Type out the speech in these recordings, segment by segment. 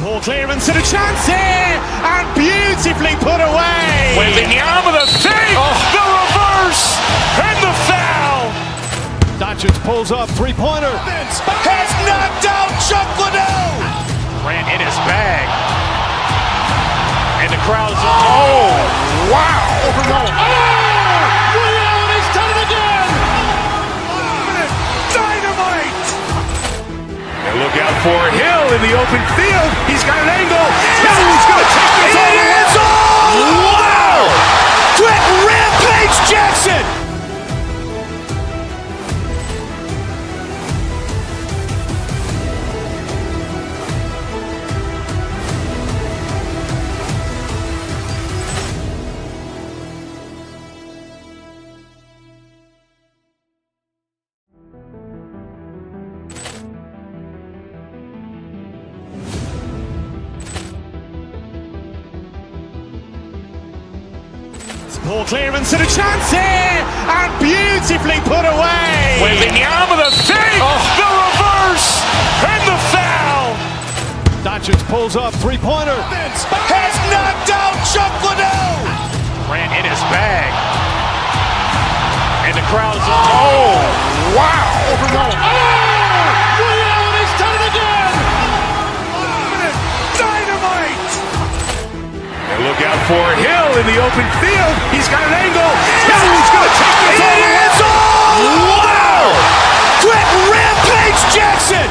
Ball clearance and a chance here, and beautifully put away. With the arm of the fake, the reverse, and the foul. Doncic pulls up, three-pointer. Has knocked out Chuck Liddell. Ran in his bag. And the crowd's, oh, wow. Ray Allen has done it again. Dynamite. And look out for Hill in the open field. He's got an angle. He's going to take this all the way. Wow. Quick Rampage Jackson. Ball clearance and a chance here, and beautifully put away. With the arm of the fake, the reverse, and the foul. Doncic pulls up, three-pointer. Has knocked out Chuck Liddell. Ran in his bag. And the crowd's, oh, wow. Ray Allen has done it again. Dynamite. And look out for Hill in the open field. He's got an angle. He's going to take this all the way. Wow. Quick Rampage Jackson.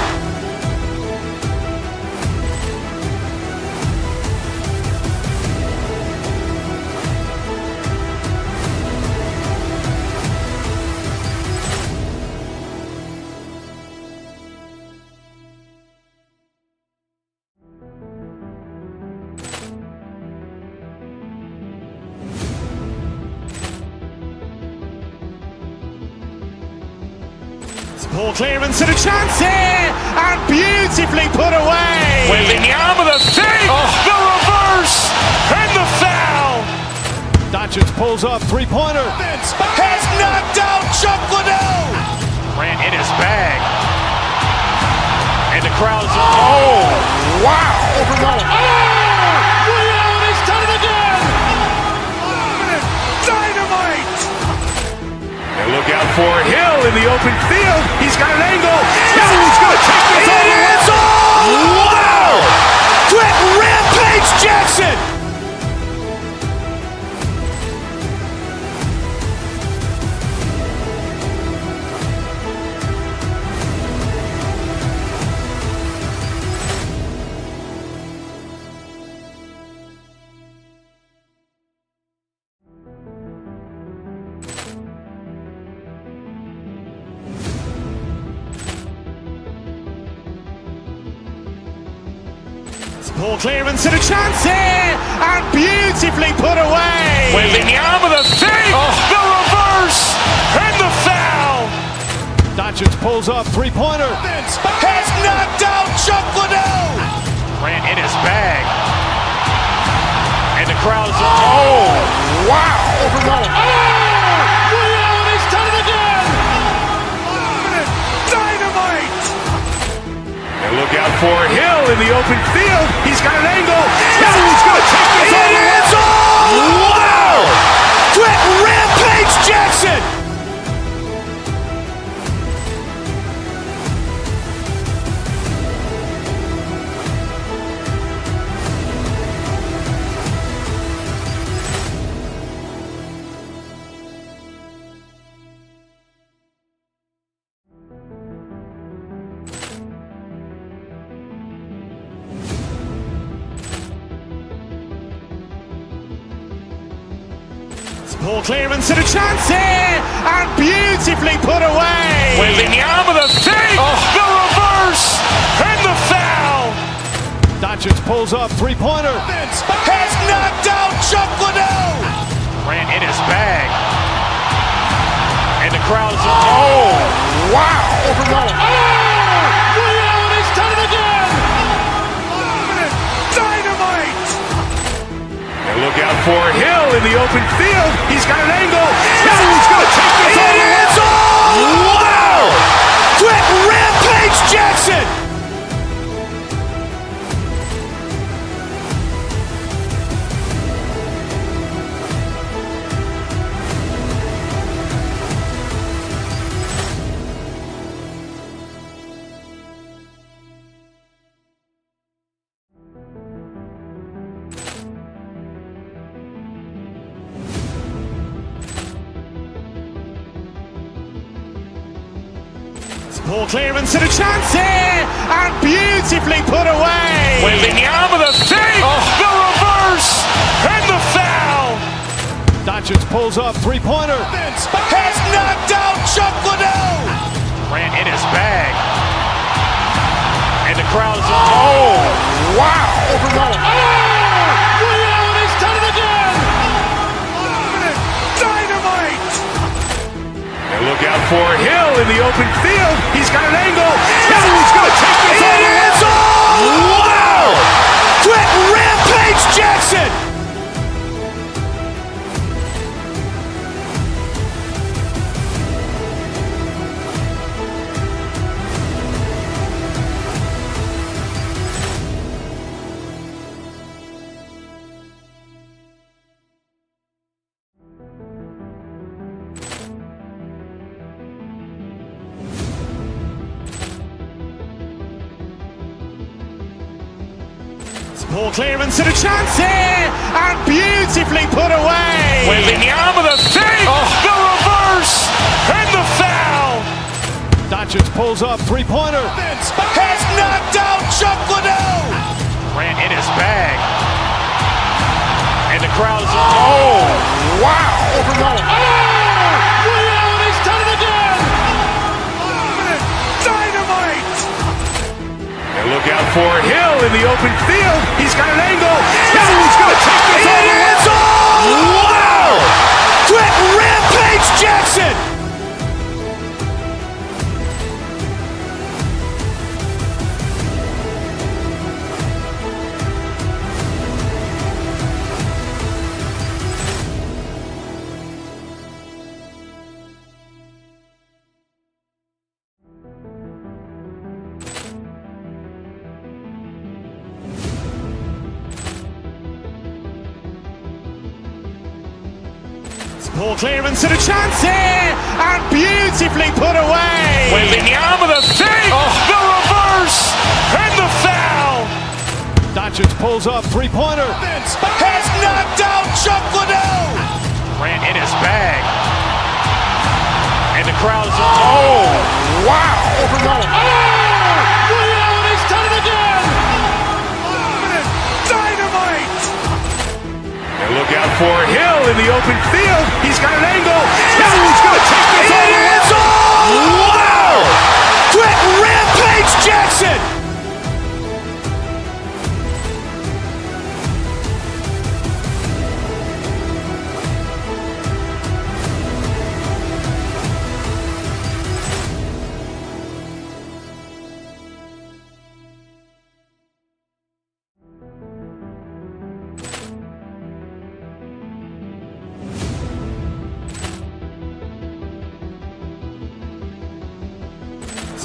Ball clearance and a chance here, and beautifully put away. With the arm of the fake, the reverse, and the foul. Doncic pulls up, three-pointer. Has knocked out Chuck Liddell. Ran in his bag. And the crowd's, oh, wow. Ray Allen has done it again. Dynamite. And look out for Hill in the open field. He's got an angle. He's going to take this all the way. Wow. Quick Rampage Jackson. Ball clearance and a chance here, and beautifully put away. With the arm of the fake, the reverse, and the foul. Doncic pulls up, three-pointer. Has knocked out Chuck Liddell. Ran in his bag. And the crowd's, oh, wow. Ray Allen has done it again. Dynamite. And look out for Hill in the open field. He's got an angle. He's going to take this all the way. Wow. Quick Rampage Jackson. Ball clearance and a chance here, and beautifully put away. With the arm of the fake, the reverse, and the foul. Doncic pulls up, three-pointer. Has knocked out Chuck Liddell. Ran in his bag. And the crowd's, oh, wow. Ray Allen has done it again. Dynamite. And look out for Hill in the open field. He's got an angle. He's going to take this all the way. Wow. Quick Rampage Jackson. Poor clearance and a chance here, and beautifully put away. Wembanyama the fake, the reverse, and the foul. Doncic pulls up, three-pointer. Has knocked out Chuck Liddell. Grant in his bag. And the crowd is, wow. He's done it again. Dynamite. And look out for Hill in the open field. He's got an angle. Hill's going to take this all the way. Wow! Quit Rampage Jackson. Poor clearance and a chance here, and beautifully put away. Wembanyama the fake, the reverse, and the foul. Doncic pulls up, three-pointer. Has knocked out Chuck Liddell. Grant in his bag. And the crowd is, wow. He's done it again. Dynamite. And look out for Hill in the open field. He's got an angle. Hill's going to take this all the way. Wow! Quit Rampage Jackson. Poor clearance and a chance here, and beautifully put away. Wembanyama the fake, the reverse, and the foul. Doncic pulls up, three-pointer. Has knocked out Chuck Liddell. Grant in his bag. And the crowd is, wow. He's done it again. Dynamite. And look out for Hill in the open field. He's got an angle. Hill's going to take this all the way. Wow! Quit Rampage Jackson.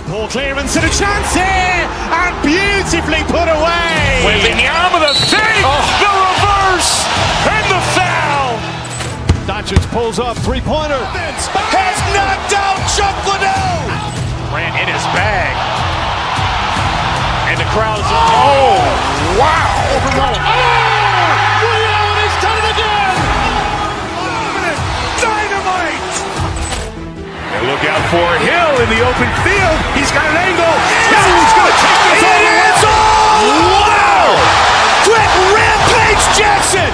Poor clearance and a chance here, and beautifully put away. Wembanyama the fake, the reverse, and the foul. Doncic pulls up, three-pointer. Has knocked out Chuck Liddell. Grant in his bag. And the crowd is, wow. He's done it again. Dynamite. And look out for Hill in the open field. He's got an angle. Hill's going to take this all the way. Wow! Quit Rampage Jackson.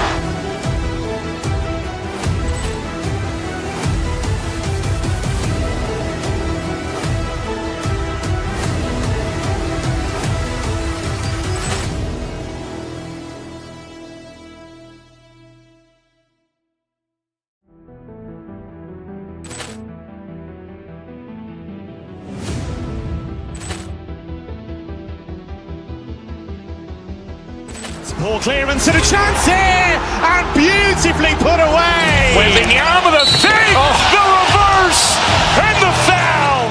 Poor clearance and a chance here, and beautifully put away. Wembanyama the fake, the reverse, and the foul.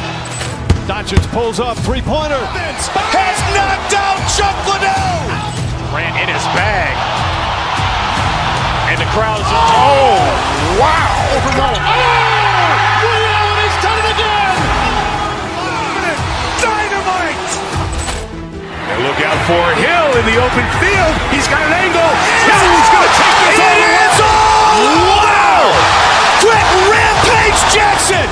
Doncic pulls up, three-pointer. Has knocked out Chuck Liddell. Grant in his bag. And the crowd is, wow. He's done it again. Dynamite. And look out for Hill in the open field. He's got an angle. Hill's going to take this all the way. Wow! Quit Rampage Jackson.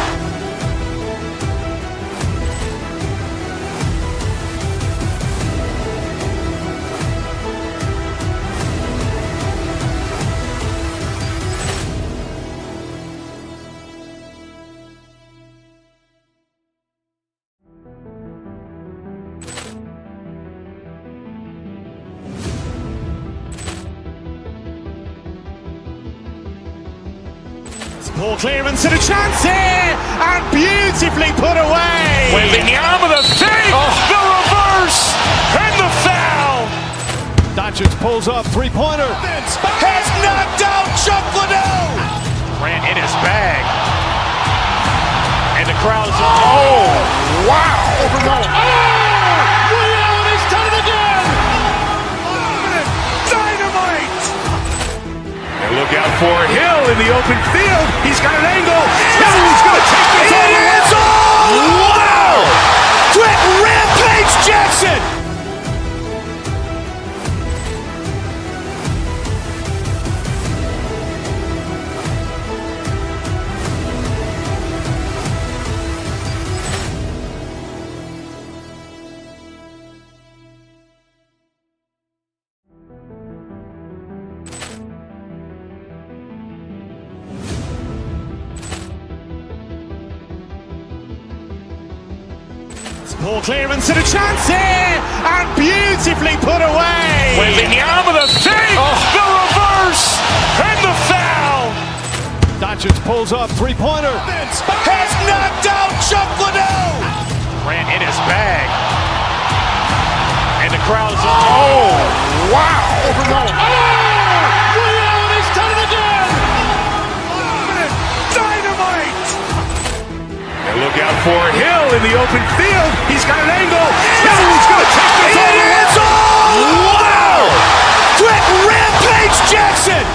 Ball clearance and a chance here, and beautifully put away. Wembanyama the fake, the reverse, and the foul. Doncic pulls up, three-pointer. Has knocked out Chuck Liddell. Grant in his bag. And the crowd is, wow. He's done it again. Dynamite. And look out for Hill in the open field. He's got an angle. Hill's going to take this all the way. Wow! Quick Rampage Jackson. Ball clearance and a chance here, and beautifully put away. Wembanyama the fake, the reverse, and the foul. Doncic pulls up, three-pointer. Has knocked out Chuck Liddell. Grant in his bag. And the crowd is, wow. He's done it again. Dynamite. And look out for Hill in the open field. He's got an angle. Hill's going to take this all the way. Wow! Quick Rampage Jackson.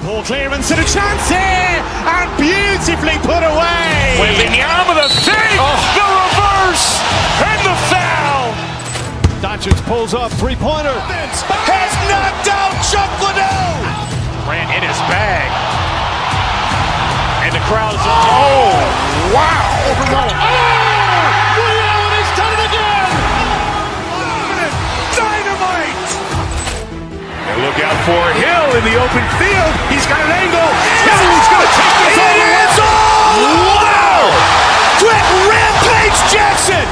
Ball clearance and a chance here, and beautifully put away. Wembanyama the fake, the reverse, and the foul. Doncic pulls up, three-pointer. Has knocked out Chuck Liddell. Grant in his bag. And the crowd is, wow. He's done it again. Dynamite. And look out for Hill in the open field. He's got an angle. Hill's going to take this all the way. Wow! Quick Rampage Jackson.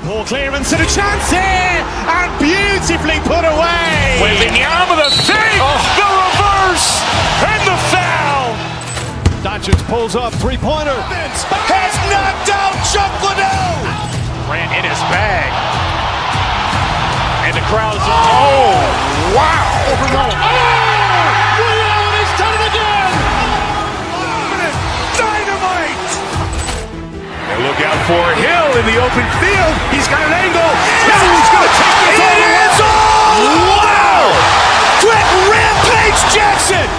Ball clearance and a chance here, and beautifully put away. Wembanyama the fake, the reverse, and the foul. Doncic pulls up, three-pointer. Has knocked out Chuck Liddell. Grant in his bag. And the crowd is, wow. He's done it again. Dynamite. And look out for Hill in the open field. He's got an angle. Hill's going to take this all the way. Wow! Quick Rampage Jackson.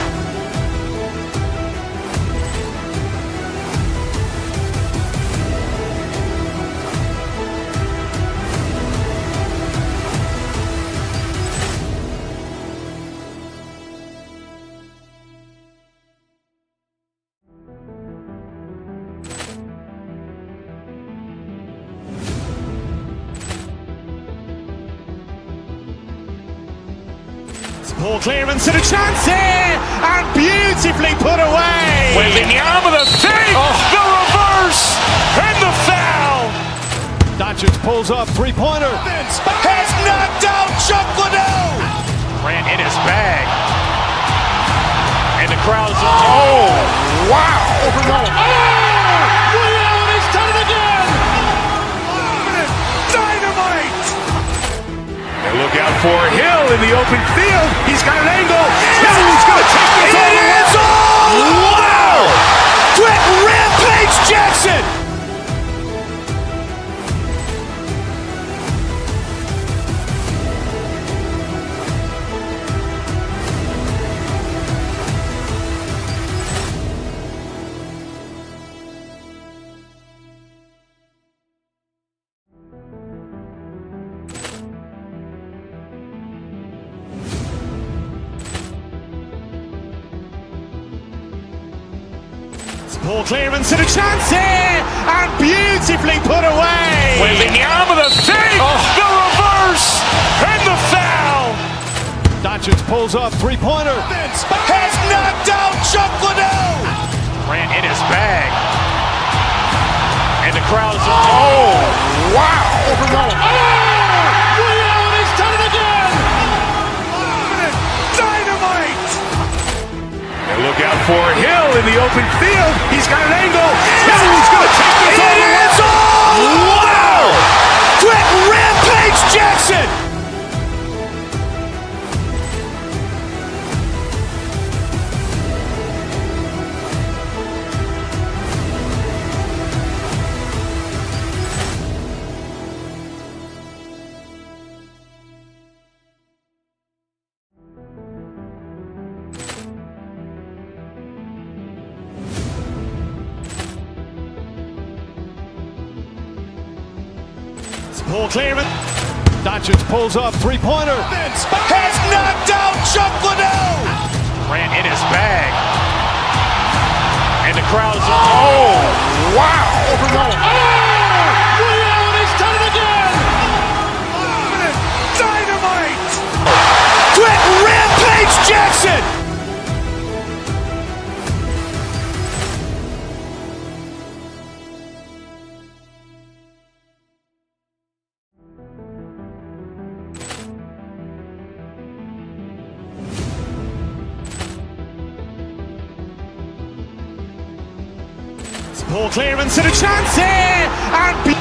Ball clearance and a chance here, and beautifully put away. Wembanyama the fake, the reverse, and the foul. Doncic pulls up, three-pointer. Has knocked out Chuck Liddell. Grant in his bag. And the crowd is, wow. He's done it again. Dynamite. And look out for Hill in the open field. He's got an angle. Hill's going to take this all the way. Wow! Quick Rampage Jackson. Ball clearance and a chance here, and beautifully put away. Wembanyama the fake, the reverse, and the foul. Doncic pulls up, three-pointer. Has knocked out Chuck Liddell. Ran in his bag. And the crowd's oh, wow. Ray Allen has done it again. Dynamite. And look out for Hill in the open field. He's got an angle. Hill's going to take this all the way. Wow! Quick Rampage Jackson. Ball clearance. Doncic pulls up, three-pointer. Has knocked out Chuck Liddell. Ran in his bag. And the crowd's oh, wow. Ray Allen has done it again. Dynamite. Quick Rampage Jackson. Ball clearance and a chance here, and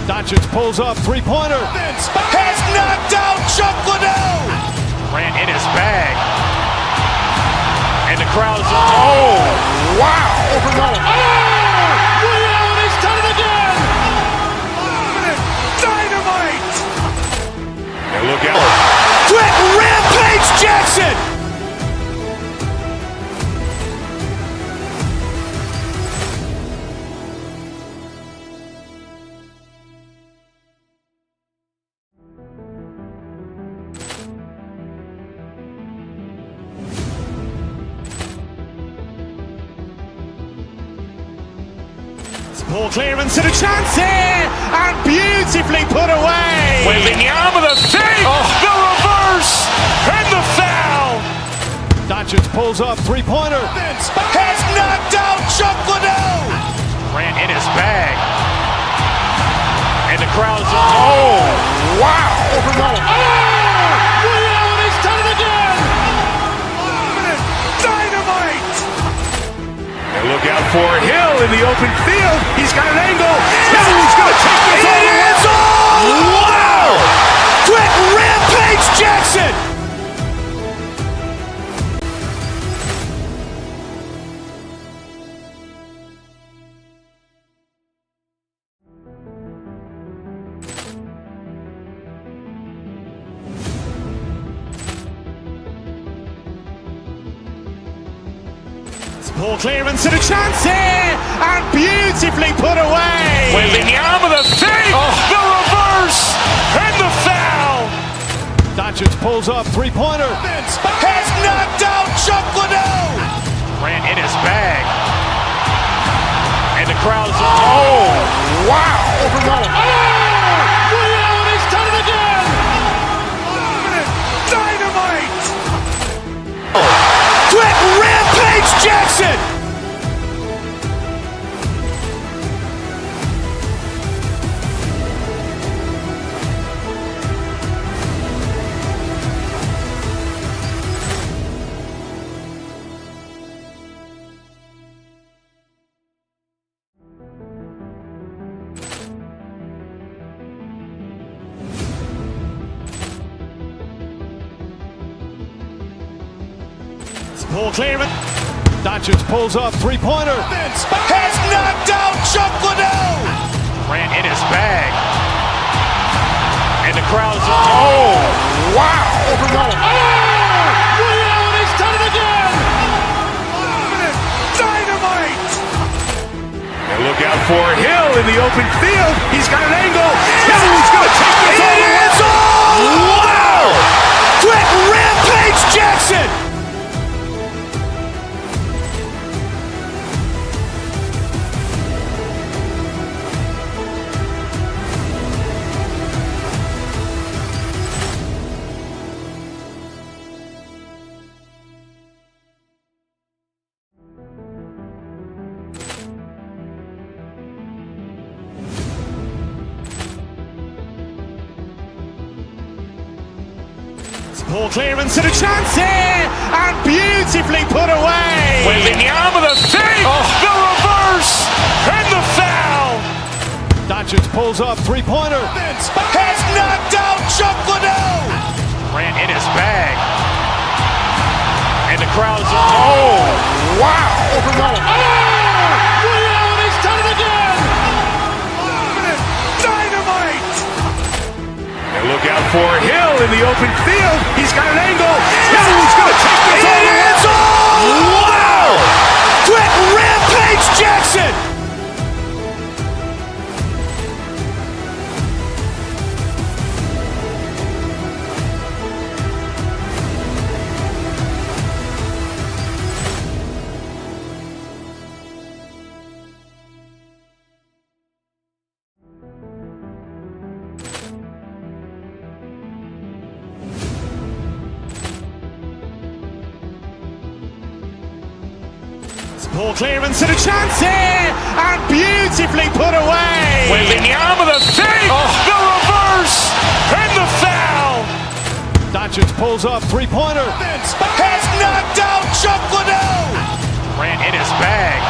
Doncic pulls up, three-pointer. Has knocked out Chuck Liddell. Ran in his bag. And the crowd's oh, wow. Ray Allen has done it again. Dynamite. And look out. Quick Rampage Jackson. Ball clearance and a chance here, and beautifully put away. Wembanyama the fake, the reverse, and the foul. Doncic pulls up, three-pointer. Has knocked out Chuck Liddell. Ran in his bag. And the crowd's oh, wow. Ray Allen has done it again. Dynamite. And look out for Hill in the open field. He's got an angle. Hill's going to take this all the way. Wow! Quick Rampage Jackson. Ball clearance and a chance here, and beautifully put away. Wembanyama the fake, the reverse, and the foul. Doncic pulls up, three-pointer. Has knocked out Chuck Liddell. Ran in his bag. And the crowd's oh, wow. Ray Allen has done it again. Dynamite. Quick Rampage Jackson. Ball clearance. Doncic pulls up, three-pointer. Has knocked out Chuck Liddell. Ran in his bag. And the crowd's oh, wow. Ray Allen has done it again. Dynamite. And look out for Hill in the open field. He's got an angle. Hill's going to take this all the way. Wow! Quick Rampage Jackson. Ball clearance and a chance here, and beautifully put away. Wembanyama with a fake, the reverse, and the foul. Doncic pulls up, three-pointer. Has knocked out Chuck Liddell. Grant in his bag. And the crowd is, oh, wow. He's done it again. Dynamite. And look out for Hill in the open field. He's got an angle. Hill's going to take this all the way. Wow. Quick Rampage Jackson. Ball clearance and a chance here, and beautifully put away. Wembanyama with a fake, the reverse, and the foul. Doncic pulls up, three-pointer. Has knocked out Chuck Liddell. Grant in his bag.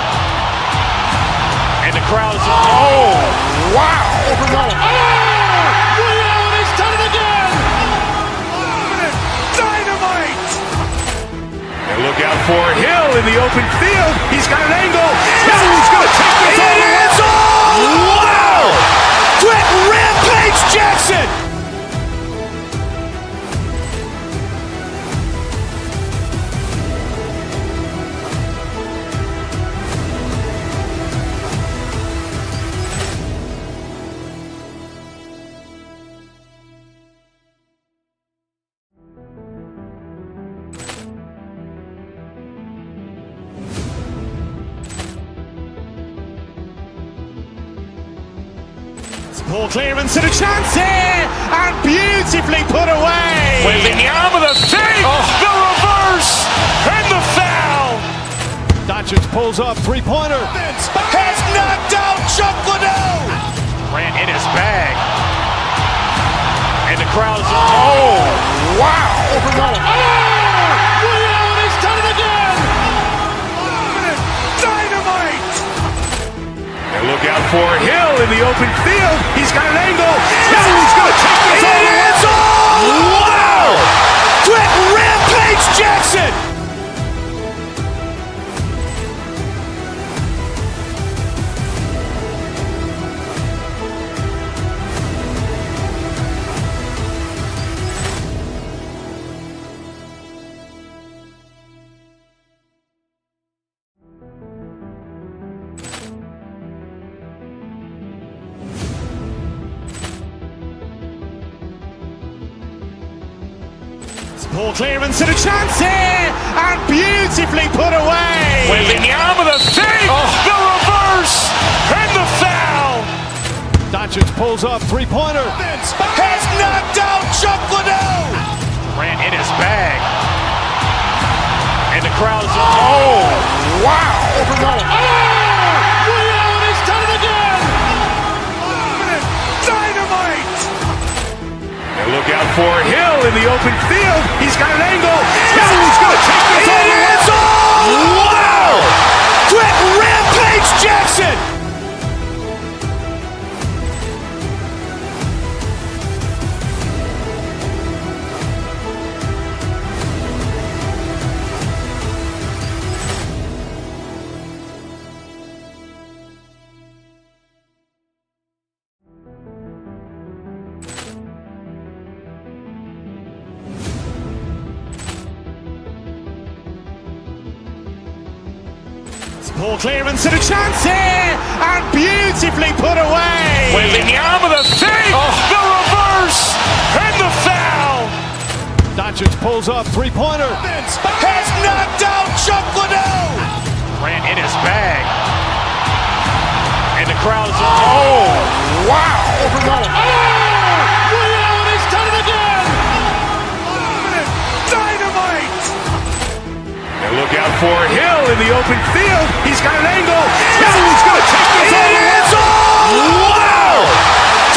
And the crowd is, oh, wow. He's done it again. Dynamite. And look out for Hill in the open field. He's got an angle. Hill's going to take this all the way. Wow. Quick Rampage Jackson. Ball clearance and a chance here, and beautifully put away. Wembanyama with a fake, the reverse, and the foul. Doncic pulls up, three-pointer. Has knocked out Chuck Liddell. Grant in his bag. And the crowd is, oh, wow. He's done it again. Dynamite. And look out for Hill in the open field. He's got an angle. Hill's going to take this all the way. Wow. Quick Rampage Jackson. Ball clearance and a chance here, and beautifully put away. Wembanyama with a fake, the reverse, and the foul. Doncic pulls up, three-pointer. Has knocked out Chuck Liddell. Grant in his bag. And the crowd is, oh, wow. He's done it again. Dynamite. And look out for Hill in the open field. He's got an angle. Hill's going to take this all the way. Wow. Quick Rampage Jackson. Ball clearance and a chance here, and beautifully put away. Wembanyama with a fake, the reverse, and the foul. Doncic pulls up, three-pointer. Has knocked out Chuck Liddell. Grant in his bag. And the crowd is, oh, wow. He's done it again. Dynamite. And look out for Hill in the open field. He's got an angle. Hill's going to take this all the way. Wow.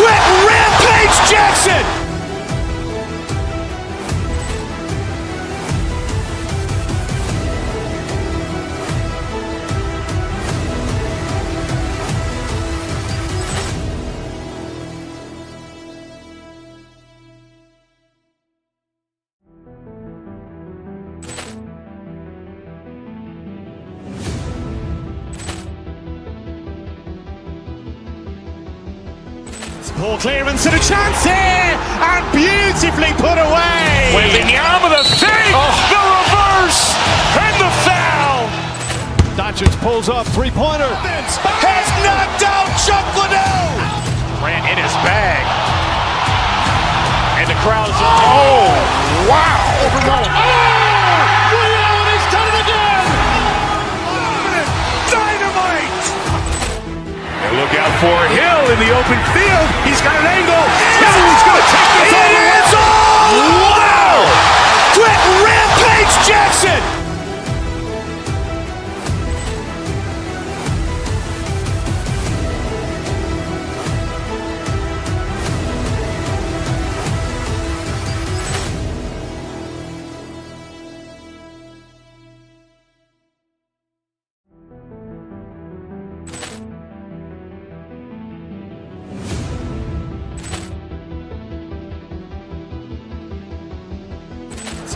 Quick Rampage Jackson. Ball clearance and a chance here, and beautifully put away. Wembanyama with a fake, the reverse, and the foul. Doncic pulls up, three-pointer. Has knocked out Chuck Liddell. Grant in his bag. And the crowd is, oh, wow. He's done it again. Dynamite. And look out for Hill in the open field. He's got an angle. He's going to take this all the way. Wow. Quick Rampage Jackson.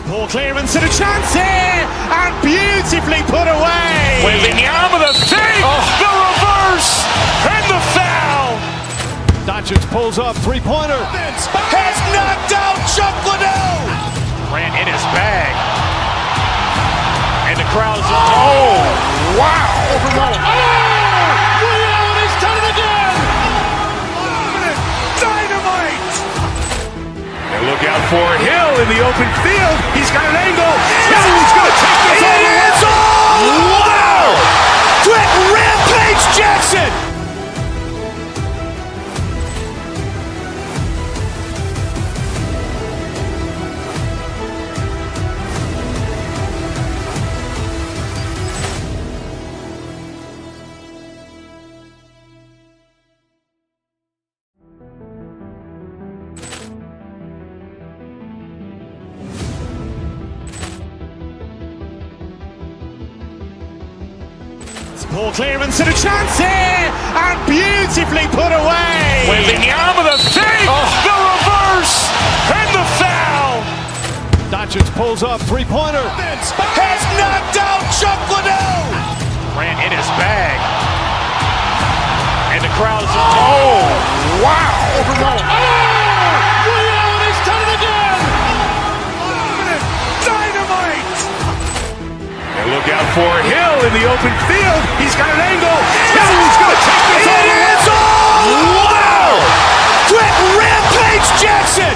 Ball clearance and a chance here, and beautifully put away. Wembanyama with a fake, the reverse, and the foul. Doncic pulls up, three-pointer. Has knocked out Chuck Liddell. Grant in his bag. And the crowd is, oh, wow. He's done it again. Dynamite. And look out for Hill in the open field. He's got an angle. He's going to take this all the way. Wow. Quick Rampage Jackson. Ball clearance and a chance here, and beautifully put away. Wembanyama with a fake, the reverse, and the foul. Doncic pulls up, three-pointer. Has knocked out Chuck Liddell. Grant in his bag. And the crowd is, oh, wow. He's done it again. Dynamite. And look out for Hill in the open field. He's got an angle. He's going to take this all the way. Wow. Quick Rampage Jackson.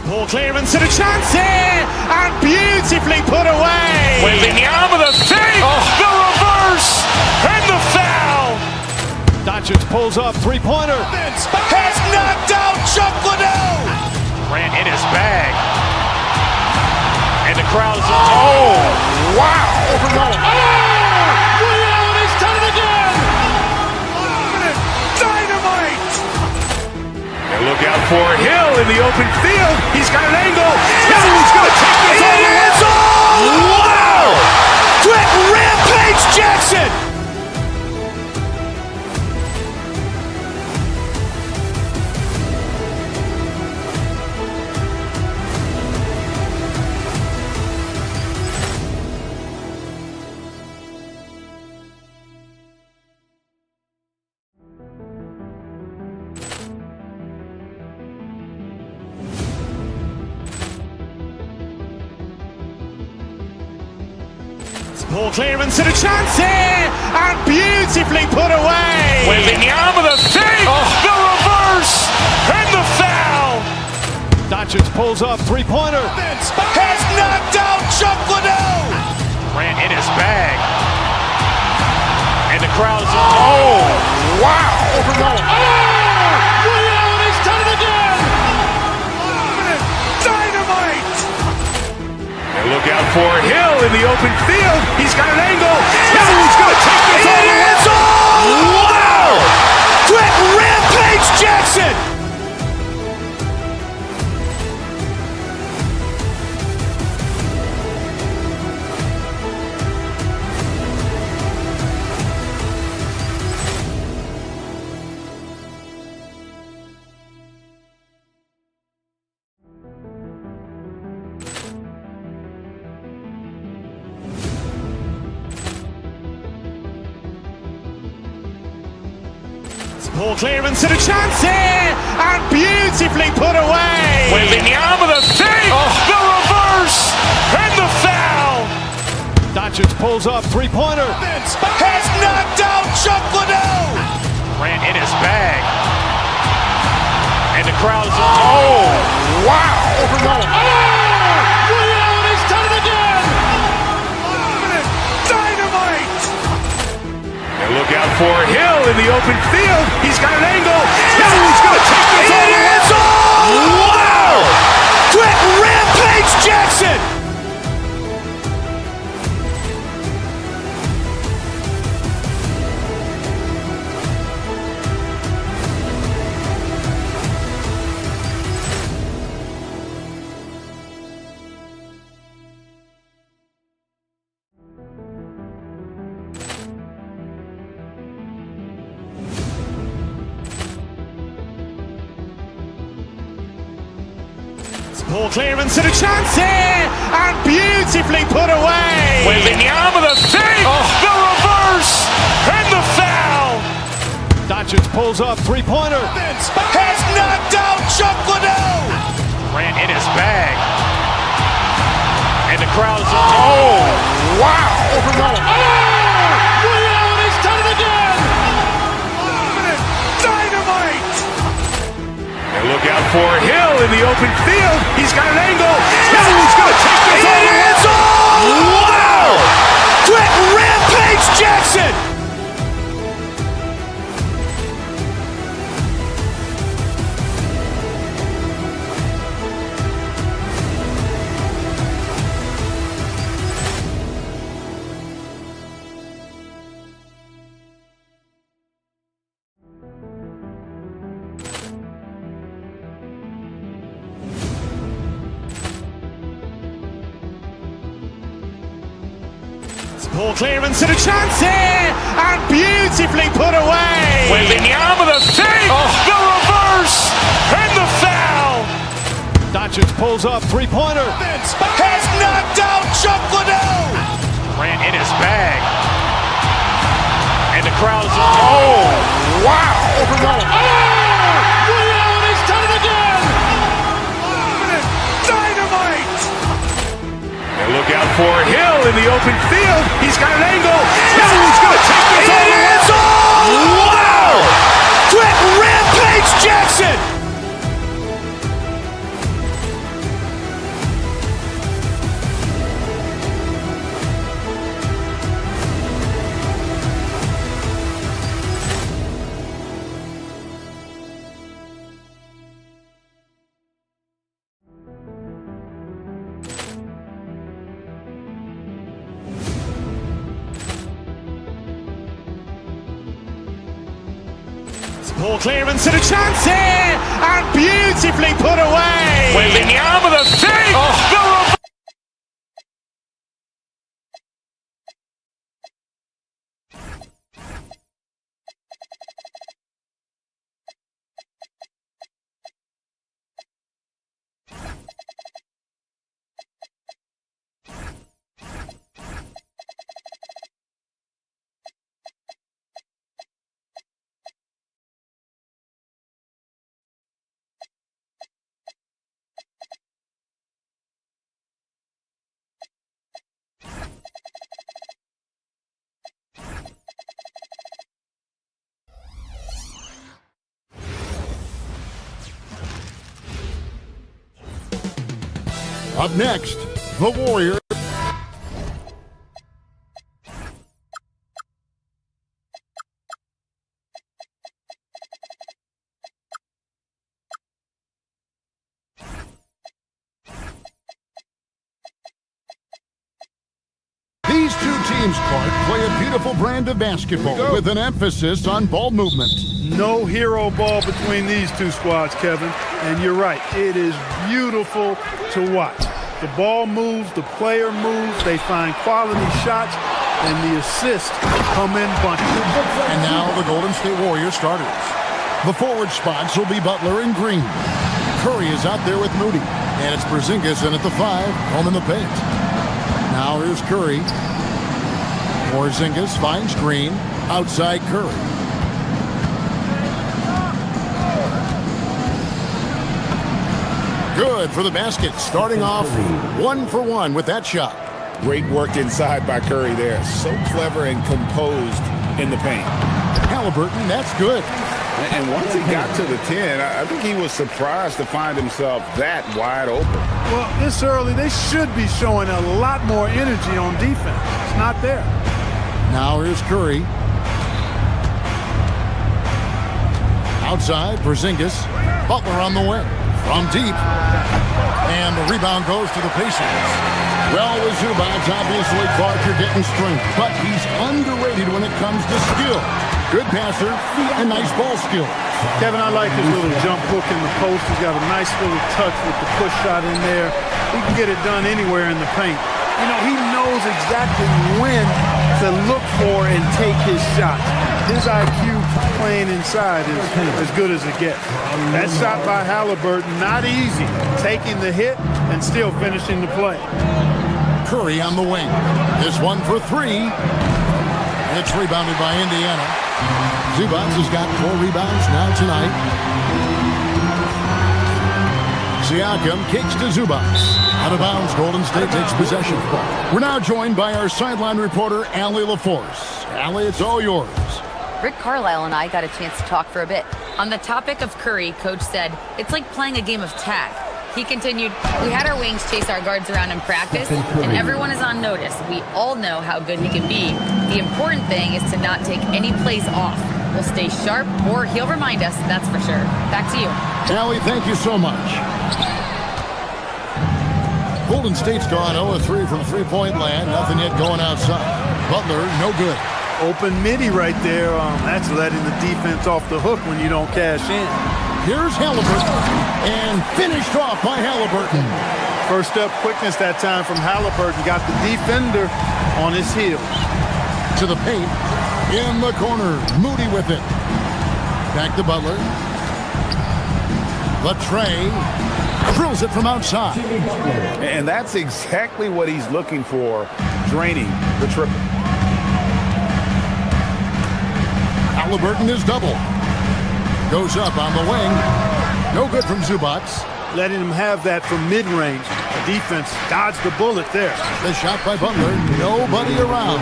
Ball clearance and a chance here, and beautifully put away. Wembanyama with a fake, the reverse, and the foul. Doncic pulls up, three-pointer. Has knocked out Chuck Liddell. Grant in his bag. And the crowd is, oh, wow. He's done it again. Dynamite. And look out for Hill in the open field. He's got an angle. He's going to take this all the way. Wow. Quick Rampage Jackson. Ball clearance and a chance here, and beautifully put away. Wembanyama with a fake, the reverse, and the foul. Doncic pulls up, three-pointer. Has knocked out Chuck Liddell. Grant in his bag. And the crowd is, oh, wow. He's done it again. Dynamite. And look out for Hill in the open field. He's got an angle. He's going to take this all the way. Wow. Quick Rampage Jackson. Ball clearance and a chance here, and beautifully put away. Wembanyama the fake, the reverse, and the foul. Doncic pulls up, three-pointer. Has knocked out Chuck Liddell. Ran in his bag. And the crowd is, oh, wow. He's done it again. Dynamite. And look out for Hill in the open field. He's got an angle. He's going to take this all the way. Wow. Quick Rampage Jackson. Ball clearance and a chance here, and beautifully put away. Wembanyama the fake, the reverse, and the foul. Doncic pulls up, three-pointer. Has knocked out Chuck Liddell. Ran in his bag. And the crowd is, oh, wow. He's done it again. Dynamite. And look out for Hill in the open field. He's got an angle. He's going to take this all the way. Wow. Quick Rampage Jackson. Ball clearance and a chance here, and beautifully put away. Wembanyama the fake, the reverse, and the foul. Doncic pulls up, three-pointer. Has knocked out Chuck Liddell. Ran in his bag. And the crowd is, oh, wow. He's done it again. Dynamite. And look out for Hill in the open field. He's got an angle. He's going to take this all the way. Wow. Quick Rampage Jackson. Ball clearance and a chance here, and beautifully put away. Wembanyama the fake, the reverse. Up next, the Warriors. These two teams, Clark, play a beautiful brand of basketball with an emphasis on ball movement. No hero ball between these two squads, Kevin. And you're right, it is beautiful to watch. The ball moves, the player moves, they find quality shots, and the assists come in bunches. And now the Golden State Warriors starters. The forward spots will be Butler and Green. Curry is out there with Moody. And it's Porzingis in at the 5, home in the paint. Now here's Curry. Porzingis finds Green. Outside Curry. Good for the basket, starting off 1 for 1 with that shot. Great work inside by Curry there. So clever and composed in the paint. Halliburton, that's good. And once he got to the 10, I think he was surprised to find himself that wide open. Well, this early, they should be showing a lot more energy on defense. It's not there. Now here's Curry. Outside, Porzingis. Butler on the wing. From deep. And the rebound goes to the Pacers. Well, with Zubac, obviously, Clark, you're getting strength. But he's underrated when it comes to skill. Good passer and nice ball skill. Kevin, I like his little jump hook in the post. He's got a nice little touch with the push shot in there. He can get it done anywhere in the paint. You know, he knows exactly when to look for and take his shots. His IQ playing inside is as good as it gets. That shot by Halliburton, not easy. Taking the hit and still finishing the play. Curry on the wing. This one for 3. It's rebounded by Indiana. Zubac has got 4 rebounds now tonight. Siakam kicks to Zubac. Out of bounds, Golden State takes possession. We're now joined by our sideline reporter, Allie LaForce. Allie, it's all yours. Rick Carlisle and I got a chance to talk for a bit. On the topic of Curry, Coach said, it's like playing a game of tag. He continued, we had our wings chase our guards around in practice, and everyone is on notice. We all know how good he can be. The important thing is to not take any plays off. We'll stay sharp, or he'll remind us, that's for sure. Back to you. Allie, thank you so much. Golden State's gone 0-3 from three-point land. Nothing yet going outside. Butler, no good. Open midi right there. That's letting the defense off the hook when you don't cash in. Here's Halliburton, and finished off by Halliburton. First step quickness that time from Halliburton. Got the defender on his heel. To the paint, in the corner, Moody with it. Back to Butler. Latrey drills it from outside. And that's exactly what he's looking for, draining the triple. Halliburton is double. Goes up on the wing. No good from Zubac. Letting him have that from mid-range. The defense dodged the bullet there. The shot by Butler. Nobody around.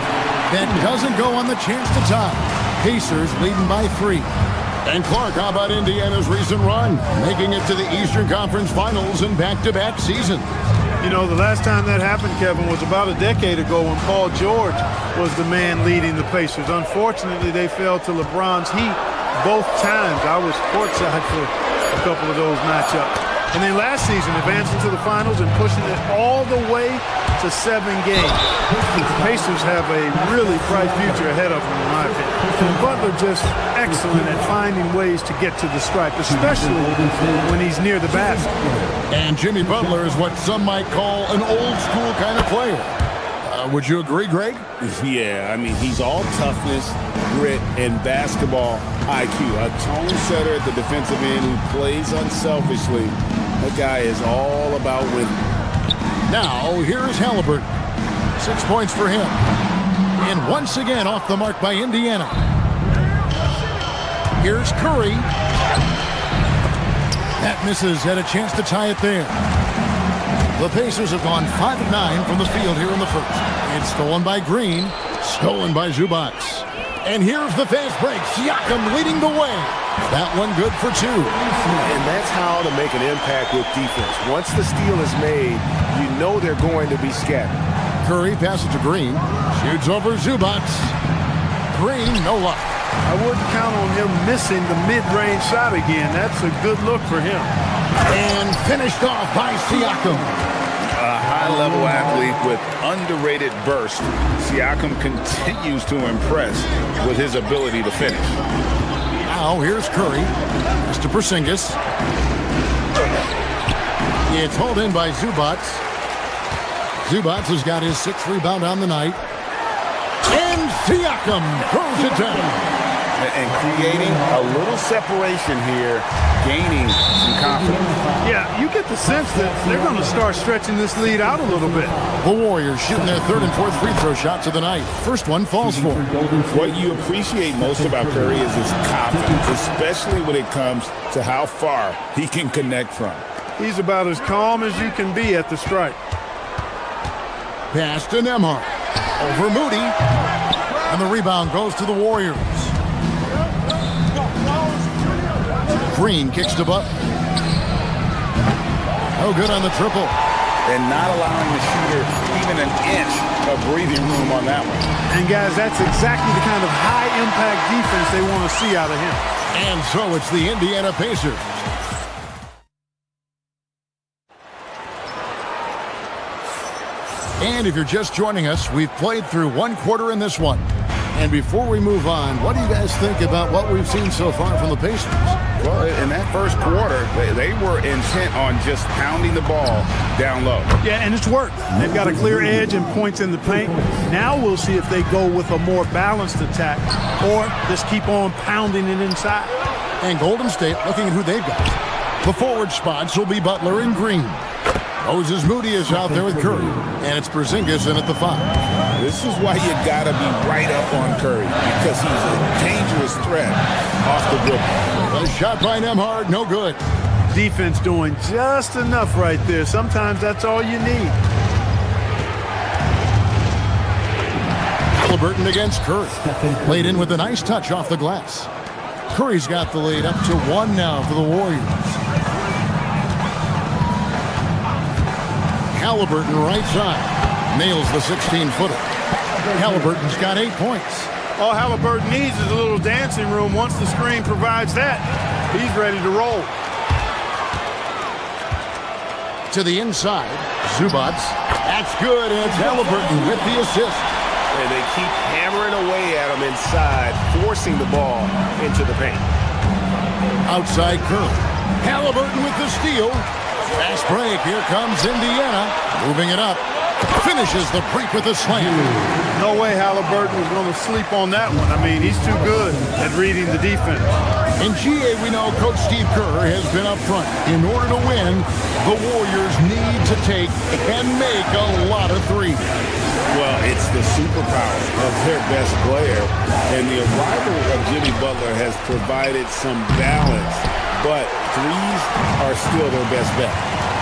That doesn't go on the chance to tie. Pacers leading by 3. And Clark, how about Indiana's recent run? Making it to the Eastern Conference Finals in back-to-back seasons. You know, the last time that happened, Kevin, was about a decade ago when Paul George was the man leading the Pacers. Unfortunately, they fell to LeBron's heat both times. I was courtside for a couple of those matchups. And then last season, advancing to the finals and pushing it all the way to 7 games. The Pacers have a really bright future ahead of them, in my opinion. And Butler just excellent at finding ways to get to the stripe, especially when he's near the basket. And Jimmy Butler is what some might call an old-school kind of player. Would you agree, Greg? Yeah, I mean, he's all toughness, grit, and basketball IQ. A tone setter at the defensive end who plays unselfishly. That guy is all about winning. Now, here's Halliburton. 6 points for him. And once again off the mark by Indiana. Here's Curry. That misses. Had a chance to tie it there. The Pacers have gone 5 of 9 from the field here in the first. It's stolen by Green. Stolen by Zubac. And here's the fast break. Siakam leading the way. That one good for 2. And that's how to make an impact with defense. Once the steal is made, you know they're going to be scattered. Curry passes to Green. Shoots over Zubac. Green, no luck. I wouldn't count on him missing the mid-range shot again. That's a good look for him. And finished off by Siakam. A high-level athlete with underrated burst. Siakam continues to impress with his ability to finish. Now here's Curry. Mr. Porzingis. It's hauled in by Zubac. Zubac has got his 6th rebound on the night. And Siakam throws it down. And creating a little separation here, gaining some confidence. Yeah, you get the sense that they're going to start stretching this lead out a little bit. The Warriors shooting their 3rd and 4th free throw shots of the night. First one falls for. What you appreciate most about Curry is his confidence, especially when it comes to how far he can connect from. He's about as calm as you can be at the stripe. Pass to Nembhard. Over Moody. And the rebound goes to the Warriors. Green kicks to Butler. No good on the triple. And not allowing the shooter even an inch of breathing room on that one. And guys, that's exactly the kind of high-impact defense they want to see out of him. And so it's the Indiana Pacers. And if you're just joining us, we've played through one quarter in this one. And before we move on, what do you guys think about what we've seen so far from the Pacers? Well, in that first quarter, they were intent on just pounding the ball down low. Yeah, and it's worked. They've got a clear edge and points in the paint. Now we'll see if they go with a more balanced attack or just keep on pounding it inside. And Golden State looking at who they've got. The forward spots will be Butler and Green. Moses Moody is out there with Curry. And it's Porzingis in at the 5. This is why you got to be right up on Curry, because he's a dangerous threat off the dribble. A shot by Nembhard, no good. Defense doing just enough right there. Sometimes that's all you need. Halliburton against Curry. Laid in with a nice touch off the glass. Curry's got the lead up to 1 now for the Warriors. Halliburton right side. Nails the 16-footer. Halliburton's got 8 points. All Halliburton needs is a little dancing room. Once the screen provides that, he's ready to roll. To the inside, Zubats. That's good, and it's Halliburton with the assist. And they keep hammering away at him inside, forcing the ball into the paint. Outside Curry. Halliburton with the steal. Fast break. Here comes Indiana. Moving it up. Finishes the break with a slam. No way Halliburton was going to sleep on that one. I mean, he's too good at reading the defense. In GA, we know Coach Steve Kerr has been up front. In order to win, the Warriors need to take and make a lot of threes. Well, it's the superpower of their best player. And the arrival of Jimmy Butler has provided some balance. But threes are still their best bet.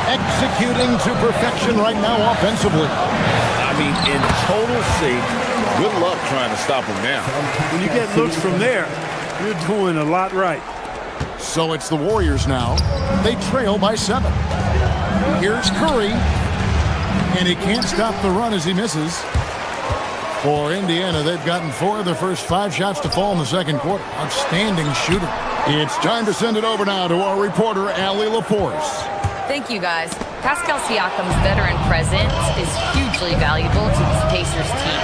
Executing to perfection right now offensively. I mean, in total sync. Good luck trying to stop him now. When you get looks from there, you're doing a lot right. So it's the Warriors now. They trail by 7. Here's Curry. And he can't stop the run as he misses. For Indiana, they've gotten 4 of their first 5 shots to fall in the second quarter. Outstanding shooting. It's time to send it over now to our reporter, Allie LaForce. Thank you, guys. Pascal Siakam's veteran presence is hugely valuable to this Pacers team.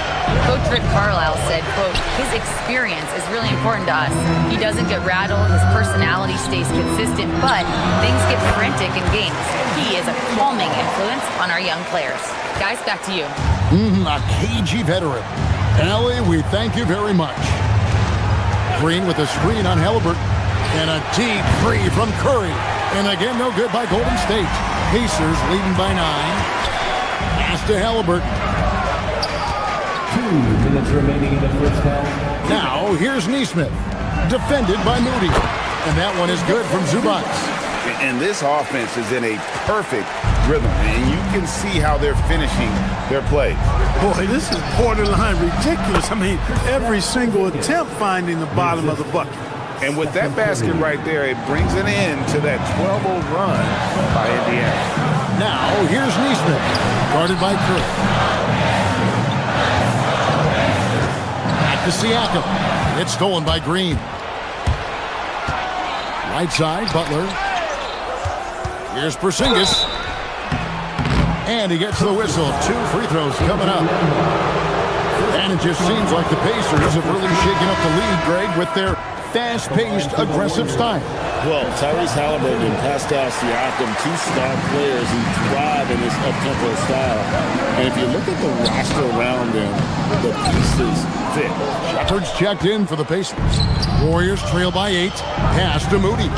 Coach Rick Carlisle said, quote, his experience is really important to us. He doesn't get rattled, his personality stays consistent, but things get frantic in games. He is a calming influence on our young players. Guys, back to you. A cagey veteran. Allie, we thank you very much. Green with a screen on Halliburton. And a deep three from Curry. And again, no good by Golden State. Pacers leading by 9. Pass to Halliburton. 2 minutes remaining in the first half. Now, here's Nesmith. Defended by Moody. And that one is good from Zubats. And this offense is in a perfect rhythm. And you can see how they're finishing their play. Boy, this is borderline ridiculous. I mean, every single attempt finding the bottom of the bucket. And with that basket right there, it brings an end to that 12-0 run by Indiana. Now, here's Nesmith, guarded by Curry. Back to Siakam. It's stolen by Green. Right side, Butler. Here's Porzingis. And he gets the whistle. 2 free throws coming up. And it just seems like the Pacers have really shaken up the league, Greg, with their fast-paced, aggressive style. Well, Tyrese Halliburton and Pascal Siakam, 2 star players who thrive in this up-tempo style. And if you look at the roster around them, the pieces fit. Shepard's checked in for the Pacers. Warriors trail by 8. Pass to Moody.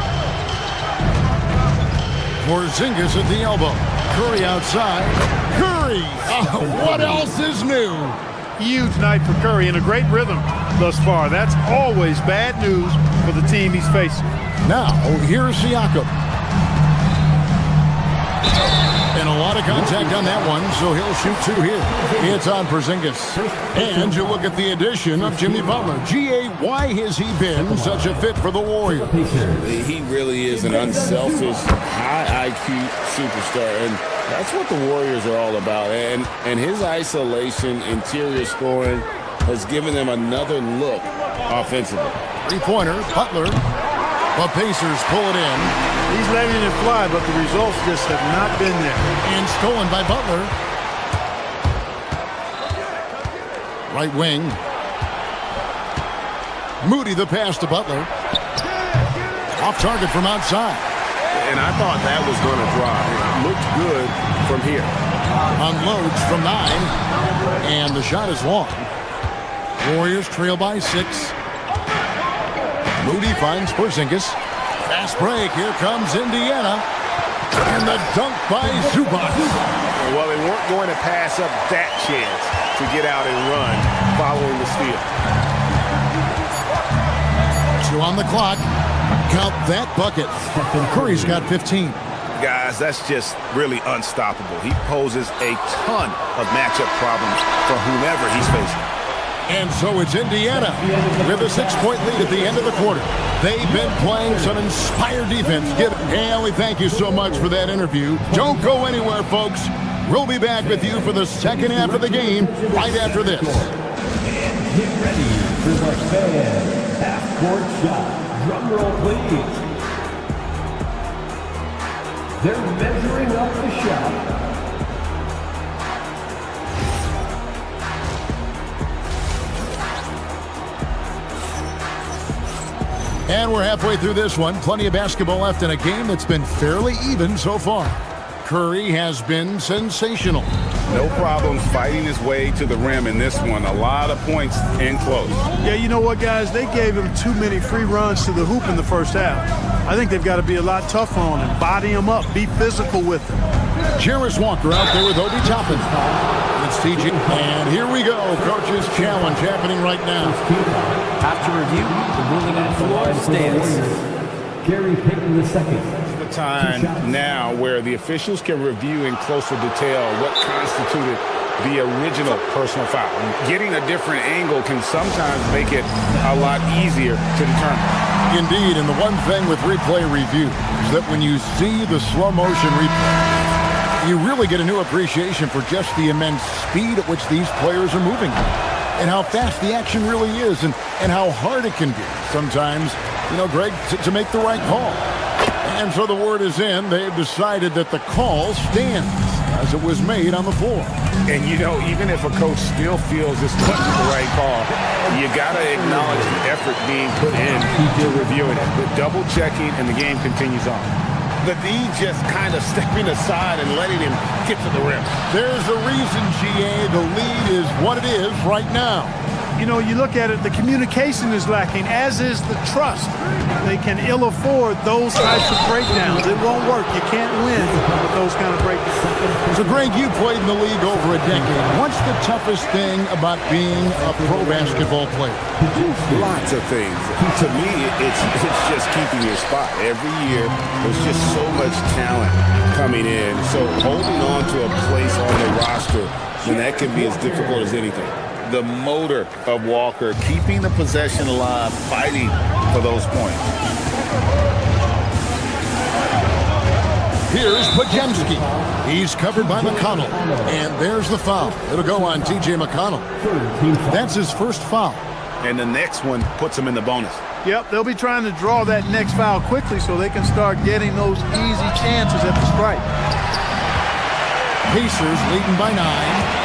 Porzingis at the elbow. Curry outside. Curry! What else is new? Huge night for Curry and a great rhythm thus far. That's always bad news for the team he's facing. Now, here's Siakam. And a lot of contact on that one, so he'll shoot 2 here. It's on Porzingis. And you look at the addition of Jimmy Butler. G.A., why has he been such a fit for the Warriors? He really is an unselfish, high IQ superstar, and that's what the Warriors are all about. And his isolation, interior scoring has given them another look offensively. Three-pointer, Butler. The Pacers pull it in. He's letting it fly, but the results just have not been there. And stolen by Butler. Right wing. Moody the pass to Butler. Off target from outside. And I thought that was going to drop. It looked good from here. Unloads from 9. And the shot is long. Warriors trail by 6. Moody finds Porzingis. Fast break. Here comes Indiana. And the dunk by Zubac. Well, they weren't going to pass up that chance to get out and run following the steal. 2 on the clock. Count that bucket. Curry's got 15. Guys, that's just really unstoppable. He poses a ton of matchup problems for whomever he's facing. And so it's Indiana with a 6-point lead at the end of the quarter. They've been playing some inspired defense. And we thank you so much for that interview. Don't go anywhere, folks. We'll be back with you for the second half of the game right after this. And get ready for the fan half-court shot. Drum roll, please. They're measuring up the shot. And we're halfway through this one. Plenty of basketball left in a game that's been fairly even so far. Curry has been sensational. No problems fighting his way to the rim in this one. A lot of points in close. Yeah, you know what, guys? They gave him too many free runs to the hoop in the first half. I think they've got to be a lot tougher on him. Body him up. Be physical with him. Jarris Walker out there with Obi Toppin. It's TJ. And here we go. Coach's challenge happening right now. After review, the ruling on the line stands. Gary Payton II. The time now where the officials can review in closer detail what constituted the original personal foul. Getting a different angle can sometimes make it a lot easier to determine. Indeed, and the one thing with replay review is that when you see the slow motion replay, you really get a new appreciation for just the immense speed at which these players are moving and how fast the action really is and how hard it can be sometimes, Greg, to make the right call. And so the word is in. They've decided that the call stands as it was made on the floor. And, even if a coach still feels this wasn't the right call, you got to acknowledge the effort being put in to reviewing it. The double checking, and the game continues on. The D just kind of stepping aside and letting him get to the rim. There's a reason, GA, the lead is what it is right now. You look at it, the communication is lacking, as is the trust. They can ill afford those types of breakdowns. It won't work. You can't win with those kind of breakdowns. So, Greg, you played in the league over a decade. What's the toughest thing about being a pro basketball player? Lots of things. To me, it's just keeping your spot. Every year, there's just so much talent coming in. So holding on to a place on the roster, then that can be as difficult as anything. The motor of Walker, keeping the possession alive, fighting for those points. Here's Podziemski. He's covered by McConnell. And there's the foul. It'll go on T.J. McConnell. That's his first foul. And the next one puts him in the bonus. Yep, they'll be trying to draw that next foul quickly so they can start getting those easy chances at the stripe. Pacers leading by 9.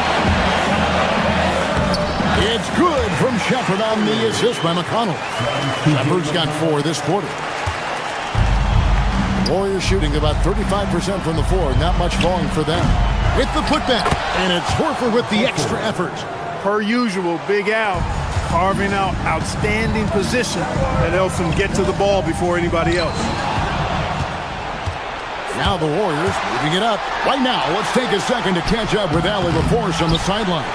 It's good from Shepherd on the assist by McConnell. Shepherd's got 4 this quarter. Warriors shooting about 35% from the floor. Not much falling for them. With the putback. And it's Horford with the extra effort. Per usual, Big Al carving out outstanding position that helps him get to the ball before anybody else. Now the Warriors moving it up. Right now, let's take a second to catch up with Allie LaForce on the sidelines.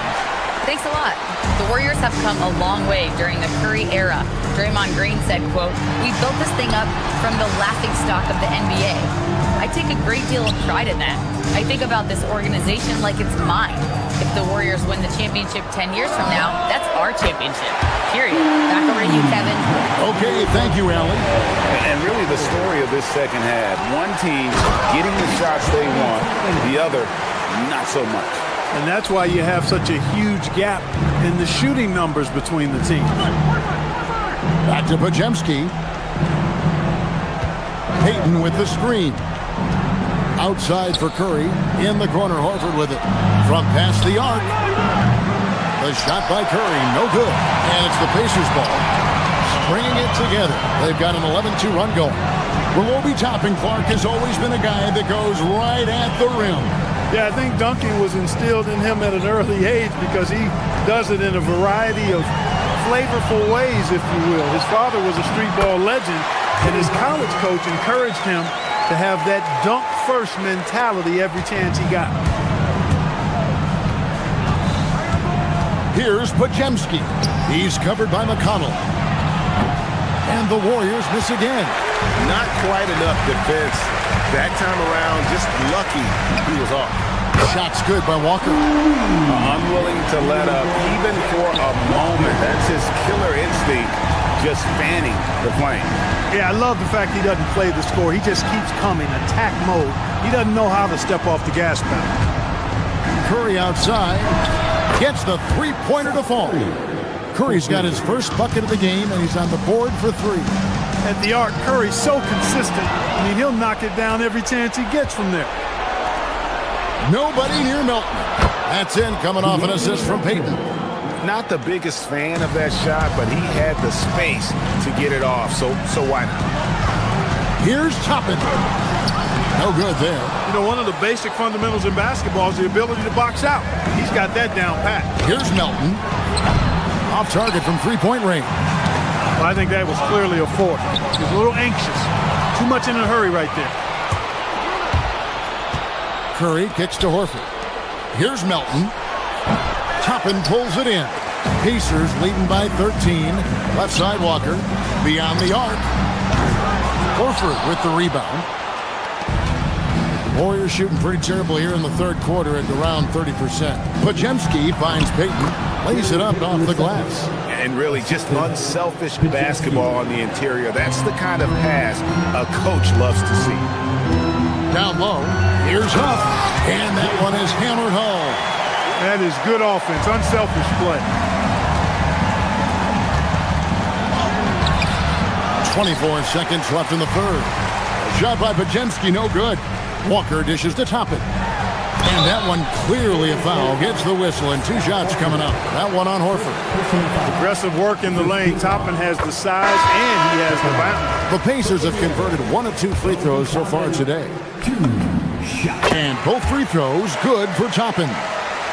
Thanks a lot. The Warriors have come a long way during the Curry era. Draymond Green said, quote, "We built this thing up from the laughingstock of the NBA. I take a great deal of pride in that. I think about this organization like it's mine. If the Warriors win the championship 10 years from now, that's our championship. Period. Back over to you, Kevin. Okay, thank you, Allie. And really the story of this second half, one team getting the shots they want, the other not so much. And that's why you have such a huge gap in the shooting numbers between the teams. Back to Pajemski. Payton with the screen. Outside for Curry. In the corner, Horford with it. From past the arc. The shot by Curry, no good. And it's the Pacers ball. Stringing it together. They've got an 11-2 run going. Well, Obi Toppin Clark has always been a guy that goes right at the rim. Yeah, I think dunking was instilled in him at an early age because he does it in a variety of flavorful ways, if you will. His father was a street ball legend, and his college coach encouraged him to have that dunk-first mentality every chance he got. Here's Pajemski. He's covered by McConnell. And the Warriors miss again. Not quite enough defense. That time around, just lucky he was off. Shot's good by Walker. Unwilling to let up even for a moment. That's his killer instinct, just fanning the flame. Yeah, I love the fact he doesn't play the score. He just keeps coming, attack mode. He doesn't know how to step off the gas pedal. Curry outside. Gets the three-pointer to fall. Curry's got his first bucket of the game, and he's on the board for three. At the arc, Curry's so consistent. I mean, he'll knock it down every chance he gets from there. Nobody near Melton. That's in, coming off an assist from Payton. Not the biggest fan of that shot, but he had the space to get it off, so why not? Here's Toppin. No good there. You know, one of the basic fundamentals in basketball is the ability to box out. He's got that down pat. Here's Melton. Off target from three-point range. Well, I think that was clearly a fourth. He was a little anxious. Too much in a hurry right there. Curry kicks to Horford. Here's Melton. Toppin pulls it in. Pacers leading by 13. Left side Walker. Beyond the arc. Horford with the rebound. Warriors shooting pretty terrible here in the third quarter at around 30%. Pajemski finds Payton. Lays it up off the glass. And really just unselfish basketball on the interior. That's the kind of pass a coach loves to see. Down low. Here's Huff. And that one is hammered home. That is good offense. Unselfish play. 24 seconds left in the third. Shot by Pajemski, no good. Walker dishes to Toppin. And that one clearly a foul. Gets the whistle, and two shots coming up. That one on Horford. Aggressive work in the lane. Toppin has the size, and he has the bounce. The Pacers have converted 1 of 2 free throws so far today. And both free throws good for Toppin.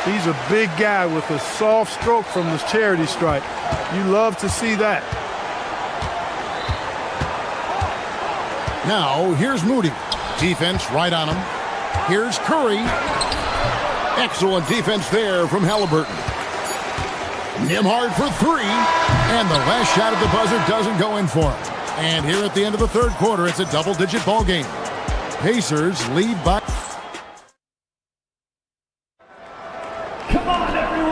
He's a big guy with a soft stroke from the charity stripe. You love to see that. Now, here's Moody. Defense right on him. Here's Curry. Excellent defense there from Halliburton. Nembhard for three. And the last shot at the buzzer doesn't go in for it. And here at the end of the third quarter, it's a double-digit ball game. Pacers lead by...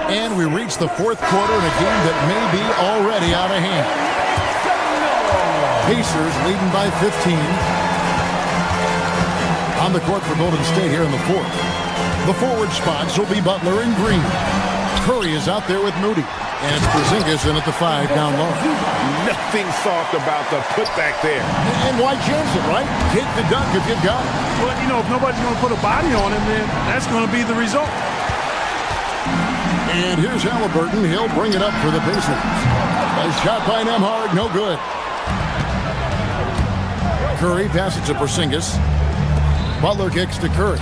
And we reach the fourth quarter in a game that may be already out of hand. Pacers leading by 15. On the court for Golden State here in the fourth. The forward spots will be Butler and Green. Curry is out there with Moody. And it's Porzingis in at the 5 down low. Nothing soft about the putback there. And why chance it, right? Take the dunk if you've got it. Well, you know, if nobody's going to put a body on him, then that's going to be the result. And here's Halliburton. He'll bring it up for the Pacers. A shot by Nembhard, no good. Curry passes to Porzingis. Butler kicks to Curry.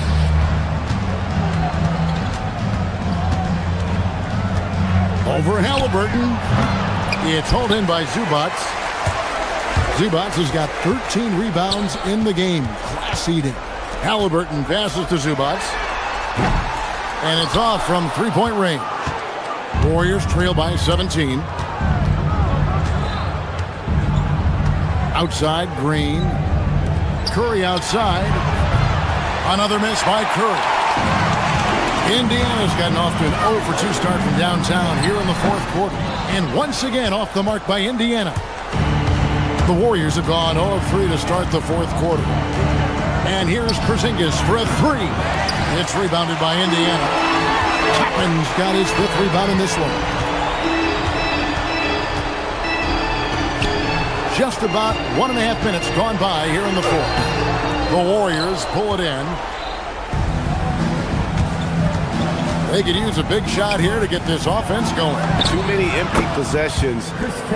Over Halliburton. It's hauled in by Zubac. Zubac has got 13 rebounds in the game. Class eating. Halliburton passes to Zubac. And it's off from three-point range. Warriors trail by 17. Outside, Green. Curry outside. Another miss by Curry. Indiana's gotten off to an 0 for 2 start from downtown here in the fourth quarter. And once again off the mark by Indiana. The Warriors have gone 0 of 3 to start the fourth quarter. And here's Porzingis for a 3. It's rebounded by Indiana. Chapman's got his 5th rebound in this one. Just about 1.5 minutes gone by here in the fourth. The Warriors pull it in. They could use a big shot here to get this offense going. Too many empty possessions.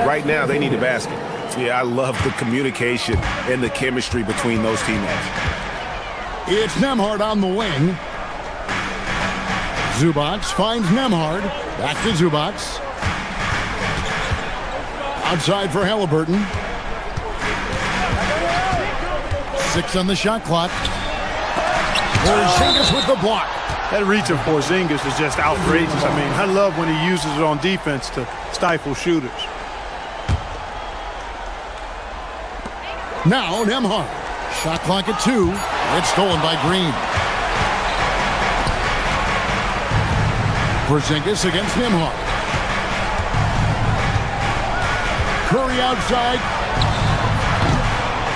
Right now, they need a basket. Yeah, I love the communication and the chemistry between those teammates. It's Nembhard on the wing. Zubac finds Nembhard. Back to Zubac. Outside for Halliburton. 6 on the shot clock. Porzingis with the block. That reach of Porzingis is just outrageous. I mean, I love when he uses it on defense to stifle shooters. Now Nembhard. Shot clock at 2. It's stolen by Green. Porzingis against Nembhard. Curry outside.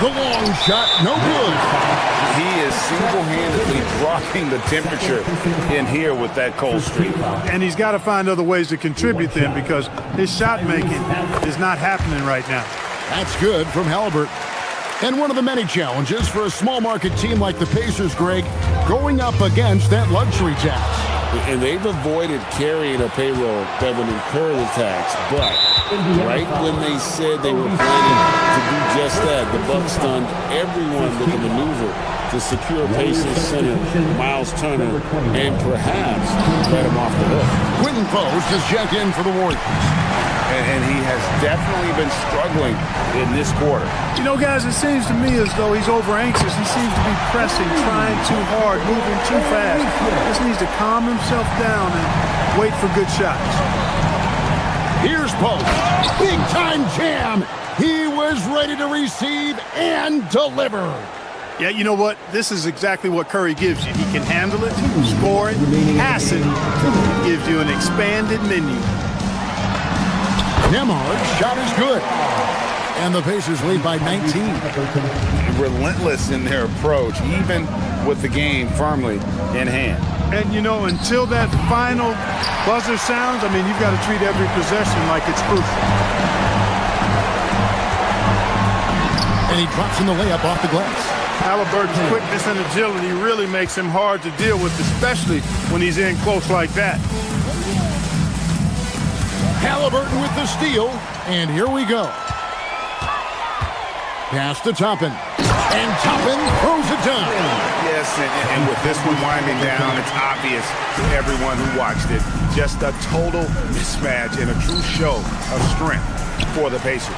The long shot, no good. He is single-handedly dropping the temperature in here with that cold streak. And he's got to find other ways to contribute then because his shot making is not happening right now. That's good from Halliburton. And one of the many challenges for a small market team like the Pacers, Greg, going up against that luxury tax. And they've avoided carrying a payroll that would incur the tax. But right when they said they were planning to do just that, the Bucks stunned everyone with a maneuver to secure Pacers center Miles Turner and perhaps let him off the hook. Quentin Post has checked in for the Warriors. And he has definitely been struggling in this quarter. You know, guys, it seems to me as though he's over-anxious. He seems to be pressing, trying too hard, moving too fast. Just needs to calm himself down and wait for good shots. Here's Post. Big-time jam. He was ready to receive and deliver. Yeah, you know what? This is exactly what Curry gives you. He can handle it, score it, pass it. He gives you an expanded menu. Nembhard's shot is good. And the Pacers lead by 19. Relentless in their approach, even with the game firmly in hand. And, you know, until that final buzzer sounds, I mean, you've got to treat every possession like it's crucial. And he drops in the layup off the glass. Halliburton's quickness and agility really makes him hard to deal with, especially when he's in close like that. Halliburton with the steal, and here we go. Pass to Toppin, and Toppin throws it down. Yes, and with this one winding down, it's obvious to everyone who watched it. Just a total mismatch and a true show of strength for the Pacers.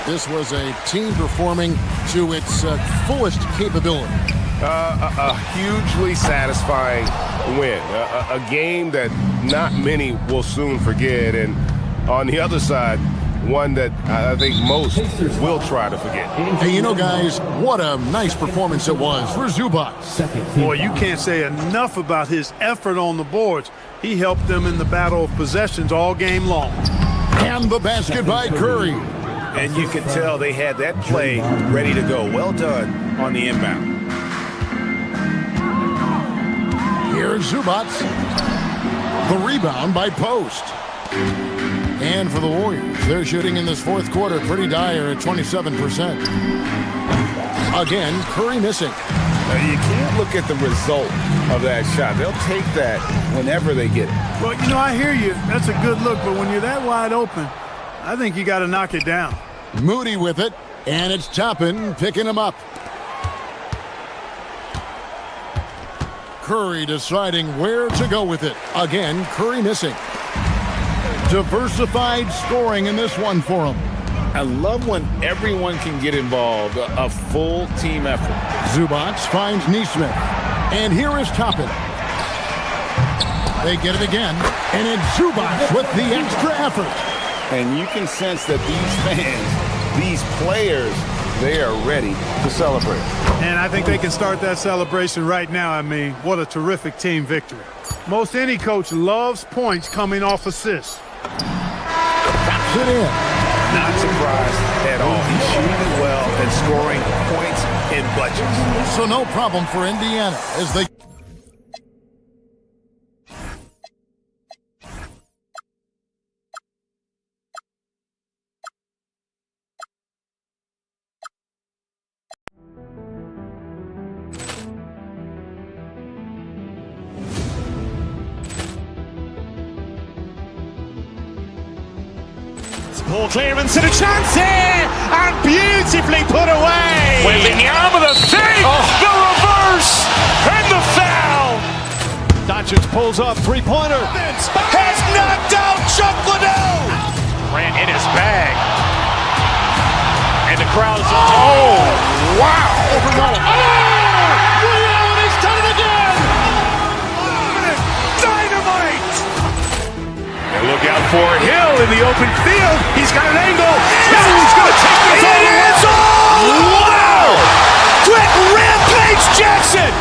This was a team performing to its fullest capability. A hugely satisfying win. A game that not many will soon forget. And on the other side, one that I think most will try to forget. Hey, you know, guys, what a nice performance it was for Zubac. Boy, you can't say enough about his effort on the boards. He helped them in the battle of possessions all game long. And the basket by Curry. And you could tell they had that play ready to go. Well done on the inbound. Here's Zubac. The rebound by Post. And for the Warriors, they're shooting in this fourth quarter pretty dire at 27%. Again, Curry missing. Now, you can't look at the result of that shot. They'll take that whenever they get it. Well, you know, I hear you. That's a good look, but when you're that wide open, I think you got to knock it down. Moody with it, and it's Toppin picking him up. Curry deciding where to go with it. Again, Curry missing. Diversified scoring in this one for him. I love when everyone can get involved, a full team effort. Zubac finds Nesmith, and here is Toppin. They get it again, and it's Zubac with the extra effort. And you can sense that these fans, these players, they are ready to celebrate. And I think they can start that celebration right now. I mean, what a terrific team victory. Most any coach loves points coming off assists. Taps it in. Not surprised at all. He's shooting it well and scoring points in bunches. So no problem for Indiana as they... Ball clearance and a chance here, and beautifully put away. Wembanyama the fake, the reverse, and the foul. Doncic pulls up, three-pointer. Has knocked out Chuck Liddell. Ran in his bag. And the crowd is, oh, wow. Ray Allen has done it again. Dynamite. And look out for Hill in the open field. He's got an angle. He's going to take this all the way. Wow. Quick Rampage Jackson.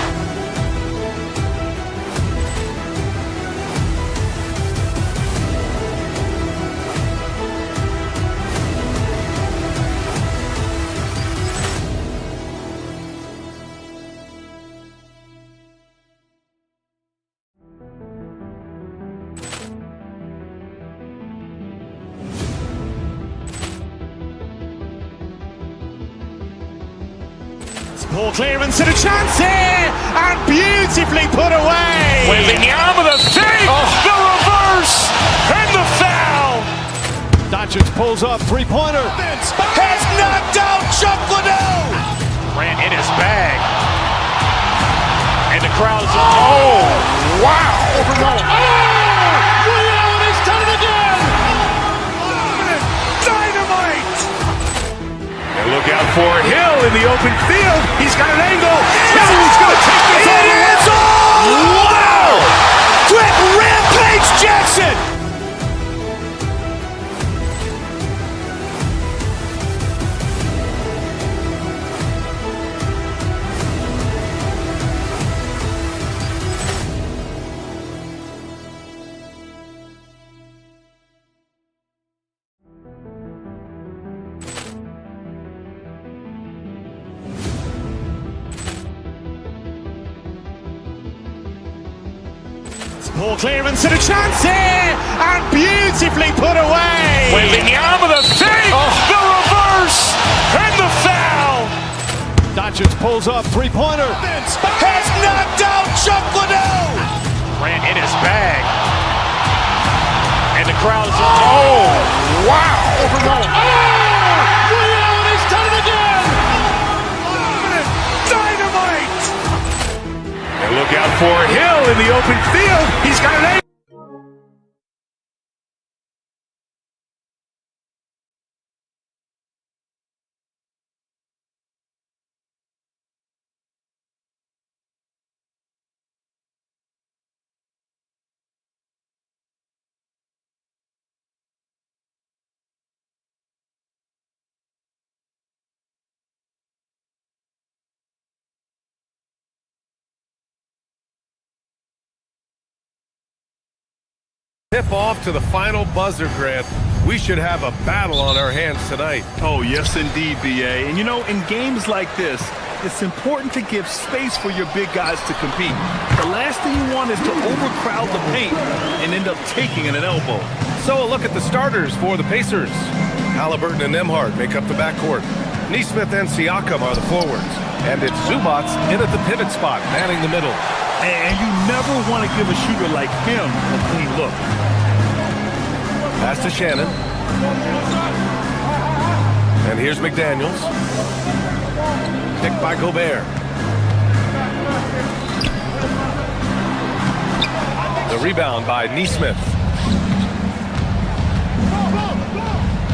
Ball clearance and a chance here, and beautifully put away. Wembanyama the fake, the reverse, and the foul. Doncic pulls up, three-pointer. Has knocked out Chuck Liddell. Ran in his bag. And the crowd is, oh, wow. Ray Allen has done it again. Dynamite. And look out for Hill in the open field. He's got an angle. He's going to take this all the way. Wow. Quick Rampage Jackson. Ball clearance and a chance here, and beautifully put away. Wembanyama the fake, the reverse, and the foul. Doncic pulls up, three-pointer. Has knocked out Chuck Liddell. Ran in his bag. And the crowd is, oh, wow. Ray Allen has done it again. Dynamite. And look out for Hill in the open field. He's got an angle. Tip off to the final buzzer, Grant. We should have a battle on our hands tonight. Oh, yes, indeed, B.A. And, you know, in games like this, it's important to give space for your big guys to compete. The last thing you want is to overcrowd the paint and end up taking an elbow. So a look at the starters for the Pacers. Halliburton and Nembhard make up the backcourt. Nesmith and Siakam are the forwards. And it's Zubac in at the pivot spot, manning the middle. And you never want to give a shooter like him a clean look. Pass to Shannon. And here's McDaniels. Picked by Gobert. The rebound by Nesmith.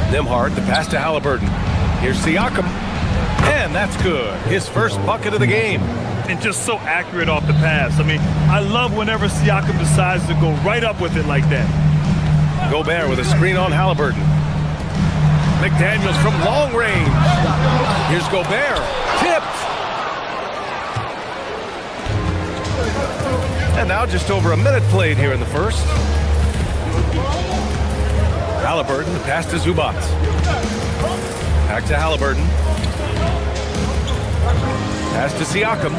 Nembhard, the pass to Halliburton. Here's Siakam. And that's good. His first bucket of the game. And just so accurate off the pass. I mean, I love whenever Siakam decides to go right up with it like that. Gobert with a screen on Halliburton. McDaniels from long range. Here's Gobert. Tipped. And now just over a minute played here in the first. Halliburton, the pass to Zubac. Back to Halliburton. Pass to Siakam.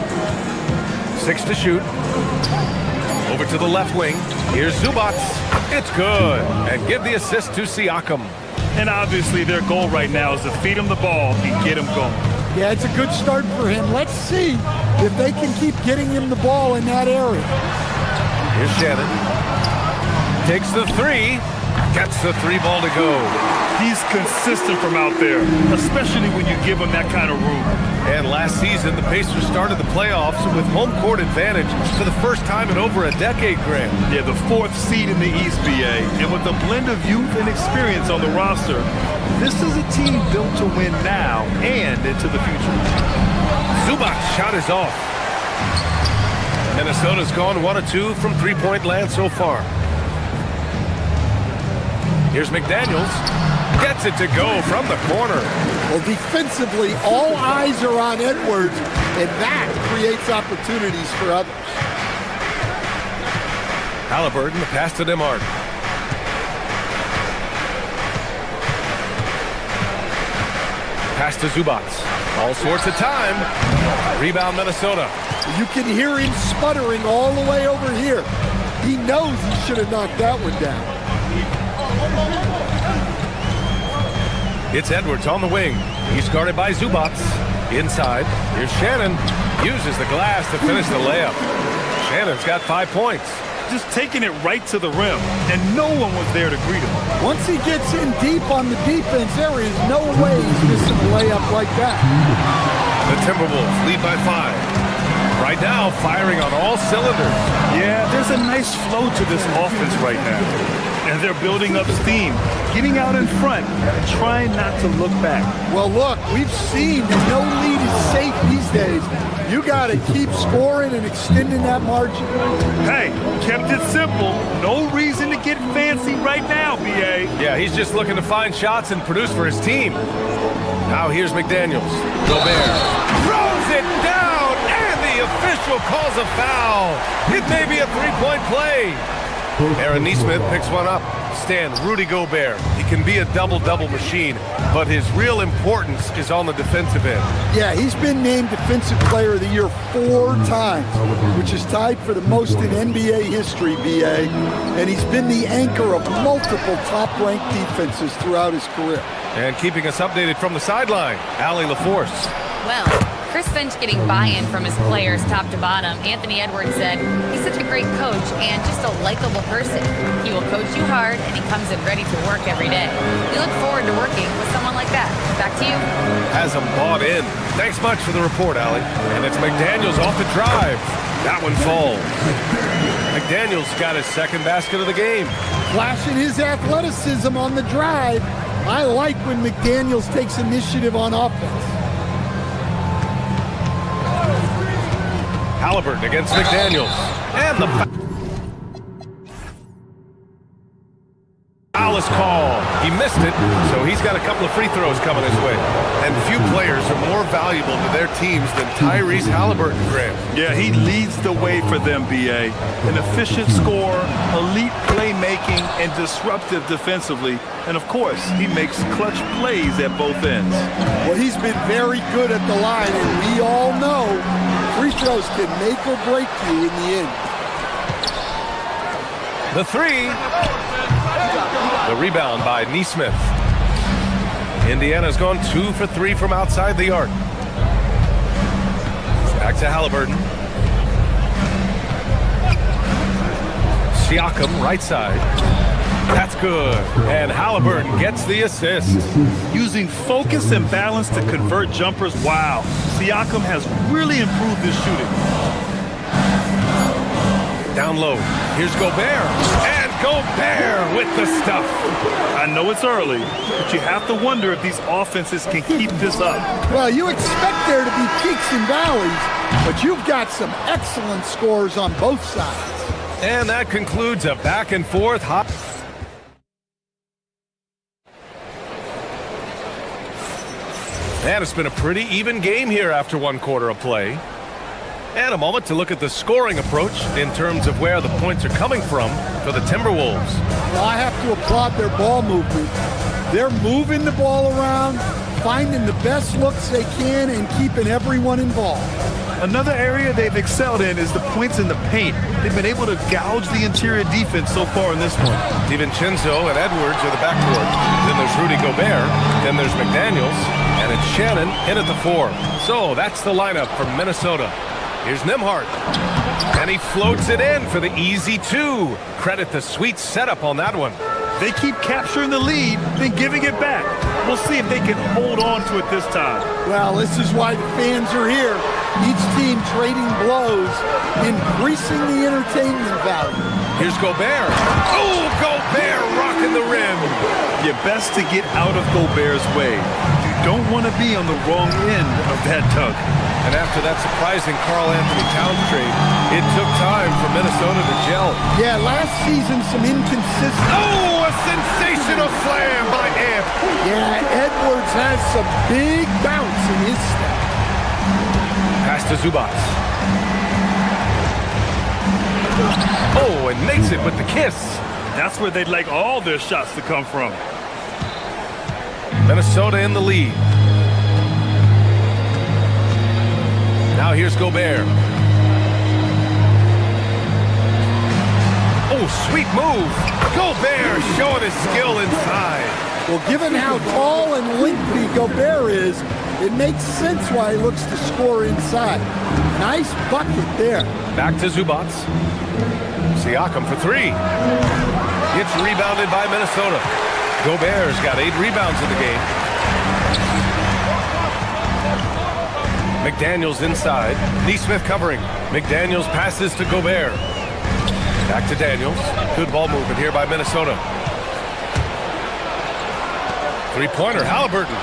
6 to shoot. Over to the left wing. Here's Zubac. It's good. And give the assist to Siakam. And obviously their goal right now is to feed him the ball and get him going. Yeah, it's a good start for him. Let's see if they can keep getting him the ball in that area. Here's Shannon. Takes the three. Gets the three ball to go. He's consistent from out there, especially when you give him that kind of room. And last season, the Pacers started the playoffs with home court advantage for the first time in over a decade, Graham. Yeah, the 4th seed in the East, BA. And with a blend of youth and experience on the roster, this is a team built to win now and into the future. Zubac's shot is off. Minnesota's gone 1 of 2 from three-point land so far. Here's McDaniels. Gets it to go from the corner. Well, defensively, all eyes are on Edwards, and that creates opportunities for others. Halliburton, the pass to Nembhard. Pass to Zubac. All sorts of time. Rebound Minnesota. You can hear him sputtering all the way over here. He knows he should have knocked that one down. It's Edwards on the wing. He's guarded by Zubac. Inside, here's Shannon. Uses the glass to finish the layup. Shannon's got 5 points. Just taking it right to the rim, and no one was there to greet him. Once he gets in deep on the defense, there is no way he's missing a layup like that. The Timberwolves lead by 5. Right now, firing on all cylinders. Yeah, there's a nice flow to this offense right now. And they're building up steam, getting out in front, and trying not to look back. Well, look, we've seen that no lead is safe these days. You got to keep scoring and extending that margin. Hey, kept it simple. No reason to get fancy right now, BA. Yeah, he's just looking to find shots and produce for his team. Now here's McDaniels. Gobert throws it down, and the official calls a foul. It may be a three-point play. Aaron Nesmith picks one up. Stan, Rudy Gobert. He can be a double-double machine, but his real importance is on the defensive end. Yeah, he's been named Defensive Player of the Year 4 times, which is tied for the most in NBA history, BA. And he's been the anchor of multiple top-ranked defenses throughout his career. And keeping us updated from the sideline, Allie LaForce. Well, Chris Finch getting buy-in from his players top to bottom. Anthony Edwards said, he's such a great coach and just a likable person. He will coach you hard and he comes in ready to work every day. We look forward to working with someone like that. Back to you. Has him bought in. Thanks much for the report, Allie. And it's McDaniels off the drive. That one falls. McDaniels got his second basket of the game. Flashing his athleticism on the drive. I like when McDaniels takes initiative on offense. Halliburton against McDaniels. And the foul is called. He missed it, so he's got a couple of free throws coming his way. And few players are more valuable to their teams than Tyrese Halliburton, Graham. Yeah, he leads the way for them, BA. An efficient scorer, elite playmaking, and disruptive defensively. And of course, he makes clutch plays at both ends. Well, he's been very good at the line, and we all know free throws can make or break you in the end. The three. The rebound by Nesmith. Indiana's gone 2 for 3 from outside the arc. Back to Halliburton. Siakam, right side. That's good. And Halliburton gets the assist. Using focus and balance to convert jumpers. Wow. Siakam has really improved his shooting. Down low. Here's Gobert. And Gobert with the stuff. I know it's early, but you have to wonder if these offenses can keep this up. Well, you expect there to be peaks and valleys, but you've got some excellent scores on both sides. And that concludes a back and forth hot. And it's been a pretty even game here after one quarter of play. And a moment to look at the scoring approach in terms of where the points are coming from for the Timberwolves. Well, I have to applaud their ball movement. They're moving the ball around, finding the best looks they can, and keeping everyone involved. Another area they've excelled in is the points in the paint. They've been able to gouge the interior defense so far in this one. DiVincenzo and Edwards are the backcourt. Then there's Rudy Gobert. Then there's McDaniels. And it's Shannon in at the 4. So that's the lineup from Minnesota. Here's Nembhard. And he floats it in for the easy 2. Credit the sweet setup on that one. They keep capturing the lead, then giving it back. We'll see if they can hold on to it this time. Well, this is why the fans are here. Each team trading blows, increasing the entertainment value. Here's Gobert. Oh, Gobert rocking the rim. You're best to get out of Gobert's way. You don't want to be on the wrong end of that tug. And after that surprising Karl-Anthony Towns trade, it took time for Minnesota to gel. Yeah, last season some inconsistency. Oh, a sensational slam by Amp. Yeah, Edwards has some big bounce in his step. Pass to Zubac. Oh, and makes it with the kiss. That's where they'd like all their shots to come from. Minnesota in the lead. Now here's Gobert. Oh, sweet move. Gobert showing his skill inside. Well, given how tall and lengthy Gobert is, it makes sense why he looks to score inside. Nice bucket there. Back to Zubac. Siakam for 3. Gets rebounded by Minnesota. Gobert's got 8 rebounds in the game. McDaniels inside. Nesmith covering. McDaniels passes to Gobert. Back to Daniels. Good ball movement here by Minnesota. Three-pointer, Halliburton.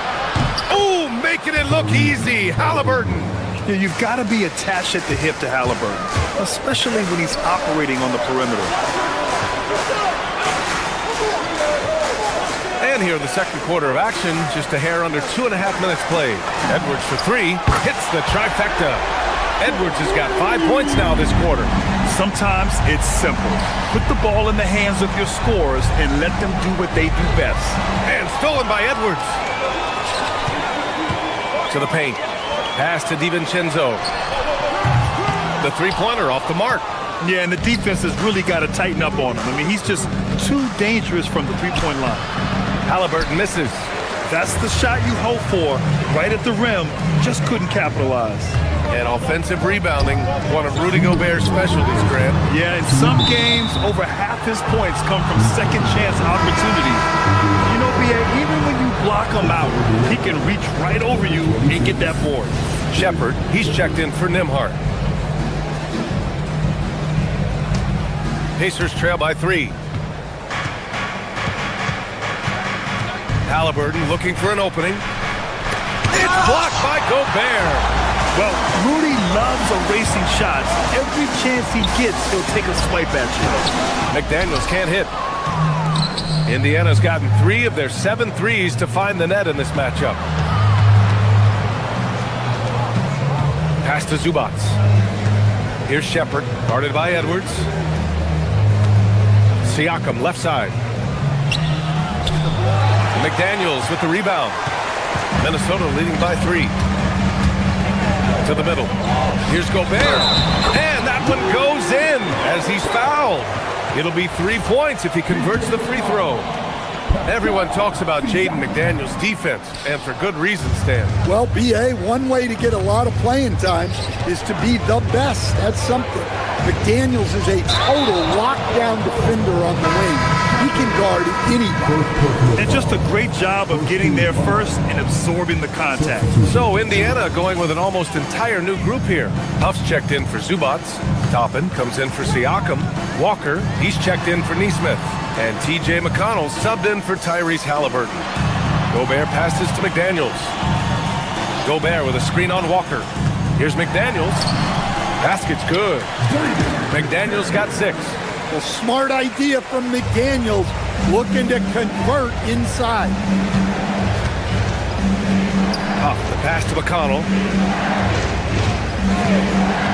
Oh, making it look easy, Halliburton. Yeah, you've got to be attached at the hip to Halliburton, especially when he's operating on the perimeter. And here in the second quarter of action, just a hair under 2.5 minutes played. Edwards for 3, hits the trifecta. Edwards has got 5 points now this quarter. Sometimes it's simple. Put the ball in the hands of your scorers and let them do what they do best. And stolen by Edwards. To the paint. Pass to DiVincenzo. The three-pointer off the mark. Yeah, and the defense has really got to tighten up on him. I mean, he's just too dangerous from the three-point line. Halliburton misses. That's the shot you hope for, right at the rim. Just couldn't capitalize. And offensive rebounding, one of Rudy Gobert's specialties, Grant. Yeah, in some games, over half his points come from second-chance opportunities. You know, B.A., even when you block him out, he can reach right over you and get that board. Shepard, he's checked in for Nembhard. Pacers trail by 3. Halliburton looking for an opening. It's blocked by Gobert. Well, Rudy loves erasing shots. Every chance he gets, he'll take a swipe at you. McDaniels can't hit. Indiana's gotten 3 of their 7 threes to find the net in this matchup. Pass to Zubac. Here's Shepard, guarded by Edwards. Siakam, left side. McDaniels with the rebound. Minnesota leading by 3. To the middle. Here's Gobert. And that one goes in as he's fouled. It'll be 3 points if he converts the free throw. Everyone talks about Jaden McDaniels' defense, and for good reason, Stan. Well, B.A., one way to get a lot of playing time is to be the best. That's something. McDaniels is a total lockdown defender on the wing. He can guard anybody. And just a great job of getting there first and absorbing the contact. So Indiana going with an almost entire new group here. Huff's checked in for Zubac. Toppin comes in for Siakam. Walker, he's checked in for Nesmith. And T.J. McConnell subbed in for Tyrese Halliburton. Gobert passes to McDaniels. Gobert with a screen on Walker. Here's McDaniels. Basket's good. McDaniels got 6. Well, smart idea from McDaniels, looking to convert inside. Huff, the pass to McConnell.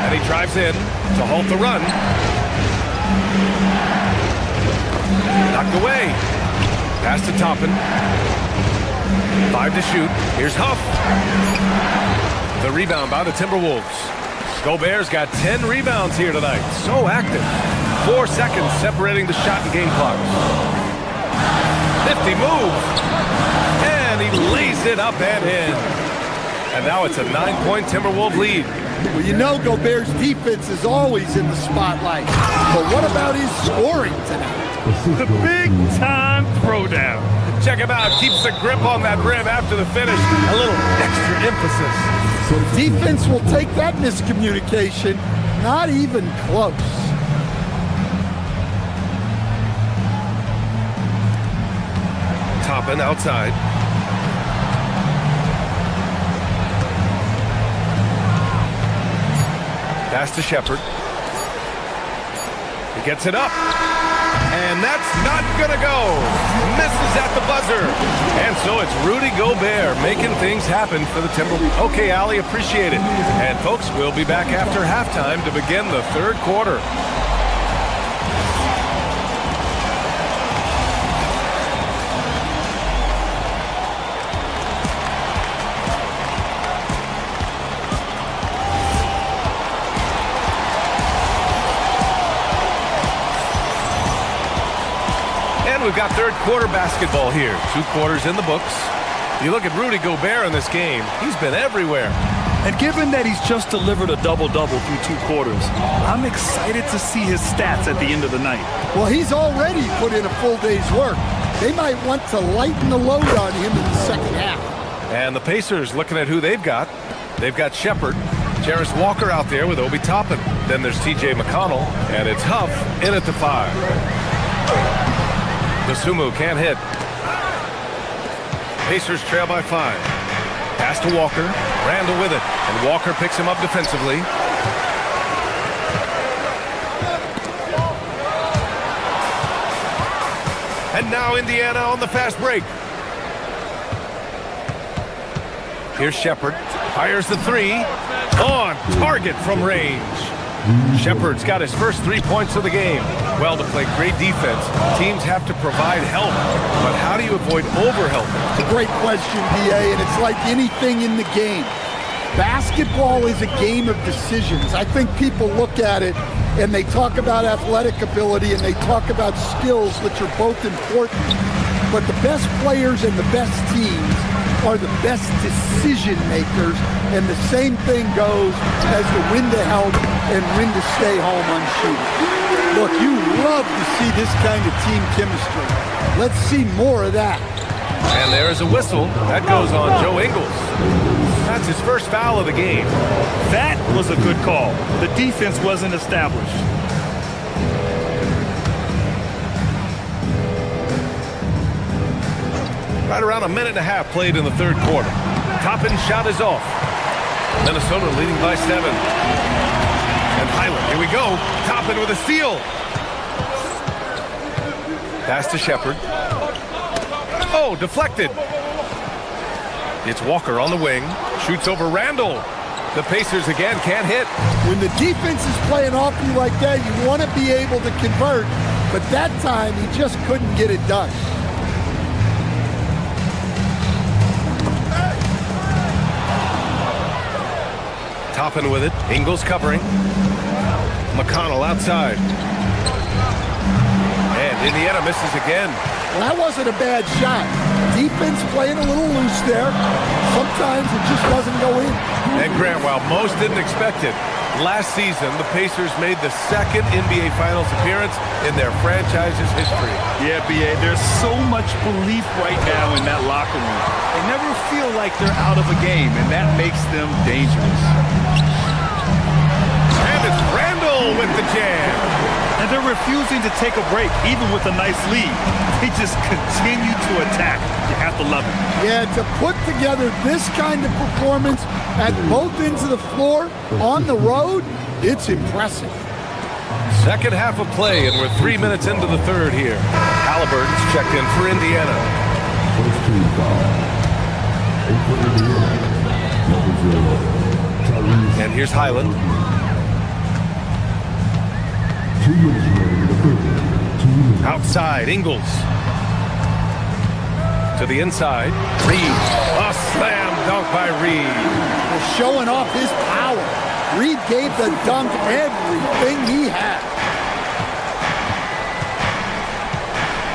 And he drives in to halt the run. Knocked away. Pass to Toppin. 5 to shoot. Here's Huff. The rebound by the Timberwolves. Gobert's got 10 rebounds here tonight. So active. 4 seconds separating the shot and game clocks. 50 move. And he lays it up and in. And now it's a 9-point Timberwolves lead. Well, you know Gobert's defense is always in the spotlight. But what about his scoring tonight? The big-time throwdown. Check him out. Keeps the grip on that rim after the finish. A little extra emphasis. Defense will take that miscommunication. Not even close. Toppin outside. Pass to Shepherd. He gets it up. And that's not gonna go. Misses at the buzzer. And so it's Rudy Gobert making things happen for the Timberwolves. Okay, Allie, appreciate it. And folks, we'll be back after halftime to begin the third quarter. We've got third quarter basketball here. 2 quarters in the books. You look at Rudy Gobert in this game, he's been everywhere. And given that he's just delivered a double-double through 2 quarters, I'm excited to see his stats at the end of the night. Well, he's already put in a full day's work. They might want to lighten the load on him in the second half. And the Pacers looking at who they've got. They've got Shepherd, Jarris Walker out there with Obi Toppin. Then there's TJ McConnell, and it's Huff in at the 5. Dosunmu can't hit. Pacers trail by 5. Pass to Walker. Randall with it. And Walker picks him up defensively. And now Indiana on the fast break. Here's Shepherd. Fires the 3. On target from range. Shepherd's got his first 3 points of the game. Well, to play great defense, teams have to provide help. But how do you avoid overhelp? It's a great question, D.A., and it's like anything in the game. Basketball is a game of decisions. I think people look at it and they talk about athletic ability and they talk about skills, which are both important. But the best players and the best teams are the best decision makers, and the same thing goes as the when to help and when to stay home on shooting. Look, you love to see this kind of team chemistry. Let's see more of that. And there is a whistle. That goes on Joe Ingles. That's his first foul of the game. That was a good call. The defense wasn't established. Right around a minute and a half played in the third quarter. Toppin's shot is off. Minnesota leading by 7. And Highland, here we go. Toppin with a steal. Pass to Shepherd. Oh, deflected. It's Walker on the wing. Shoots over Randall. The Pacers again can't hit. When the defense is playing off you like that, you want to be able to convert. But that time, he just couldn't get it done. Toppin with it. Ingles covering. McConnell outside. And Indiana misses again. Well, that wasn't a bad shot. Defense playing a little loose there. Sometimes it just doesn't go in. And Grant, while most didn't expect it, last season the Pacers made the second NBA Finals appearance in their franchise's history. Yeah, B.A., there's so much belief right now in that locker room. They never feel like they're out of a game, and that makes them dangerous. And it's Randall with the jam. And they're refusing to take a break, even with a nice lead. They just continue to attack. You have to love it. Yeah, to put together this kind of performance at both ends of the floor on the road, it's impressive. Second half of play, and we're 3 minutes into the third here. Halliburton's checked in for Indiana. And here's Highland. Outside, Ingles. To the inside, Reed. A slam dunk by Reed. They're showing off his power. Reed gave the dunk everything he had.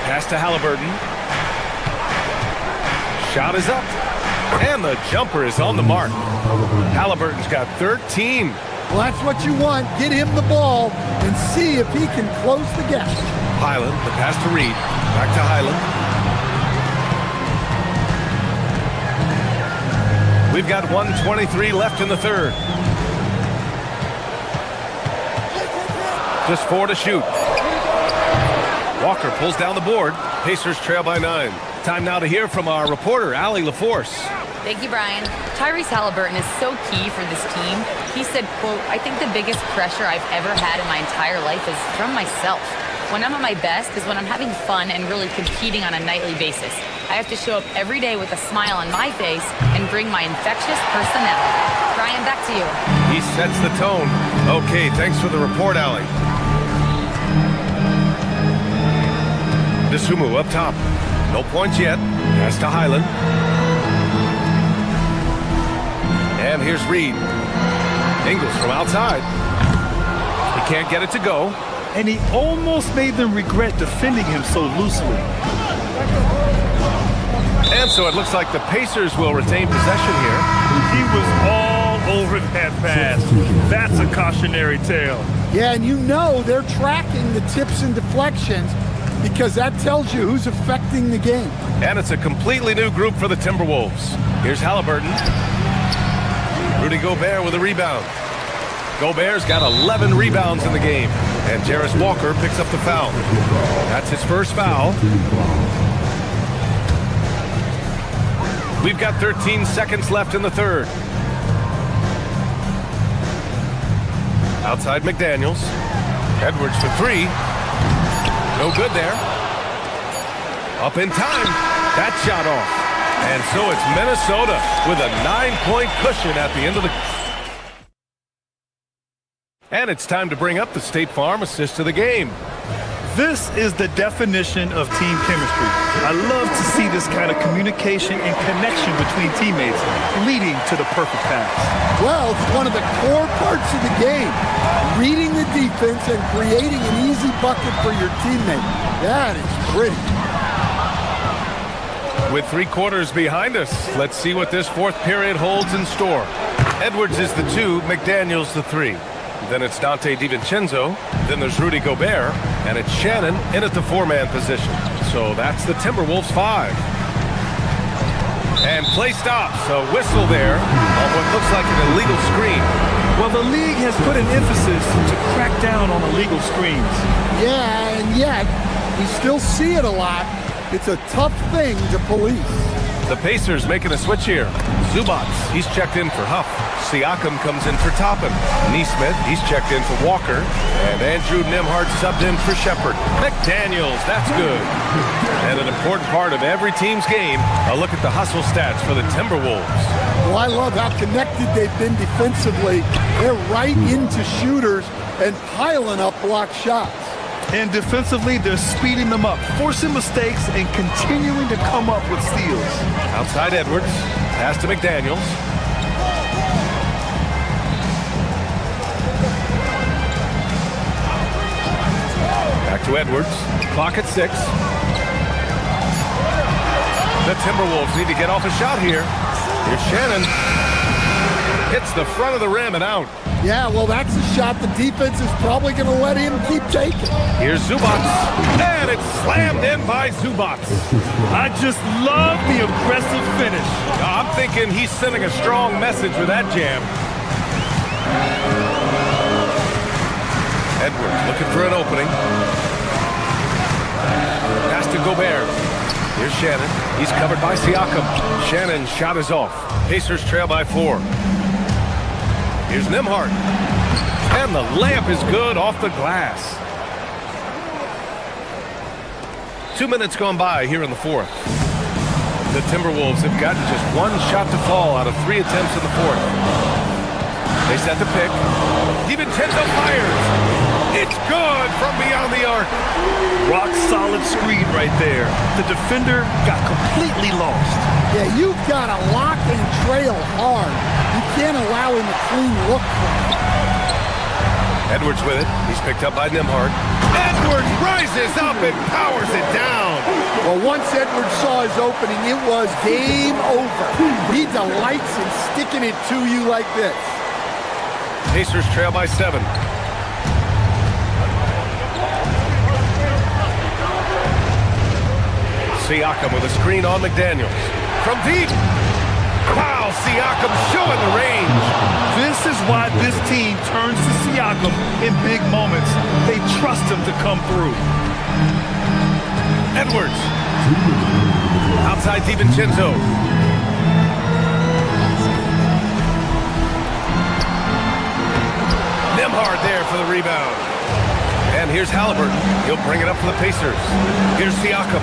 Pass to Halliburton. Shot is up. And the jumper is on the mark. Halliburton's got 13. Well, that's what you want. Get him the ball and see if he can close the gap. Highland, the pass to Reed. Back to Highland. We've got 1:23 left in the third. Just 4 to shoot. Walker pulls down the board. Pacers trail by 9. Time now to hear from our reporter, Allie LaForce. Thank you, Brian. Tyrese Halliburton is so key for this team. He said, quote, "I think the biggest pressure I've ever had in my entire life is from myself. When I'm at my best is when I'm having fun and really competing on a nightly basis. I have to show up every day with a smile on my face and bring my infectious personality." Brian, back to you. He sets the tone. Okay, thanks for the report, Allie. Desumu up top. No points yet. Pass to Highland. And here's Reed. Ingles from outside. He can't get it to go. And he almost made them regret defending him so loosely. And so it looks like the Pacers will retain possession here. He was all over that pass. That's a cautionary tale. Yeah, and you know they're tracking the tips and deflections because that tells you who's affecting the game. And it's a completely new group for the Timberwolves. Here's Halliburton. Rudy Gobert with a rebound. Gobert's got 11 rebounds in the game. And Jarris Walker picks up the foul. That's his first foul. We've got 13 seconds left in the third. Outside McDaniels. Edwards for 3. No good there. Up in time. That shot off. And so it's Minnesota with a 9-point cushion at the end of the... And it's time to bring up the State Farm assist of the game. This is the definition of team chemistry. I love to see this kind of communication and connection between teammates, leading to the perfect pass. Well, it's one of the core parts of the game. Reading the defense and creating an easy bucket for your teammate. That is pretty. With 3 quarters behind us, let's see what this fourth period holds in store. Edwards is the 2, McDaniels the 3. Then it's Dante DiVincenzo. Then there's Rudy Gobert. And it's Shannon in at the 4-man position. So that's the Timberwolves 5. And play stops. A whistle there on what looks like an illegal screen. Well, the league has put an emphasis to crack down on illegal screens. Yeah, and yet we still see it a lot. It's a tough thing to police. The Pacers making a switch here. Zubats, he's checked in for Huff. Siakam comes in for Toppin. Neesmith, he's checked in for Walker. And Andrew Nembhard subbed in for Shepard. McDaniels, that's good. And an important part of every team's game, a look at the hustle stats for the Timberwolves. Well, I love how connected they've been defensively. They're right into shooters and piling up block shots. And defensively, they're speeding them up, forcing mistakes, and continuing to come up with steals. Outside Edwards, pass to McDaniels. Back to Edwards, clock at 6. The Timberwolves need to get off a shot here. Here's Shannon. Hits the front of the rim and out. Yeah, well, that's a shot the defense is probably going to let him keep taking. Here's Zubats, and it's slammed in by Zubats. I just love the aggressive finish. I'm thinking he's sending a strong message with that jam. Edwards looking for an opening. Pass to Gobert. Here's Shannon. He's covered by Siakam. Shannon's shot is off. Pacers trail by 4. Here's Nembhard. And the layup is good off the glass. 2 minutes gone by here in the fourth. The Timberwolves have gotten just one shot to fall out of 3 attempts in the fourth. They set the pick. DiVincenzo fires. It's good from beyond the arc. Rock solid screen right there. The defender got completely lost. Yeah, you've got to lock and trail hard. You can't allow him a clean look for him. Edwards with it. He's picked up by Nembhard. Edwards rises up and powers it down. Well, once Edwards saw his opening, it was game over. He delights in sticking it to you like this. Pacers trail by 7. Siakam with a screen on McDaniels. From deep. Wow, Siakam showing the range. This is why this team turns to Siakam in big moments. They trust him to come through. Edwards. Outside DiVincenzo. Nembhard there for the rebound. And here's Halliburton. He'll bring it up for the Pacers. Here's Siakam.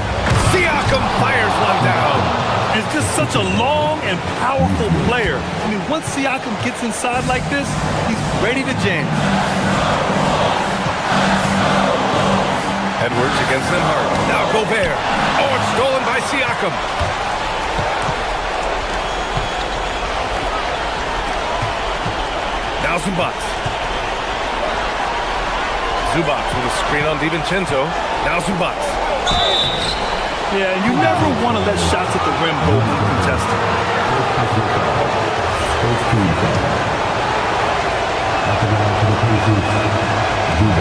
Siakam fires one down. It's just such a long and powerful player. I mean, once Siakam gets inside like this, he's ready to jam. Edwards against Nembhard. Now Gobert. Oh, it's stolen by Siakam. Now Zubac. Zubac with a screen on DiVincenzo. Now Zubac. Yeah, and you never want to let shots at the rim go uncontested.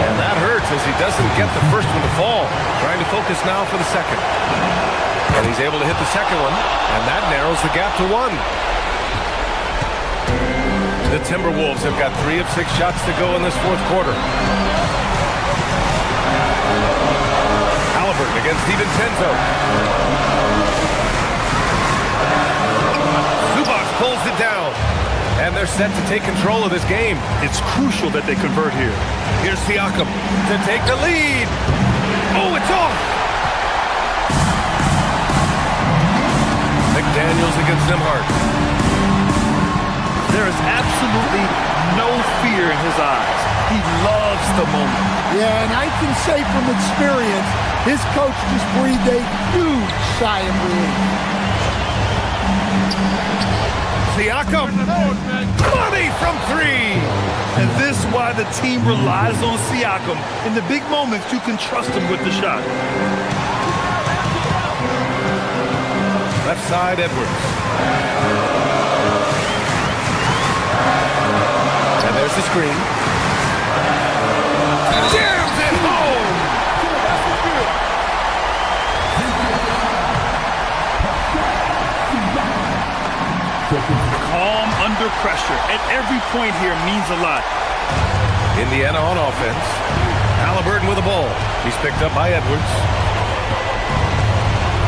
And that hurts as he doesn't get the first one to fall. Trying to focus now for the second. And he's able to hit the second one, and that narrows the gap to 1. The Timberwolves have got 3 of 6 shots to go in this fourth quarter. Halliburton against DiVincenzo. Zubac pulls it down. And they're set to take control of this game. It's crucial that they convert here. Here's Siakam to take the lead. Oh, it's off. McDaniels against Nembhard. There is absolutely no fear in his eyes. He loves the moment. Yeah, and I can say from experience, his coach just breathed a huge sigh of relief. Siakam, money from 3. And this is why the team relies on Siakam. In the big moments, you can trust him with the shot. Left side, Edwards. And there's the screen. Jams it home! Calm under pressure at every point here means a lot. Indiana on offense. Halliburton with the ball. He's picked up by Edwards.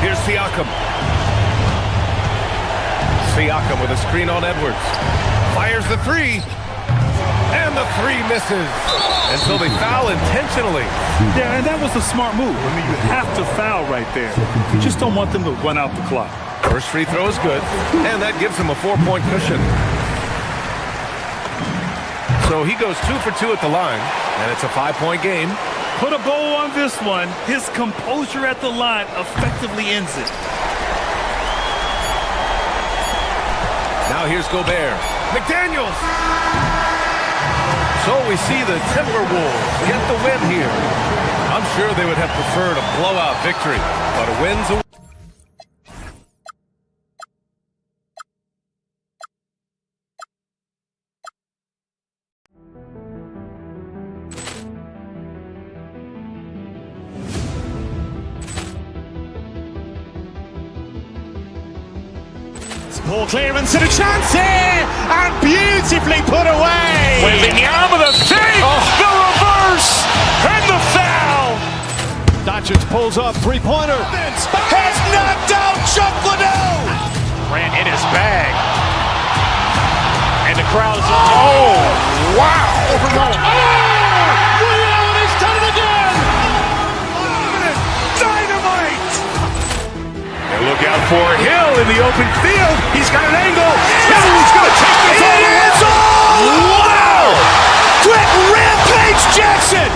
Here's Siakam. Siakam with a screen on Edwards. Fires the 3. And the 3 misses. And so they foul intentionally. Yeah, and that was a smart move. I mean, you have to foul right there. You just don't want them to run out the clock. First free throw is good, and that gives him a 4-point cushion. So he goes 2 for 2 at the line, and it's a 5-point game. Put a bow on this one. His composure at the line effectively ends it. Now here's Gobert. McDaniels! So we see the Timberwolves get the win here. I'm sure they would have preferred a blowout victory, but a win's a Ball clearance and a chance here, and beautifully put away. Wembanyama with a save, the reverse, and the foul. Doncic pulls up, 3-pointer. Has knocked out Chuck Liddell. Ran in his bag. And the crowd is... Oh, wow. Willie Allen has done it again. Dynamite. And look out for Hill in the open field. He's got an angle. Hill's going to take this all the way. Wow! Quick Rampage Jackson!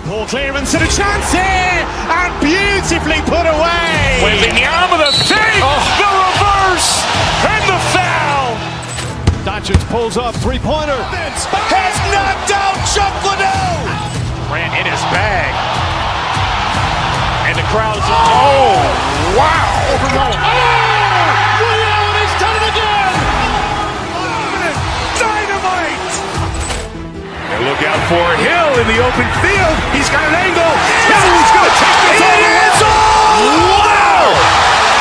Ball clearance and a chance here, and beautifully put away. Wembanyama the fake, the reverse, and the foul. Doncic pulls up, three-pointer. Has knocked out Chuck Liddell. Grant in his bag. And the crowd is, oh, wow. Ray Allen has done it again. Dynamite. And look out for Hill in the open field. He's got an angle. Hill's going to take this all the way. Wow.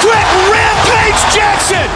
Quick Rampage Jackson.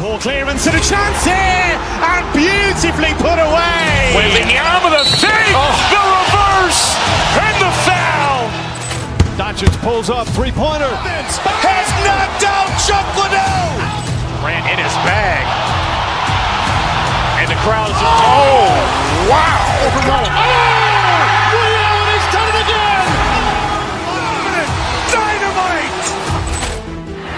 Ball clearance and a chance here, and beautifully put away. Wembanyama the fake, the reverse, and the foul. Doncic pulls up, three-pointer. Has knocked out Chuck Liddell. Grant in his bag. And the crowd is, oh, wow. Ray Allen has done it again. Dynamite.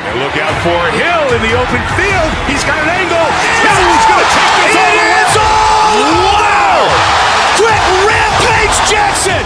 And look out for Hill in the open field. He's got an angle. Hill's going to take this all the way. Wow. Quick Rampage Jackson.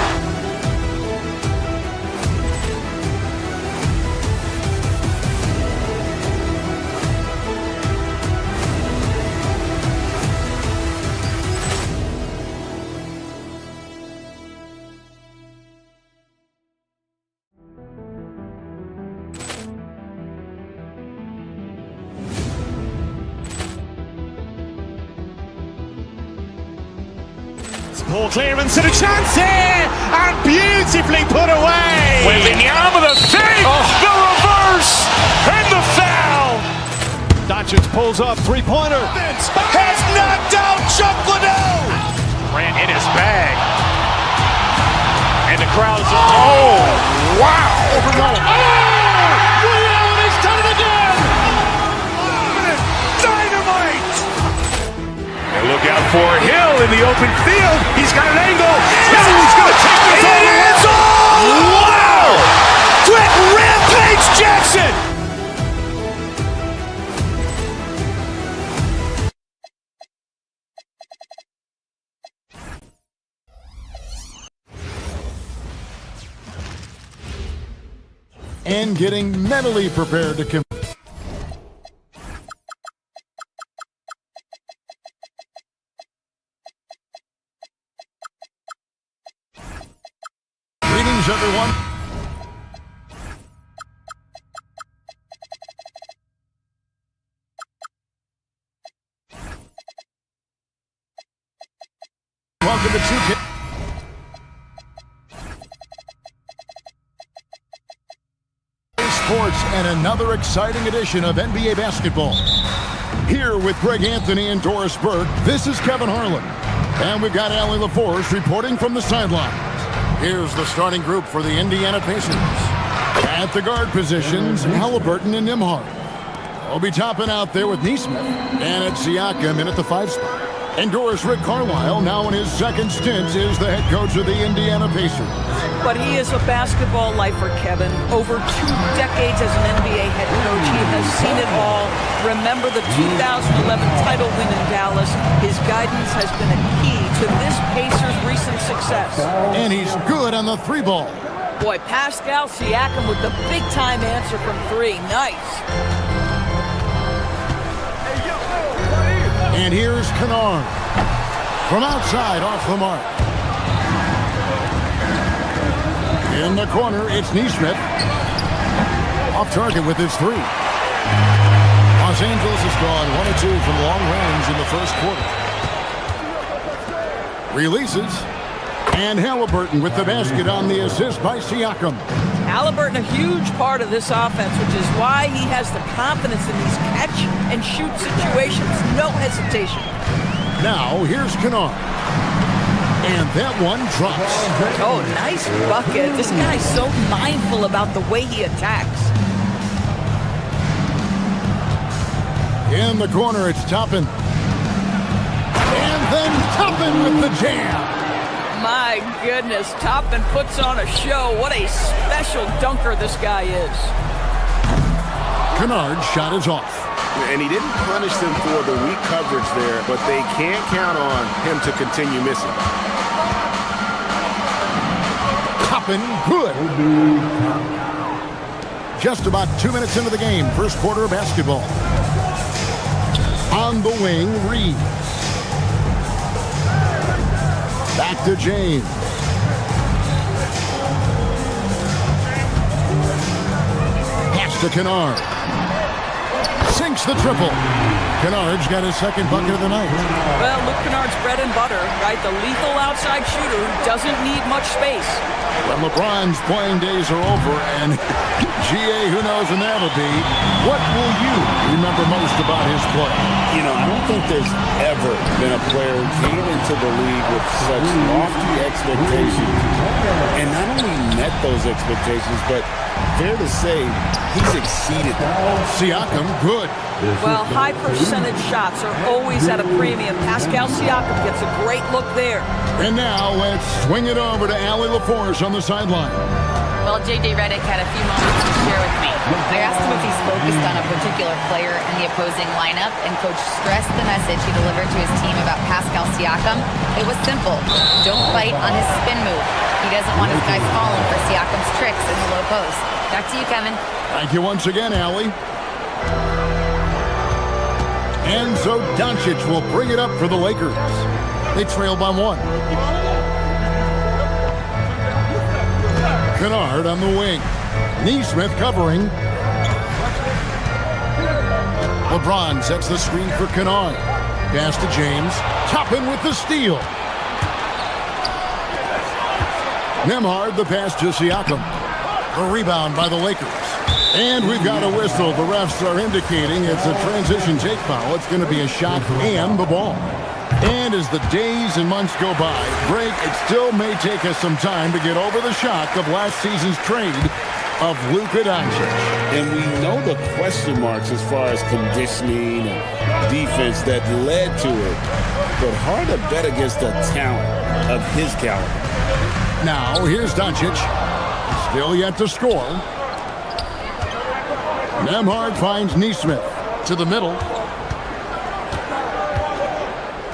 Ball clearance and a chance here, and beautifully put away. Wembanyama the fake, the reverse, and the foul. Doncic pulls up, three-pointer. Has knocked out Chuck Liddell. Grant in his bag. And the crowd is, oh, wow. Ray Allen has done it again. Dynamite. And look out for Hill in the open field. He's got an angle. Hill's going to take this all the way. Wow. Quick Rampage Jackson. And getting mentally prepared to compete. Greetings, everyone. Welcome to 2K. Sports and another exciting edition of NBA basketball. Here with Greg Anthony and Doris Burke, this is Kevin Harlan. And we've got Allie LaForce reporting from the sideline. Here's the starting group for the Indiana Pacers. At the guard positions, Halliburton and Nembhard. We'll be topping out there with Nesmith. And at Siakam in at the 5 spot. And Doris Rick Carlisle, now in his second stint, is the head coach of the Indiana Pacers. But he is a basketball lifer, Kevin. Over 2 decades as an NBA head coach, he has seen it all. Remember the 2011 title win in Dallas. His guidance has been a key to this Pacers' recent success. And he's good on the 3 ball. Boy, Pascal Siakam with the big-time answer from 3. Nice. And here's Kennard. From outside, off the mark. In the corner, it's Neesmith. Off target with his three. Los Angeles has gone 1 of 2 from long range in the first quarter. Releases. And Halliburton with the basket on the assist by Siakam. Halliburton, a huge part of this offense, which is why he has the confidence in these catch-and-shoot situations. No hesitation. Now, here's Kennard. And that one drops. Oh, nice bucket. This guy's so mindful about the way he attacks. In the corner, it's Toppin. And then Toppin with the jam. My goodness, Toppin puts on a show. What a special dunker this guy is. Kennard's shot is off. And he didn't punish them for the weak coverage there, but they can't count on him to continue missing. Toppin, good. Just about 2 minutes into the game, first quarter of basketball. On the wing, Reed. Back to James. Pass to Kennard. Sinks the triple. Kennard's got his second bucket of the night. Well, Luke Kennard's bread and butter, right? The lethal outside shooter who doesn't need much space. When LeBron's playing days are over, and GA, who knows when that'll be, what will you remember most about his play? You know, I don't think there's ever been a player who came into the league with such lofty expectations and not only met those expectations, but fair to say, he's exceeded them. Siakam, good. Well, high percentage shots are always at a premium. Pascal Siakam gets a great look there. And now let's swing it over to Allie LaForce on the sideline. Well, J.J. Redick had a few moments to share with me. I asked him if he's focused on a particular player in the opposing lineup, and Coach stressed the message he delivered to his team about Pascal Siakam. It was simple. Don't bite on his spin move. He doesn't want his guys falling for Siakam's tricks in the low post. Back to you, Kevin. Thank you once again, Allie. And so Doncic will bring it up for the Lakers. They trail by 1. Kennard on the wing. Neesmith covering. LeBron sets the screen for Kennard. Pass to James. Toppin with the steal. Nembhard the pass to Siakam. A rebound by the Lakers. And we've got a whistle. The refs are indicating it's a transition take foul. It's going to be a shot and the ball. And as the days and months go by, Greg, it still may take us some time to get over the shock of last season's trade of Luka Doncic. And we know the question marks as far as conditioning and defense that led to it. But hard to bet against the talent of his caliber. Now, here's Doncic. Still yet to score. Nembhard finds Neesmith to the middle.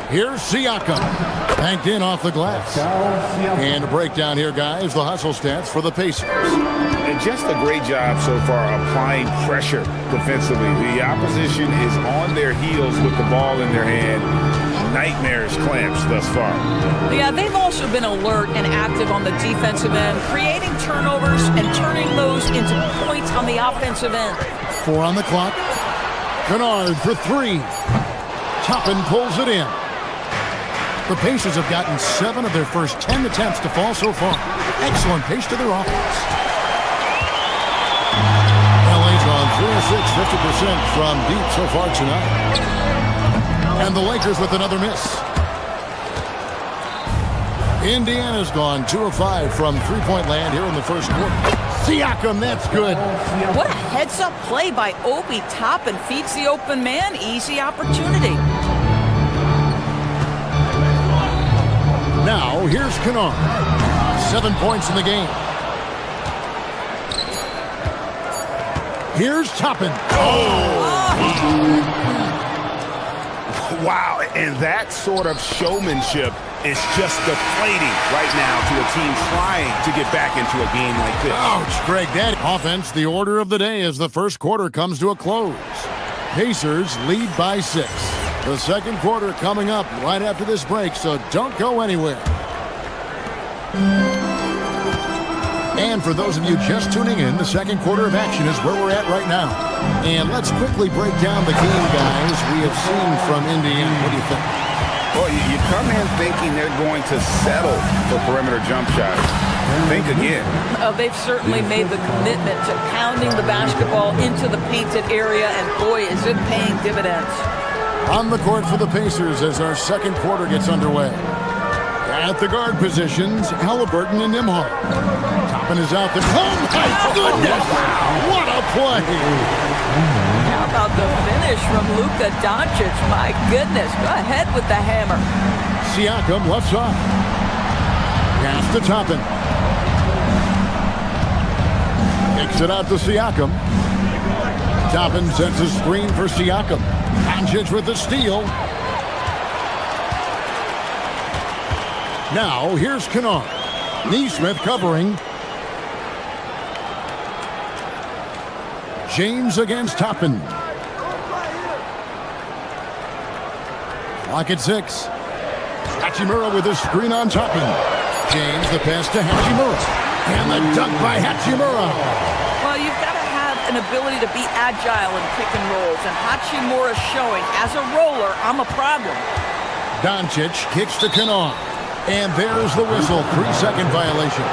Here's Siakam. Banked in off the glass. And a breakdown here, guys. The hustle stats for the Pacers. And just a great job so far applying pressure defensively. The opposition is on their heels with the ball in their hand. Nightmares clamps thus far. Yeah, they've also been alert and active on the defensive end, creating turnovers and turning those into points on the offensive end. 4 on the clock. Kennard for 3. Toppin pulls it in. The Pacers have gotten 7 of their first 10 attempts to fall so far. Excellent pace to their offense. LA's on 3 of 6, 50% from deep so far tonight. And the Lakers with another miss. Indiana's gone 2 of 5 from three-point land here in the first quarter. Siakam, that's good. What a heads-up play by Obi Toppin. Feeds the open man. Easy opportunity. Now, here's Kennard. 7 points in the game. Here's Toppin. Wow, and that sort of showmanship is just deflating right now to a team trying to get back into a game like this. Ouch, Greg. That offense, the order of the day as the first quarter comes to a close. Pacers lead by 6. The second quarter coming up right after this break, so don't go anywhere. And for those of you just tuning in, the second quarter of action is where we're at right now. And let's quickly break down the game, guys, we have seen from Indiana. What do you think? Well, you come in thinking they're going to settle for perimeter jump shots. Think again. They've certainly made the commitment to pounding the basketball into the painted area, and boy, is it paying dividends. On the court for the Pacers as our second quarter gets underway. At the guard positions, Halliburton and Nembhard. Toppin is out there. Oh, my goodness! What a play! How about the finish from Luka Doncic? My goodness, go ahead with the hammer. Siakam left side. Pass to Toppin. Kicks it out to Siakam. Toppin sets a screen for Siakam. Doncic with the steal. Now, here's Kennard. Neesmith covering. James against Toppin. Clock at 6. Hachimura with a screen on Toppin. James, the pass to Hachimura. And the dunk by Hachimura. Well, you've got to have an ability to be agile in pick and rolls, and Hachimura showing, as a roller, I'm a problem. Doncic kicks to Kennard. And there's the whistle. 3-second violation.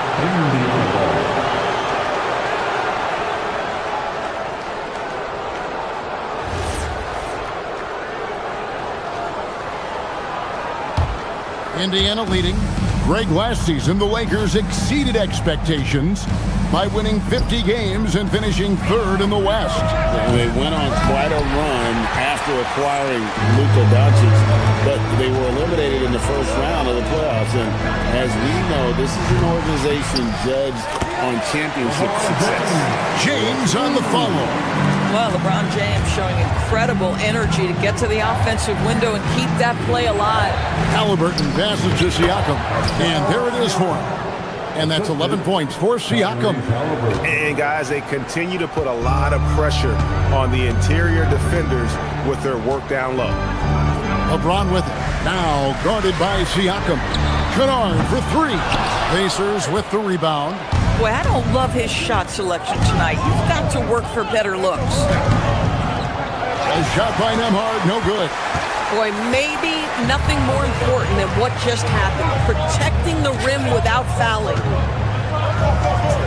Indiana leading. Greg, last season, the Lakers exceeded expectations by winning 50 games and finishing third in the West. They went on quite a run after acquiring Luka Doncic, but they were eliminated in the first round of the playoffs. And as we know, this is an organization judged on championship success. James on the follow. Well, LeBron James showing incredible energy to get to the offensive window and keep that play alive. Halliburton passes to Siakam, and there it is for him. And that's 11 points for Siakam. And guys, they continue to put a lot of pressure on the interior defenders with their work down low. LeBron with it. Now guarded by Siakam. Kennard for 3. Pacers with the rebound. Boy, I don't love his shot selection tonight. You've got to work for better looks. A shot by Nembhard, no good. Boy, maybe nothing more important than what just happened. Protecting the rim without fouling.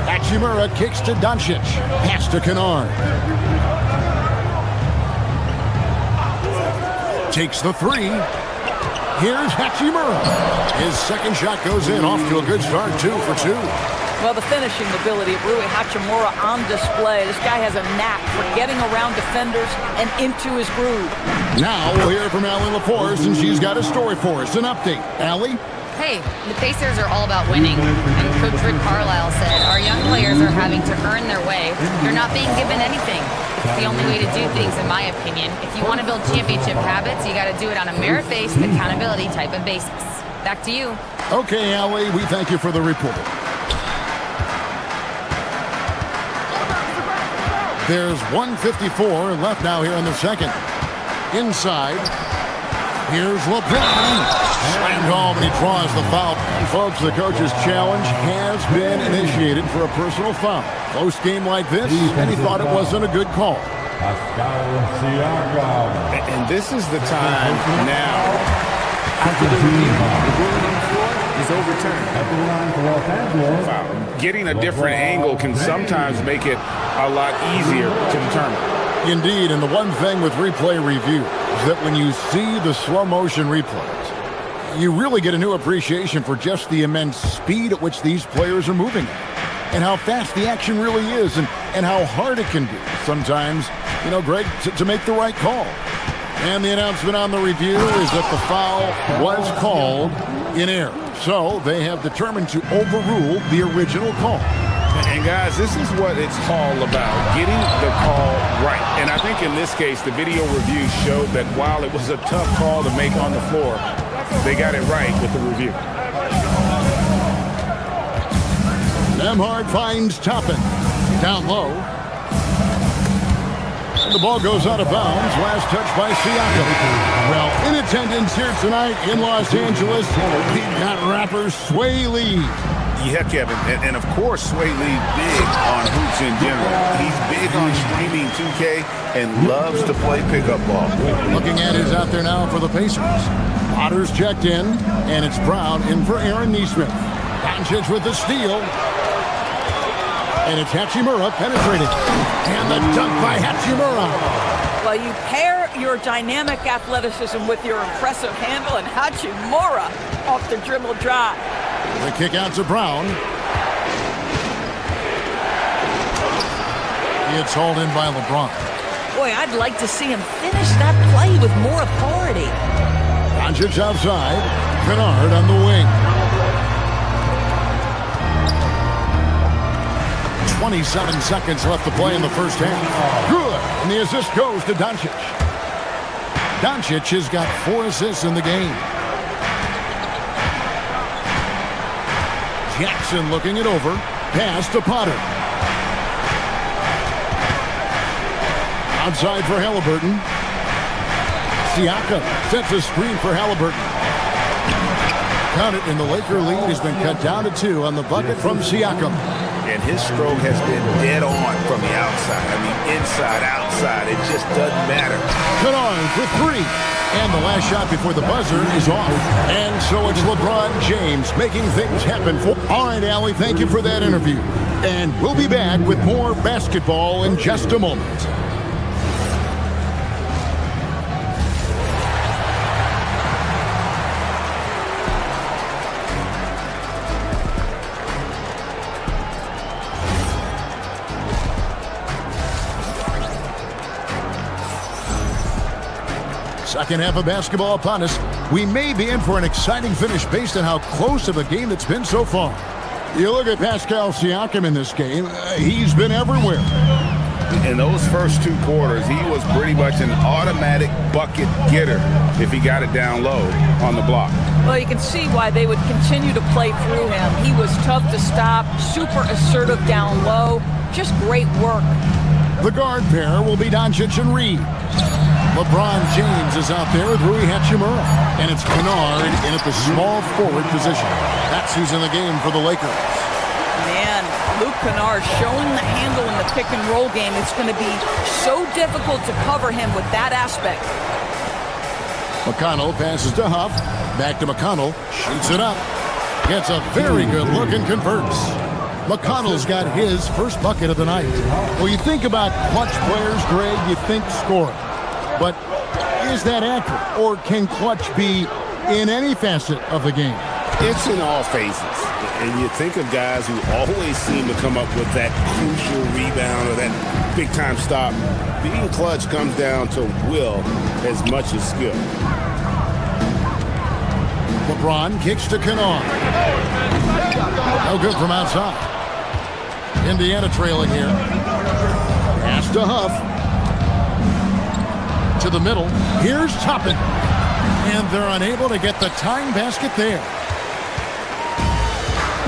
Hachimura kicks to Doncic. Pass to Kennard. Takes the 3. Here's Hachimura. His second shot goes in, off to a good start, 2 for 2. Well, the finishing ability of Rui Hachimura on display. This guy has a knack for getting around defenders and into his groove. Now we'll hear from Allie LaForce, and she's got a story for us. An update. Allie? Hey, the Pacers are all about winning. And Coach Rick Carlisle said, our young players are having to earn their way. They're not being given anything. It's the only way to do things, in my opinion. If you want to build championship habits, you got to do it on a merit-based, accountability type of basis. Back to you. Okay, Allie, we thank you for the report. There's 1:54 left now here in the second. Inside, here's LeBron. Slammed home, and he draws the foul. And folks, the coach's challenge has been initiated for a personal foul. Close game like this, and he thought it wasn't a good call. And this is the time now. After the review, the ruling on the floor is overturned. Foul. Getting a different angle can sometimes make it a lot easier to determine. Indeed, and the one thing with replay review is that when you see the slow motion replays, you really get a new appreciation for just the immense speed at which these players are moving and how fast the action really is and how hard it can be sometimes, Greg, to make the right call. And the announcement on the review is that the foul was called in error. So they have determined to overrule the original call. And guys, this is what it's all about, getting the call right. And I think in this case, the video review showed that while it was a tough call to make on the floor, they got it right with the review. Nembhard finds Toppin. Down low. And the ball goes out of bounds. Last touch by Siakam. Well, in attendance here tonight in Los Angeles, we've got rapper Sway Lee. Yeah, Kevin, and of course, Sway Lee big on hoops in general. He's big on streaming 2K and loves to play pickup ball. Looking at who's out there now for the Pacers. Potter's checked in, and it's Brown in for Aaron Nesmith. Doncic with the steal. And it's Hachimura penetrated. And the dunk by Hachimura. Well, you pair your dynamic athleticism with your impressive handle, and Hachimura off the dribble drive. The kick out to Brown. It's hauled in by LeBron. Boy, I'd like to see him finish that play with more authority. Doncic outside. Kennard on the wing. 27 seconds left to play in the first half. Good. And the assist goes to Doncic. Doncic has got 4 assists in the game. Jackson looking it over. Pass to Potter. Outside for Halliburton. Siakam sets a screen for Halliburton. Count it, and the Laker lead has been cut down to 2 on the bucket from Siakam. And his stroke has been dead on from the outside. I mean, inside, outside, it just doesn't matter. Kennard for 3. And the last shot before the buzzer is off. And so it's LeBron James making things happen. All right, Allie, thank you for that interview. And we'll be back with more basketball in just a moment. Second half of basketball upon us. We may be in for an exciting finish based on how close of a game it's been so far. You look at Pascal Siakam in this game, he's been everywhere. In those first 2 quarters, he was pretty much an automatic bucket getter if he got it down low on the block. Well, you can see why they would continue to play through him. He was tough to stop, super assertive down low, just great work. The guard pair will be Doncic and Reed. LeBron James is out there with Rui Hachimura. And it's Kennard in at the small forward position. That's who's in the game for the Lakers. Man, Luke Kennard showing the handle in the pick and roll game. It's going to be so difficult to cover him with that aspect. McConnell passes to Huff. Back to McConnell. Shoots it up. Gets a very good look and converts. McConnell's got his first bucket of the night. Well, you think about clutch players, Greg, you think scoring. But is that accurate? Or can clutch be in any facet of the game? It's in all phases. And you think of guys who always seem to come up with that crucial rebound or that big-time stop. Being clutch comes down to will as much as skill. LeBron kicks to Kennard. No good from outside. Indiana trailing here. Pass to Huff. To the middle. Here's Toppin. And they're unable to get the tying basket there.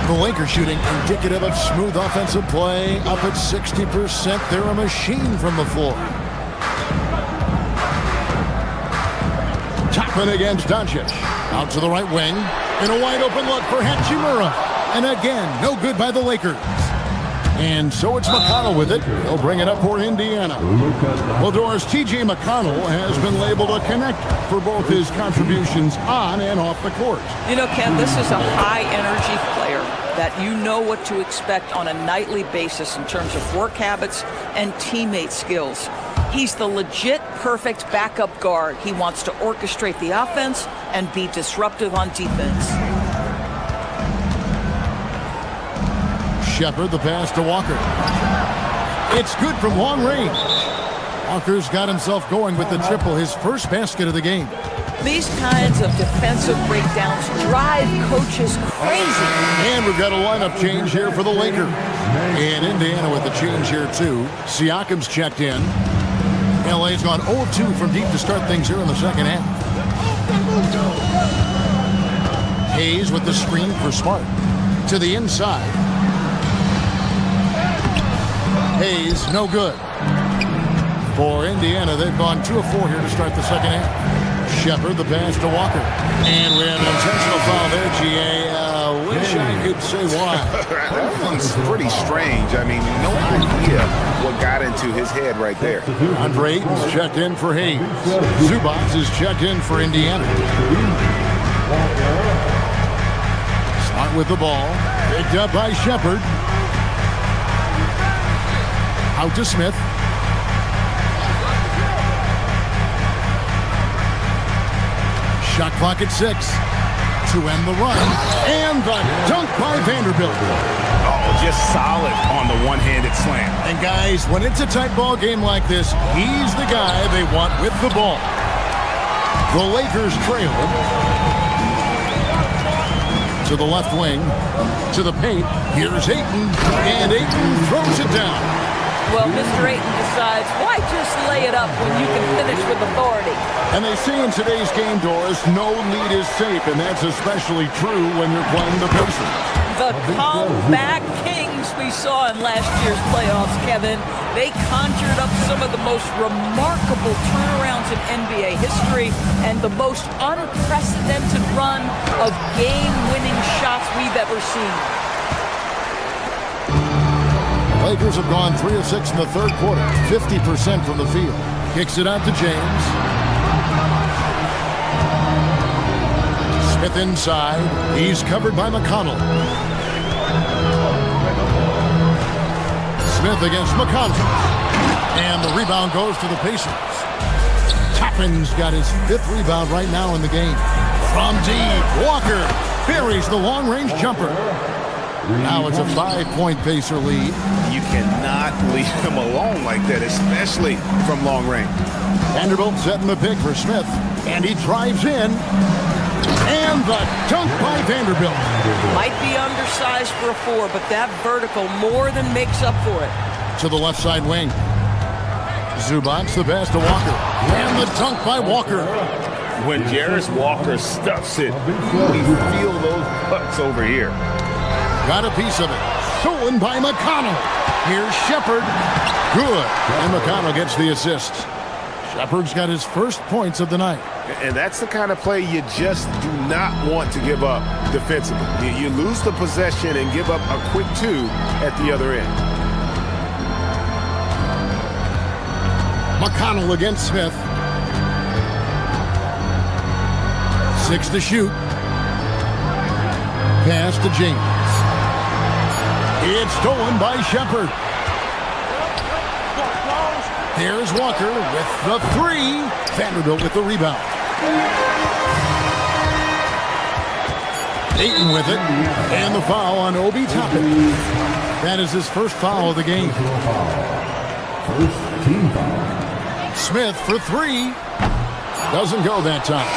The Lakers shooting indicative of smooth offensive play. Up at 60%. They're a machine from the floor. Toppin against Doncic. Out to the right wing. And a wide open look for Hachimura. And again, no good by the Lakers. And so it's McConnell with it. He'll bring it up for Indiana. Well, Doris, T.J. McConnell has been labeled a connector for both his contributions on and off the court. You know, Ken, this is a high-energy player that you know what to expect on a nightly basis in terms of work habits and teammate skills. He's the legit perfect backup guard. He wants to orchestrate the offense and be disruptive on defense. Shepard, the pass to Walker. It's good from long range. Walker's got himself going with the triple, his first basket of the game. These kinds of defensive breakdowns drive coaches crazy. And we've got a lineup change here for the Lakers. And Indiana with the change here too. Siakam's checked in. LA's gone 0-2 from deep to start things here in the second half. Hayes with the screen for Smart. To the inside. Hayes, no good. For Indiana, they've gone 2 of 4 here to start the second half. Shepard, the pass to Walker. And we have an intentional foul there, G.A. Wish I could say why. That one's pretty strange. I mean, no idea what got into his head right there. Andre Ayton's checked in for Hayes. Zubac is checked in for Indiana. Smart with the ball. Picked up by Shepard. Out to Smith. Shot clock at 6 to end the run. And the dunk by Vanderbilt. Oh, just solid on the one-handed slam. And guys, when it's a tight ball game like this, he's the guy they want with the ball. The Lakers trail to the left wing, to the paint. Here's Ayton, and Ayton throws it down. Well, Mr. Ayton decides, why just lay it up when you can finish with authority? And they say in today's game, Doris, no lead is safe, and that's especially true when you're playing the Pacers. The comeback kings we saw in last year's playoffs, Kevin. They conjured up some of the most remarkable turnarounds in NBA history and the most unprecedented run of game-winning shots we've ever seen. Lakers have gone 3 of 6 in the third quarter, 50% from the field. Kicks it out to James. Smith inside. He's covered by McConnell. Smith against McConnell. And the rebound goes to the Pacers. Toppin's got his 5th rebound right now in the game. From deep, Walker buries the long-range jumper. Now it's a 5-point Pacer lead. You cannot leave him alone like that, especially from long range. Vanderbilt setting the pick for Smith, and he drives in. And the dunk by Vanderbilt. Might be undersized for a 4, but that vertical more than makes up for it. To the left side wing. Zubac the pass to Walker. And the dunk by Walker. When Jarris Walker stuffs it, we feel those pucks over here. Got a piece of it. Stolen by McConnell. Here's Shepard. Good. And McConnell gets the assist. Shepard's got his first points of the night. And that's the kind of play you just do not want to give up defensively. You lose the possession and give up a quick 2 at the other end. McConnell against Smith. 6 to shoot. Pass to James. It's stolen by Shepard. There's Walker with the 3. Vanderbilt with the rebound. Ayton with it. And the foul on Obi Toppin. That is his first foul of the game. First team foul. Smith for 3. Doesn't go that time.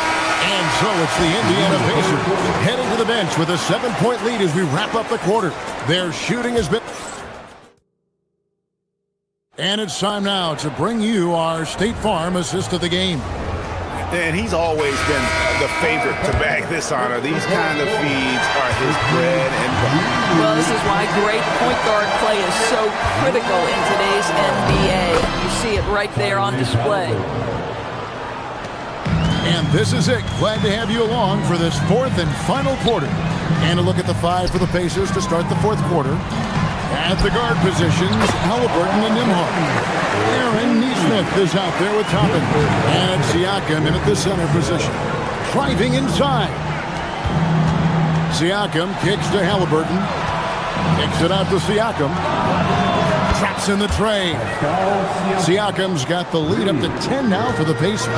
And so it's the Indiana Pacers heading to the bench with a 7-point lead as we wrap up the quarter. Their shooting has been... And it's time now to bring you our State Farm assist of the game. And he's always been the favorite to bag this honor. These kind of feeds are his bread and butter. Well, this is why great point guard play is so critical in today's NBA. You see it right there on display. And this is it. Glad to have you along for this 4th and final quarter. And a look at the 5 for the Pacers to start the 4th quarter. At the guard positions, Halliburton and Nimhart. Aaron Nesmith is out there with Toppin. And Siakam in at the center position. Driving inside. Siakam kicks to Halliburton. Kicks it out to Siakam. Traps in the tray. Siakam's got the lead up to 10 now for the Pacers.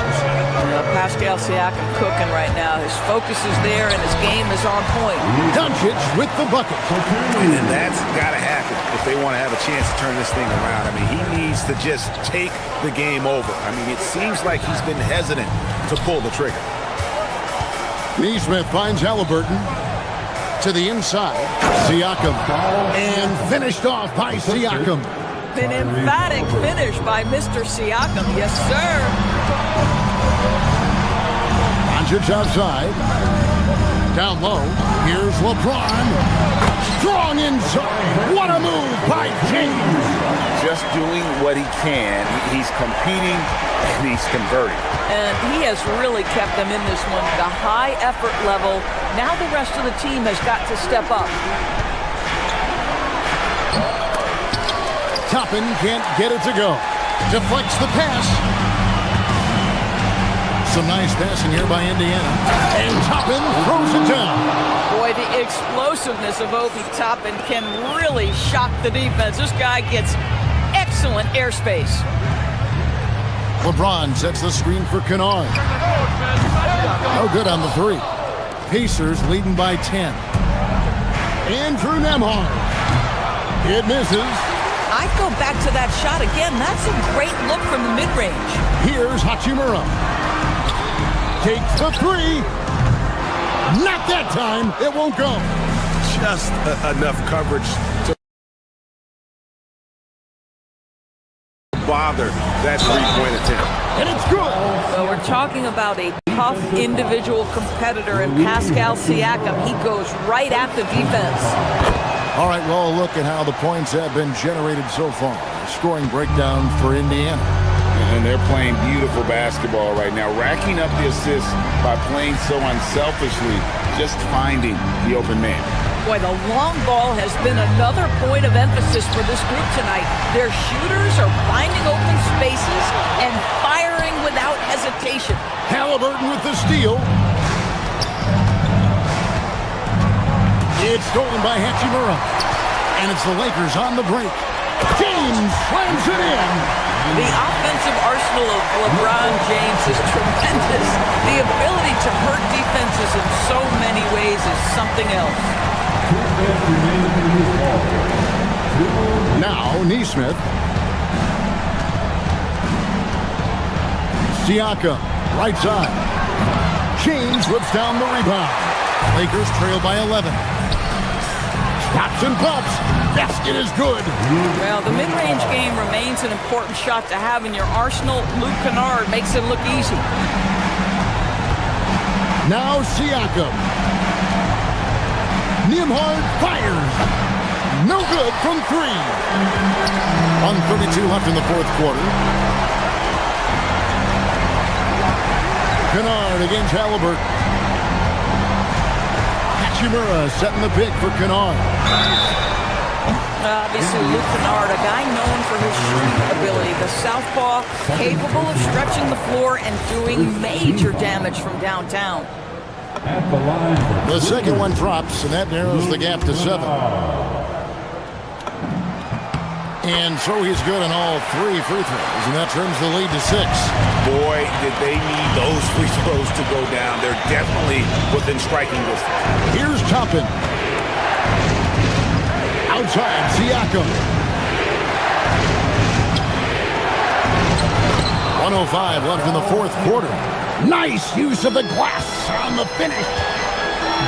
Pascal Siakam cooking right now. His focus is there and his game is on point. Doncic with the bucket. And that's got to happen if they want to have a chance to turn this thing around. I mean, he needs to just take the game over. I mean, it seems like he's been hesitant to pull the trigger. Nesmith finds Halliburton. To the inside, Siakam, and finished off by Siakam. An emphatic finish by Mr. Siakam, yes sir. Doncic outside. Down low, here's LeBron. Strong inside. What a move by James. Just doing what he can. He's competing and he's converting. And he has really kept them in this one. The high effort level. Now the rest of the team has got to step up. Toppin can't get it to go. Deflects the pass. Some nice passing here by Indiana. And Toppin throws it down. Boy, the explosiveness of Obi Toppin can really shock the defense. This guy gets excellent airspace. LeBron sets the screen for Kennard. No good on the three. Pacers leading by 10. Andrew Nembhard. It misses. I'd go back to that shot again. That's a great look from the mid-range. Here's Hachimura. Takes the three. Not that time. It won't go. Just enough coverage to bother that three-point attempt. And it's good. So we're talking about a tough individual competitor in Pascal Siakam. He goes right at the defense. All right, well, look at how the points have been generated so far. Scoring breakdown for Indiana. And they're playing beautiful basketball right now, racking up the assists by playing so unselfishly, just finding the open man. Boy, the long ball has been another point of emphasis for this group tonight. Their shooters are finding open spaces and firing without hesitation. Halliburton with the steal. It's stolen by Hachimura. And it's the Lakers on the break. James slams it in. The offensive arsenal of LeBron James is tremendous. The ability to hurt defenses in so many ways is something else. Now, Neesmith. Siakam, right side. James whips down the rebound. Lakers trail by 11. Stops and pops. Basket is good. Well, the mid-range game remains an important shot to have in your arsenal. Luke Kennard makes it look easy. Now Siakam. Nembhard fires. No good from three. 1:32 left in the fourth quarter. Kennard against Halliburton. Hachimura setting the pick for Kennard. Obviously, Luke Kennard, a guy known for his shooting ability. The southpaw, capable of stretching the floor and doing major damage from downtown. The second one drops, and that narrows the gap to 7. And so he's good on all 3 free throws, and that turns the lead to 6. Boy, did they need those free throws to go down. They're definitely within striking distance. Here's Toppin. Outside, Siakam. 1:05 left in the fourth quarter. Nice use of the glass on the finish.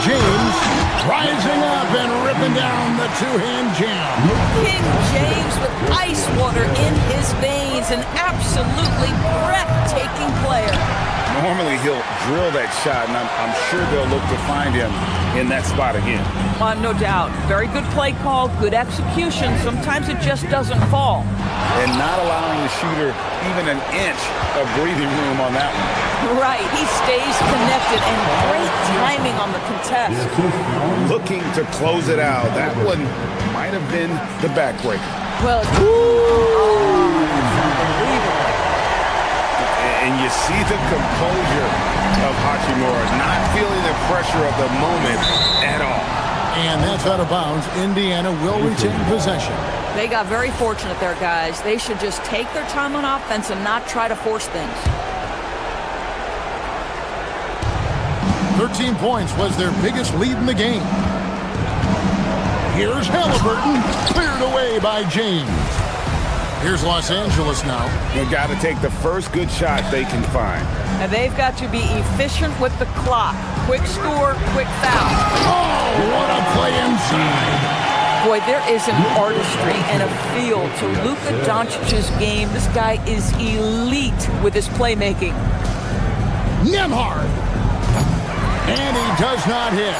James rising up and ripping down the two-hand jam. King James with ice water in his veins, an absolutely breathtaking player. Normally he'll drill that shot, and I'm sure they'll look to find him in that spot again. No doubt. Very good play call, good execution. Sometimes it just doesn't fall. And not allowing the shooter even an inch of breathing room on that one. Right. He stays connected, and great timing on the contest. Looking to close it out. That one might have been the backbreaker. Well, it's unbelievable. And you see the composure of Hachimura, not feeling the pressure of the moment at all. And that's out of bounds. Indiana will retain possession. They got very fortunate there, guys. They should just take their time on offense and not try to force things. 13 points was their biggest lead in the game. Here's Halliburton, cleared away by James. Here's Los Angeles now. They've got to take the first good shot they can find. And they've got to be efficient with the clock. Quick score, quick foul. Oh, what a play inside. Boy, there is an artistry and a feel to Luka Doncic's game. This guy is elite with his playmaking. Nembhard. And he does not hit.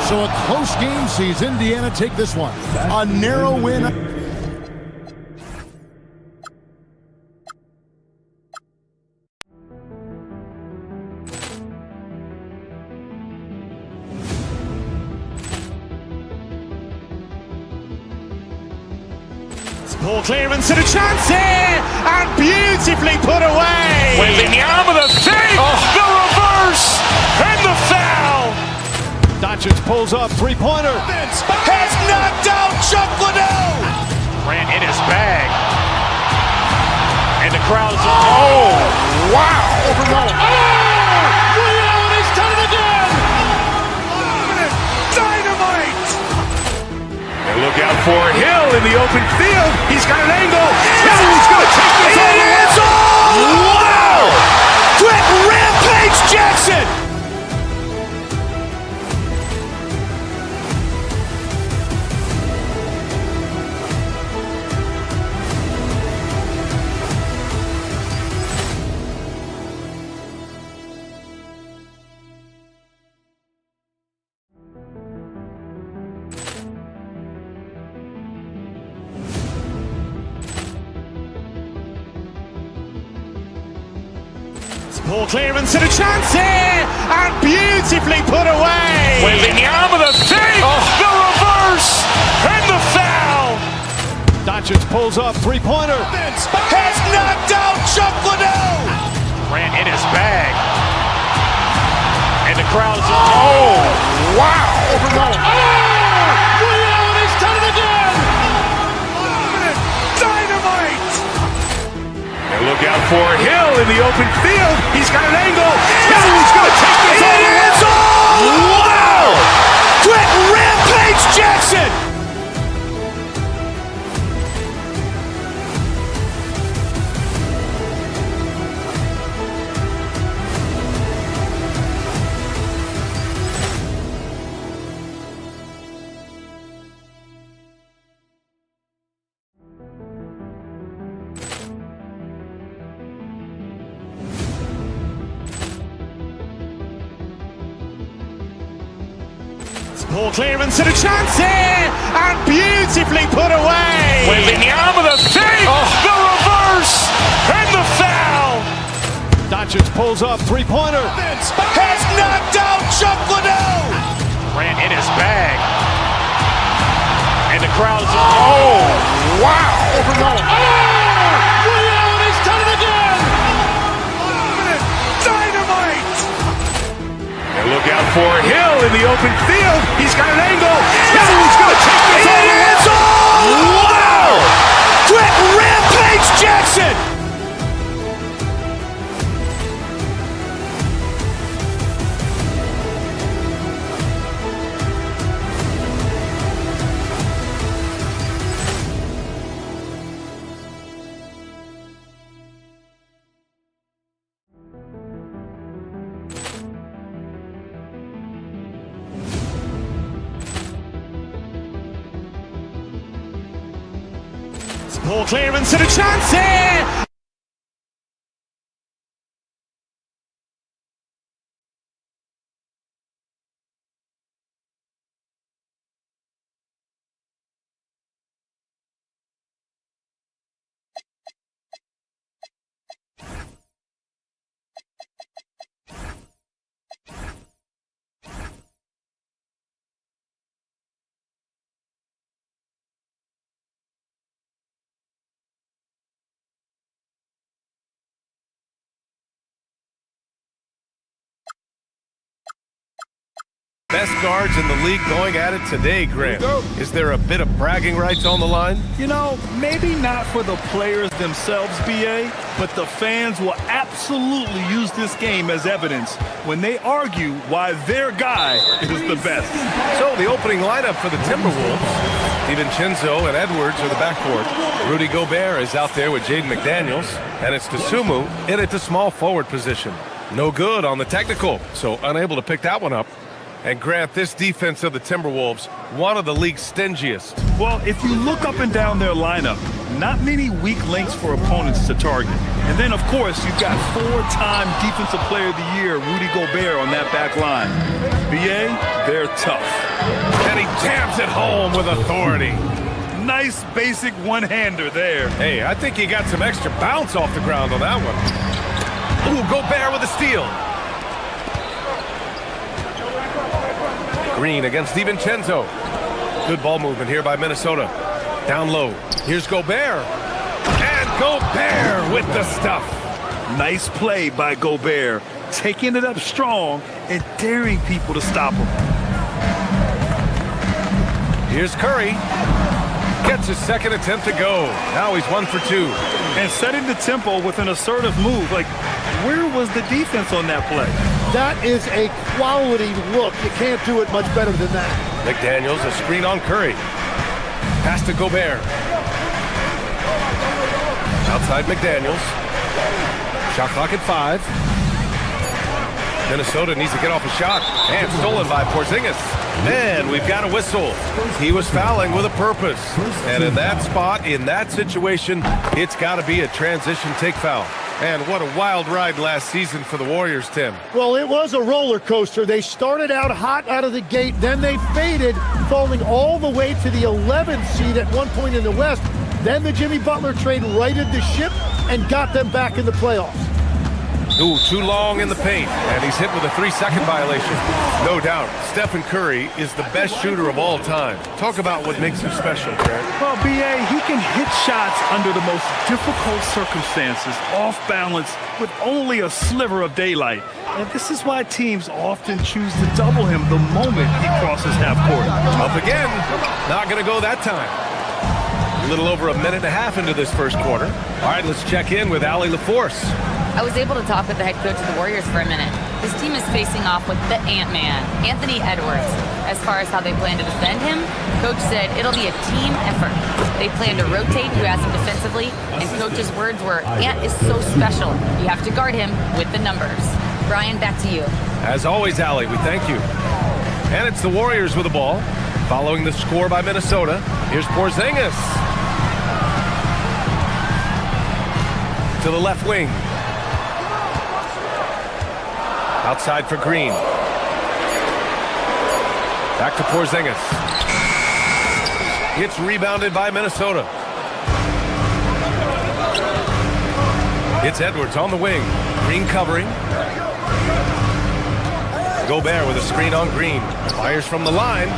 So a close game sees Indiana take this one. A narrow win. Ball clearance and a chance here, and beautifully put away. Wembanyama the fake, the reverse, and the foul. Doncic pulls up, three-pointer. Has knocked out Chuck Liddell. Ran in his bag. And the crowd is, oh, wow. Ray Allen has done it again. Dynamite. And look out for Hill in the open field. He's got an angle. Hill's going to take this all the way. Wow! Quick Rampage Jackson. Ball clearance and a chance here, and beautifully put away. Wembanyama the fake, the reverse, and the foul. Doncic pulls up, three-pointer. Has knocked out Chuck Liddell. Ran in his bag. And the crowd is, oh, wow. Ray Allen has done it again. Dynamite. And look out for Hill in the open field. He's got an angle. Hill's going to take this all the way. Wow! Quick Rampage Jackson. Ball clearance and a chance here, and beautifully put away. Wembanyama the fake, the reverse, and the foul. Doncic pulls up, three-pointer. Has knocked out Chuck Liddell. Ran in his bag. And the crowd is, oh, wow. Ray Allen has done it again. Dynamite. And look out for Hill in the open field. He's got an angle. Hill's going to take this all the way. Wow! Quick Rampage Jackson. Ball clearance and a chance here. Best guards in the league going at it today, Grant. Is there a bit of bragging rights on the line? You know, maybe not for the players themselves, BA, but the fans will absolutely use this game as evidence when they argue why their guy is the best. So the opening lineup for the Timberwolves, DiVincenzo and Edwards are the backcourt. Rudy Gobert is out there with Jaden McDaniels, and it's Dosunmu in at the small forward position. No good on the technical, so unable to pick that one up. And Grant, this defense of the Timberwolves, one of the league's stingiest. Well, if you look up and down their lineup, not many weak links for opponents to target. And then, of course, you've got 4-time Defensive Player of the Year, Rudy Gobert, on that back line. BA, they're tough. And he jams it home with authority. Nice basic one-hander there. Hey, I think he got some extra bounce off the ground on that one. Ooh, Gobert with a steal. Green against DiVincenzo. Good ball movement here by Minnesota. Down low. Here's Gobert. And Gobert with the stuff. Nice play by Gobert, taking it up strong and daring people to stop him. Here's Curry. Gets his second attempt to go. Now he's 1 for 2. And setting the tempo with an assertive move. Like, where was the defense on that play? That is a quality look. You can't do it much better than that. McDaniels, a screen on Curry. Pass to Gobert. Outside McDaniels. Shot clock at 5. Minnesota needs to get off a shot. And stolen by Porzingis. And we've got a whistle. He was fouling with a purpose. And in that spot, in that situation, it's got to be a transition take foul. And what a wild ride last season for the Warriors, Tim. Well, it was a roller coaster. They started out hot out of the gate, then they faded, falling all the way to the 11th seed at one point in the West. Then the Jimmy Butler trade righted the ship and got them back in the playoffs. Ooh, too long in the paint, and he's hit with a 3-second violation. No doubt, Stephen Curry is the best shooter of all time. Talk about what makes him special, Grant. Well, B.A., he can hit shots under the most difficult circumstances, off balance, with only a sliver of daylight. And this is why teams often choose to double him the moment he crosses half court. Up again. Not going to go that time. A little over a minute and a half into this first quarter. All right, let's check in with Allie LaForce. I was able to talk with the head coach of the Warriors for a minute. His team is facing off with the Ant-Man, Anthony Edwards. As far as how they plan to defend him, Coach said it'll be a team effort. They plan to rotate who has him defensively, and Coach's words were, Ant is so special. You have to guard him with the numbers. Brian, back to you. As always, Allie, we thank you. And it's the Warriors with the ball. Following the score by Minnesota, here's Porzingis. To the left wing. Outside for Green. Back to Porzingis. It's rebounded by Minnesota. It's Edwards on the wing. Green covering. Gobert with a screen on Green. Fires from the line.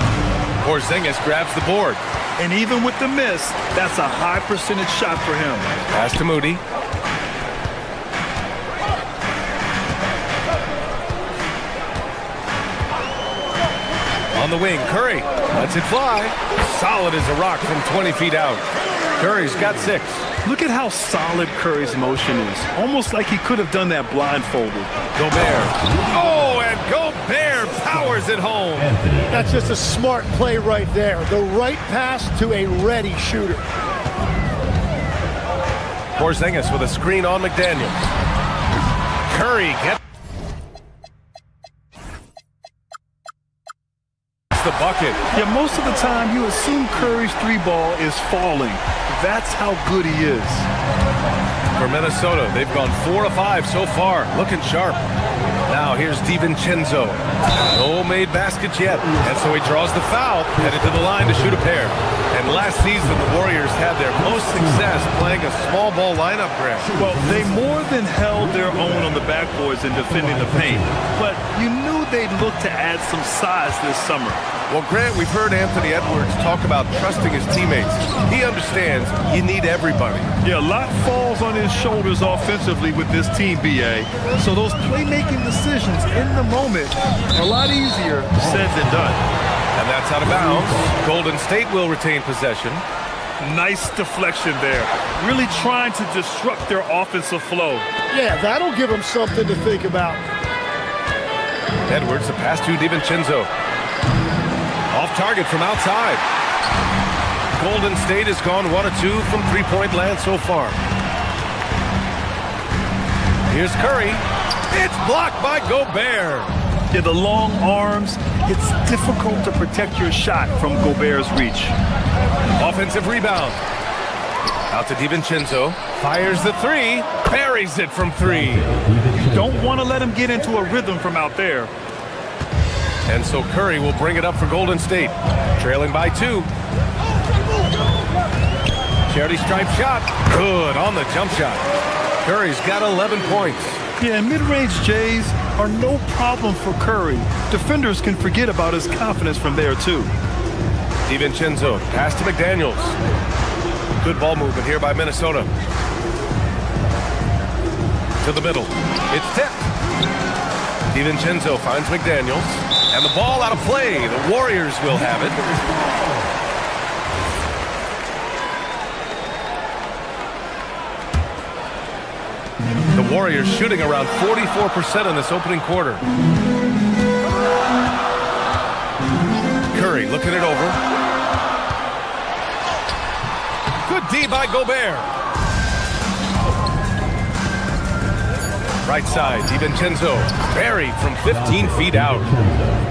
Porzingis grabs the board. And even with the miss, that's a high percentage shot for him. Pass to Moody. On the wing, Curry lets it fly. Solid as a rock from 20 feet out. Curry's got 6. Look at how solid Curry's motion is. Almost like he could have done that blindfolded. Gobert. Oh, and Gobert powers it home. That's just a smart play right there. The right pass to a ready shooter. Porzingis with a screen on McDaniels. Curry gets the bucket. Yeah, most of the time you assume Curry's 3-ball is falling. That's how good he is. For Minnesota, they've gone 4 of 5 so far, looking sharp. Now here's DiVincenzo. No made baskets yet, and so he draws the foul, headed to the line to shoot a pair. And last season, the Warriors had their most success playing a small ball lineup, Grant. Well, they more than held their own on the backboards in defending the paint, but you knew they'd look to add some size this summer. Well, Grant, we've heard Anthony Edwards talk about trusting his teammates. He understands you need everybody. Yeah, a lot falls on his shoulders offensively with this team, B.A. So those playmaking decisions in the moment are a lot easier said than done. And that's out of bounds. Golden State will retain possession. Nice deflection there. Really trying to disrupt their offensive flow. Yeah, that'll give them something to think about. Edwards, the pass to DiVincenzo. Off target from outside. Golden State has gone 1 of 2 from three-point land so far. Here's Curry. It's blocked by Gobert. Yeah, the long arms, it's difficult to protect your shot from Gobert's reach. Offensive rebound. Out to DiVincenzo. Fires the three. Buries it from three. You don't want to let him get into a rhythm from out there. And so Curry will bring it up for Golden State. Trailing by 2. Charity stripe shot. Good on the jump shot. Curry's got 11 points. Yeah, mid-range Jays are no problem for Curry. Defenders can forget about his confidence from there, too. DiVincenzo, pass to McDaniels. Good ball movement here by Minnesota. To the middle. It's tipped. DiVincenzo finds McDaniels. And the ball out of play. The Warriors will have it. The Warriors shooting around 44% in this opening quarter. Curry looking it over. Good D by Gobert. Right side, DiVincenzo. Buried from 15 feet out.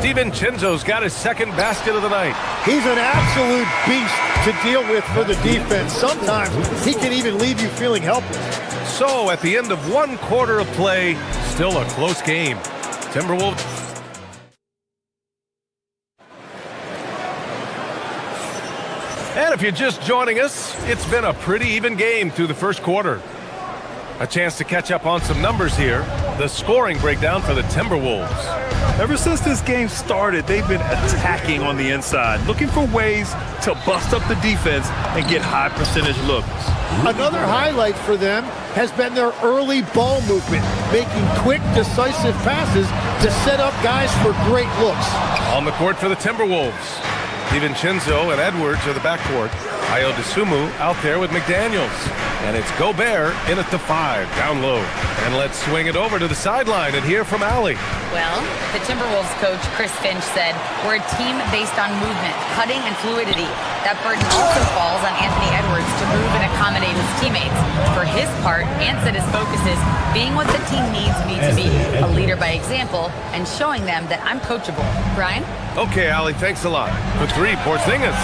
DiVincenzo's got his second basket of the night. He's an absolute beast to deal with for the defense. Sometimes he can even leave you feeling helpless. So, at the end of one quarter of play, still a close game. Timberwolves. And if you're just joining us, it's been a pretty even game through the first quarter. A chance to catch up on some numbers here. The scoring breakdown for the Timberwolves. Ever since this game started, they've been attacking on the inside, looking for ways to bust up the defense and get high percentage looks. Another highlight for them has been their early ball movement, making quick, decisive passes to set up guys for great looks. On the court for the Timberwolves, DiVincenzo and Edwards are the backcourt. Ayo Dosunmu out there with McDaniels. And it's Gobert in at the 5, down low. And let's swing it over to the sideline and hear from Allie. Well, the Timberwolves coach, Chris Finch, said, we're a team based on movement, cutting, and fluidity. That burden also falls on Anthony Edwards to move and accommodate his teammates. For his part, Ant said his focus is being what the team needs me to be, a leader by example, and showing them that I'm coachable. Brian? Okay, Allie, thanks a lot. For 3, Porzingis.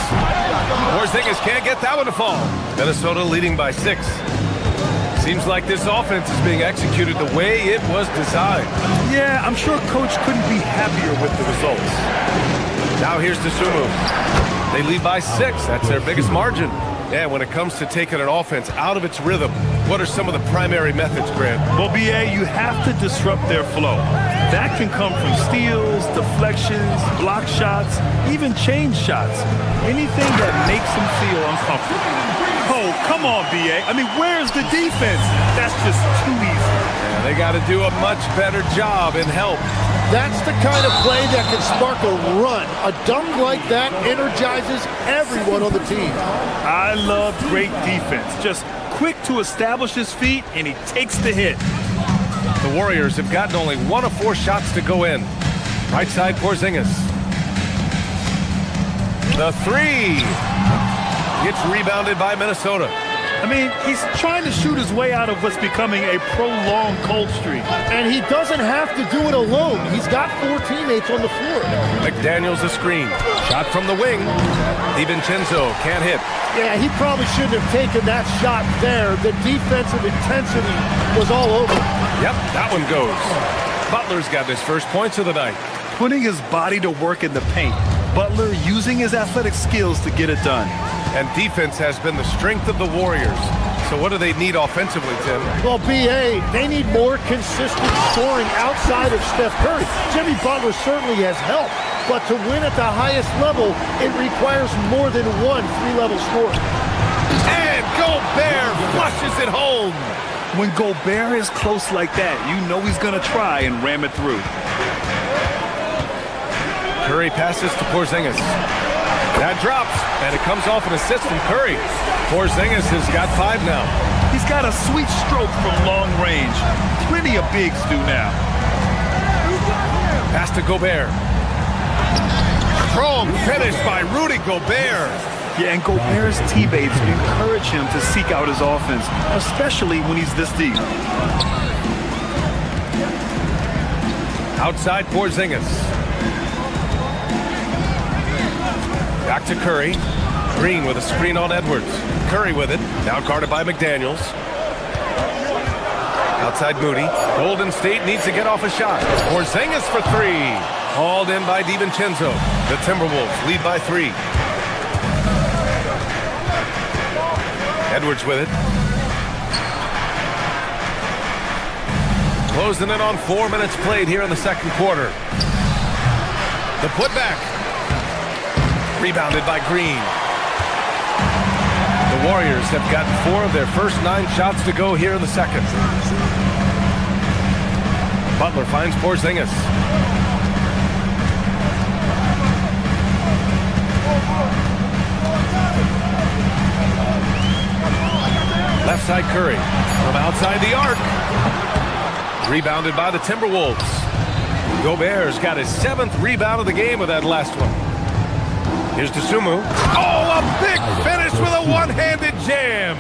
Porzingis can't get that one to fall. Minnesota leading by 6. Seems like this offense is being executed the way it was designed. Yeah, I'm sure coach couldn't be happier with the results. Now here's Dosunmu. They lead by 6. That's their biggest margin. Yeah, when it comes to taking an offense out of its rhythm, what are some of the primary methods, Grant? Well, BA, you have to disrupt their flow. That can come from steals, deflections, block shots, even change shots. Anything that makes them feel uncomfortable. Oh, come on, BA. I mean, where's the defense? That's just too easy. Yeah, they got to do a much better job in help. That's the kind of play that can spark a run. A dunk like that energizes everyone on the team. I love great defense. Just quick to establish his feet, and he takes the hit. The Warriors have gotten only 1 of 4 shots to go in. Right side, Porzingis. The 3. Gets rebounded by Minnesota. I mean, he's trying to shoot his way out of what's becoming a prolonged cold streak. And he doesn't have to do it alone. He's got 4 teammates on the floor. McDaniels a screen. Shot from the wing. DiVincenzo can't hit. Yeah, he probably shouldn't have taken that shot there. The defensive intensity was all over. Yep, that one goes. Butler's got his first points of the night. Putting his body to work in the paint. Butler using his athletic skills to get it done. And defense has been the strength of the Warriors. So what do they need offensively, Tim? Well, BA, they need more consistent scoring outside of Steph Curry. Jimmy Butler certainly has helped, but to win at the highest level, it requires more than one 3-level scorer. And Gobert flushes it home. When Gobert is close like that, you know he's going to try and ram it through. Curry passes to Porzingis. That drops, and it comes off an assist from Curry. Porzingis has got 5 now. He's got a sweet stroke from long range. Plenty of bigs do now. Pass to Gobert. Strong finish by Rudy Gobert. Yeah, and Gobert's teammates encourage him to seek out his offense, especially when he's this deep. Outside Porzingis. Back to Curry. Green with a screen on Edwards. Curry with it. Now guarded by McDaniels. Outside Moody. Golden State needs to get off a shot. Porzingis for three. Hauled in by DiVincenzo. The Timberwolves lead by 3. Edwards with it. Closing in on 4 minutes played here in the second quarter. The putback. Rebounded by Green. The Warriors have gotten 4 of their first 9 shots to go here in the second. Butler finds Porzingis. Left side Curry from outside the arc. Rebounded by the Timberwolves. Gobert's got his 7th rebound of the game with that last one. Here's Dosunmu. Oh, a big finish with a one-handed jam.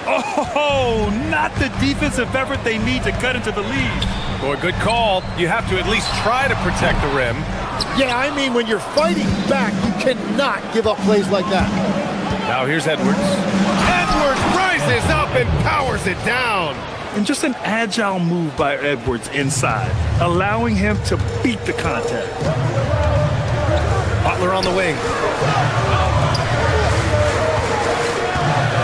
Oh, not the defensive effort they need to cut into the lead. Boy, good call. You have to at least try to protect the rim. Yeah, I mean, when you're fighting back, you cannot give up plays like that. Now here's Edwards. Edwards rises up and powers it down. And just an agile move by Edwards inside, allowing him to beat the contact. Butler on the wing.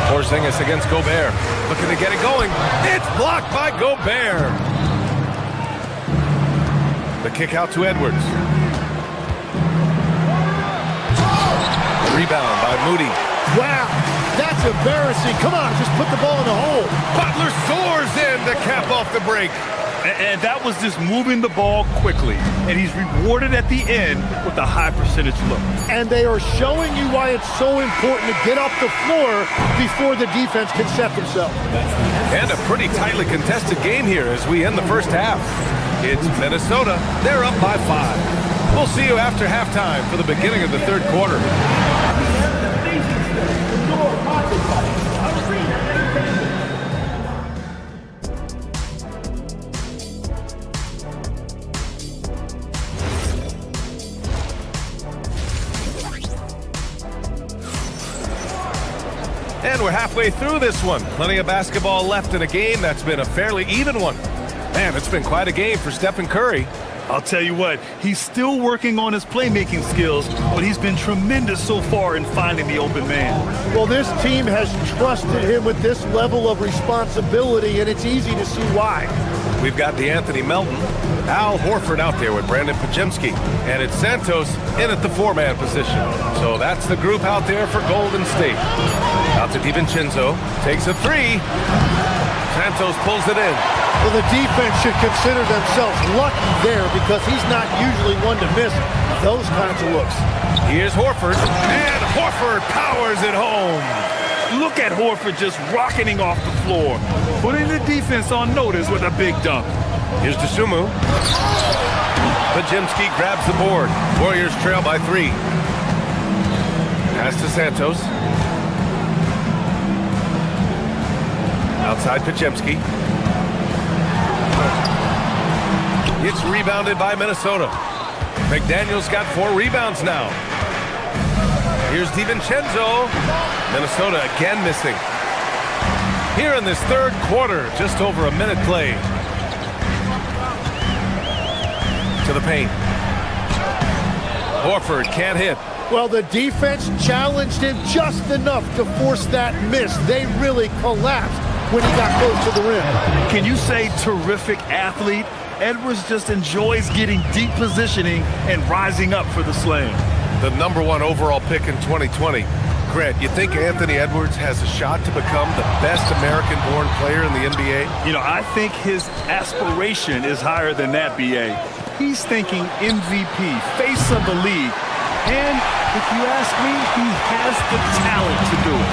Porzingis against Gobert. Looking to get it going. It's blocked by Gobert. The kick out to Edwards. Rebound by Moody. Wow, that's embarrassing. Come on, just put the ball in the hole. Butler soars in to cap off the break. And that was just moving the ball quickly. And he's rewarded at the end with a high percentage look. And they are showing you why it's so important to get off the floor before the defense can set themselves. And a pretty tightly contested game here as we end the first half. It's Minnesota. They're up by 5. We'll see you after halftime for the beginning of the third quarter. And we're halfway through this one. Plenty of basketball left in a game that's been a fairly even one. Man, it's been quite a game for Stephen Curry. I'll tell you what, he's still working on his playmaking skills, but he's been tremendous so far in finding the open man. Well, this team has trusted him with this level of responsibility, and it's easy to see why. We've got DeAnthony Melton, Al Horford out there with Brandon Pajemski, and it's Santos in at the 4-man position. So that's the group out there for Golden State. Out to DiVincenzo, takes a 3. Santos pulls it in. Well, the defense should consider themselves lucky there because he's not usually one to miss those kinds of looks. Here's Horford, and Horford powers it home. Look at Horford just rocketing off the floor, putting the defense on notice with a big dunk. Here's Dosunmu. Pajemski grabs the board. Warriors trail by 3. Pass to Santos. Outside Pajemski. It's rebounded by Minnesota. McDaniels got 4 rebounds now. Here's DiVincenzo. Minnesota again missing. Here in this third quarter, just over a minute played. To the paint. Horford can't hit. Well, the defense challenged him just enough to force that miss. They really collapsed when he got close to the rim. Can you say terrific athlete? Edwards just enjoys getting deep positioning and rising up for the slam. The #1 overall pick in 2020. Grant, you think Anthony Edwards has a shot to become the best American-born player in the NBA? You know, I think his aspiration is higher than that, B.A. He's thinking MVP, face of the league. And if you ask me, he has the talent to do it.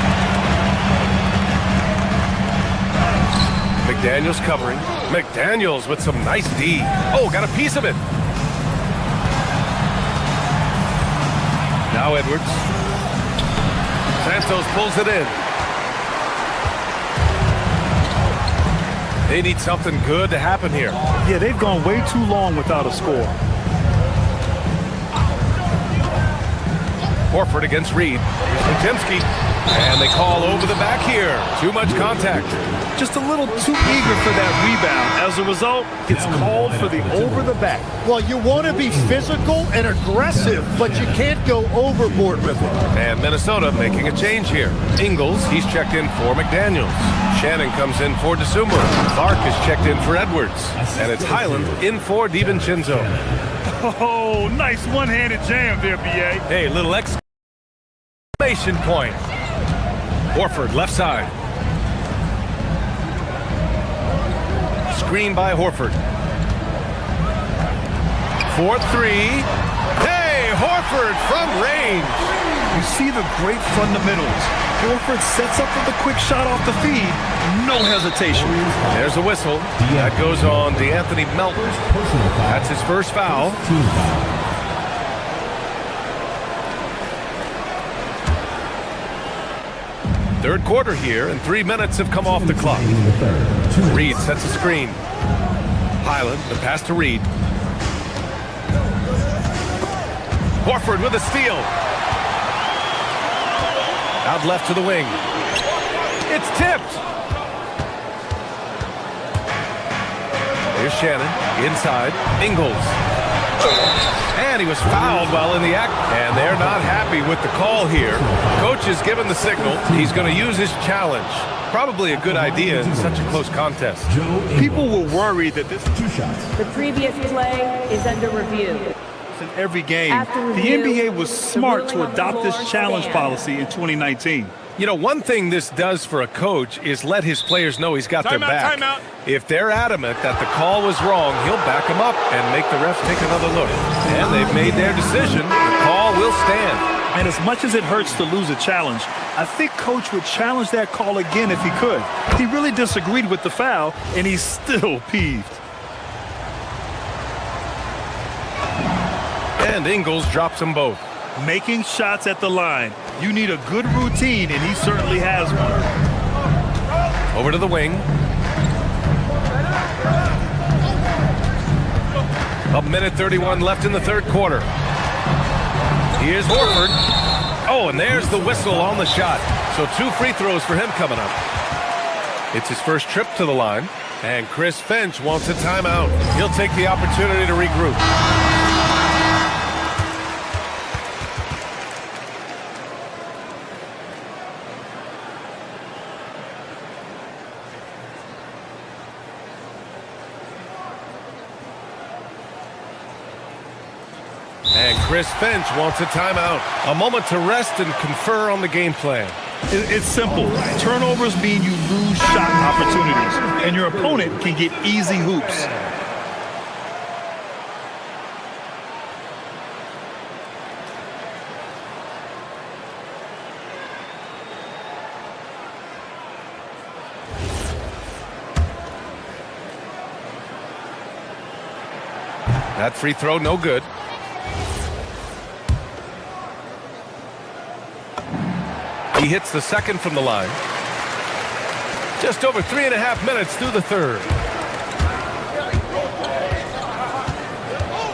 McDaniels covering. McDaniels with some nice D. Oh, got a piece of it. Now Edwards. Santos pulls it in. They need something good to happen here. Yeah, they've gone way too long without a score. Horford against Reed. Here's Latimski. And they call over the back here. Too much contact. Just a little too eager for that rebound. As a result, gets called for the over the back. Well, you want to be physical and aggressive, but you can't go overboard with it. And Minnesota making a change here. Ingles, he's checked in for McDaniels. Shannon comes in for DeSumo. Clark is checked in for Edwards. And it's Highland in for DiVincenzo. Oh, nice one-handed jam there, B.A. Hey, little exclamation point. Horford, left side. Screen by Horford. 4-3. Hey, Horford from range. You see the great fundamentals. Horford sets up for the quick shot off the feed. No hesitation. There's a whistle. That goes on DeAnthony Melton. That's his first foul. Third quarter here, and 3 minutes have come off the clock. Reed sets a screen. Highland, the pass to Reed. Horford with a steal. Out left to the wing. It's tipped. Here's Shannon, inside. Ingles. And he was fouled while in the act. And they're not happy with the call here. Coach has given the signal. He's going to use his challenge. Probably a good idea in such a close contest. People were worried that this... The previous play is under review. In every game, the NBA was smart to adopt this challenge policy in 2019. You know, one thing this does for a coach is let his players know he's got their back. Timeout. If they're adamant that the call was wrong, he'll back them up and make the refs take another look. And they've made their decision. The call will stand. And as much as it hurts to lose a challenge, I think Coach would challenge that call again if he could. He really disagreed with the foul, and he's still peeved. And Ingles drops them both. Making shots at the line. You need a good routine, and he certainly has one. Over to the wing. A minute 31 left in the third quarter. Here's Horford. Oh, and there's the whistle on the shot. So 2 free throws for him coming up. It's his first trip to the line. And Chris Finch wants a timeout. He'll take the opportunity to regroup. And Chris Finch wants a timeout. A moment to rest and confer on the game plan. It's simple. Turnovers mean you lose shot opportunities, and your opponent can get easy hoops. That free throw, no good. He hits the second from the line. Just over 3.5 minutes through the third.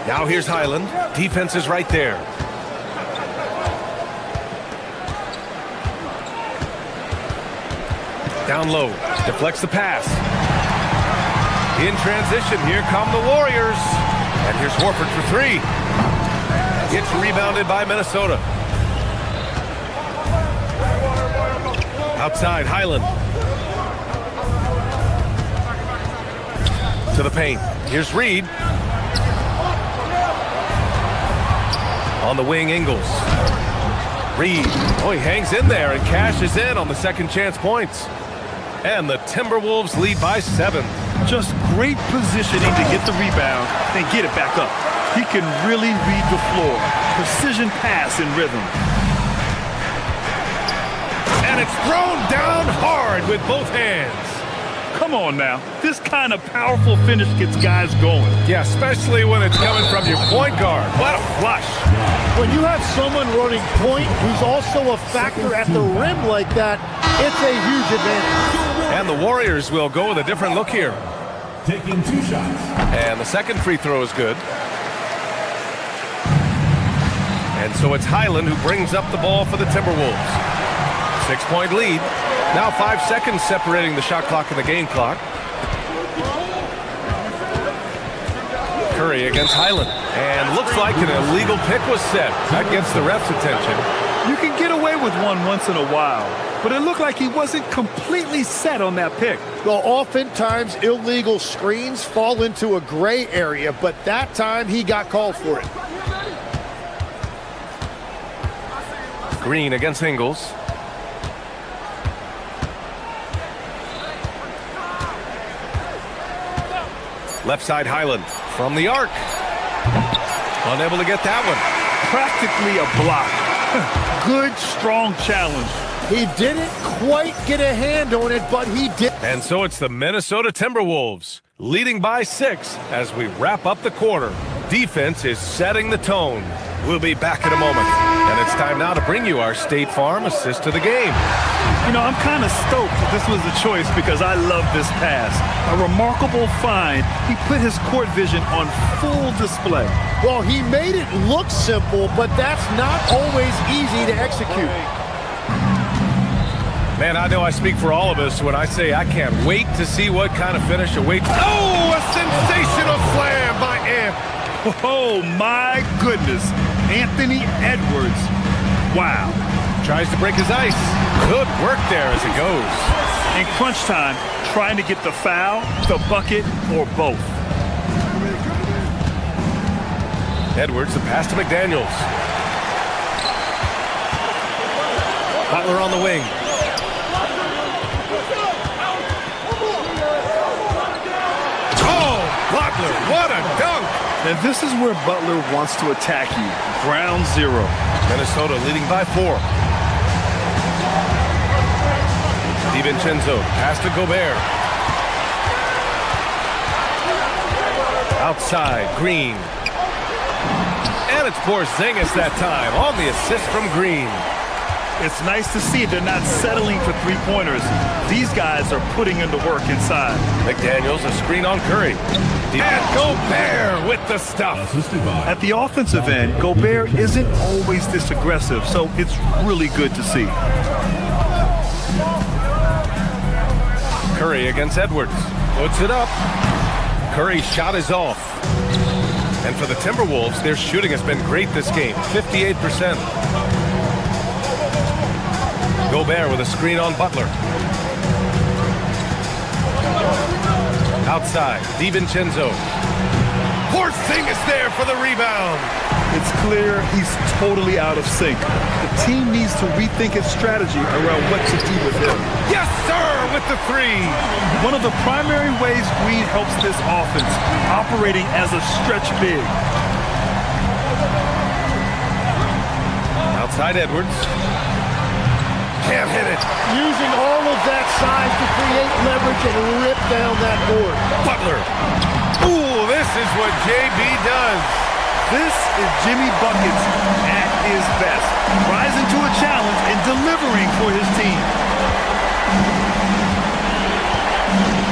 Now here's Highland. Defense is right there. Down low. Deflects the pass. In transition, here come the Warriors. And here's Horford for 3. It's rebounded by Minnesota. Outside, Highland. To the paint. Here's Reed. On the wing, Ingles. Reed. Oh, he hangs in there and cashes in on the second chance points. And the Timberwolves lead by 7. Just great positioning to get the rebound and get it back up. He can really read the floor. Precision pass in rhythm. And it's thrown down hard with both hands. Come on now. This kind of powerful finish gets guys going. Yeah, especially when it's coming from your point guard. What a flush. When you have someone running point who's also a factor at the rim like that, it's a huge advantage. And the Warriors will go with a different look here. taking 2 shots. And the second free throw is good. And so it's Highland who brings up the ball for the Timberwolves. 6-point lead. Now 5 seconds separating the shot clock and the game clock. Curry against Highland. And looks like an illegal pick was set. That gets the ref's attention. You can get away with one once in a while, but it looked like he wasn't completely set on that pick. Well, oftentimes illegal screens fall into a gray area, but that time he got called for it. Green against Ingles. Left side Highland from the arc. Unable to get that one. Practically a block. Good, strong challenge. He didn't quite get a hand on it, but he did. And so it's the Minnesota Timberwolves leading by 6 as we wrap up the quarter. Defense is setting the tone. We'll be back in a moment. And it's time now to bring you our State Farm assist to the game. You know, I'm kind of stoked that this was a choice because I love this pass. A remarkable find. He put his court vision on full display. Well, he made it look simple, but that's not always easy to execute. Man, I know I speak for all of us when I say I can't wait to see what kind of finish awaits. Oh, a sensational slam by Ant. Oh, my goodness. Anthony Edwards. Wow. Tries to break his ice. Good work there as it goes. In crunch time, trying to get the foul, the bucket, or both. Edwards, the pass to McDaniels. Butler on the wing. Oh, Butler, what a dunk! And this is where Butler wants to attack you. Ground zero. Minnesota leading by 4. DiVincenzo, pass to Gobert. Outside, Green. And it's Porzingis that time on the assist from Green. It's nice to see they're not settling for three-pointers. These guys are putting in the work inside. McDaniels, a screen on Curry. And Gobert with the stuff. At the offensive end, Gobert isn't always this aggressive, so it's really good to see. Curry against Edwards. Puts it up. Curry's shot is off. And for the Timberwolves, their shooting has been great this game. 58%. Gobert with a screen on Butler. Outside, DiVincenzo. Porzingis there for the rebound. It's clear he's totally out of sync. The team needs to rethink its strategy around what to do with him. Yes, sir, with the 3. One of the primary ways Green helps this offense, operating as a stretch big. Outside Edwards. Can't hit it. Using all of that size to create leverage and rip down that board. Butler. Ooh, this is what JB does. This is Jimmy Buckets at his best. Rising to a challenge and delivering for his team.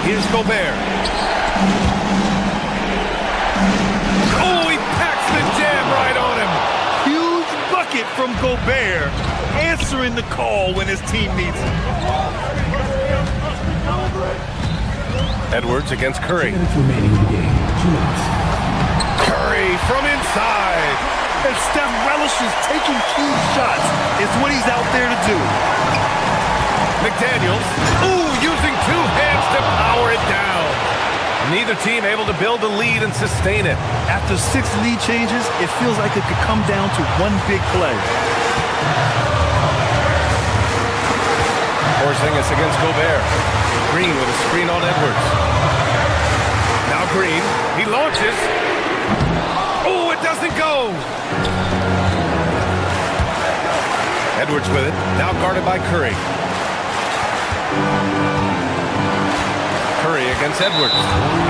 Here's Gobert. Oh, he packs the jam right on him. Huge bucket from Gobert, answering the call when his team needs him. Edwards against Curry. Remaining in the game. 2 minutes. Curry from inside. And Steph relishes taking key shots. It's what he's out there to do. McDaniels. Ooh, using 2 hands to power it down. Neither team able to build a lead and sustain it. After 6 lead changes, it feels like it could come down to one big play. Porzingis against Gobert. Green with a screen on Edwards. Now Green. He launches. Oh, it doesn't go. Edwards with it. Now guarded by Curry. Curry against Edwards.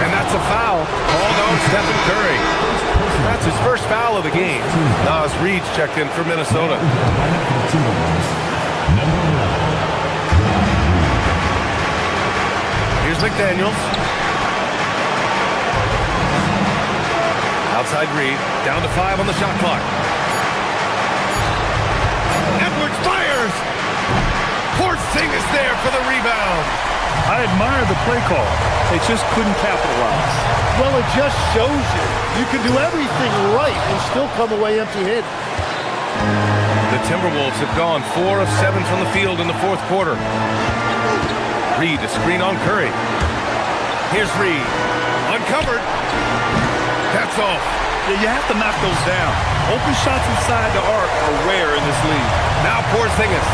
And that's a foul. Called on Stephen Curry. That's his first foul of the game. Nas Reed's checked in for Minnesota. Here's McDaniels. Outside Reed, down to 5 on the shot clock. Edwards fires! Porzingis there for the rebound. I admire the play call. They just couldn't capitalize. Well, it just shows you can do everything right and still come away empty-handed. The Timberwolves have gone 4 of 7 from the field in the fourth quarter. Reed to screen on Curry. Here's Reed. Uncovered. That's off. Yeah, you have to knock those down. Open shots inside the arc are rare in this league. Now Porzingis.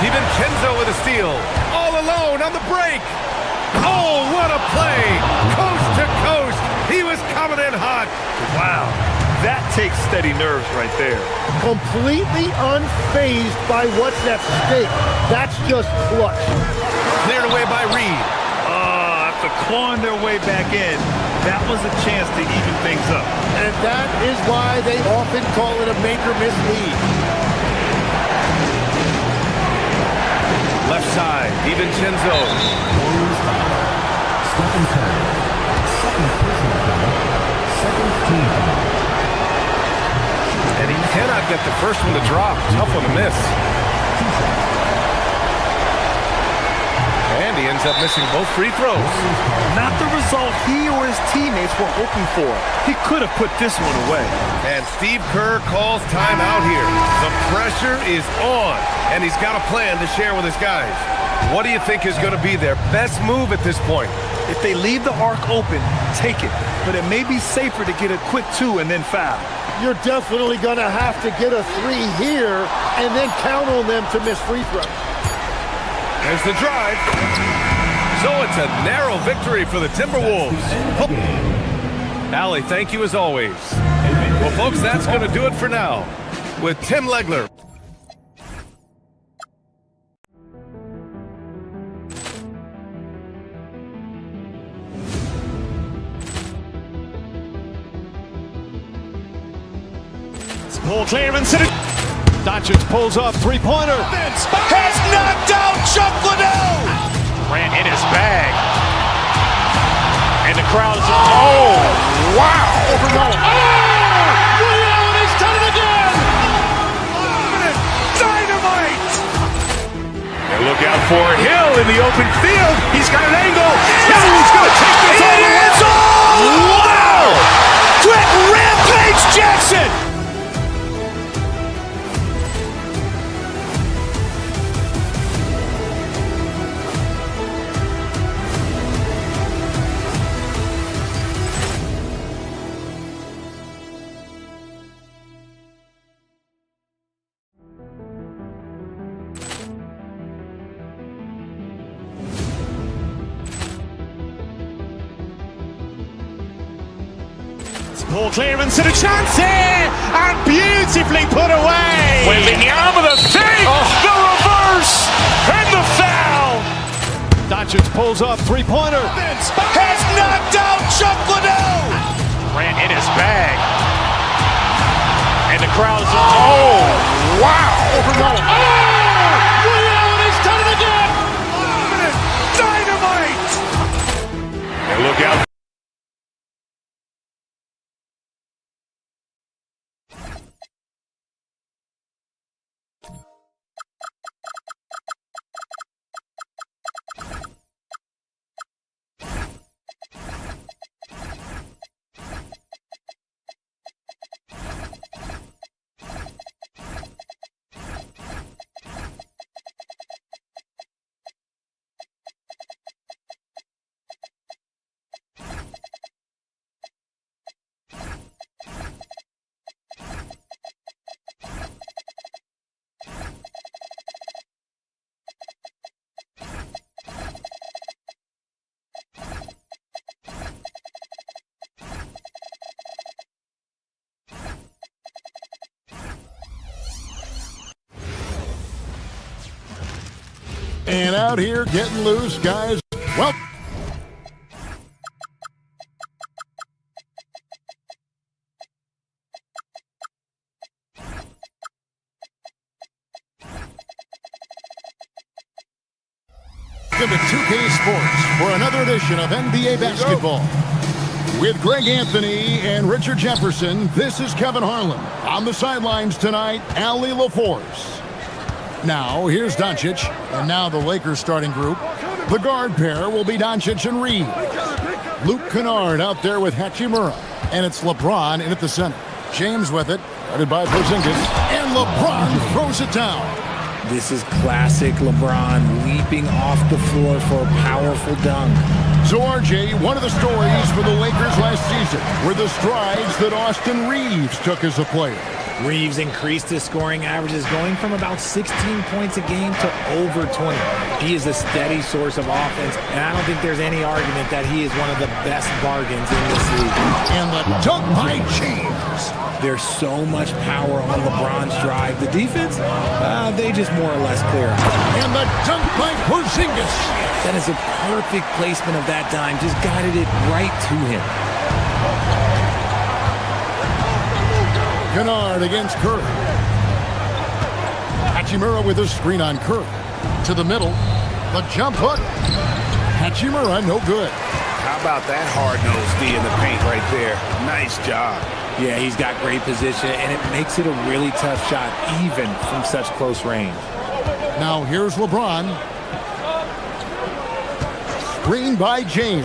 DiVincenzo with a steal. All alone on the break. Oh, what a play. Coast to coast. He was coming in hot. Wow. That takes steady nerves right there. Completely unfazed by what's at stake. That's just clutch. Cleared away by Reed. After clawing their way back in, that was a chance to even things up. And that is why they often call it a make-or-miss lead. Left side, DiVincenzo. Second foul. Second personal foul. Second team foul. And he cannot get the first one to drop. Tough one to miss. And he ends up missing both free throws. Not the result he or his teammates were hoping for. He could have put this one away. And Steve Kerr calls timeout here. The pressure is on, and he's got a plan to share with his guys. What do you think is going to be their best move at this point? If they leave the arc open, take it. But it may be safer to get a quick 2 and then foul. You're definitely going to have to get a 3 here and then count on them to miss free throws. There's the drive. So it's a narrow victory for the Timberwolves. Allie, thank you as always. Well, folks, that's going to do it for now. With Tim Legler. Ball clearance. Doncic pulls up, three-pointer. Has knocked out Chuck Liddell. Ran in his bag. And the crowd is... Oh, wow. Overrun. Oh, Liddell, he's done it again. Dynamite. And look out for Hill in the open field. He's got an angle. Hill's going to take this all the way. Wow. Quick rampage Jackson. Ball clearance and a chance here, and beautifully put away. Wembanyama the fake, the reverse, and the foul. Doncic pulls up, three-pointer. Has knocked out Chuck Liddell. Ran in his bag. And the crowd is... Oh, wow. Overrun. Oh, Liddell, he's done it again. Dynamite. And look out. And out here getting loose, guys. Well, welcome to 2K Sports for another edition of NBA Basketball. With Greg Anthony and Richard Jefferson, this is Kevin Harlan. On the sidelines tonight, Ali LaForce. Now, here's Doncic, and now the Lakers starting group. The guard pair will be Doncic and Reed. Luke Kennard out there with Hachimura, and it's LeBron in at the center. James with it, guarded by Porzingis, and LeBron throws it down. This is classic LeBron leaping off the floor for a powerful dunk. So, RJ, one of the stories for the Lakers last season were the strides that Austin Reeves took as a player. Reeves increased his scoring averages, going from about 16 points a game to over 20. He is a steady source of offense, and I don't think there's any argument that he is one of the best bargains in this league. And the dunk by James. There's so much power on LeBron's drive. The defense, they just more or less clear out. And the dunk by Porzingis. That is a perfect placement of that dime. Just guided it right to him. Kennard against Curry. Hachimura with a screen on Curry. To the middle. The jump hook. Hachimura, no good. How about that hard-nosed D in the paint right there? Nice job. Yeah, he's got great position, and it makes it a really tough shot, even from such close range. Now here's LeBron. Screen by James.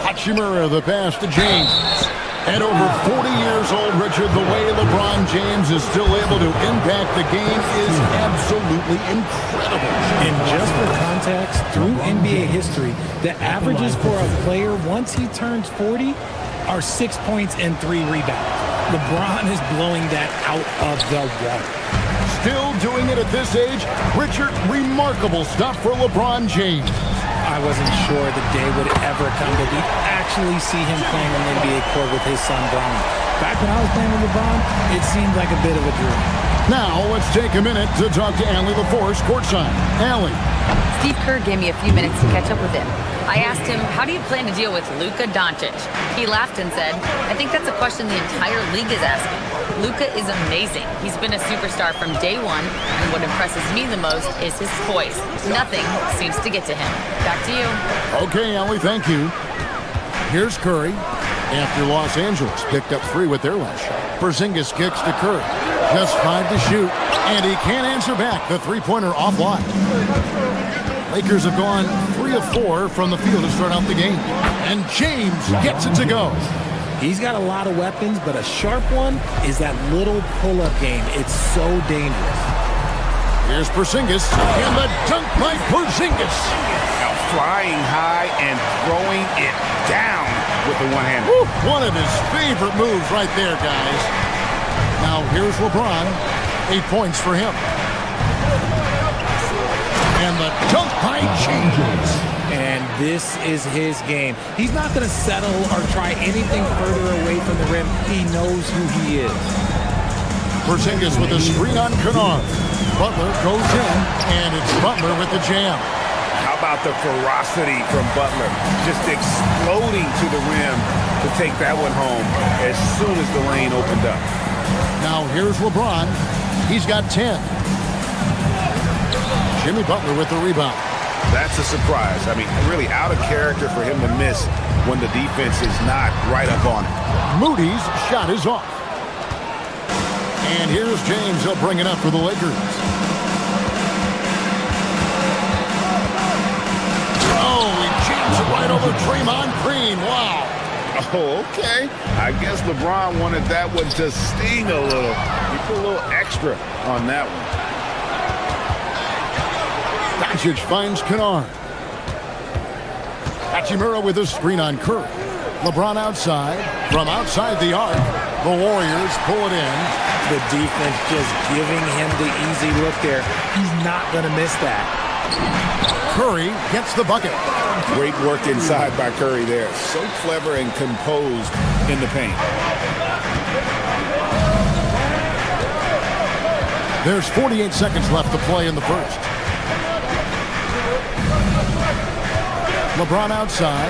Hachimura, the pass to James. At over 40 years old, Richard, the way LeBron James is still able to impact the game is absolutely incredible. And just for context, through NBA history, the averages for a player once he turns 40 are 6 points and 3 rebounds. LeBron is blowing that out of the water. Still doing it at this age, Richard, remarkable stuff for LeBron James. I wasn't sure the day would ever come that we'd actually see him playing on the NBA court with his son, Bron. Back when I was playing with LeBron, it seemed like a bit of a dream. Now, let's take a minute to talk to Ali LaForce, courtside. Ali. Steve Kerr gave me a few minutes to catch up with him. I asked him, how do you plan to deal with Luka Doncic? He laughed and said, I think that's a question the entire league is asking. Luka is amazing. He's been a superstar from day one, and what impresses me the most is his poise. Nothing seems to get to him. Back to you. Okay, Ali, thank you. Here's Curry. After Los Angeles picked up 3 with their last shot. Porzingis kicks to Curry. Just 5 to shoot, and he can't answer back. The three-pointer offline. Lakers have gone 3 of 4 from the field to start out the game. And James gets it to go. He's got a lot of weapons, but a sharp one is that little pull-up game. It's so dangerous. Here's Porzingis, and the dunk by Porzingis. Now flying high and throwing it down with the one-hander. One of his favorite moves right there, guys. Now here's LeBron. 8 points for him. And the dunk by James. And this is his game. He's not going to settle or try anything further away from the rim. He knows who he is. Porzingis with a screen on Kennard. Butler goes in, and it's Butler with the jam. How about the ferocity from Butler? Just exploding to the rim to take that one home as soon as the lane opened up. Now here's LeBron. He's got 10. Jimmy Butler with the rebound. That's a surprise. I mean, really out of character for him to miss when the defense is not right up on him. Moody's shot is off. And here's James. He'll bring it up for the Lakers. Oh, he jams it right over Draymond Green. Wow. Oh, okay. I guess LeBron wanted that one to sting a little. He put a little extra on that one. Doncic finds Kennard. Hachimura with a screen on Curry. LeBron outside. From outside the arc, the Warriors pull it in. The defense just giving him the easy look there. He's not going to miss that. Curry gets the bucket. Great work inside by Curry there. So clever and composed in the paint. There's 48 seconds left to play in the first. LeBron outside,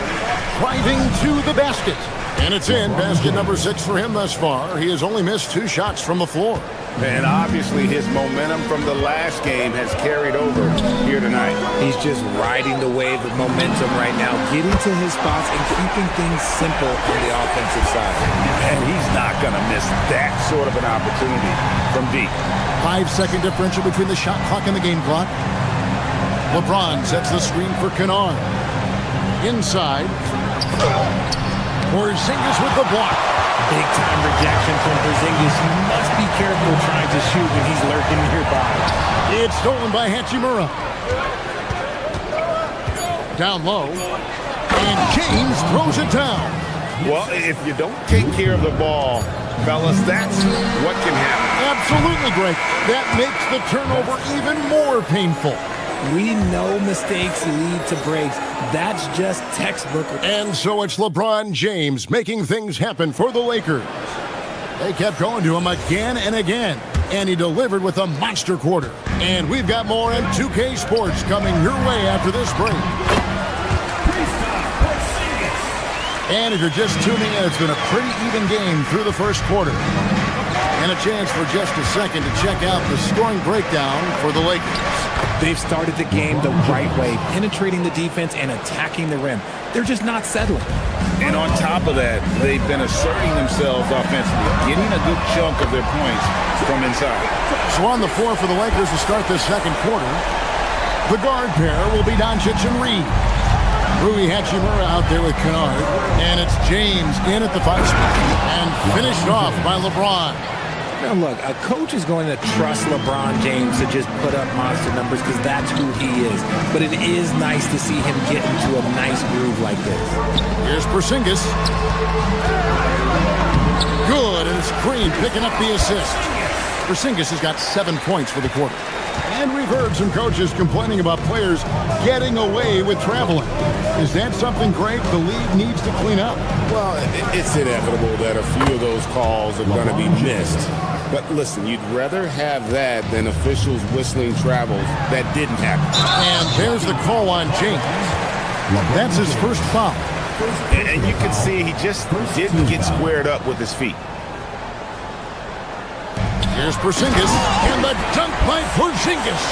driving to the basket. And it's in. Basket number 6 for him thus far. He has only missed 2 shots from the floor. And obviously his momentum from the last game has carried over here tonight. He's just riding the wave of momentum right now, getting to his spots and keeping things simple on the offensive side. And he's not going to miss that sort of an opportunity from deep. 5-second differential between the shot clock and the game clock. LeBron sets the screen for Kennard. Inside. Porzingis with the block. Big-time rejection from Porzingis. You must be careful trying to shoot when he's lurking nearby. It's stolen by Hachimura. Down low. And James throws it down. Well, if you don't take care of the ball, fellas, that's what can happen. Absolutely, Greg. That makes the turnover even more painful. We know mistakes lead to breaks. That's just textbook. And so it's LeBron James making things happen for the Lakers. They kept going to him again and again, and he delivered with a monster quarter. And we've got more in 2K Sports coming your way after this break. And if you're just tuning in, it's been a pretty even game through the first quarter. And a chance for just a second to check out the scoring breakdown for the Lakers. They've started the game the right way, penetrating the defense and attacking the rim. They're just not settling. And on top of that, they've been asserting themselves offensively, getting a good chunk of their points from inside. So on the floor for the Lakers to start this second quarter, the guard pair will be Doncic and Reed. Rui Hachimura out there with Kennard. And it's James in at the 5 spot. And finished off by LeBron. Now look, a coach is going to trust LeBron James to just put up monster numbers because that's who he is. But it is nice to see him get into a nice groove like this. Here's Porzingis. Good, and it's Green picking up the assist. Porzingis has got 7 points for the quarter. And we've heard some coaches complaining about players getting away with traveling. Is that something, Greg, the league needs to clean up? Well, it's inevitable that a few of those calls are going to be missed. But listen, you'd rather have that than officials whistling travels that didn't happen. And there's the call on James. That's his first foul. And you can see he just didn't get squared up with his feet. Here's Porzingis, and the dunk by Porzingis.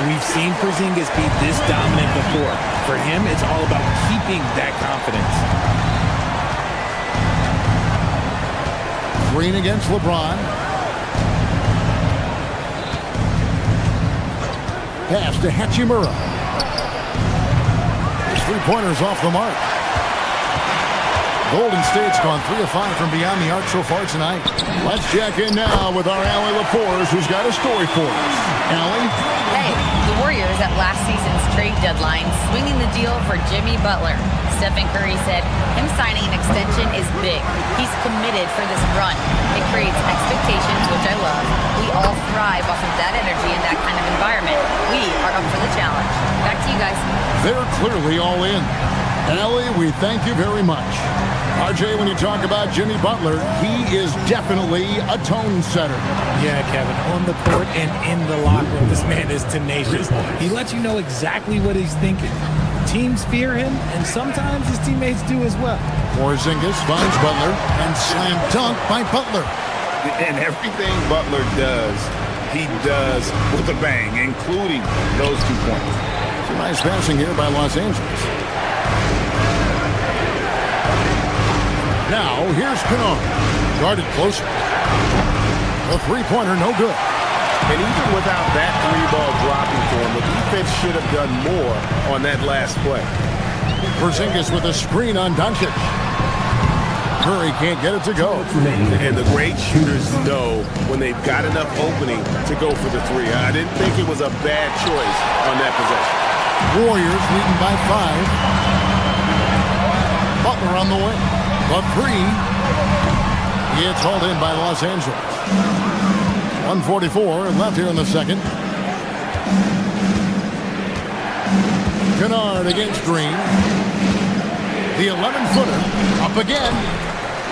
We've seen Porzingis be this dominant before. For him, it's all about keeping that confidence. Green against LeBron. Pass to Hachimura. His 3-pointer's off the mark. Golden State's gone 3 of 5 from beyond the arc so far tonight. Let's check in now with our Allie LaForce, who's got a story for us. Allie? Hey, the Warriors at last season's trade deadline swinging the deal for Jimmy Butler. Stephen Curry said him signing an extension is big. He's committed for this run. It creates expectations, which I love. We all thrive off of that energy and that kind of environment. We are up for the challenge. Back to you guys. They're clearly all in. Allie, we thank you very much. RJ, when you talk about Jimmy Butler, he is definitely a tone setter. Yeah, Kevin, on the court and in the locker room, this man is tenacious. He lets you know exactly what he's thinking. Teams fear him, and sometimes his teammates do as well. Porzingis finds Butler, and slam dunk by Butler. And everything Butler does, he does with a bang, including those 2 points. Some nice passing here by Los Angeles. Now, here's Kennard. Guarded closer. A 3-pointer, no good. And even without that 3-ball dropping for him, the defense should have done more on that last play. Porzingis with a screen on Doncic. Curry can't get it to go. And the great shooters know when they've got enough opening to go for the 3. I didn't think it was a bad choice on that possession. Warriors leading by 5. Butler on the way. A 3. It's hauled in by Los Angeles. 1:44 left here in the second. Kennard against Green. The 11-footer up again.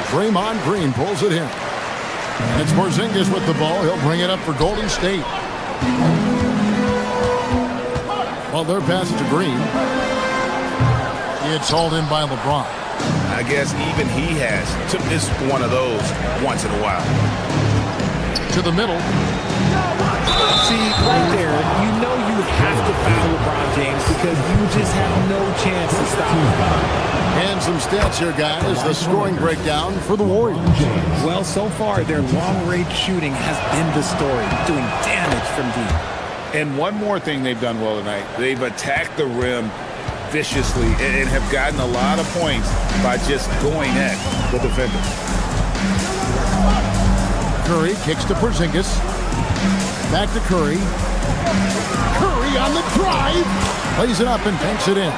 Draymond Green pulls it in. And it's Porzingis with the ball. He'll bring it up for Golden State. Well, their pass to Green. It's hauled in by LeBron. I guess even he has to miss one of those once in a while. To the middle. See, right there, you know you have to foul LeBron James because you just have no chance to stop him. And some stats here, guys. The scoring breakdown for the Warriors. Well, so far, their long-range shooting has been the story, doing damage from deep. And one more thing they've done well tonight. They've attacked the rim viciously and have gotten a lot of points by just going at the defender. Curry kicks to Porzingis. Back to Curry. Curry on the drive. Plays it up and banks it in.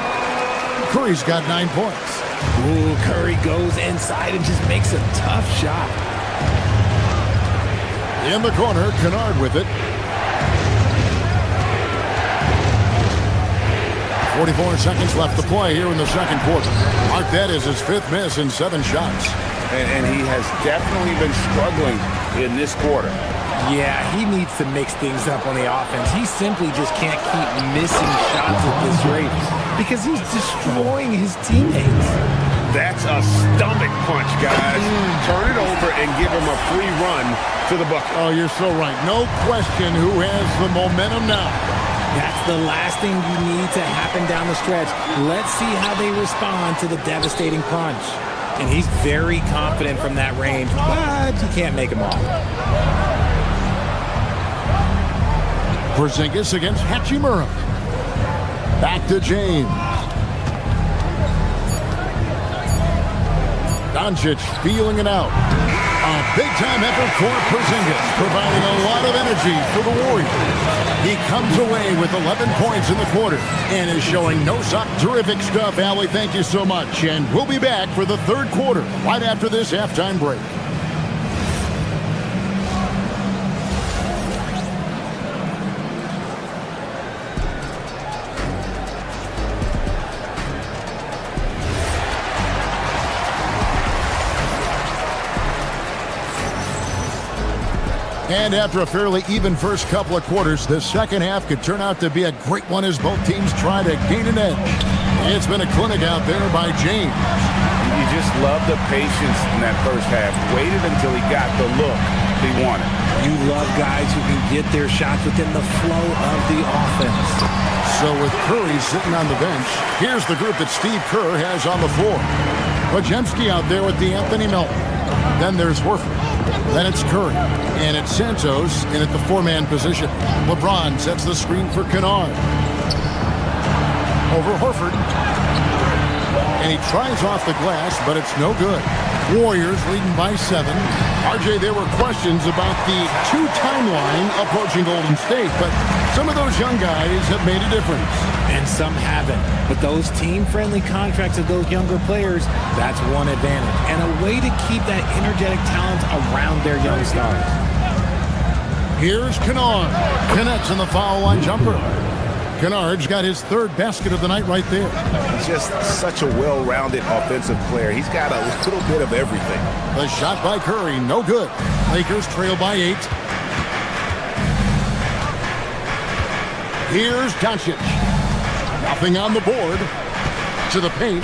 Curry's got 9 points. Ooh, Curry goes inside and just makes a tough shot. In the corner, Kennard with it. 44 seconds left to play here in the second quarter. Mark, that is his 5th miss in 7 shots. And he has definitely been struggling in this quarter. Yeah, he needs to mix things up on the offense. He simply just can't keep missing shots at this rate because he's destroying his teammates. That's a stomach punch, guys. Turn it over and give him a free run to the bucket. Oh, you're so right. No question who has the momentum now. That's the last thing you need to happen down the stretch. Let's see how they respond to the devastating punch. And he's very confident from that range, but you can't make him off. Porzingis against Hachimura. Back to James. Doncic feeling it out. A big-time effort for Porzingis, providing a lot of energy for the Warriors. He comes away with 11 points in the quarter and is showing no stop. Terrific stuff, Allie. Thank you so much. And we'll be back for the third quarter right after this halftime break. And after a fairly even first couple of quarters, the second half could turn out to be a great one as both teams try to gain an edge. It's been a clinic out there by James. You just love the patience in that first half. Waited until he got the look he wanted. You love guys who can get their shots within the flow of the offense. So with Curry sitting on the bench, here's the group that Steve Kerr has on the floor. Podziemski out there with D'Anthony Melton. Then there's Horford. Then it's Curry. And it's Santos in at the 4-man position. LeBron sets the screen for Kennard. Over Horford. And he tries off the glass, but it's no good. Warriors leading by 7. RJ, there were questions about the 2 timeline approaching Golden State, but some of those young guys have made a difference. And some haven't. But those team-friendly contracts of those younger players, that's one advantage. And a way to keep that energetic talent around their young stars. Here's Kennard. Connects on the foul line jumper. Kennard's got his 3rd basket of the night right there. He's just such a well-rounded offensive player. He's got a little bit of everything. The shot by Curry, no good. Lakers trail by 8. Here's Doncic. Nothing on the board. To the paint.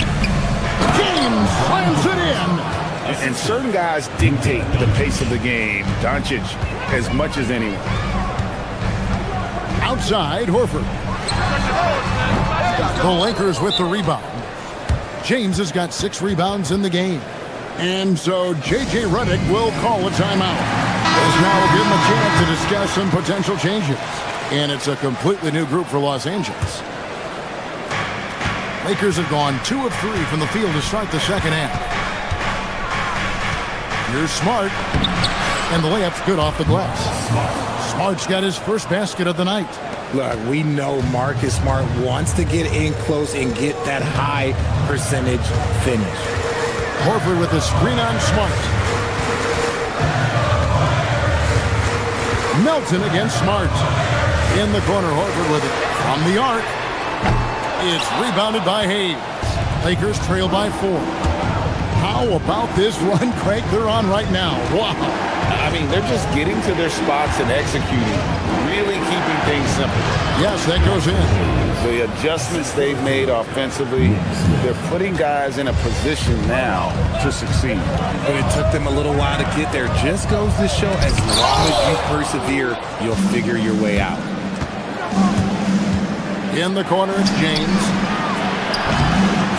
James slams it in. And certain guys dictate the pace of the game. Doncic as much as anyone. Outside, Horford. The Lakers with the rebound. James has got 6 rebounds in the game. And so J.J. Redick will call a timeout. This now will give him a chance to discuss some potential changes. And it's a completely new group for Los Angeles. Lakers have gone 2 of 3 from the field to start the second half. Here's Smart. And the layup's good off the glass. Smart's got his first basket of the night. Look, we know Marcus Smart wants to get in close and get that high percentage finish. Horford with a screen on Smart. Melton against Smart. In the corner, Horford with it from the arc. It's rebounded by Hayes. Lakers trail by 4. How about this run, Craig, they're on right now? Wow. I mean, they're just getting to their spots and executing really keeping things simple. Yes, that goes in. The adjustments they've made offensively, they're putting guys in a position now to succeed. But it took them a little while to get there. Just goes to show, as long as you persevere, you'll figure your way out. In the corner, it's James.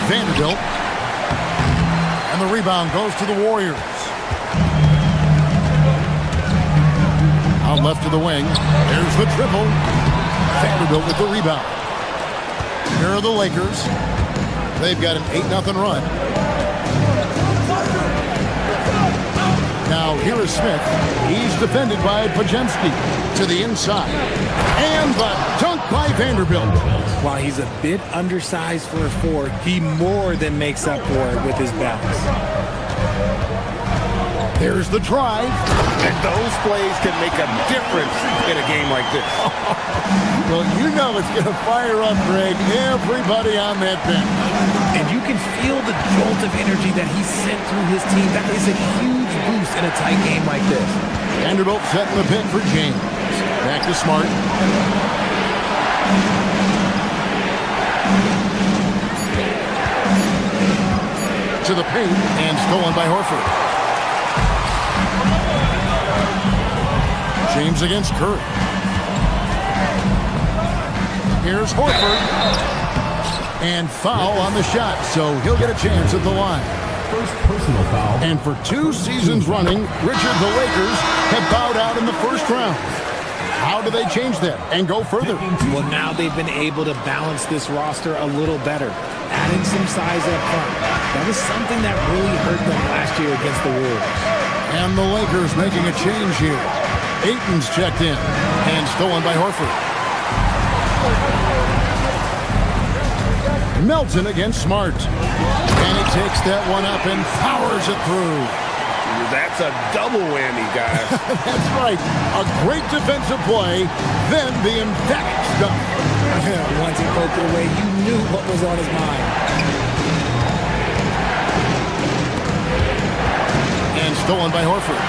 Vanderbilt. And the rebound goes to the Warriors. Out left to the wing. There's the triple. Vanderbilt with the rebound. Here are the Lakers. They've got an 8-0 run. Now here is Smith. He's defended by Pajemski to the inside. And the dunk by Vanderbilt. While he's a bit undersized for a 4, he more than makes up for it with his bounce. There's the drive. And those plays can make a difference in a game like this. Well, you know it's going to fire up, Greg, everybody on that bench. And you can feel the jolt of energy that he sent through his team. That is a huge boost in a tight game like this. Vanderbilt setting the pick for James. Back to Smart. To the paint and stolen by Horford. James against Curry. Here's Horford. And foul on the shot, so he'll get a chance at the line. First personal foul. And for 2 seasons running, Richard, the Lakers have bowed out in the first round. How do they change that and go further? Well, now they've been able to balance this roster a little better, adding some size up front. That was something that really hurt them last year against the Wolves. And the Lakers making a change here. Ayton's checked in and stolen by Horford. Melton against Smart. And he takes that one up and powers it through. That's a double whammy, guys. That's right. A great defensive play, then the emphatic stuff. Once he poked it away, you knew what was on his mind. And stolen by Horford.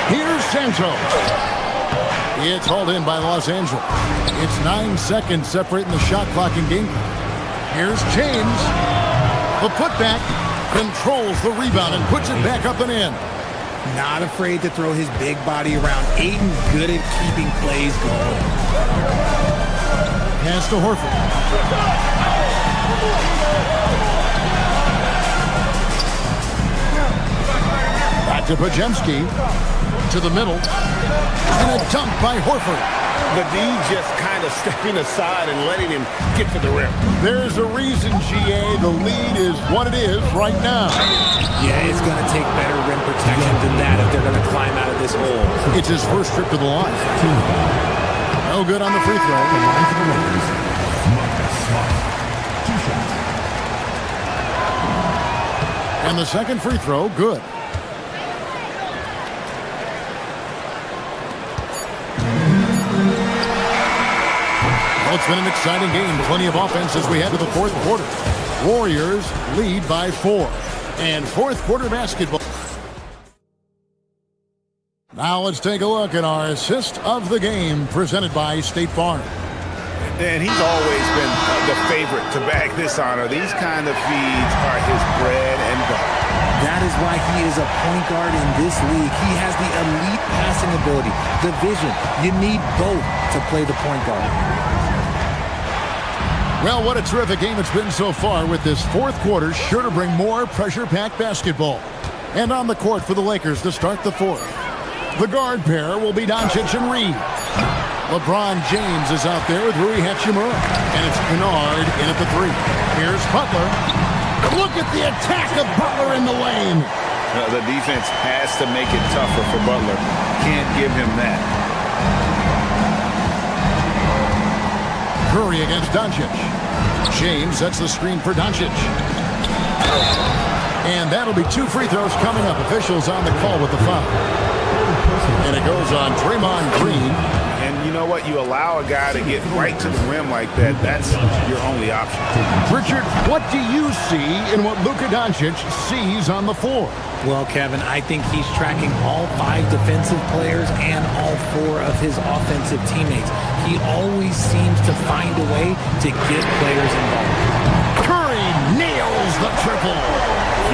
Here's Santos. It's hauled in by Los Angeles. It's 9 seconds separating the shot clock and game clock. Here's James. The putback controls the rebound and puts it back up and in. Not afraid to throw his big body around. Ayton good at keeping plays going. Pass to Horford. Back to Pajemski. To the middle. And a dunk by Horford. The D just kind of stepping aside and letting him get to the rim. There's a reason, GA. The lead is what it is right now. Yeah, it's going to take better rim protection than that if they're going to climb out of this hole. It's his first trip to the line. No good on the free throw. And the second free throw, good. Well, it's been an exciting game. Plenty of offense as we head to the fourth quarter. Warriors lead by 4. And fourth quarter basketball. Now let's take a look at our assist of the game presented by State Farm. And he's always been the favorite to bag this honor. These kind of feeds are his bread and butter. That is why he is a point guard in this league. He has the elite passing ability, the vision. You need both to play the point guard. Well, what a terrific game it's been so far with this fourth quarter, sure to bring more pressure-packed basketball. And on the court for the Lakers to start the fourth. The guard pair will be Doncic and Reed. LeBron James is out there with Rui Hachimura. And it's Kennard in at the 3. Here's Butler. Look at the attack of Butler in the lane. The defense has to make it tougher for Butler. Can't give him that. Curry against Doncic. James sets the screen for Doncic. And that'll be 2 free throws coming up. Officials on the call with the foul. And it goes on Draymond Green. And, you know what? You allow a guy to get right to the rim like that. That's your only option. Richard, what do you see in what Luka Doncic sees on the floor? Well, Kevin, I think he's tracking all 5 defensive players and all 4 of his offensive teammates. He always seems to find a way to get players involved. Curry nails the triple.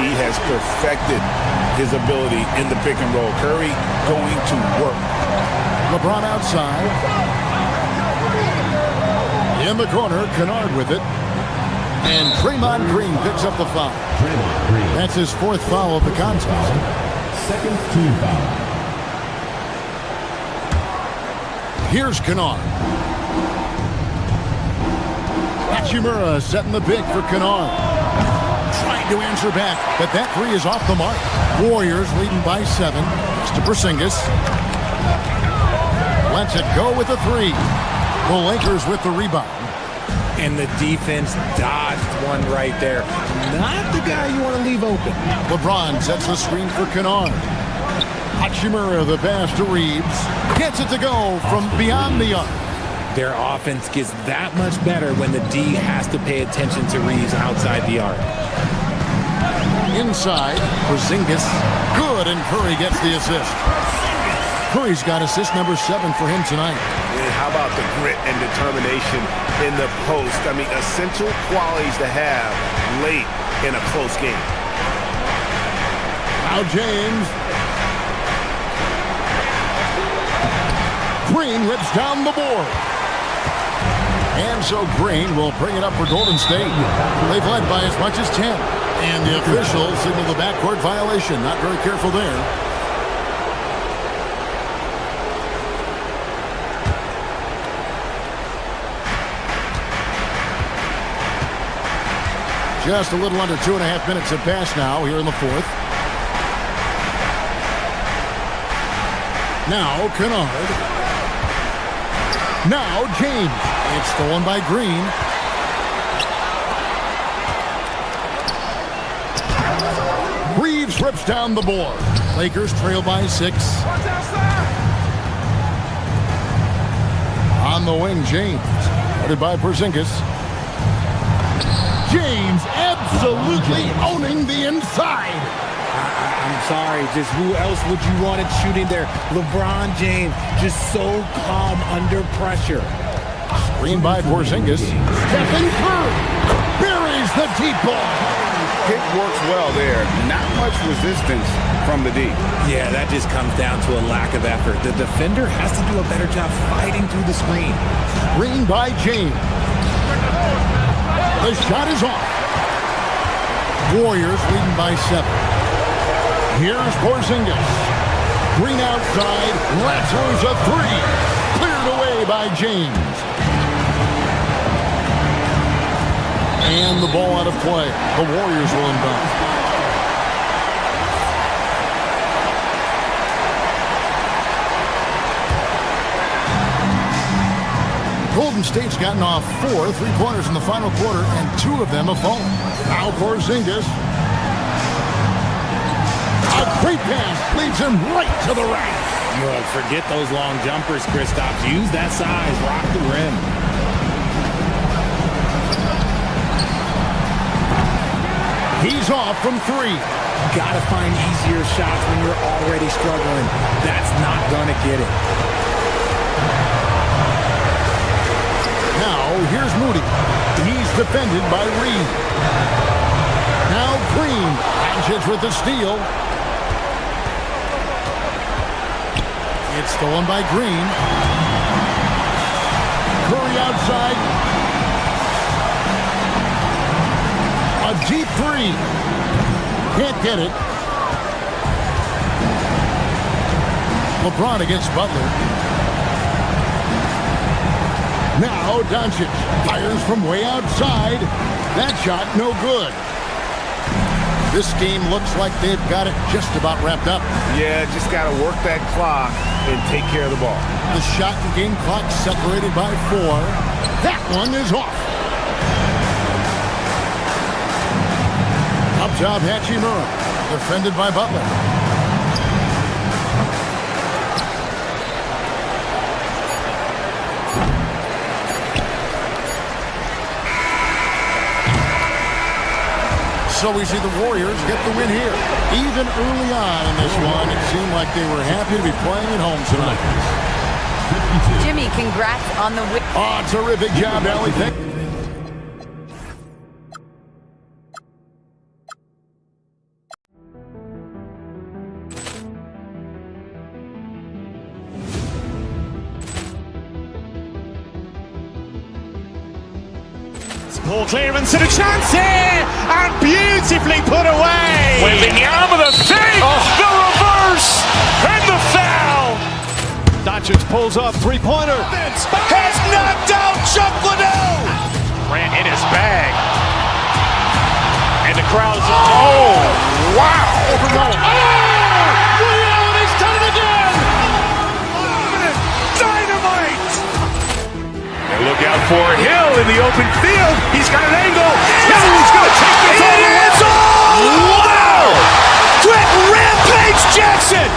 He has perfected his ability in the pick and roll. Curry going to work. LeBron outside. In the corner, Kennard with it. And Draymond Green picks up the foul. That's his 4th foul of the contest. Second team foul. Here's Kennard. Hachimura setting the pick for Kennard. Trying to answer back, but that 3 is off the mark. Warriors leading by 7. It's to Porzingis. Lets it go with the 3. The Lakers with the rebound. And the defense dodged one right there. Not the guy you want to leave open. LeBron sets the screen for Kennard. Hachimura, the pass to Reeves. Gets it to go from beyond the arc. Their offense gets that much better when the D has to pay attention to Reeves outside the arc. Inside, Porzingis. Good, and Curry gets the assist. Curry's got assist number 7 for him tonight. And how about the grit and determination in the post? I mean, essential qualities to have late in a close game. Now James. Green rips down the board. And so Green will bring it up for Golden State. They've led by as much as 10. And the officials signal the backcourt violation. Not very careful there. Just a little under 2.5 minutes have passed now here in the 4th. Now Kennard. Now James. It's stolen by Green. Reeves rips down the board. Lakers trail by 6. On the wing, James. Guarded by Porzingis. James absolutely owning the inside. I'm sorry, just who else would you want it shooting there? LeBron James, just so calm under pressure. Screen by Porzingis. Stephen Curry buries the deep ball. Pick works well there. Not much resistance from the D. Yeah, that just comes down to a lack of effort. The defender has to do a better job fighting through the screen. Screen by James. The shot is off. Warriors leading by 7. Here's Porzingis. Green outside. Latzos a 3. Cleared away by James. And the ball out of play. The Warriors will inbound. Golden State's gotten off 4 3-pointers in the final quarter, and 2 of them have fallen. Now Porzingis. A great pass leads him right to the rack. Look, forget those long jumpers, Kristaps. Use that size. Rock the rim. He's off from 3. Gotta find easier shots when you're already struggling. That's not gonna get it. Now, here's Moody. He's defended by Reed. Now Green. Doncic with the steal. It's stolen by Green. Curry outside. A deep 3. Can't get it. LeBron against Butler. Now Doncic fires from way outside. That shot no good. This game looks like they've got it just about wrapped up. Yeah, just got to work that clock and take care of the ball. The shot and game clock separated by 4. That one is off. Up top, Hachimura. Defended by Butler. So we see the Warriors get the win here. Even early on in this one, it seemed like they were happy to be playing at home tonight. Jimmy, congrats on the win. Oh, terrific job, Ellie. Ball clearance and a chance here, and beautifully put away. Wembanyama the fake, the reverse, and the foul. Doncic pulls up, three-pointer. Has knocked out Chuck Liddell. Grant in his bag. And the crowd is, oh, wow. Overrun. Ray Allen has done it again. Dynamite. And look out for Hill in the open field. He's got an angle. Hill's going to take this all the way. Wow. Quick Rampage Jackson.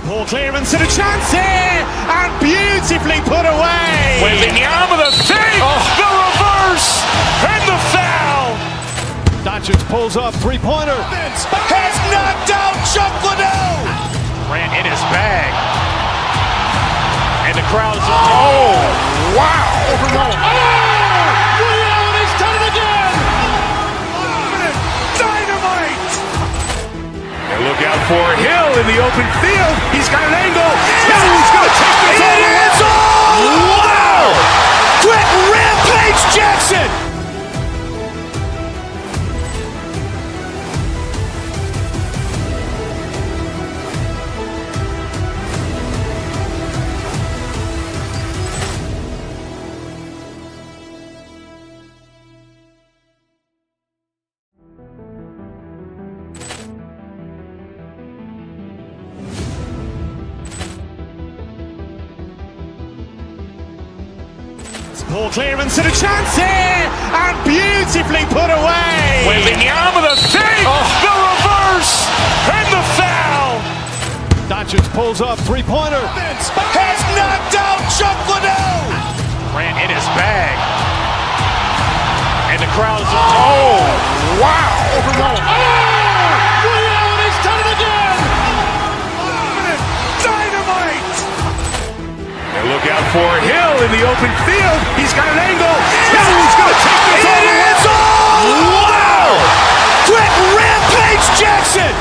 Ball clearance and a chance here, and beautifully put away. Wembanyama the fake, the reverse, and the foul. Doncic pulls up, three-pointer. Has knocked out Chuck Liddell. Grant in his bag. And the crowd is, oh, wow. Overrun. Ray Allen has done it again. Dynamite. And look out for Hill in the open field. He's got an angle. Hill's going to take this all the way. Wow. Quick Rampage Jackson. Ball clearance and a chance here, and beautifully put away. Wembanyama the fake, the reverse, and the foul. Doncic pulls up, three-pointer. Has knocked out Chuck Liddell. Grant in his bag. And the crowd is, oh, wow. Overrun. Ray Allen has done it again. Dynamite. And look out for Hill in the open field. He's got an angle. Hill's going to take this all the way. Wow. Quick Rampage Jackson.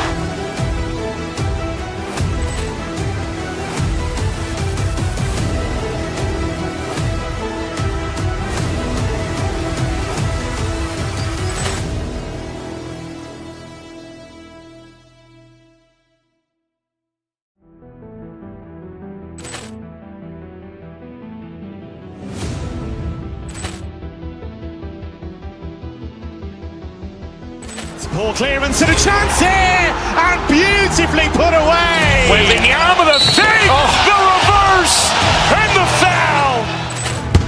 Ball clearance and a chance here, and beautifully put away. Wembanyama the fake, the reverse, and the foul.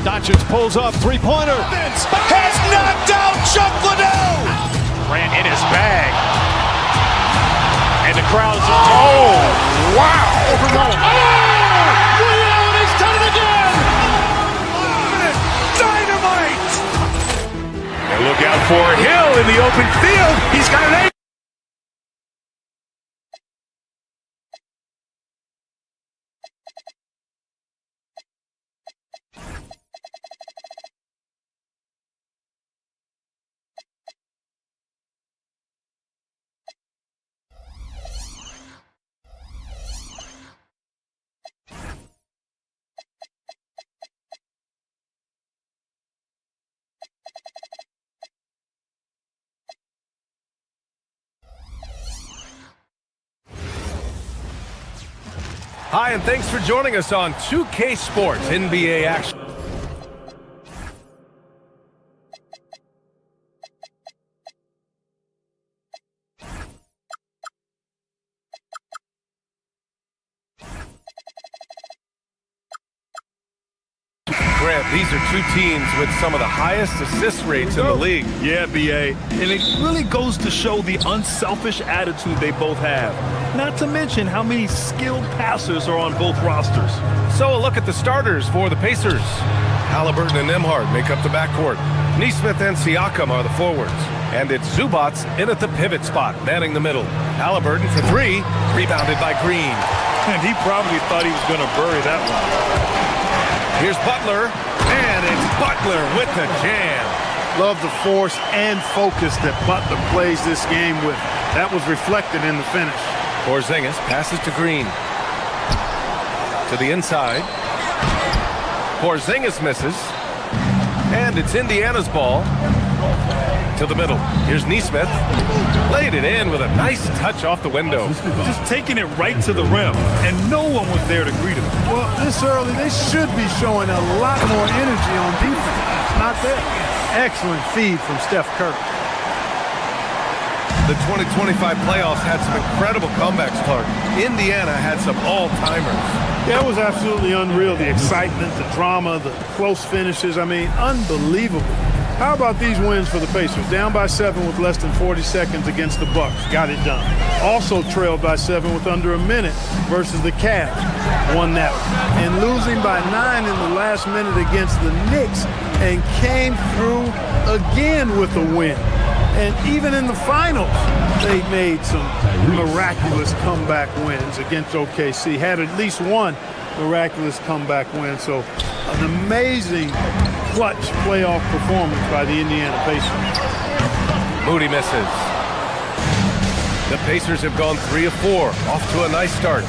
Doncic pulls up, three-pointer. Has knocked out Chuck Liddell. Grant in his bag. And the crowd is, oh, wow. Overrun. Ray Allen has done it again. Dynamite. And look out for Hill in the open field. He's got an angle. Hi, and thanks for joining us on 2K Sports NBA Action. These are two teams with some of the highest assist rates in the league. Yeah, B.A. And it really goes to show the unselfish attitude they both have. Not to mention how many skilled passers are on both rosters. So a look at the starters for the Pacers. Halliburton and Nembhard make up the backcourt. Nesmith and Siakam are the forwards. And it's Zubac in at the pivot spot, manning the middle. Halliburton for three, rebounded by Green. And he probably thought he was going to bury that one. Here's Butler, and it's Butler with the jam. Love the force and focus that Butler plays this game with. That was reflected in the finish. Porzingis passes to Green. To the inside. Porzingis misses. And it's Indiana's ball. To the middle. Here's Nesmith. Laid it in with a nice touch off the window. Just taking it right to the rim, and no one was there to greet him. Well, this early, they should be showing a lot more energy on defense. It's not there. Excellent feed from Steph Curry. The 2025 playoffs had some incredible comebacks, Clark. Indiana had some all-timers. Yeah, it was absolutely unreal. The excitement, the drama, the close finishes. I mean, unbelievable. How about these wins for the Pacers? Down by 7 with less than 40 seconds against the Bucks. Got it done. Also trailed by 7 with under a minute versus the Cavs. Won that one. And losing by 9 in the last minute against the Knicks and came through again with a win. And even in the finals, they made some miraculous comeback wins against OKC. Had at least one miraculous comeback win. So an amazing clutch playoff performance by the Indiana Pacers. Moody misses. The Pacers have gone 3 of 4, off to a nice start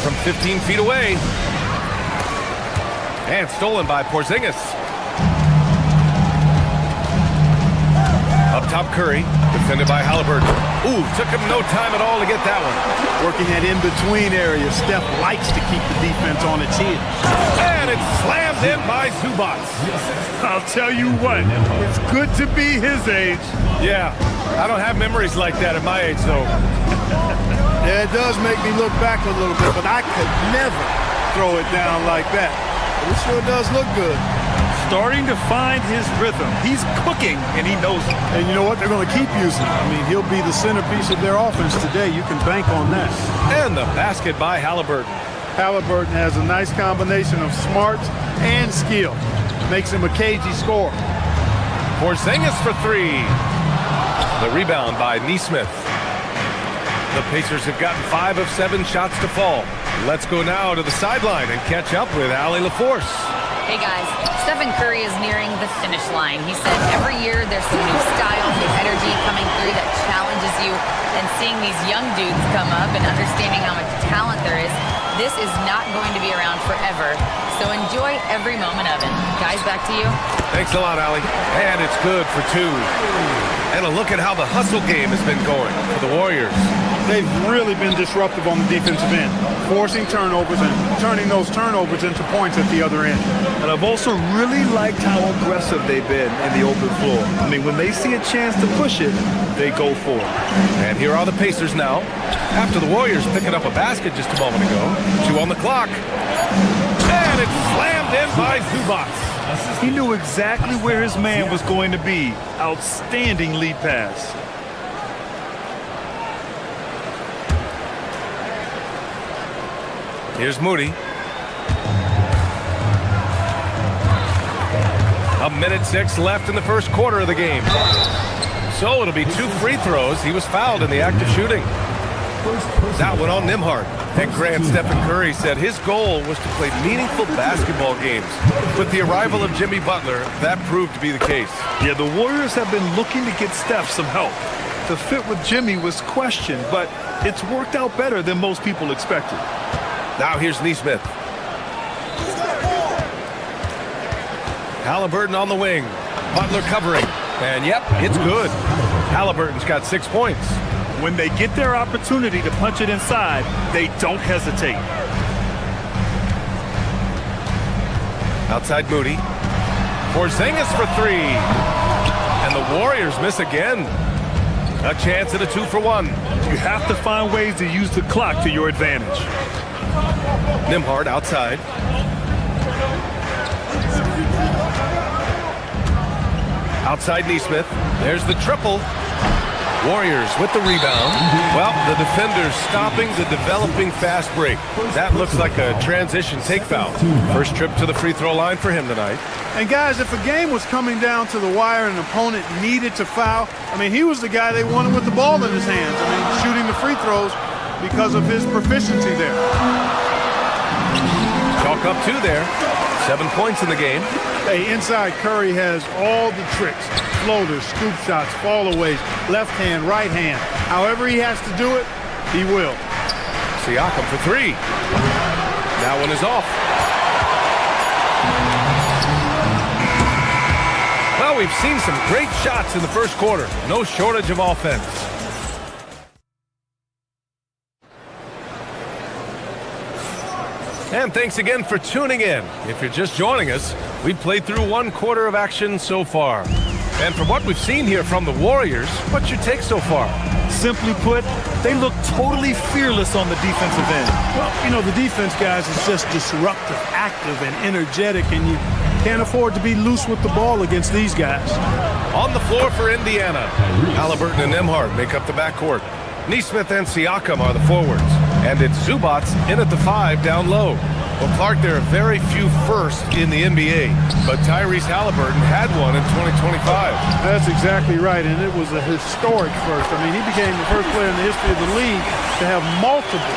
from 15 feet away. And stolen by Porzingis. Up top, Curry, defended by Halliburton. Ooh, took him no time at all to get that one. Working that in-between area, Steph likes to keep the defense on its heels. And it's slammed in by Zubac. I'll tell you what, it's good to be his age. Yeah, I don't have memories like that at my age, though. Yeah, it does make me look back a little bit, but I could never throw it down like that. But it sure does look good. Starting to find his rhythm. He's cooking, and he knows it. And you know what? They're going to keep using him. I mean, he'll be the centerpiece of their offense today. You can bank on that. And the basket by Halliburton. Halliburton has a nice combination of smarts and skill. Makes him a cagey scorer. Porzingis for three. The rebound by Nesmith. The Pacers have gotten 5 of 7 shots to fall. Let's go now to the sideline and catch up with Allie LaForce. Hey guys, Stephen Curry is nearing the finish line. He said every year there's some new style, new energy coming through that challenges you, and seeing these young dudes come up and understanding how much talent there is, this is not going to be around forever. So enjoy every moment of it. Guys, back to you. Thanks a lot, Allie. And it's good for 2. And a look at how the hustle game has been going for the Warriors. They've really been disruptive on the defensive end, forcing turnovers and turning those turnovers into points at the other end. And I've also really liked how aggressive they've been in the open floor. I mean, when they see a chance to push it, they go for it. And here are the Pacers now. After the Warriors picking up a basket just a moment ago. 2 on the clock. And it's slammed in by Zubac. He knew exactly where his man was going to be. Outstanding lead pass. Here's Moody. 1:06 left in the first quarter of the game. So it'll be 2 free throws. He was fouled in the act of shooting. That one on Nembhard. And Grant Stephen Curry said his goal was to play meaningful basketball games. With the arrival of Jimmy Butler, that proved to be the case. Yeah, the Warriors have been looking to get Steph some help. The fit with Jimmy was questioned, but it's worked out better than most people expected. Now here's Nesmith. Halliburton on the wing. Butler covering. And yep, it's good. Halliburton's got 6 points. When they get their opportunity to punch it inside, they don't hesitate. Outside Moody. Porzingis for 3. And the Warriors miss again. A chance at a 2-for-1. You have to find ways to use the clock to your advantage. Nembhard outside. Outside Neesmith. There's the triple. Warriors with the rebound. Well, the defenders stopping the developing fast break. That looks like a transition take foul. First trip to the free throw line for him tonight. And guys, if a game was coming down to the wire and an opponent needed to foul, I mean, he was the guy they wanted with the ball in his hands. I mean, shooting the free throws because of his proficiency there. Chalk up 2 there. 7 points in the game. Hey, inside Curry has all the tricks. Floaters, scoop shots, fallaways, left hand, right hand. However he has to do it, he will. Siakam for 3. That one is off. Well, we've seen some great shots in the first quarter. No shortage of offense. And thanks again for tuning in. If you're just joining us, we've played through 1 quarter of action so far. And from what we've seen here from the Warriors, what's your take so far? Simply put, they look totally fearless on the defensive end. Well, you know, the defense, guys, is just disruptive, active, and energetic, and you can't afford to be loose with the ball against these guys. On the floor for Indiana, Halliburton and Nembhard make up the backcourt. Neesmith and Siakam are the forwards. And it's Zubac in at the 5 down low. Well, Clark, there are very few firsts in the NBA, but Tyrese Halliburton had one in 2025. That's exactly right, and it was a historic first. I mean, he became the first player in the history of the league to have multiple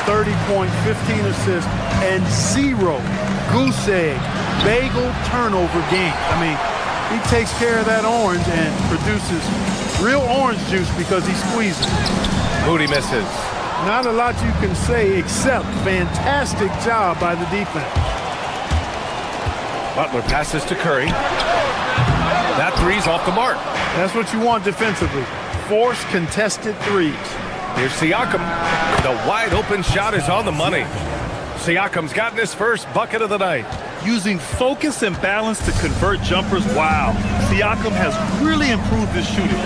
30-point, 15 assists, and 0 goose egg, bagel turnover games. I mean, he takes care of that orange and produces real orange juice because he squeezes. Moody misses. Not a lot you can say except fantastic job by the defense. Butler passes to Curry. That 3's off the mark. That's what you want defensively. Force contested 3s. Here's Siakam. The wide open shot is on the money. Siakam's gotten his first bucket of the night. Using focus and balance to convert jumpers, wow. Siakam has really improved his shooting.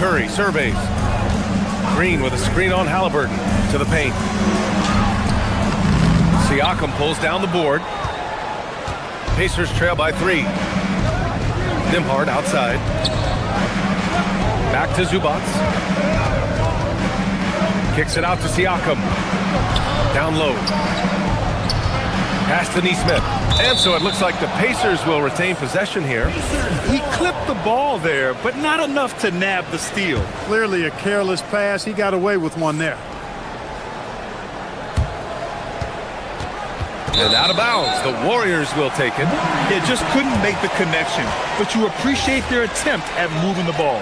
Curry surveys. Green with a screen on Halliburton to the paint. Siakam pulls down the board. Pacers trail by 3. Nembhard outside. Back to Zubac. Kicks it out to Siakam. Down low. Pass to Neesmith. And so it looks like the Pacers will retain possession here. He clipped the ball there, but not enough to nab the steal. Clearly a careless pass. He got away with one there. And out of bounds. The Warriors will take it. It just couldn't make the connection, but you appreciate their attempt at moving the ball.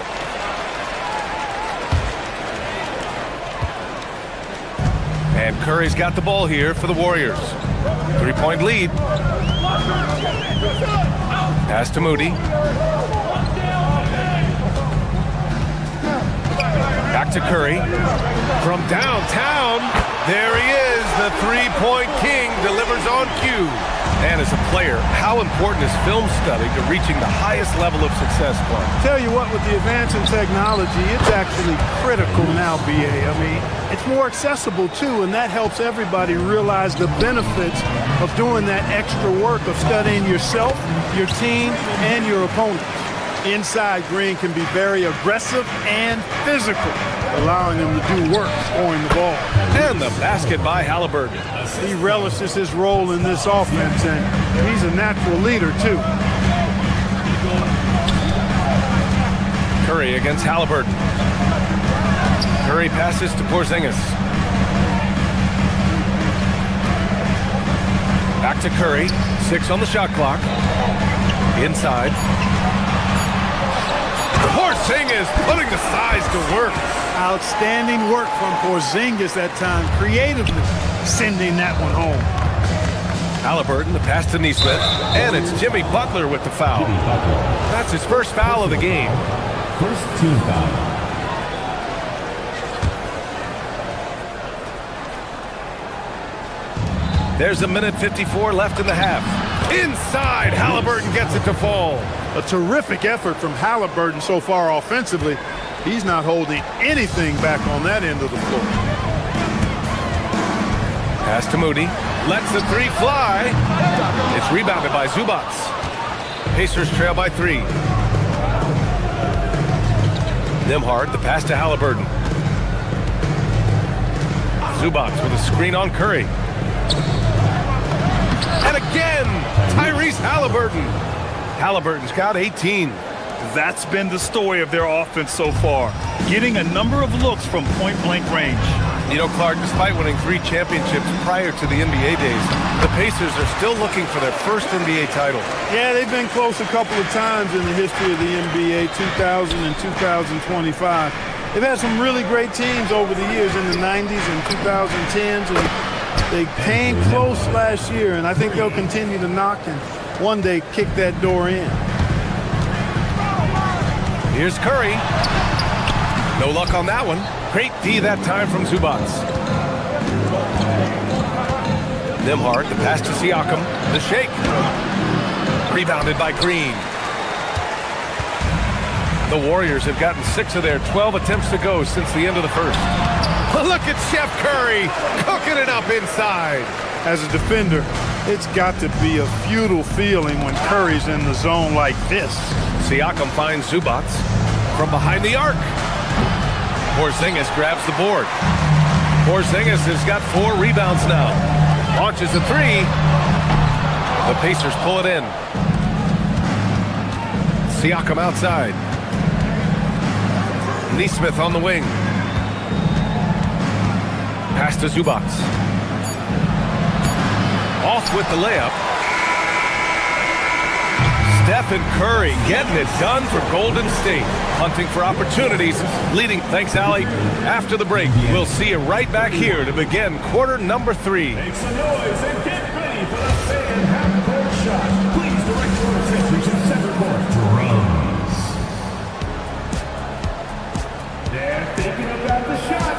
And Curry's got the ball here for the Warriors. 3-point lead. Pass to Moody. Back to Curry. From downtown, there he is. The 3-point king delivers on cue. And as a player, how important is film study to reaching the highest level of success, Clark? Tell you what, with the advance in technology, it's actually critical now, BA. I mean, it's more accessible, too, and that helps everybody realize the benefits of doing that extra work of studying yourself, your team, and your opponent. Inside, Green can be very aggressive and physical, allowing him to do work scoring the ball. And the basket by Halliburton. He relishes his role in this offense, and he's a natural leader, too. Curry against Halliburton. Curry passes to Porzingis. Back to Curry. 6 on the shot clock. Inside. Porzingis putting the size to work. Outstanding work from Porzingis that time, creatively sending that one home. Halliburton, the pass to Neesmith, and it's Jimmy Butler with the foul. That's his first foul of the game. First team foul. There's 1:54 left in the half. Inside, Halliburton gets it to fall. A terrific effort from Halliburton so far offensively. He's not holding anything back on that end of the floor. Pass to Moody. Lets the 3 fly. It's Rebounded by Zubac. Pacers trail by 3. Nembhard, the pass to Halliburton. Zubac with a screen on Curry. And again, Tyrese Halliburton. Halliburton's got 18. That's been the story of their offense so far, getting a number of looks from point-blank range. You know, Clark, despite winning 3 championships prior to the NBA days, the Pacers are still looking for their first NBA title. Yeah, they've been close a couple of times in the history of the NBA, 2000 and 2025. They've had some really great teams over the years in the 90s and 2010s, and they came close last year, and I think they'll continue to knock and one day kick that door in. Here's Curry. No luck on that one. Great D that time from Zubac. Nembhard, the pass to Siakam. The shake. Rebounded by Green. The Warriors have gotten 6 of their 12 attempts to go since the end of the first. Look at Chef Curry cooking it up inside. As a defender, it's got to be a futile feeling when Curry's in the zone like this. Siakam finds Zubac from behind the arc. Porzingis grabs the board. Porzingis has got 4 rebounds now. Launches a 3. The Pacers pull it in. Siakam outside. Nesmith on the wing. Pass to Zubac. Off with the layup. Steph and Curry getting it done for Golden State. Hunting for opportunities, leading. Thanks, Allie. After the break, we'll see you right back here to begin quarter number 3. Make some noise and get ready for the fan half-court shot. Please direct your attention to center court drums. They're thinking about the shot.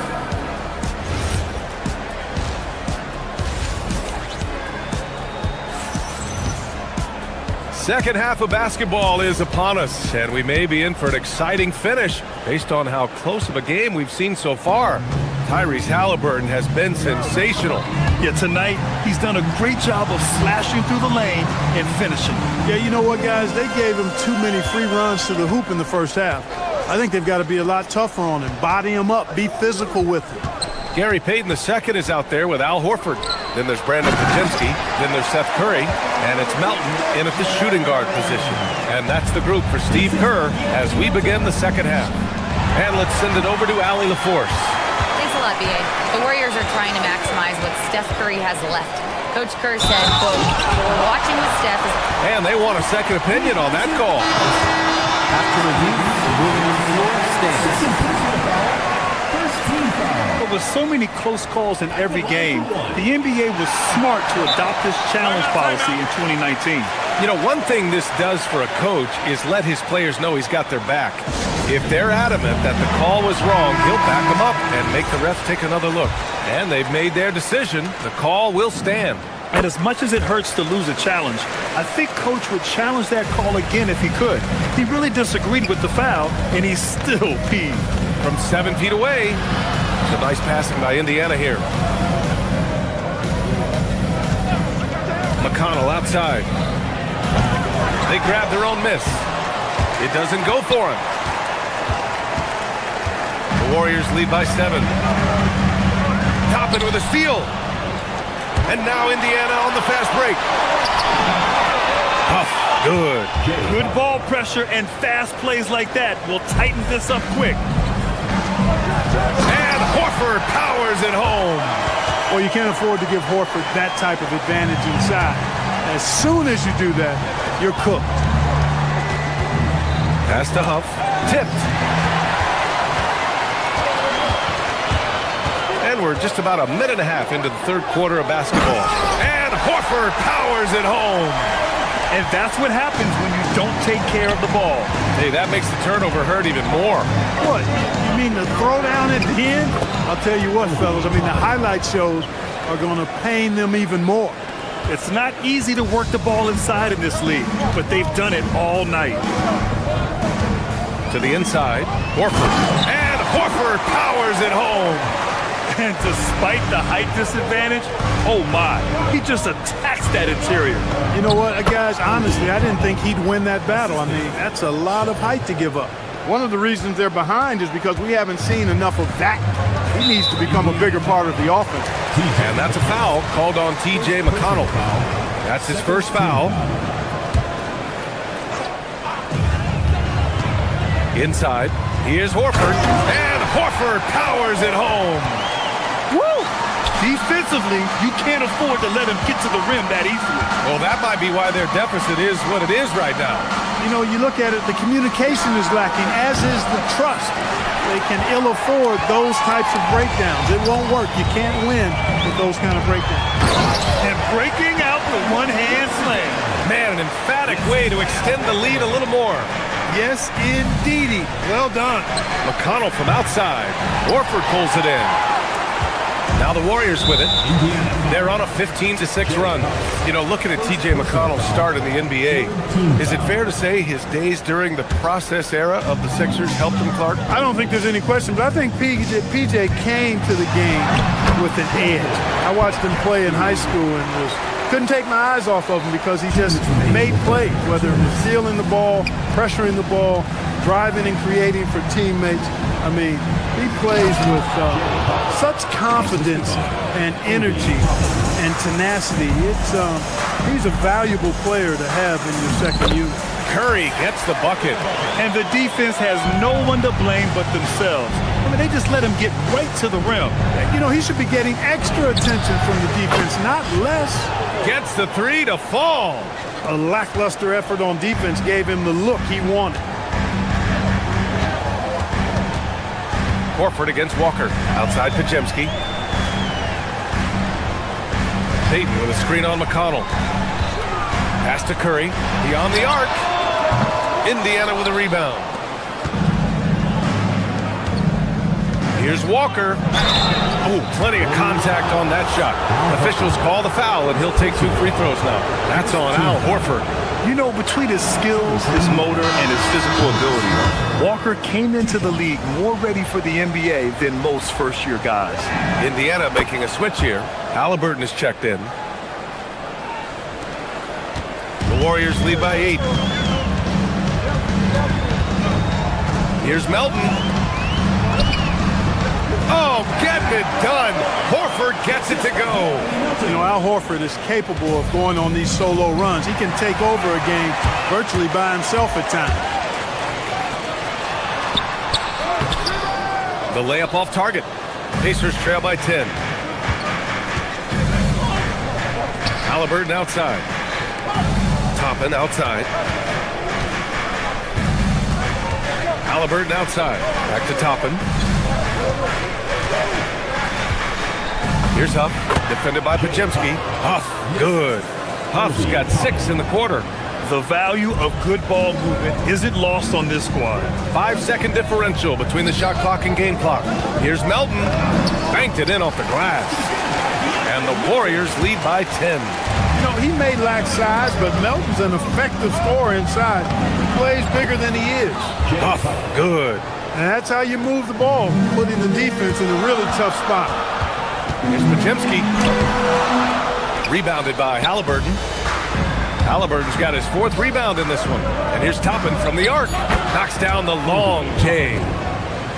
Second half of basketball is upon us, and we may be in for an exciting finish based on how close of a game we've seen so far. Tyrese Halliburton has been sensational. Yeah, tonight he's done a great job of slashing through the lane and finishing. Yeah, you know what, guys? They gave him too many free runs to the hoop in the first half. I think they've got to be a lot tougher on him. Body him up. Be physical with him. Gary Payton II is out there with Al Horford. Then there's Brandon Kuczynski. Then there's Seth Curry. And it's Melton in at the shooting guard position. And that's the group for Steve Kerr as we begin the second half. And let's send it over to Allie LaForce. Thanks a lot, B.A. The Warriors are trying to maximize what Steph Curry has left. Coach Kerr said, quote, "We're watching with Steph." And they want a second opinion on that call. After review, the ruling on the floor stands. With so many close calls in every game, the NBA was smart to adopt this challenge policy in 2019. You know, one thing this does for a coach is let his players know he's got their back. If they're adamant that the call was wrong, he'll back them up and make the refs take another look. And they've made their decision. The call will stand. And as much as it hurts to lose a challenge, I think Coach would challenge that call again if he could. He really disagreed with the foul, and he's still peeved. From 7 feet away, it's a nice passing by Indiana here. McConnell outside. They grab their own miss. It doesn't go for him. The Warriors lead by 7. Toppin with a steal. And now Indiana on the fast break. Tough. Good. Good ball pressure and fast plays like that will tighten this up quick. And Horford powers it home. Well, you can't afford to give Horford that type of advantage inside. As soon as you do that, you're cooked. Pass to Huff. Tipped. And we're just about a minute and a half into the third quarter of basketball. And Horford powers it home. And that's what happens when you don't take care of the ball. Hey, that makes the turnover hurt even more. What? You mean the throwdown at the end? I'll tell you what, fellas. I mean, the highlight shows are going to pain them even more. It's not easy to work the ball inside in this league, but they've done it all night. To the inside, Horford. And Horford powers it home. And despite the height disadvantage, oh my, he just attacks that interior. You know what, guys, honestly, I didn't think he'd win that battle. I mean, that's a lot of height to give up. One of the reasons they're behind is because we haven't seen enough of that. He needs to become a bigger part of the offense. And that's a foul called on T.J. McConnell. That's his first foul. Inside, here's Horford. And Horford powers it home. Woo! Defensively, you can't afford to let him get to the rim that easily. Well, that might be why their deficit is what it is right now. You know, you look at it, the communication is lacking, as is the trust. They can ill afford those types of breakdowns. It won't work. You can't win with those kind of breakdowns. And breaking out the one-hand slam. Man, an emphatic way to extend the lead a little more. Yes, indeedy. Well done. McConnell from outside. Horford pulls it in. Now the Warriors with it. They're on a 15-6 run. You know, looking at T.J. McConnell's start in the NBA, is it fair to say his days during the process era of the Sixers helped him, Clark? I don't think there's any question, but I think PJ came to the game with an edge. I watched him play in high school and couldn't take my eyes off of him because he just made plays, whether it was stealing the ball, pressuring the ball, driving and creating for teammates. I mean, he plays with such confidence and energy and tenacity. He's a valuable player to have in your second unit. Curry gets the bucket. And the defense has no one to blame but themselves. I mean, they just let him get right to the rim. You know, he should be getting extra attention from the defense, not less. Gets the three to fall. A lackluster effort on defense gave him the look he wanted. Horford against Walker. Outside Pajemski. Payton with a screen on McConnell. Pass to Curry. Beyond the arc. Indiana with a rebound. Here's Walker. Oh, plenty of contact on that shot. Officials call the foul, and he'll take 2 free throws now. That's on Al Horford. You know, between his skills, his motor, and his physical ability, Walker came into the league more ready for the NBA than most first-year guys. Indiana making a switch here. Halliburton is checked in. The Warriors lead by 8. Here's Melton. Oh, getting it done. Horford gets it to go. You know, Al Horford is capable of going on these solo runs. He can take over a game virtually by himself at times. The layup off target. Pacers trail by 10. Halliburton outside. Toppin outside. Halliburton outside. Back to Toppin. Here's Huff, defended by Pajemski. Huff, good. Huff's got 6 in the quarter. The value of good ball movement isn't lost on this squad. 5-second differential between the shot clock and game clock. Here's Melton. Banked it in off the glass. And the Warriors lead by 10. You know, he may lack size, but Melton's an effective scorer inside. He plays bigger than he is. Huff, good. And that's how you move the ball, putting the defense in a really tough spot. Here's Pajemski. Rebounded by Halliburton. Halliburton's got his 4th rebound in this one. And here's Toppin from the arc. Knocks down the long J.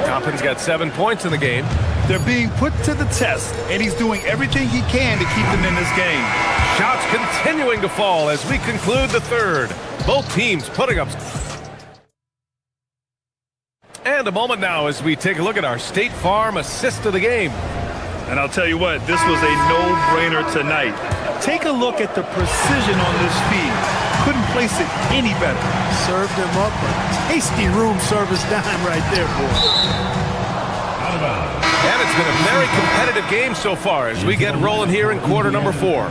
Toppin's got 7 points in the game. They're being put to the test, and he's doing everything he can to keep them in this game. Shots continuing to fall as we conclude the third. Both teams putting up. And a moment now as we take a look at our State Farm assist of the game. And I'll tell you what, this was a no-brainer tonight. Take a look at the precision on this feed. Couldn't place it any better. Served him up a tasty room service dime right there, boy. And it's been a very competitive game so far as we get rolling here in quarter number 4.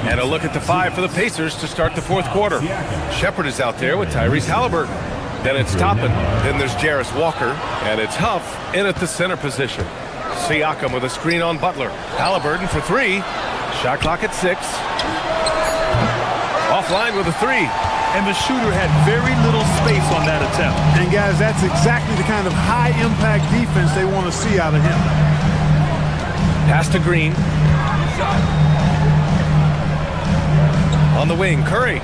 And a look at the 5 for the Pacers to start the 4th quarter. Shepard is out there with Tyrese Halliburton. Then it's Toppin. Then there's Jarris Walker. And it's Huff in at the center position. Siakam with a screen on Butler. Halliburton for 3. Shot clock at 6. Offline with a 3. And the shooter had very little space on that attempt. And guys, that's exactly the kind of high-impact defense they want to see out of him. Pass to Green. On the wing, Curry.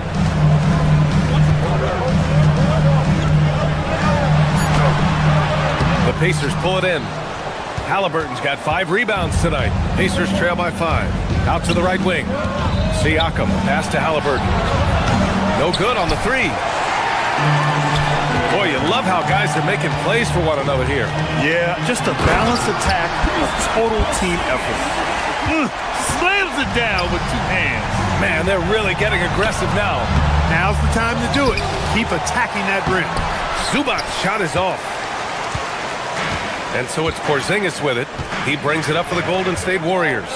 The Pacers pull it in. Halliburton's got 5 rebounds tonight. Pacers trail by 5. Out to the right wing. Siakam, pass to Halliburton. No good on the 3. Boy, you love how guys are making plays for one another here. Yeah, just a balanced attack, a total team effort. Slams it down with 2 hands. Man, they're really getting aggressive now. Now's the time to do it. Keep attacking that rim. Zubac's shot is off. And so it's Porzingis with it. He brings it up for the Golden State Warriors.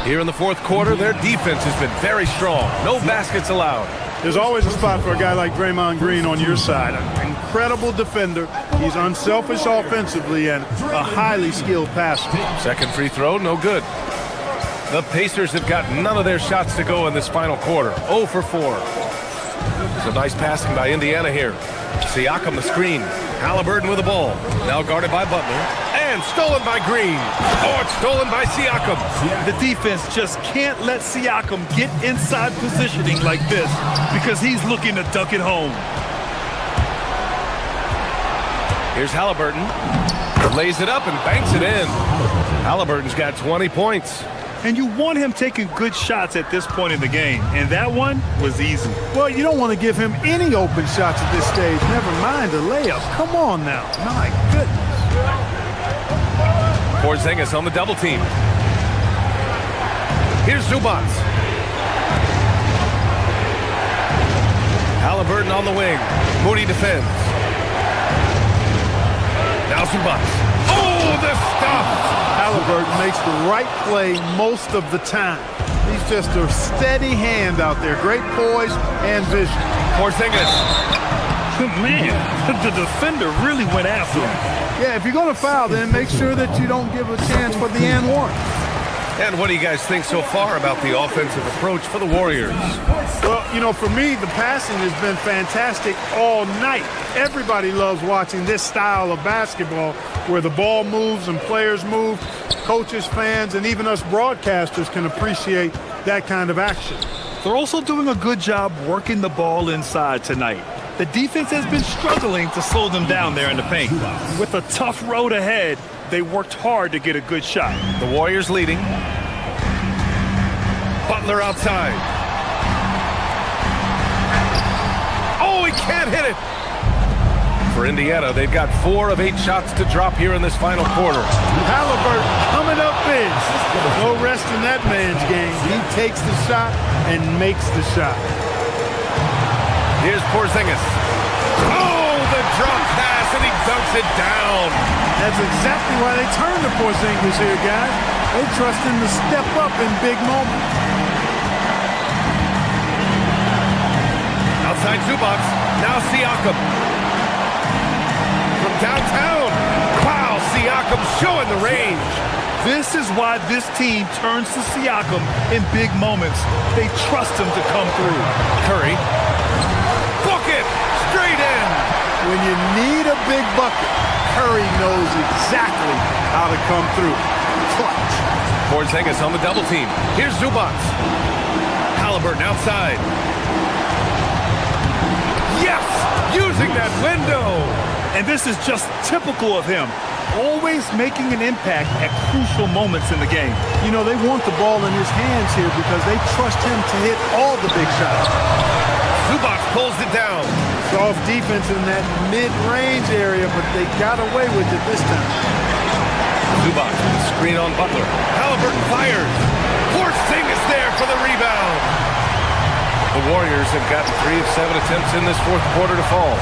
Here in the 4th quarter, their defense has been very strong. No baskets allowed. There's always a spot for a guy like Draymond Green on your side. An incredible defender. He's unselfish offensively and a highly skilled passer. Second free throw, no good. The Pacers have got none of their shots to go in this final quarter. 0 for 4. There's a nice passing by Indiana here. Siakam the screen. Halliburton with the ball. Now guarded by Butler. And stolen by Green. Oh, it's stolen by Siakam. The defense just can't let Siakam get inside positioning like this because he's looking to duck it home. Here's Halliburton. Lays it up and banks it in. Halliburton's got 20 points. And you want him taking good shots at this point in the game. And that one was easy. Well, you don't want to give him any open shots at this stage. Never mind a layup. Come on now. My goodness. Porzingis on the double team. Here's Zubac. Halliburton on the wing. Moody defends. Now Zubac. Oh, the stop! Halliburton makes the right play most of the time. He's just a steady hand out there. Great poise and vision. Porzingis. Man, the defender really went after him. Yeah, if you're going to foul, then make sure that you don't give a chance for the and one. And what do you guys think so far about the offensive approach for the Warriors? Well, you know, for me, the passing has been fantastic all night. Everybody loves watching this style of basketball where the ball moves and players move. Coaches, fans, and even us broadcasters can appreciate that kind of action. They're also doing a good job working the ball inside tonight. The defense has been struggling to slow them down there in the paint. With a tough road ahead, they worked hard to get a good shot. The Warriors leading. Butler outside. Oh, he can't hit it. For Indiana, they've got 4 of 8 shots to drop here in this final quarter. Halliburton coming up big. No rest in that man's game. He takes the shot and makes the shot. Here's Porzingis. Oh, the drop pass, and he dunks it down. That's exactly why they turn to Porzingis here, guys. They trust him to step up in big moments. Outside Zubac. Now Siakam. From downtown. Wow, Siakam showing the range. This is why this team turns to Siakam in big moments. They trust him to come through. Curry. Bucket! Straight in! When you need a big bucket, Curry knows exactly how to come through. Clutch. Porzingis on the double team. Here's Zubac. Halliburton outside. Yes! Using that window! And this is just typical of him. Always making an impact at crucial moments in the game. You know, they want the ball in his hands here because they trust him to hit all the big shots. Zubac pulls it down. Soft defense in that mid-range area, but they got away with it this time. Zubac with the screen on Butler. Halliburton fires. Porzingis there for the rebound. The Warriors have gotten 3 of 7 attempts in this 4th quarter to fall.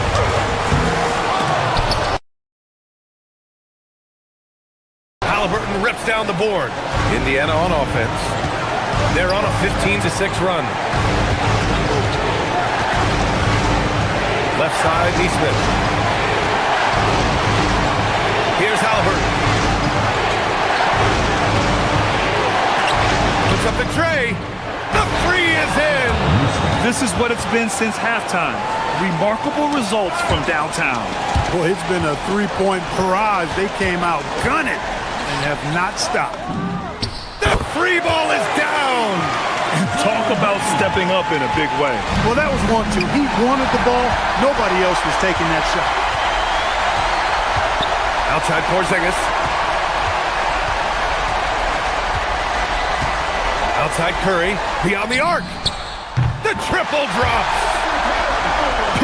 Halliburton rips down the board. Indiana on offense. They're on a 15-6 run. Left side, Neesmith. Here's Halliburton. Puts up the tray. The 3 is in. This is what it's been since halftime. Remarkable results from downtown. Boy, it's been a 3-point barrage. They came out gunning and have not stopped. The 3 ball is down. Talk about stepping up in a big way. Well, that was 1-2. He wanted the ball. Nobody else was taking that shot. Outside Porzingis. Outside Curry. Beyond the arc. The triple drops.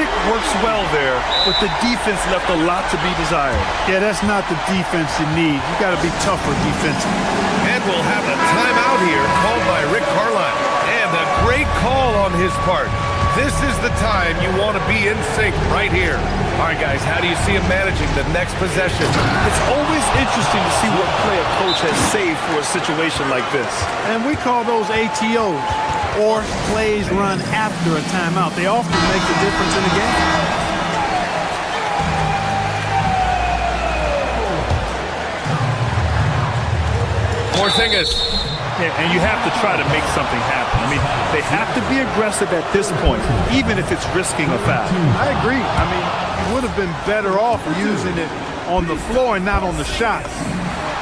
Pick works well there, but the defense left a lot to be desired. Yeah, that's not the defense you need. You got to be tougher defensively. And we'll have a timeout here called by Rick Carlisle. And a great call on his part. This is the time you want to be in sync right here. All right, guys, how do you see him managing the next possession? It's always interesting to see what play a coach has saved for a situation like this. And we call those ATOs, or plays run after a timeout. They often make the difference in the game. Porzingis. Yeah, and you have to try to make something happen. I mean, they have to be aggressive at this point, even if it's risking a foul. I agree. I mean, you would have been better off using it on the floor and not on the shot.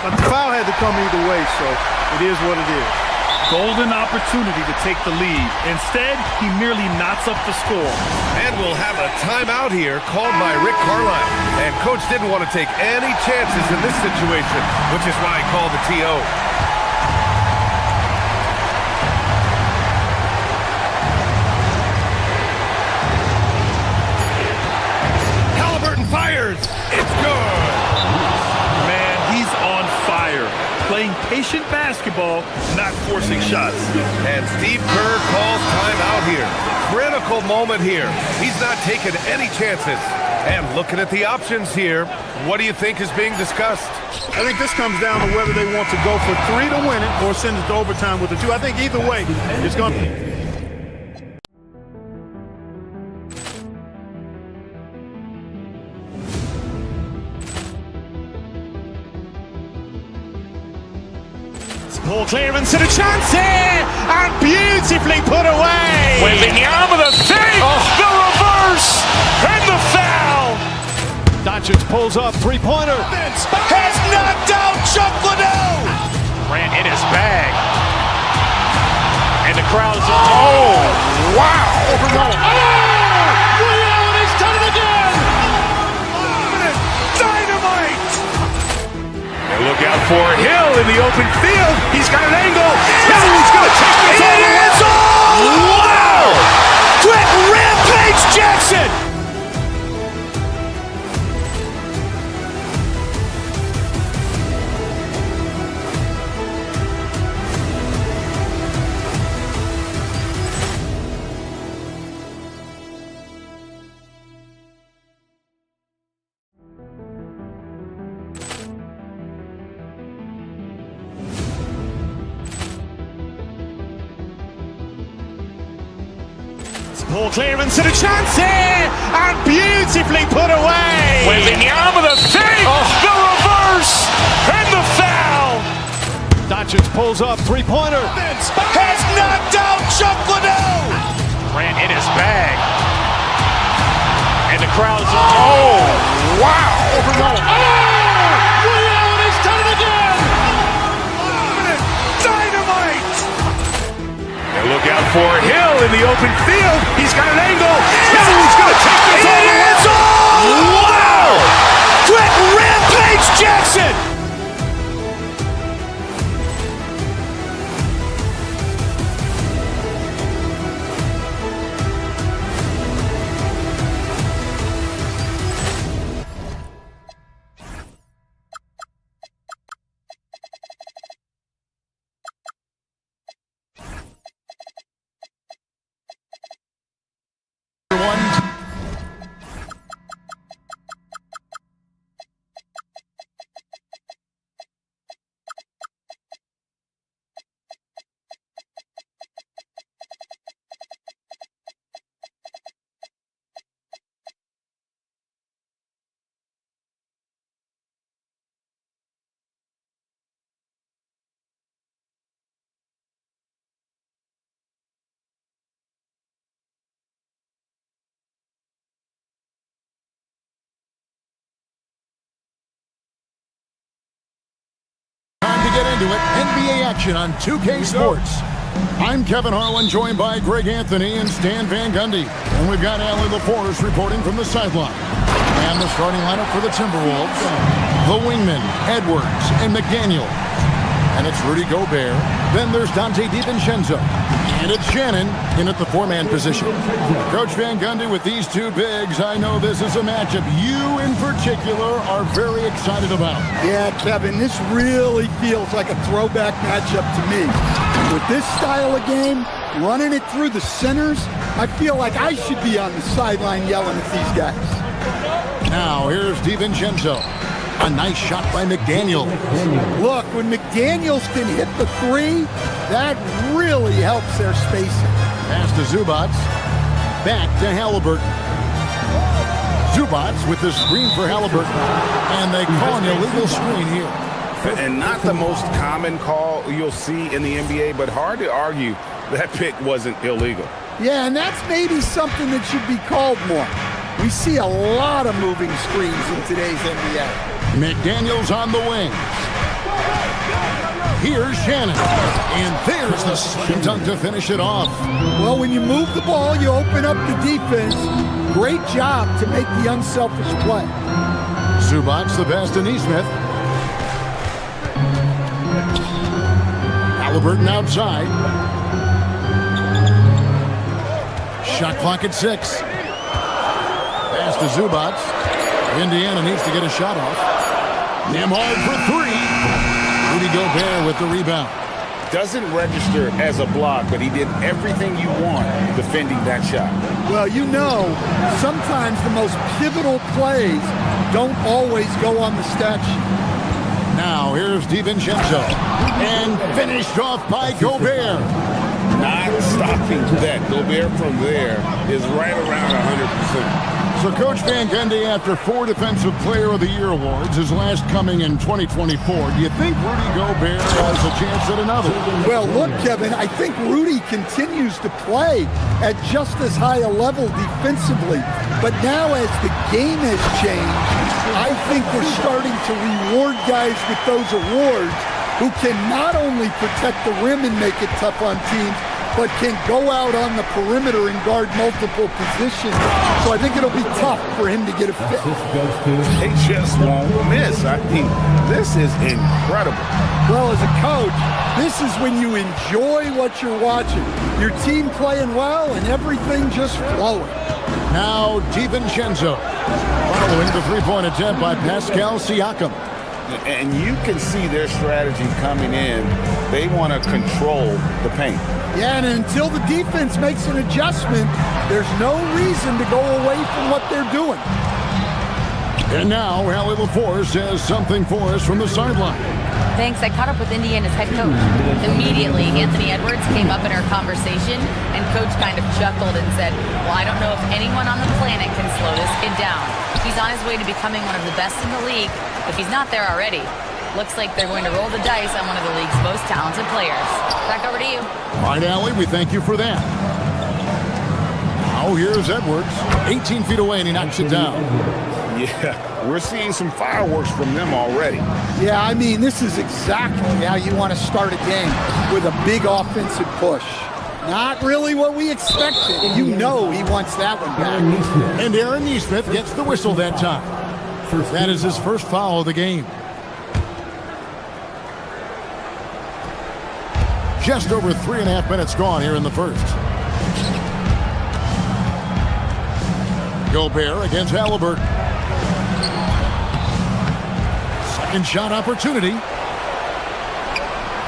But the foul had to come either way, so it is what it is. Golden opportunity to take the lead. Instead, he merely knots up the score. And we'll have a timeout here called by Rick Carlisle. And Coach didn't want to take any chances in this situation, which is why he called the TO. Fires! It's good! Man, he's on fire. Playing patient basketball, not forcing shots. And Steve Kerr calls timeout here. Critical moment here. He's not taking any chances. And looking at the options here, what do you think is being discussed? I think this comes down to whether they want to go for 3 to win it or send it to overtime with a 2. I think either way, it's going to... Ball clearance and a chance here, and beautifully put away. Wembanyama the save, the reverse, and the foul. Doncic pulls up, three-pointer. Has knocked out Chuck Liddell. Ran in his bag. And the crowd is... Oh, wow. He's done it again. Dynamite. And look out for Hill in the open field. He's got an angle. He's going to take this all the way. Wow! Quick Rampage Jackson. Ball clearance and a chance here, and beautifully put away. Wembanyama the save, the reverse, and the foul. Doncic pulls up, three-pointer. Has knocked out Chuck Liddell. Ran in his bag. And the crowd is... Oh, wow. He's done it again. Dynamite. And look out for Hill in the open field. He's got an angle. He's going to take this all the way. Wow! Quick Rampage Jackson. Time to get into it. NBA action on 2K Sports. I'm Kevin Harlan, joined by Greg Anthony and Stan Van Gundy. And we've got Allie LaForce reporting from the sideline. And the starting lineup for the Timberwolves, the wingmen, Edwards and McDaniel. And it's Rudy Gobert. Then there's Dante DiVincenzo. And it's Shannon in at the four-man position. Coach Van Gundy, with these two bigs, I know this is a matchup you in particular are very excited about. Yeah, Kevin, this really feels like a throwback matchup to me. With this style of game, running it through the centers, I feel like I should be on the sideline yelling at these guys. Now, here's DiVincenzo. A nice shot by McDaniel. Look, when McDaniels can hit the three, that really helps their spacing. Pass to Zubats. Back to Halliburton. Zubats with the screen for Halliburton. And they call an illegal screen here. And not the most common call you'll see in the NBA, but hard to argue that pick wasn't illegal. Yeah, and that's maybe something that should be called more. We see a lot of moving screens in today's NBA. McDaniels on the wing. Here's Shannon. And there's the slam dunk to finish it off. Well, when you move the ball, you open up the defense. Great job to make the unselfish play. Zubats the pass to Nesmith. Halliburton outside. Shot clock at 6. Pass to Zubats. Indiana needs to get a shot off. Nemhard for 3. Rudy Gobert with the rebound. Doesn't register as a block, but he did everything you want defending that shot. Well, you know, sometimes the most pivotal plays don't always go on the stat sheet. Now, here's DiVincenzo. And finished off by Gobert. Not stopping that. Gobert from there is right around 100%. So Coach Van Gundy, after 4 Defensive Player of the Year awards, his last coming in 2024, do you think Rudy Gobert has a chance at another? Well, look, Kevin, I think Rudy continues to play at just as high a level defensively. But now as the game has changed, I think we're starting to reward guys with those awards who can not only protect the rim and make it tough on teams, but can go out on the perimeter and guard multiple positions. So I think it'll be tough for him to get a fit. They just won't miss. I mean, this is incredible. Well, as a coach, this is when you enjoy what you're watching. Your team playing well and everything just flowing. Now DiVincenzo following the three-point attempt by Pascal Siakam. And you can see their strategy coming in. They want to control the paint. Yeah, and until the defense makes an adjustment, there's no reason to go away from what they're doing. And now, Allie LaForce has something for us from the sideline. Thanks. I caught up with Indiana's head coach. Immediately, Anthony Edwards came up in our conversation, and Coach kind of chuckled and said, well, I don't know if anyone on the planet can slow this kid down. He's on his way to becoming one of the best in the league, if he's not there already. Looks like they're going to roll the dice on one of the league's most talented players. Back over to you. All right, Allie, we thank you for that. Now here's Edwards. 18 feet away, and he knocks it down. Yeah, we're seeing some fireworks from them already. Yeah, I mean, this is exactly how you want to start a game, with a big offensive push. Not really what we expected. You know he wants that one back. And Aaron Nesmith gets the whistle that time. That is his first foul of the game. Just over 3.5 minutes gone here in the first. Gobert against Halliburton. Second shot opportunity.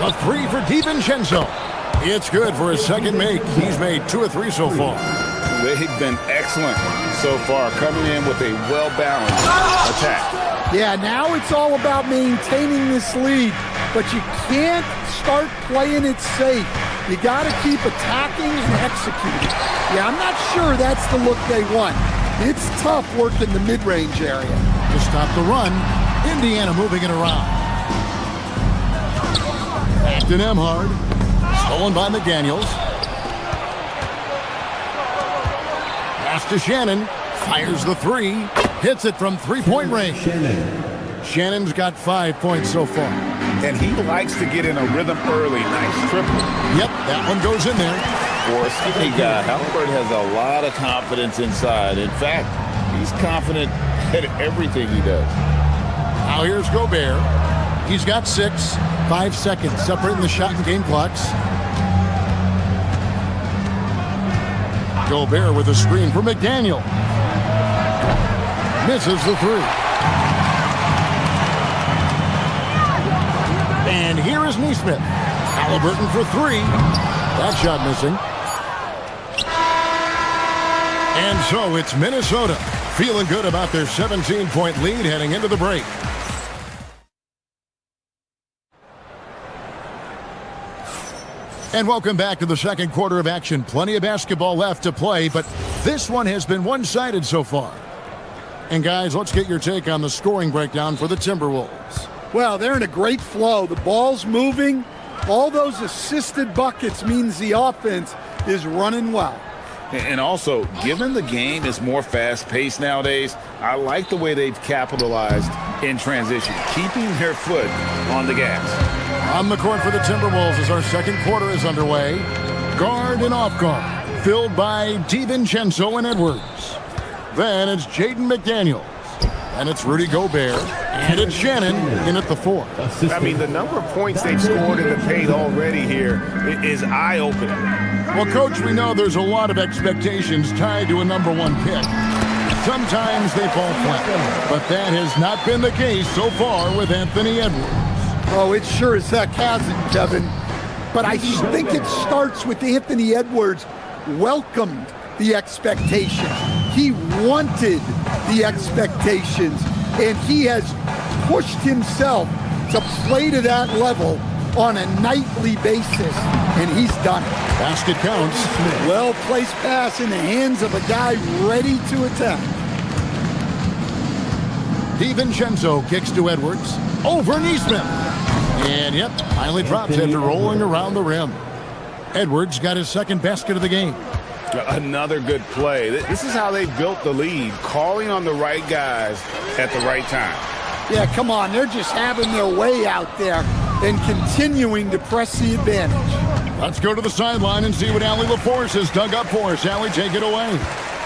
A 3 for DiVincenzo. It's good for his second make. He's made 2 of 3 so far. They've been excellent so far, coming in with a well-balanced attack. Yeah, now it's all about maintaining this lead, but you can't start playing it safe. You got to keep attacking and executing. Yeah, I'm not sure that's the look they want. It's tough working the mid-range area. To stop the run, Indiana moving it around. Back to Nemhard. Stolen by McDaniels. Pass to Shannon. Fires the 3. Hits it from 3-point range. Shannon's got 5 points so far. and he likes to get in a rhythm early. Nice triple. Yep, that one goes in there. For a skinny guy, Halliburton has a lot of confidence inside. In fact, he's confident at everything he does. Now here's Gobert. He's got 6. 5 seconds separating the shot and game clocks. Gobert with a screen for McDaniel. Misses the 3. And here is Neesmith. Halliburton for 3. That shot missing. And so it's Minnesota feeling good about their 17-point lead heading into the break. And welcome back to the second quarter of action. Plenty of basketball left to play, but this one has been one-sided so far. And guys, let's get your take on the scoring breakdown for the Timberwolves. Well, they're in a great flow. The ball's moving. All those assisted buckets means the offense is running well. And also, given the game is more fast-paced nowadays, I like the way they've capitalized in transition, keeping their foot on the gas. On the court for the Timberwolves as our second quarter is underway. Guard and off guard, filled by DiVincenzo and Edwards. Then it's Jaden McDaniels. And it's Rudy Gobert. And it's Shannon in at the 4. I mean, the number of points they've scored in the paint already here is eye-opening. Well, Coach, we know there's a lot of expectations tied to a number 1 pick. Sometimes they fall flat, but that has not been the case so far with Anthony Edwards. Oh, it sure as heck hasn't, Kevin. But I think it starts with Anthony Edwards welcomed the expectations. He wanted the expectations, and he has pushed himself to play to that level on a nightly basis, and he's done it. Basket counts. Well-placed pass in the hands of a guy ready to attack. DiVincenzo kicks to Edwards. Over Neesmith. And yep, finally drops after rolling around the rim. Edwards got his second basket of the game. Another good play. This is how they built the lead, calling on the right guys at the right time. Yeah, come on. They're just having their way out there and continuing to press the advantage. Let's go to the sideline and see what Allie LaForce has dug up for us. Allie, take it away.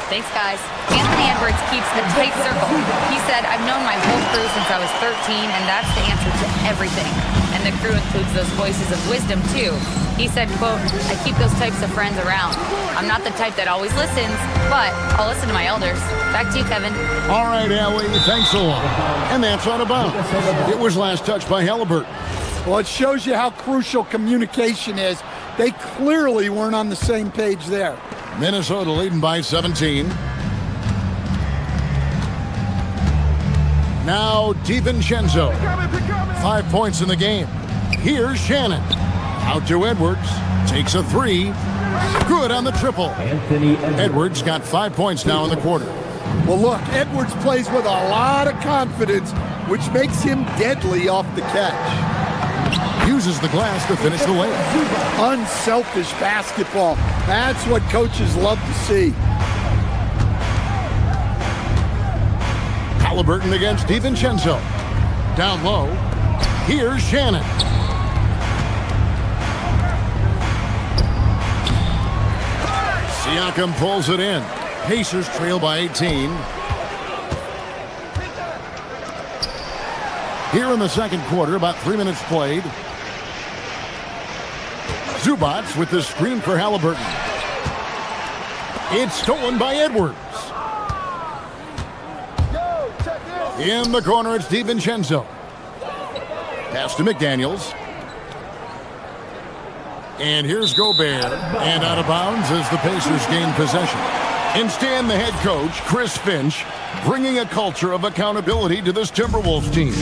Thanks, guys. Anthony Edwards keeps a tight circle. He said, I've known my whole crew since I was 13, and that's the answer to everything. And the crew includes those voices of wisdom, too. He said, quote, I keep those types of friends around. I'm not the type that always listens, but I'll listen to my elders. Back to you, Kevin. All right, Allie, thanks a lot. And that's out of bounds. It was last touched by Halliburton. Well, it shows you how crucial communication is. They clearly weren't on the same page there. Minnesota leading by 17. Now DiVincenzo. 5 points in the game. Here's Shannon. Out to Edwards. Takes a 3. Good on the triple. Edwards got 5 points now in the quarter. Well, look, Edwards plays with a lot of confidence, which makes him deadly off the catch. Uses the glass to finish the layup. Unselfish basketball. That's what coaches love to see. Halliburton against DiVincenzo. Down low. Here's Shannon. Siakam pulls it in. Pacers trail by 18. Here in the second quarter, about 3 minutes played. Zubats with the screen for Halliburton. It's stolen by Edwards. In the corner, it's DiVincenzo. Pass to McDaniels. And here's Gobert. And out of bounds as the Pacers gain possession. Instead, the head coach, Chris Finch, bringing a culture of accountability to this Timberwolves team.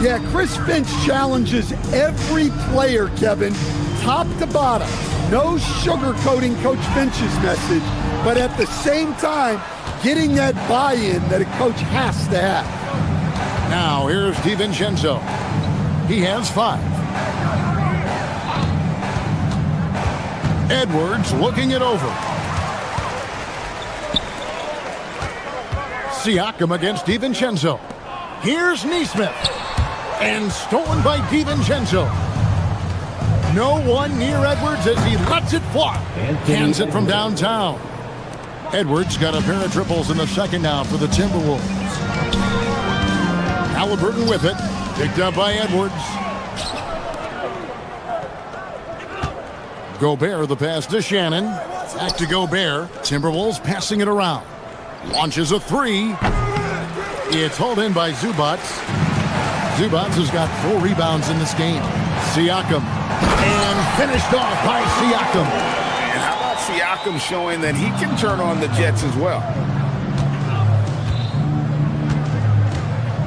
Yeah, Chris Finch challenges every player, Kevin, top to bottom. No sugarcoating Coach Finch's message, but at the same time, getting that buy-in that a coach has to have. Now, here's DiVincenzo. He has 5. Edwards looking it over. Siakam against DiVincenzo. Here's Neesmith. And stolen by DiVincenzo. No one near Edwards as he lets it fly. Hands it from downtown. Edwards got a pair of triples in the second now for the Timberwolves. Halliburton with it. Picked up by Edwards. Gobert the pass to Shannon. Back to Gobert. Timberwolves passing it around. Launches a three. It's hauled in by Zubac. Zubac has got 4 rebounds in this game. Siakam. And finished off by Siakam. And how about Siakam showing that he can turn on the Jets as well?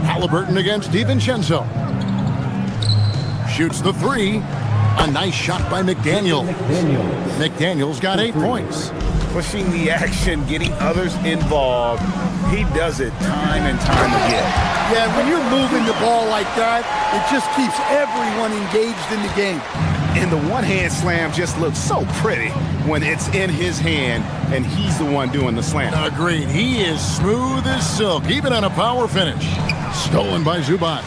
Halliburton against DiVincenzo. Shoots the three. A nice shot by McDaniel. McDaniel's got 8 points. Pushing the action, getting others involved. He does it time and time again. Yeah, when you're moving the ball like that, it just keeps everyone engaged in the game. And the one-hand slam just looks so pretty when it's in his hand and he's the one doing the slam. Agreed. He is smooth as silk, even on a power finish. Stolen by Zubac.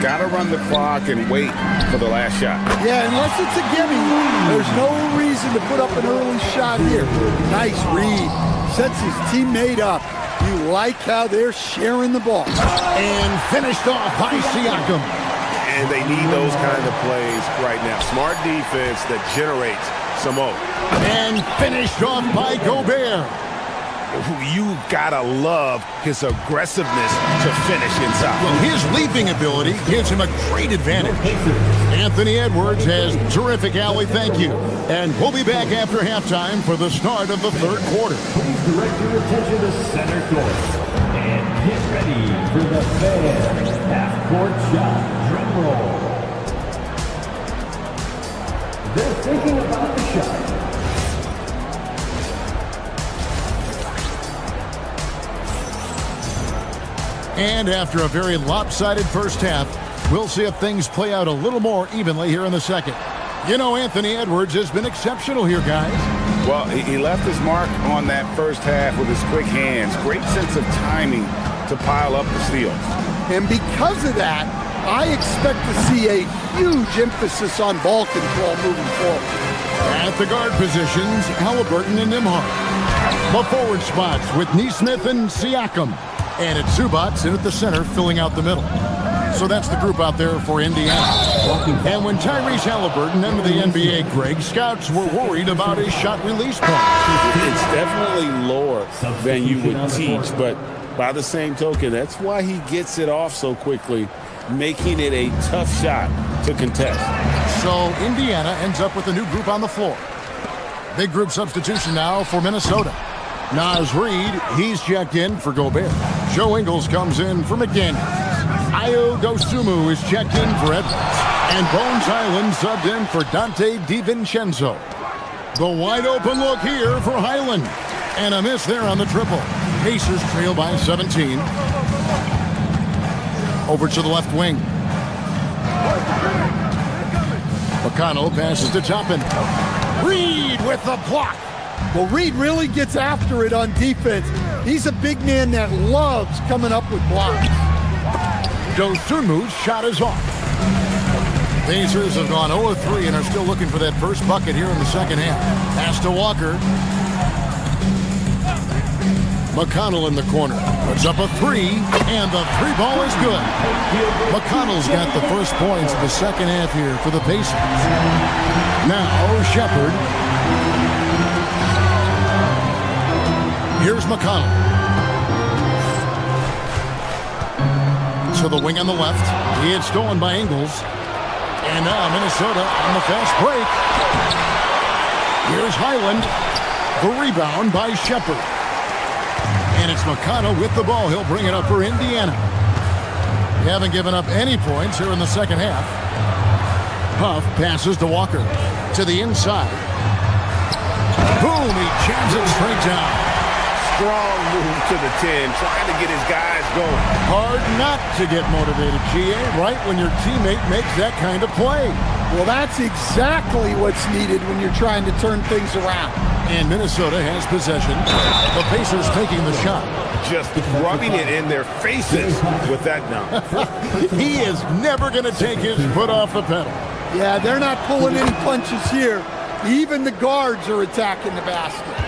Got to run the clock and wait for the last shot. Yeah, unless it's a gimme, there's no reason to put up an early shot here. Nice read. Sets his teammate up. You like how they're sharing the ball. And finished off by Siakam. And they need those kind of plays right now. Smart defense that generates some more. And finished off by Gobert. You've got to love his aggressiveness to finish inside. Well, his leaping ability gives him a great advantage. Anthony Edwards has terrific alley, thank you. And we'll be back after halftime for the start of the third quarter. Please direct your attention to center court. And get ready for the fan half-court shot. Drum roll. They're thinking about the shot. And after a very lopsided first half, we'll see if things play out a little more evenly here in the second. You know, Anthony Edwards has been exceptional here, guys. Well, he left his mark on that first half with his quick hands. Great sense of timing to pile up the steals. And because of that, I expect to see a huge emphasis on ball control moving forward. At the guard positions, Halliburton and Nembhard. The forward spots with Nesmith and Siakam. And it's Zubac in at the center, filling out the middle. So that's the group out there for Indiana. And when Tyrese Halliburton entered the NBA, Greg, scouts were worried about his shot release point. It's definitely lower than you would teach, but by the same token, that's why he gets it off so quickly, making it a tough shot to contest. So Indiana ends up with a new group on the floor. Big group substitution now for Minnesota. Naz Reid, he's checked in for Gobert. Joe Ingles comes in for McDaniel. Ayo Dosunmu is checked in for Edwards. And Bones Highland subbed in for Dante DiVincenzo. The wide open look here for Highland. And a miss there on the triple. Pacers trail by 17. Over to the left wing. McConnell passes to Toppin. Reid with the block. Well, Reid really gets after it on defense. He's a big man that loves coming up with blocks. Dosunmu's shot is off. Pacers have gone 0-3 and are still looking for that first bucket here in the second half. Pass to Walker. McConnell in the corner. Puts up a three, and the three ball is good. McConnell's got the first points of the second half here for the Pacers. Now, Shepard. Here's McConnell. To the wing on the left. He had stolen by Ingles. And now Minnesota on the fast break. Here's Highland. The rebound by Shepard. And it's McConnell with the ball. He'll bring it up for Indiana. They haven't given up any points here in the second half. Huff passes to Walker. To the inside. Boom! He jams it straight down. Strong move to the 10, trying to get his guys going. Hard not to get motivated, GA, right when your teammate makes that kind of play. Well, that's exactly what's needed when you're trying to turn things around. And Minnesota has possession. The Pacers taking the shot. Just rubbing it in their faces with that dunk. He is never going to take his foot off the pedal. Yeah, they're not pulling any punches here. Even the guards are attacking the basket.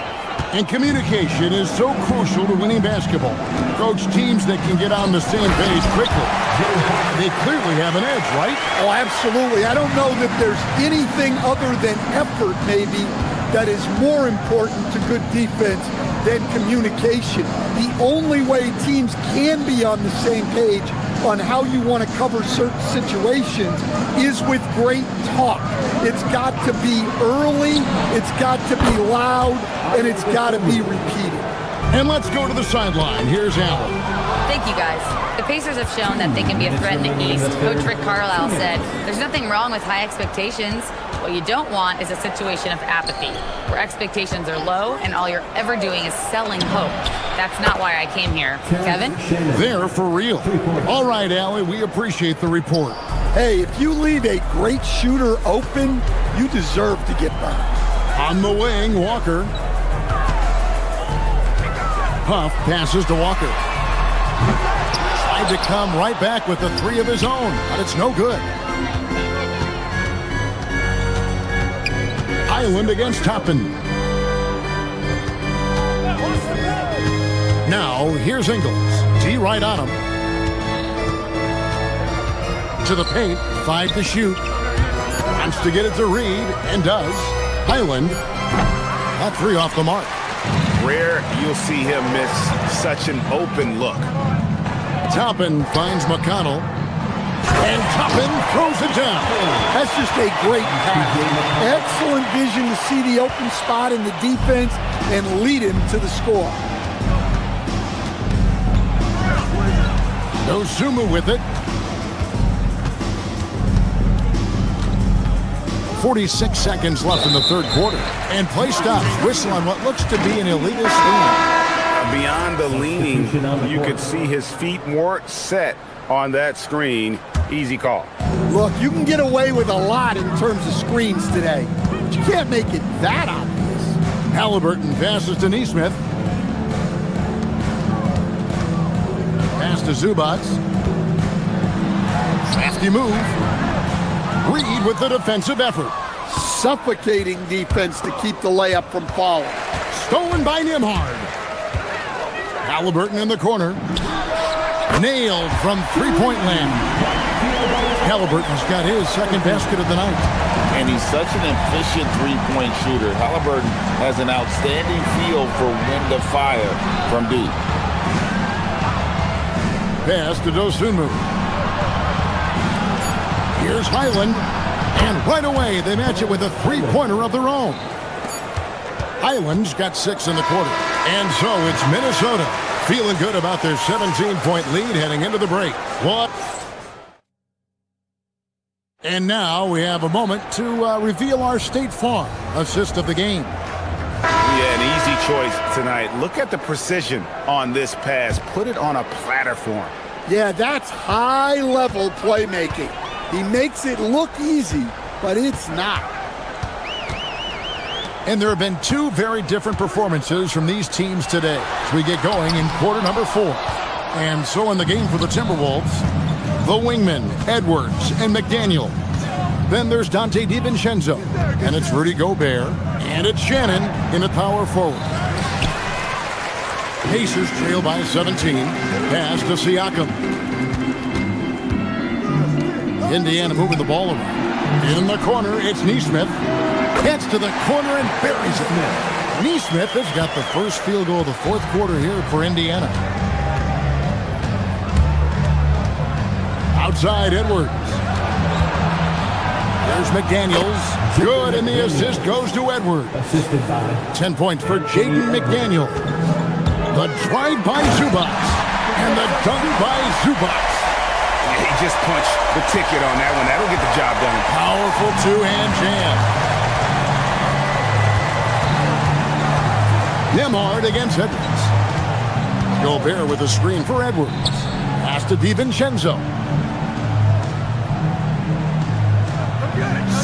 And communication is so crucial to winning basketball. Coach, teams that can get on the same page quickly, they clearly have an edge, right? Oh, absolutely. I don't know that there's anything other than effort, maybe, that is more important to good defense than communication. The only way teams can be on the same page on how you want to cover certain situations is with great talk. It's got to be early, it's got to be loud, and it's got to be repeated. And let's go to the sideline. Here's Allen. Thank you, guys. The Pacers have shown that they can be a threat in the East. Coach Rick Carlisle said, there's nothing wrong with high expectations. What you don't want is a situation of apathy, where expectations are low and all you're ever doing is selling hope. That's not why I came here. Kevin? They're for real. All right, Allie, we appreciate the report. Hey, if you leave a great shooter open, you deserve to get burned. On the wing, Walker. Huff passes to Walker. Tried to come right back with the three of his own, but it's no good. Island against Toppin. Now, here's Ingles. D right on him. To the paint, 5 to shoot. Wants to get it to Reed, and does. Highland, that 3 off the mark. Rare you'll see him miss such an open look. Toppin finds McConnell, and Toppin throws it down. That's just a great pass. Excellent vision to see the open spot in the defense and lead him to the score. Dosunmu with it. 46 seconds left in the third quarter. And play stops. Whistle on what looks to be an elitist lean. Beyond the leaning, you could see his feet weren't set on that screen. Easy call. Look, you can get away with a lot in terms of screens today, but you can't make it that obvious. Halliburton passes to Neesmith. Pass to Zubats. Crafty move. Reed with the defensive effort. Suffocating defense to keep the layup from falling. Stolen by Nembhard. Halliburton in the corner. Nailed from three-point land. Halliburton's got his second basket of the night. And he's such an efficient three-point shooter. Halliburton has an outstanding feel for when to fire from deep. Pass to Dosunmu. Here's Highland. And right away, they match it with a three-pointer of their own. Highland's got 6 in the quarter. And so it's Minnesota feeling good about their 17-point lead heading into the break. What? And now we have a moment to reveal our State Farm assist of the game. Yeah, an easy choice tonight. Look at the precision on this pass. Put it on a platter for him. Yeah, that's high-level playmaking. He makes it look easy, but it's not. And there have been 2 very different performances from these teams today as we get going in quarter number 4. And so in the game for the Timberwolves, the wingmen, Edwards and McDaniel. Then there's Dante DiVincenzo, and it's Rudy Gobert, and it's Shannon in at power forward. Pacers trail by 17. Pass to Siakam. Indiana moving the ball around. In the corner, it's Neesmith. Gets to the corner and buries it. Neesmith has got the first field goal of the fourth quarter here for Indiana. Outside, Edwards. There's McDaniels. Good, and the assist goes to Edwards. 10 points for Jaden McDaniel. The drive by Zubats. And the dunk by Zubats. He just punched the ticket on that one. That'll get the job done. Powerful two-hand jam. Nembhard against Edwards. Gobert with a screen for Edwards. Pass to DiVincenzo.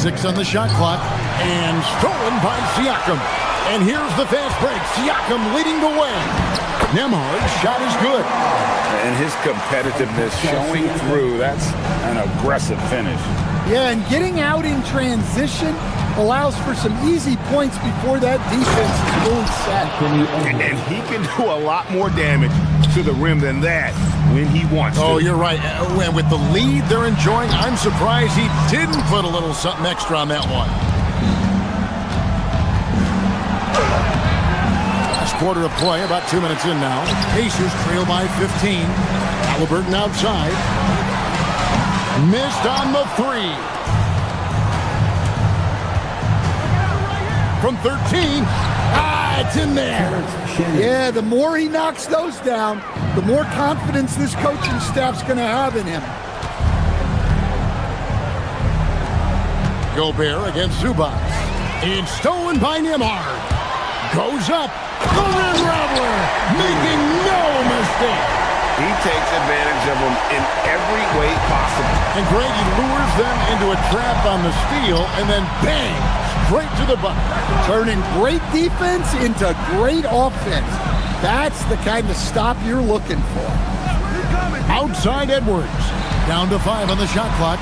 1:36 on the shot clock, and stolen by Siakam. And here's the fast break. Siakam leading the way. Nembhard's shot is good. And his competitiveness showing through. That's an aggressive finish. Yeah, and getting out in transition allows for some easy points before that defense is fully set. And he can do a lot more damage to the rim than that when he wants to. Oh, you're right. And with the lead they're enjoying, I'm surprised he didn't put a little something extra on that one. Last quarter of play, about 2 minutes in now. Pacers trail by 15. Haliburton outside. Missed on the three. From 13. It's in there. Yeah, the more he knocks those down, the more confidence this coaching staff's going to have in him. Gobert against Zubac. It's stolen by Nembhard. Goes up. The rim rattler, making no mistake. He takes advantage of them in every way possible. And Grady lures them into a trap on the steal, and then bang, straight to the bucket. Turning great defense into great offense. That's the kind of stop you're looking for. Outside Edwards. Down to 5 on the shot clock.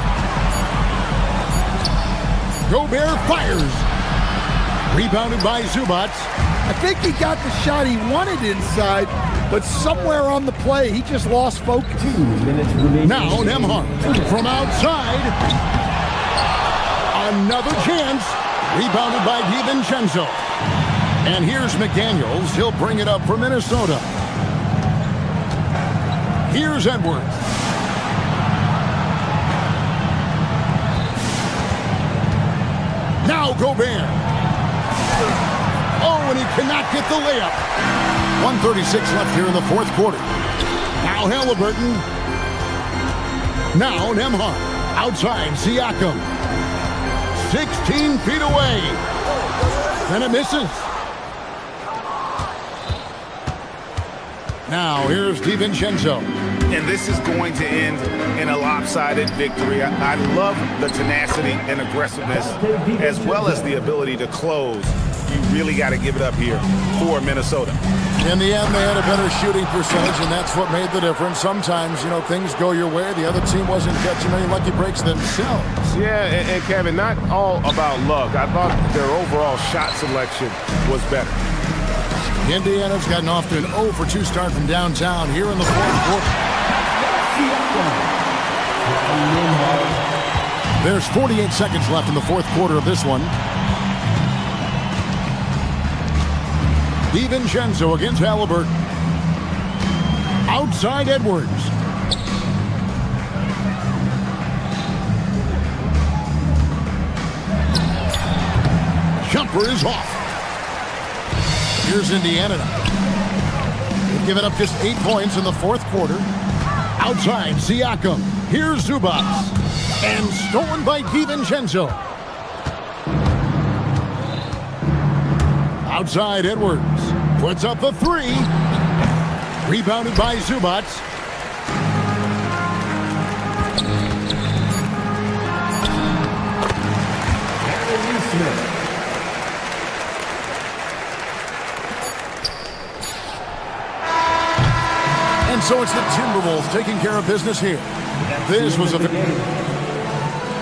Gobert fires. Rebounded by Zubac. I think he got the shot he wanted inside, but somewhere on the play, he just lost focus. Now Nembhard from outside. Another chance. Rebounded by DiVincenzo. And here's McDaniels. He'll bring it up for Minnesota. Here's Edwards. Now Gobert. Oh, and he cannot get the layup. 1:36 left here in the fourth quarter. Now Haliburton. Now Nembhard. Outside Siakam. 16 feet away. And it misses. Now here's DiVincenzo. And this is going to end in a lopsided victory. I love the tenacity and aggressiveness as well as the ability to close. You really got to give it up here for Minnesota. In the end, they had a better shooting percentage, and that's what made the difference. Sometimes, things go your way. The other team wasn't catching any lucky breaks themselves. Yeah, and Kevin, not all about luck. I thought their overall shot selection was better. Indiana's gotten off to an 0 for 2 start from downtown here in the fourth quarter. There's 48 seconds left in the fourth quarter of this one. DiVincenzo against Haliburton. Outside Edwards. Jumper is off. Here's Indiana now. They've given up just 8 points in the fourth quarter. Outside Siakam. Here's Zubac. And stolen by DiVincenzo. Outside Edwards. Puts up the 3. Rebounded by Zubac. And so it's the Timberwolves taking care of business here. This was a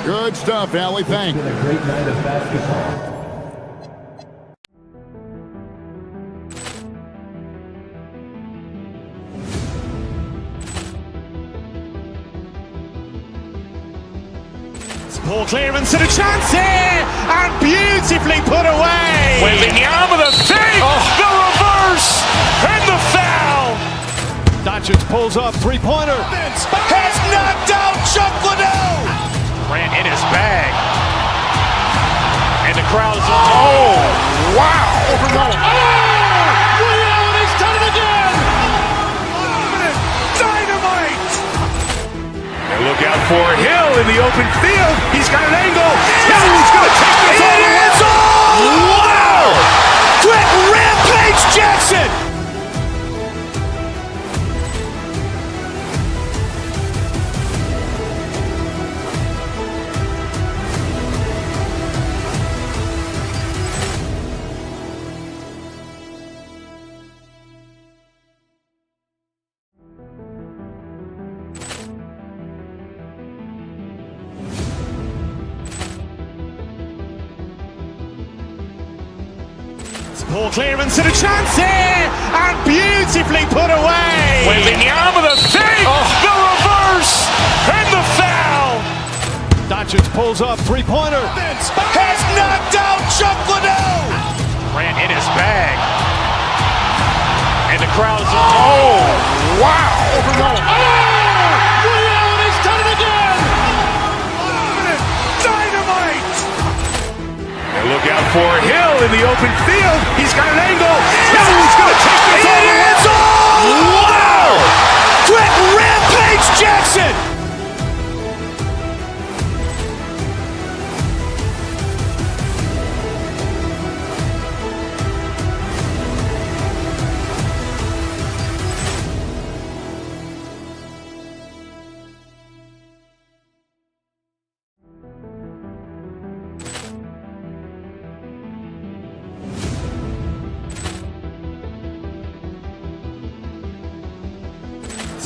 good stuff, Allie. Thanks. It's been a great night of basketball. Ball clearance and a chance here, and beautifully put away. With the arm of the fake, the reverse, and the foul. Doncic pulls up, three-pointer. Has knocked out Chuck Liddell. Ran in his bag. And the crowd is oh, wow. Overrun. And he's done it again. Dynamite. And look out for Hill in the open field. He's got an angle. He's going to take this all the way. Wow! Quick Rampage Jackson. Ball clearance and a chance here, and beautifully put away. Wembanyama the save, the reverse, and the foul. Doncic pulls up, three-pointer. Has knocked out Chuck Liddell. Grant in his bag. And the crowd is, oh, wow. He's done it again. Dynamite. And look out for Hill in the open field. He's got an angle. Hill's going to take this all the way. Wow! Quick rampage Jackson.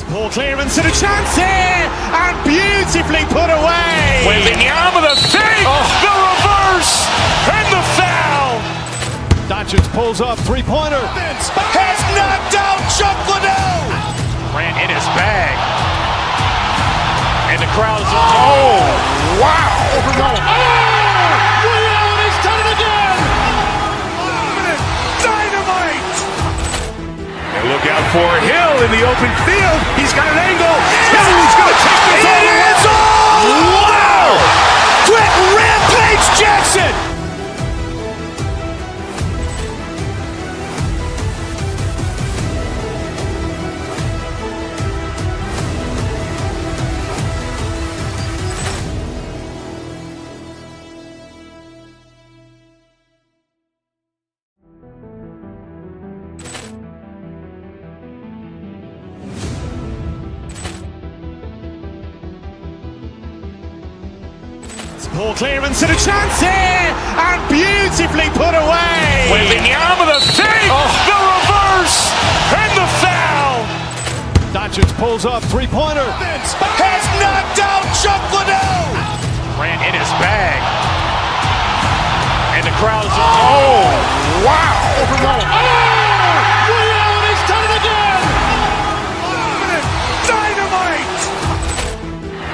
Ball clearance and a chance here, and beautifully put away. Wembanyama the save, the reverse, and the foul. Doncic pulls up, three-pointer. Has knocked out Chuck Liddell. Grant in his bag. And the crowd is, oh, wow. He's done it again. Dynamite. And look out for Hill in the open field. He's got an angle. Hill's going to take this all the way. Wow! Quick rampage Jackson. Ball clearance and a chance here, and beautifully put away. Wembanyama the save, the reverse, and the foul. Doncic pulls up, three-pointer. Has knocked out Chuck Liddell. Grant in his bag. And the crowd is, oh, wow. He's done it again. Dynamite.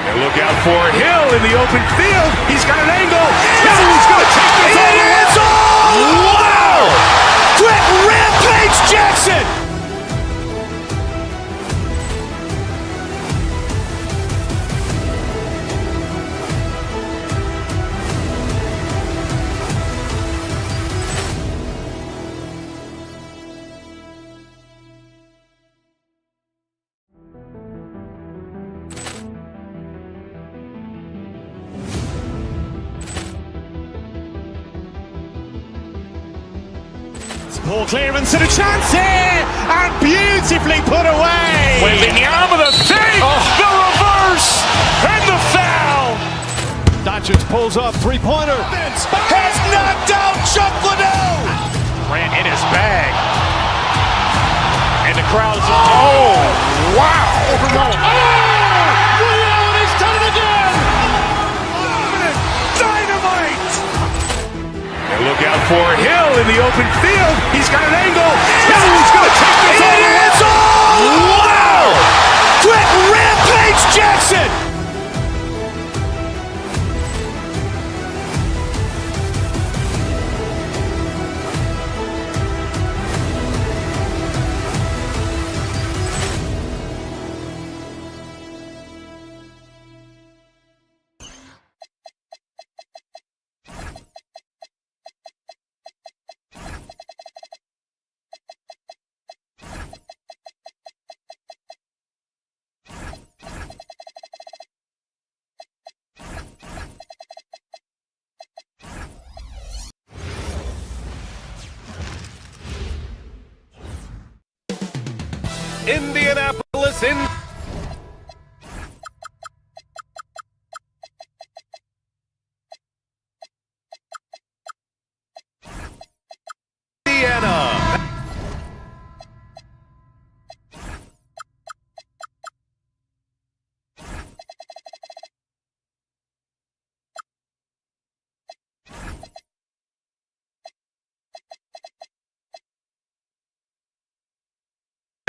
And look out for Hill in the open field. He's got an angle. Hill's going to take this all the way. Wow! Quick rampage Jackson. Ball clearance and a chance here, and beautifully put away. Wembanyama the save, the reverse, and the foul. Doncic pulls up, three-pointer. Has knocked out Chuck Liddell. Grant in his bag. And the crowd is, oh, wow. He's done it again. Dynamite. And look out for Hill in the open field. He's got an angle. Hill's going to take this all the way. Wow! Quick rampage Jackson. Indianapolis in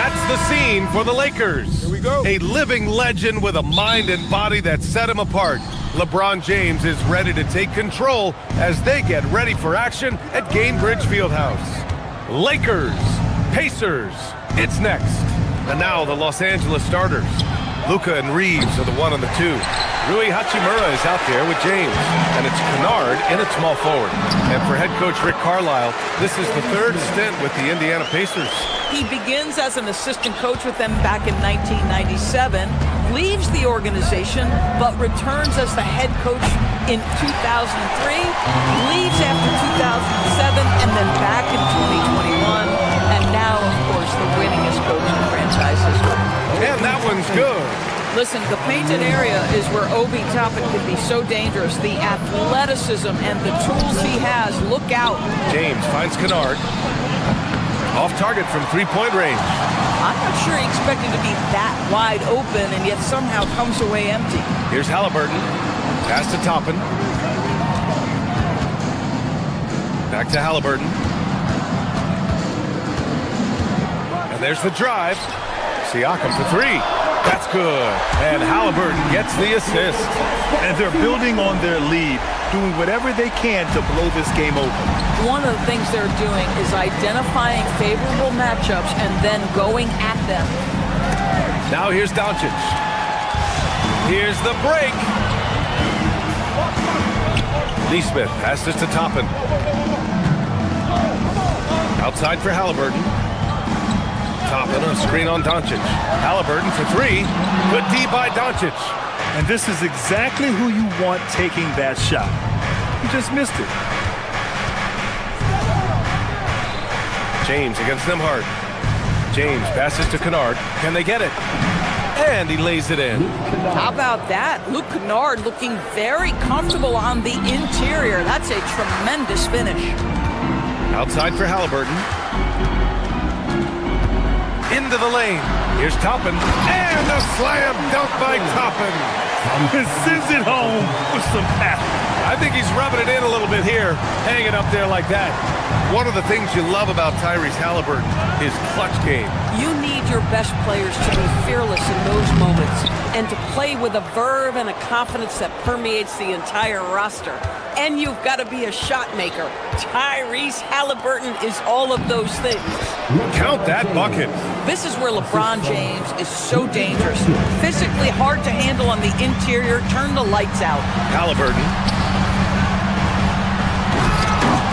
That's the scene for the Lakers. Here we go. A living legend with a mind and body that set him apart. LeBron James is ready to take control as they get ready for action at Gainbridge Fieldhouse. Lakers, Pacers, it's next. And now the Los Angeles starters. Luka and Reeves are the 1 and the 2. Rui Hachimura is out there with James, and it's Kennard in at small forward. And for head coach Rick Carlisle, this is the 3rd stint with the Indiana Pacers. He begins as an assistant coach with them back in 1997, leaves the organization, but returns as the head coach in 2003, leaves after 2007, and then back in 2021, and now, of course, the winningest coach in franchise history. And that one's good. Listen, the painted area is where Obi Toppin can be so dangerous. The athleticism and the tools he has. Look out. James finds Kennard. Off target from three-point range. I'm not sure he expected to be that wide open and yet somehow comes away empty. Here's Halliburton. Pass to Toppin. Back to Halliburton. And there's the drive. Siakam for 3. That's good. And Halliburton gets the assist. And they're building on their lead, doing whatever they can to blow this game open. One of the things they're doing is identifying favorable matchups and then going at them. Now here's Doncic. Here's the break. Neesmith passes to Toppin. Outside for Halliburton. Toppin on a screen on Doncic. Halliburton for 3. Good D by Doncic. And this is exactly who you want taking that shot. He just missed it. James against Nembhard. James passes to Kennard. Can they get it? And he lays it in. How about that? Luke Kennard looking very comfortable on the interior. That's a tremendous finish. Outside for Halliburton. Into the lane. Here's Toppin. And a slam dunk by Toppin. Sends it home with some power. I think he's rubbing it in a little bit here, hanging up there like that. One of the things you love about Tyrese Halliburton, his clutch game. You need your best players to be fearless in those moments and to play with a verve and a confidence that permeates the entire roster. And you've got to be a shot maker. Tyrese Halliburton is all of those things. Count that bucket. This is where LeBron James is so dangerous. Physically hard to handle on the interior. Turn the lights out. Halliburton.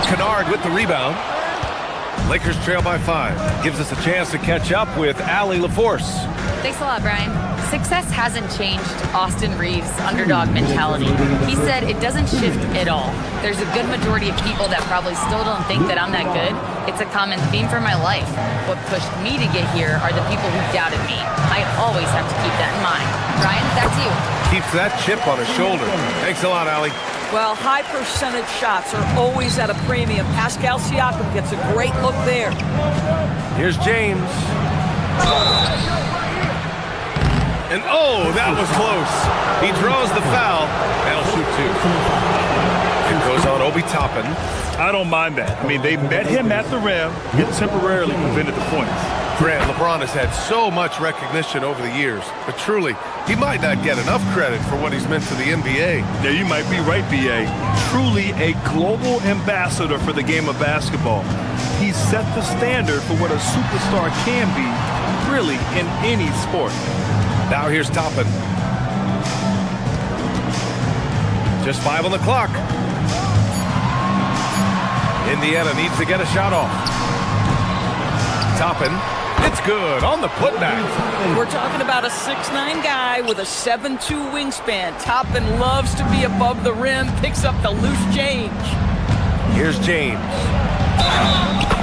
Kennard with the rebound. Lakers trail by 5. Gives us a chance to catch up with Allie LaForce. Thanks a lot, Brian. Success hasn't changed Austin Reeves' underdog mentality. He said it doesn't shift at all. There's a good majority of people that probably still don't think that I'm that good. It's a common theme for my life. What pushed me to get here are the people who doubted me. I always have to keep that in mind. Brian, back to you. Keeps that chip on his shoulder. Thanks a lot, Allie. Well, high percentage shots are always at a premium. Pascal Siakam gets a great look there. Here's James. And oh, that was close. He draws the foul, and he'll shoot 2. It goes on Obi Toppin. I don't mind that. I mean, they met him at the rim. It temporarily prevented the points. Grant, LeBron has had so much recognition over the years, but truly, he might not get enough credit for what he's meant to the NBA. Yeah, you might be right, B.A. Truly a global ambassador for the game of basketball. He's set the standard for what a superstar can be, really, in any sport. Now here's Toppin. Just 5 on the clock. Indiana needs to get a shot off. Toppin. It's good on the putback. We're talking about a 6'9" guy with a 7'2" wingspan. Toppin loves to be above the rim, picks up the loose change. Here's James.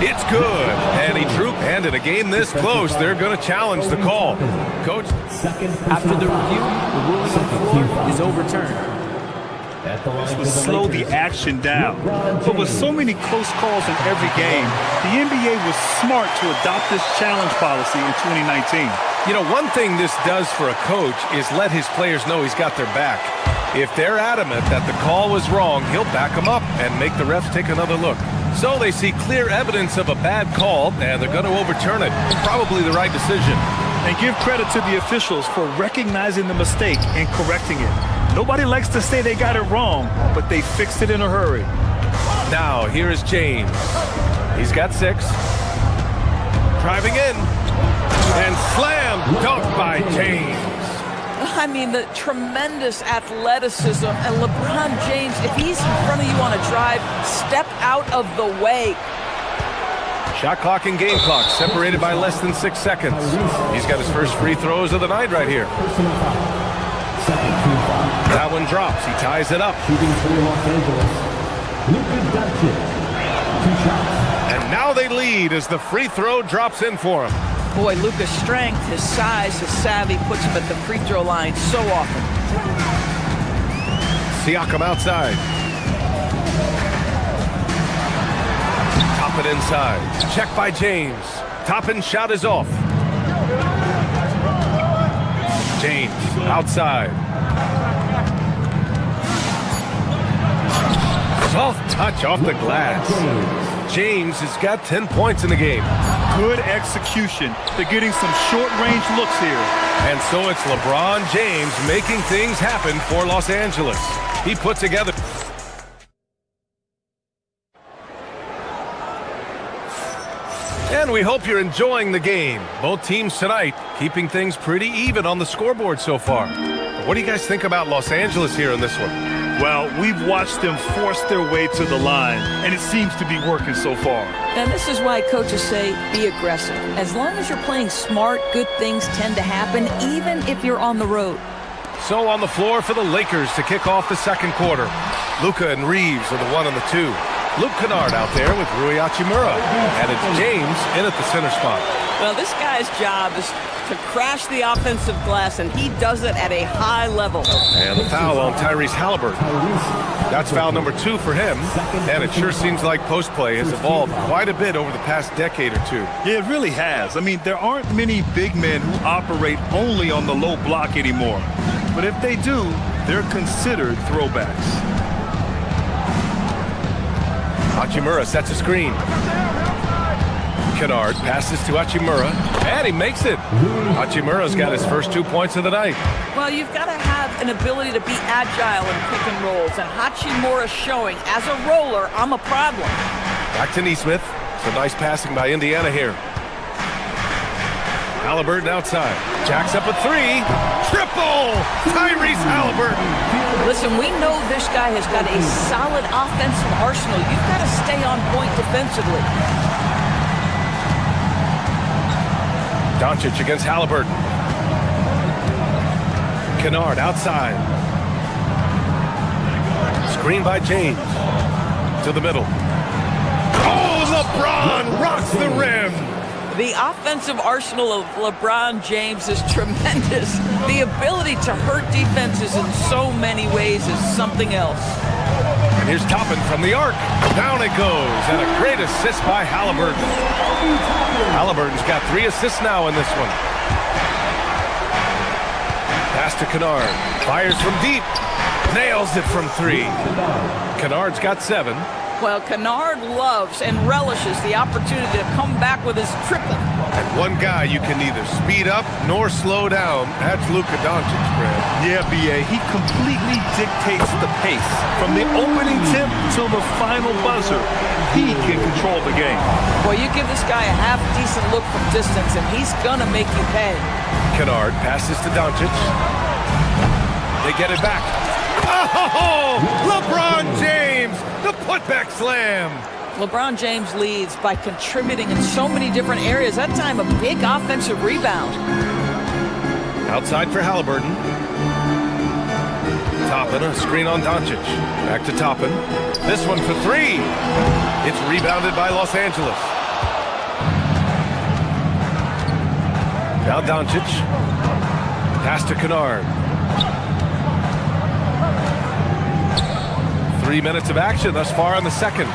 It's good. And he drew. And in a game this close, they're going to challenge the call. Coach. After the review, the ruling on the floor is overturned. This would slow the action down. But with so many close calls in every game, the NBA was smart to adopt this challenge policy in 2019. You know, one thing this does for a coach is let his players know he's got their back. If they're adamant that the call was wrong, he'll back them up and make the refs take another look. So they see clear evidence of a bad call, and they're going to overturn it. Probably the right decision. And give credit to the officials for recognizing the mistake and correcting it. Nobody likes to say they got it wrong, but they fixed it in a hurry. Now, here is James. He's got 6. Driving in. And slam dunk by James. I mean, the tremendous athleticism. And LeBron James, if he's in front of you on a drive, step out of the way. Shot clock and game clock separated by less than 6 seconds. He's got his first free throws of the night right here. That one drops. He ties it up. And now they lead as the free throw drops in for him. Boy, Luka's strength, his size, his savvy puts him at the free throw line so often. Siakam outside. Toppin inside. Check by James. Toppin shot is off. James outside. Soft touch off the glass. James has got 10 points in the game. Good execution. They're getting some short-range looks here. And so it's LeBron James making things happen for Los Angeles. He put together... And we hope you're enjoying the game. Both teams tonight keeping things pretty even on the scoreboard so far. What do you guys think about Los Angeles here in this one? Well, we've watched them force their way to the line, and it seems to be working so far. And this is why coaches say be aggressive. As long as you're playing smart, good things tend to happen, even if you're on the road. So on the floor for the Lakers to kick off the second quarter. Luka and Reeves are the 1 and the 2. Luke Kennard out there with Rui Hachimura. And it's James in at the center spot. Well, this guy's job is to crash the offensive glass, and he does it at a high level. And the foul on Tyrese Halliburton. That's foul number 2 for him. And it sure seems like post play has evolved quite a bit over the past decade or 2. Yeah, it really has. I mean, there aren't many big men who operate only on the low block anymore. But if they do, they're considered throwbacks. Hachimura sets a screen. Kennard passes to Hachimura, and he makes it. Hachimura's got his first 2 points of the night. Well, you've got to have an ability to be agile in pick and rolls, and Hachimura's showing, as a roller, I'm a problem. Back to Nesmith. Some nice passing by Indiana here. Halliburton outside. Jacks up a 3. Triple! Tyrese Halliburton. Listen, we know this guy has got a solid offensive arsenal. You've got to stay on point defensively. Doncic against Halliburton. Kennard outside. Screen by James. To the middle. Oh, LeBron rocks the rim. The offensive arsenal of LeBron James is tremendous. The ability to hurt defenses in so many ways is something else. And here's Toppin from the arc. Down it goes. And a great assist by Halliburton. Halliburton's got 3 assists now in this one. Pass to Kennard. Fires from deep. Nails it from 3. Kennard's got 7. Well, Kennard loves and relishes the opportunity to come back with his triple. And one guy you can neither speed up nor slow down. That's Luka Doncic, Fred. Yeah, B.A., he completely dictates the pace. From the opening tip till the final buzzer, he can control the game. Well, you give this guy a half-decent look from distance, and he's gonna make you pay. Kennard passes to Doncic. They get it back. Oh, LeBron James, the putback slam. LeBron James leads by contributing in so many different areas. That time, a big offensive rebound. Outside for Halliburton. Toppin, a screen on Doncic. Back to Toppin. This one for 3. It's rebounded by Los Angeles. Now Doncic. Pass to Kennard. 3 minutes of action thus far in the second.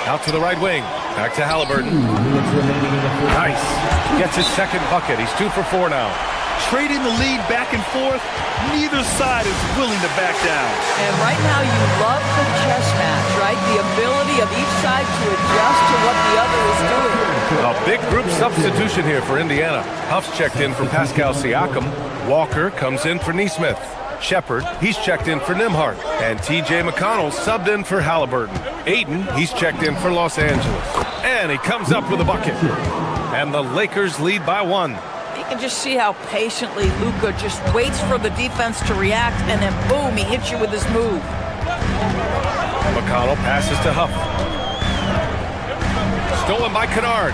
Out to the right wing. Back to Halliburton. Nice. Gets his second bucket. He's 2 for 4 now. trading the lead back and forth. Neither side is willing to back down. And right now you love the chess match, right? The ability of each side to adjust to what the other is doing. A big group substitution here for Indiana. Huff's checked in for Pascal Siakam. Walker comes in for Nesmith. Shepard, he's checked in for Nembhard. And T.J. McConnell subbed in for Halliburton. Ayton, he's checked in for Los Angeles. And he comes up with a bucket. And the Lakers lead by 1. You can just see how patiently Luka just waits for the defense to react, and then boom, he hits you with his move. McConnell passes to Huff. Stolen by Kennard.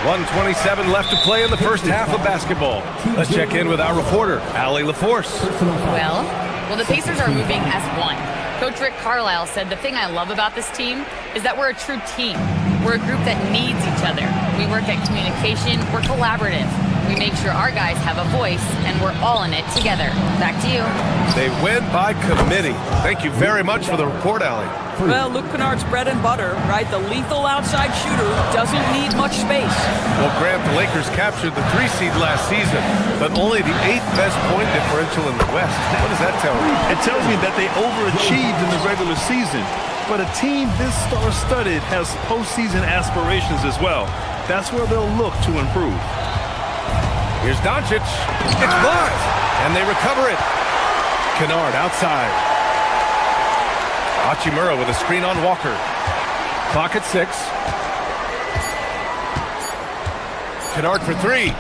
1:27 left to play in the first half of basketball. Let's check in with our reporter, Allie LaForce. Well, the Pacers are moving as one. Coach Rick Carlisle said the thing I love about this team is that we're a true team. We're a group that needs each other. We work at communication. We're collaborative. We make sure our guys have a voice, and we're all in it together. Back to you. They win by committee. Thank you very much for the report, Allie. Well, Luke Kennard's bread and butter, right? The lethal outside shooter doesn't need much space. Well, Grant, the Lakers captured the 3 seed last season, but only the 8th best point differential in the West. What does that tell me? It tells me that they overachieved in the regular season. But a team this star-studded has postseason aspirations as well. That's where they'll look to improve. Here's Doncic. It's blocked, and they recover it. Kennard outside. Hachimura with a screen on Walker. Clock at 6. Kennard for 3.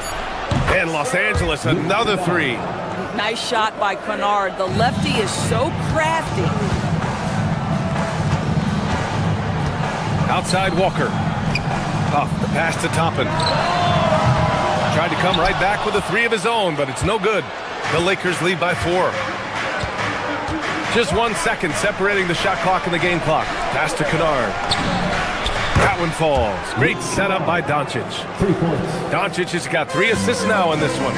And Los Angeles another 3. Nice shot by Kennard. The lefty is so crafty. Outside Walker. Off the pass to Toppin. Tried to come right back with a 3 of his own, but it's no good. The Lakers lead by 4. Just 1 second separating the shot clock and the game clock. Pass to Kennard. That one falls. Great setup by Doncic. 3 points. Doncic has got 3 assists now in this one.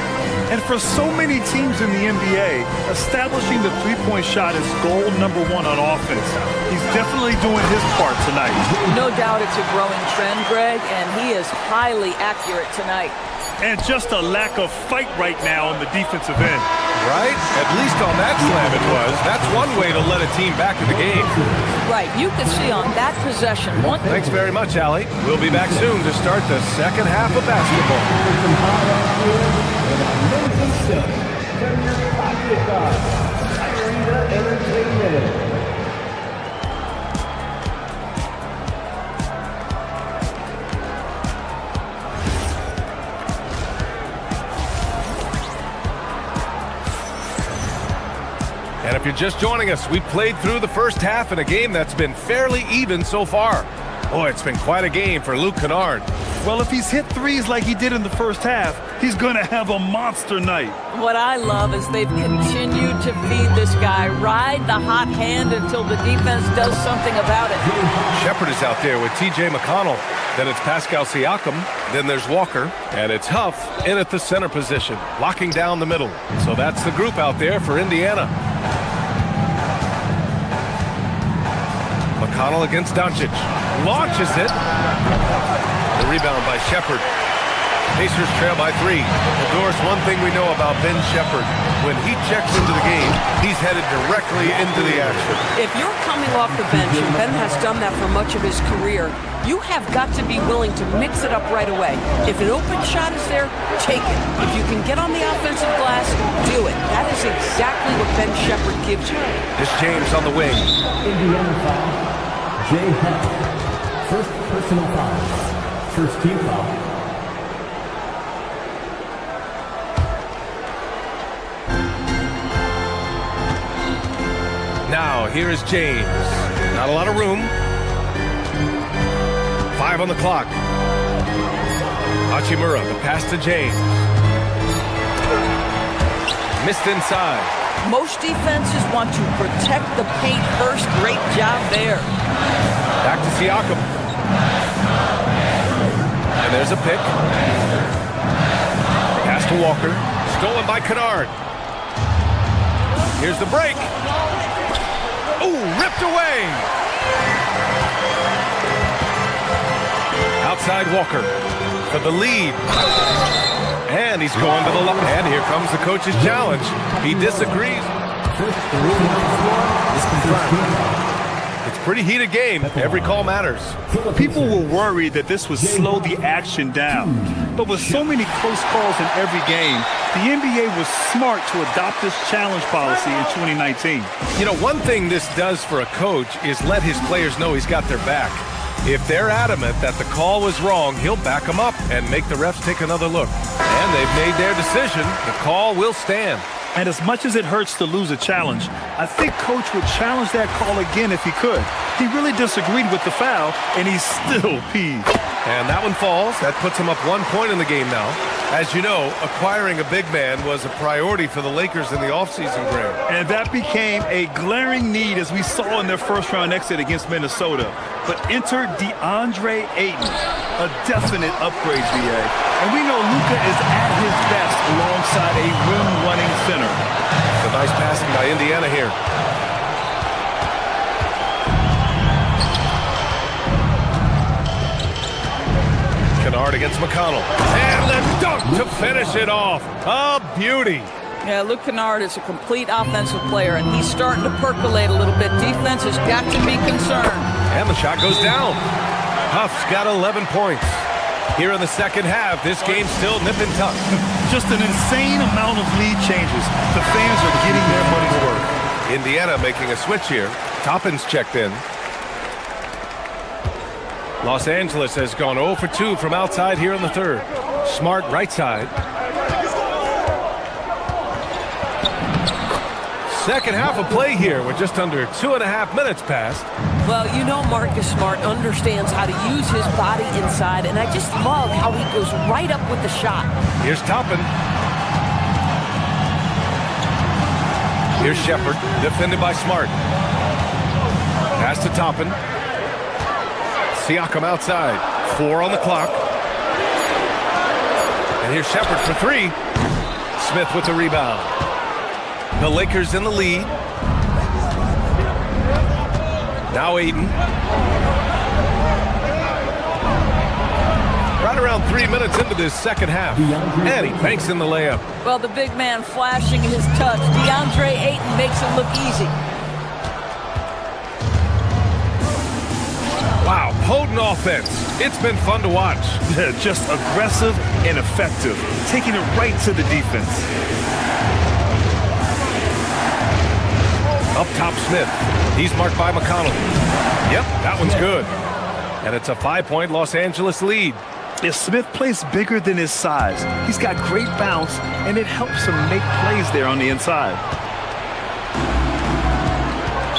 And for so many teams in the NBA, establishing the three-point shot is goal number 1 on offense. He's definitely doing his part tonight. No doubt it's a growing trend, Greg, and he is highly accurate tonight. And just a lack of fight right now on the defensive end. Right? At least on that slam it was. That's one way to let a team back in the game. Right. You can see on that possession. Thanks very much, Allie. We'll be back soon to start the second half of basketball. And if you're just joining us, we played through the first half in a game that's been fairly even so far. Boy, it's been quite a game for Luke Kennard. Well, if he's hit threes like he did in the first half, he's going to have a monster night. What I love is they've continued to feed this guy, ride the hot hand until the defense does something about it. Shepard is out there with T.J. McConnell. Then it's Pascal Siakam. Then there's Walker. And it's Huff in at the center position, locking down the middle. So that's the group out there for Indiana. McConnell against Doncic. Launches it. The rebound by Shepard. Pacers trail by 3. Doris, one thing we know about Ben Shepard, when he checks into the game, he's headed directly into the action. If you're coming off the bench, and Ben has done that for much of his career, you have got to be willing to mix it up right away. If an open shot is there, take it. If you can get on the offensive glass, do it. That is exactly what Ben Shepard gives you. This James on the wing. Indiana foul. Jay Huff. First personal foul. First team foul. Now, here is James. Not a lot of room. 5 on the clock. Hachimura, the pass to James. Missed inside. Most defenses want to protect the paint first. Great job there. Back to Siakam. And there's a pick. Pass to Walker. Stolen by Kennard. Here's the break. Ooh, ripped away. Outside Walker. for the lead. And he's going to the line. And here comes the coach's challenge. He disagrees. It's a pretty heated game. Every call matters. People were worried that this would slow the action down. But with so many close calls in every game, the NBA was smart to adopt this challenge policy in 2019. You know, one thing this does for a coach is let his players know he's got their back. If they're adamant that the call was wrong, he'll back them up and make the refs take another look. And they've made their decision. The call will stand. And as much as it hurts to lose a challenge, I think Coach would challenge that call again if he could. He really disagreed with the foul, and he's still peeved. And that one falls. That puts him up 1 point in the game now. As you know, acquiring a big man was a priority for the Lakers in the offseason, Graham. And that became a glaring need as we saw in their first-round exit against Minnesota. But enter DeAndre Ayton, a definite upgrade, BA. And we know Luka is at his best alongside a rim-running center. It's a nice passing by Indiana here. Kennard against McConnell. And the dunk to finish it off. A beauty. Yeah, Luke Kennard is a complete offensive player, and he's starting to percolate a little bit. Defense has got to be concerned. And the shot goes down. Huff's got 11 points. Here in the second half, this game's still nip and tuck. Just an insane amount of lead changes. The fans are getting their money's worth. Indiana making a switch here. Toppin's checked in. Los Angeles has gone 0 for 2 from outside here in the third. Smart right side. Second half of play here with just under 2.5 minutes passed. Well, you know Marcus Smart understands how to use his body inside, and I just love how he goes right up with the shot. Here's Toppin. Here's Shepard, defended by Smart. Pass to Toppin. Siakam outside. 4 on the clock. And here's Shepard for 3. Smith with the rebound. The Lakers in the lead. Now Ayton. Right around 3 minutes into this second half. And he banks in the layup. Well, the big man flashing his touch. DeAndre Ayton makes it look easy. Wow, potent offense. It's been fun to watch. Just aggressive and effective, taking it right to the defense. Up top, Smith. He's marked by McConnell. Yep, that one's good. And it's a 5-point Los Angeles lead. If Smith plays bigger than his size, he's got great bounce, and it helps him make plays there on the inside.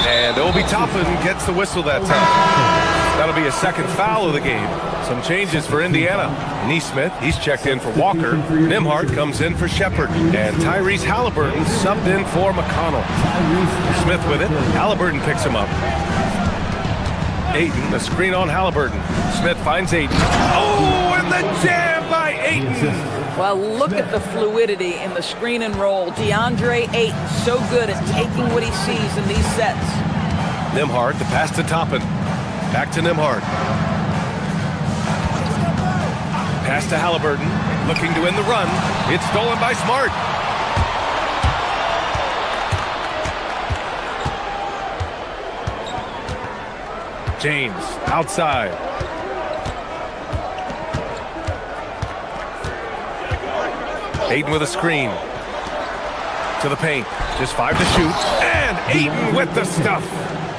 And Obi Toppin gets the whistle that time. That'll be a second foul of the game. Some changes for Indiana. Neesmith, he's checked in for Walker. Nembhard comes in for Shepard. And Tyrese Halliburton subbed in for McConnell. Smith with it. Halliburton picks him up. Ayton, the screen on Halliburton. Smith finds Ayton. Oh, and the jam by Ayton. Well, look at the fluidity in the screen and roll. DeAndre Ayton so good at taking what he sees in these sets. Nembhard, the pass to Toppin. Back to Nembhard. Pass to Halliburton, looking to end the run. It's stolen by Smart. James, outside. Ayton with a screen. To the paint. Just 5 to shoot. And Ayton with the stuff.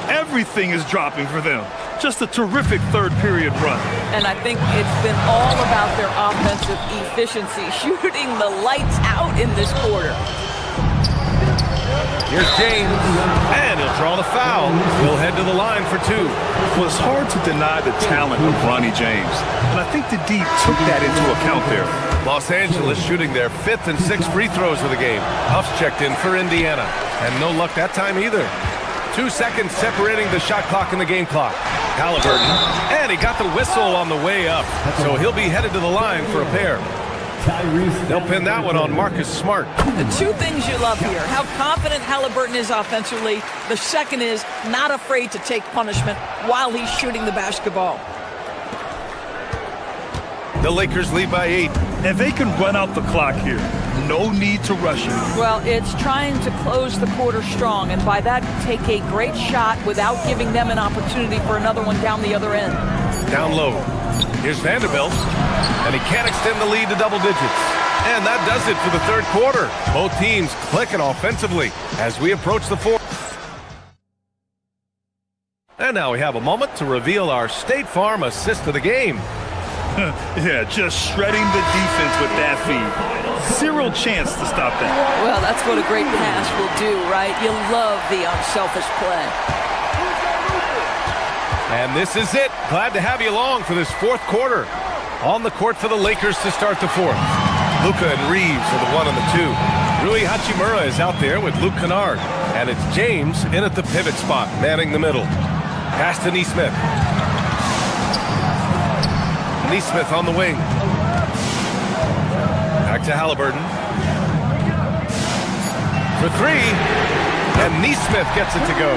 Everything is dropping for them. Just a terrific third period run. And I think it's been all about their offensive efficiency, shooting the lights out in this quarter. Here's James, and he'll draw the foul. He'll head to the line for 2. Well, it's hard to deny the talent of Bronny James, and I think the D took that into account there. Los Angeles shooting their 5th and 6th free throws of the game. Huff's checked in for Indiana, and no luck that time either. 2 seconds separating the shot clock and the game clock. Halliburton, and he got the whistle on the way up, so he'll be headed to the line for a pair. They'll pin that one on Marcus Smart. The 2 things you love here, how confident Halliburton is offensively. The second is not afraid to take punishment while he's shooting the basketball. The Lakers lead by 8. And they can run out the clock here. No need to rush it. Well, it's trying to close the quarter strong, and by that, take a great shot without giving them an opportunity for another one down the other end. Down low. Here's Vanderbilt, and he can't extend the lead to double digits. And that does it for the third quarter. Both teams clicking offensively as we approach the fourth. And now we have a moment to reveal our State Farm assist of the game. Yeah, just shredding the defense with that feed. Zero chance to stop that. Well, that's what a great pass will do, right? You love the unselfish play. And this is it. Glad to have you along for this fourth quarter. On the court for the Lakers to start the fourth. Luka and Reeves are the 1 and the 2. Rui Hachimura is out there with Luke Kennard. And it's James in at the pivot spot, manning the middle. Pass to Nesmith. Nesmith on the wing. Back to Halliburton. For 3. And Nesmith gets it to go.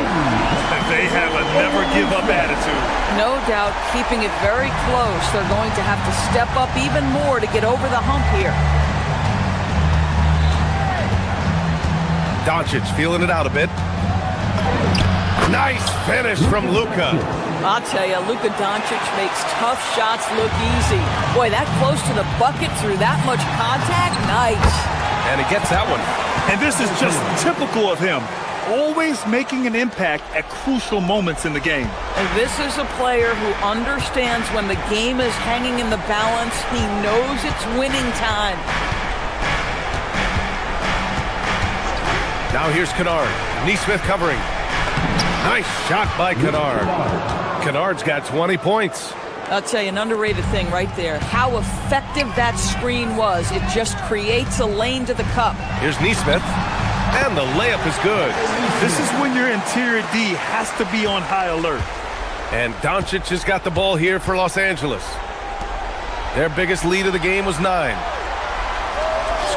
They have a never-give-up attitude. No doubt, keeping it very close. They're going to have to step up even more to get over the hump here. Doncic feeling it out a bit. Nice finish from Luka. I'll tell you, Luka Doncic makes tough shots look easy. Boy, that close to the bucket through that much contact, nice. And he gets that one. And this is just typical of him. Always making an impact at crucial moments in the game. And this is a player who understands when the game is hanging in the balance. He knows it's winning time. Now here's Kennard. Nesmith covering. Nice shot by Kennard. Kennard's got 20 points. I'll tell you, an underrated thing right there. How effective that screen was. It just creates a lane to the cup. Here's Nesmith. And the layup is good. This is when your interior D has to be on high alert. And Doncic has got the ball here for Los Angeles. Their biggest lead of the game was 9.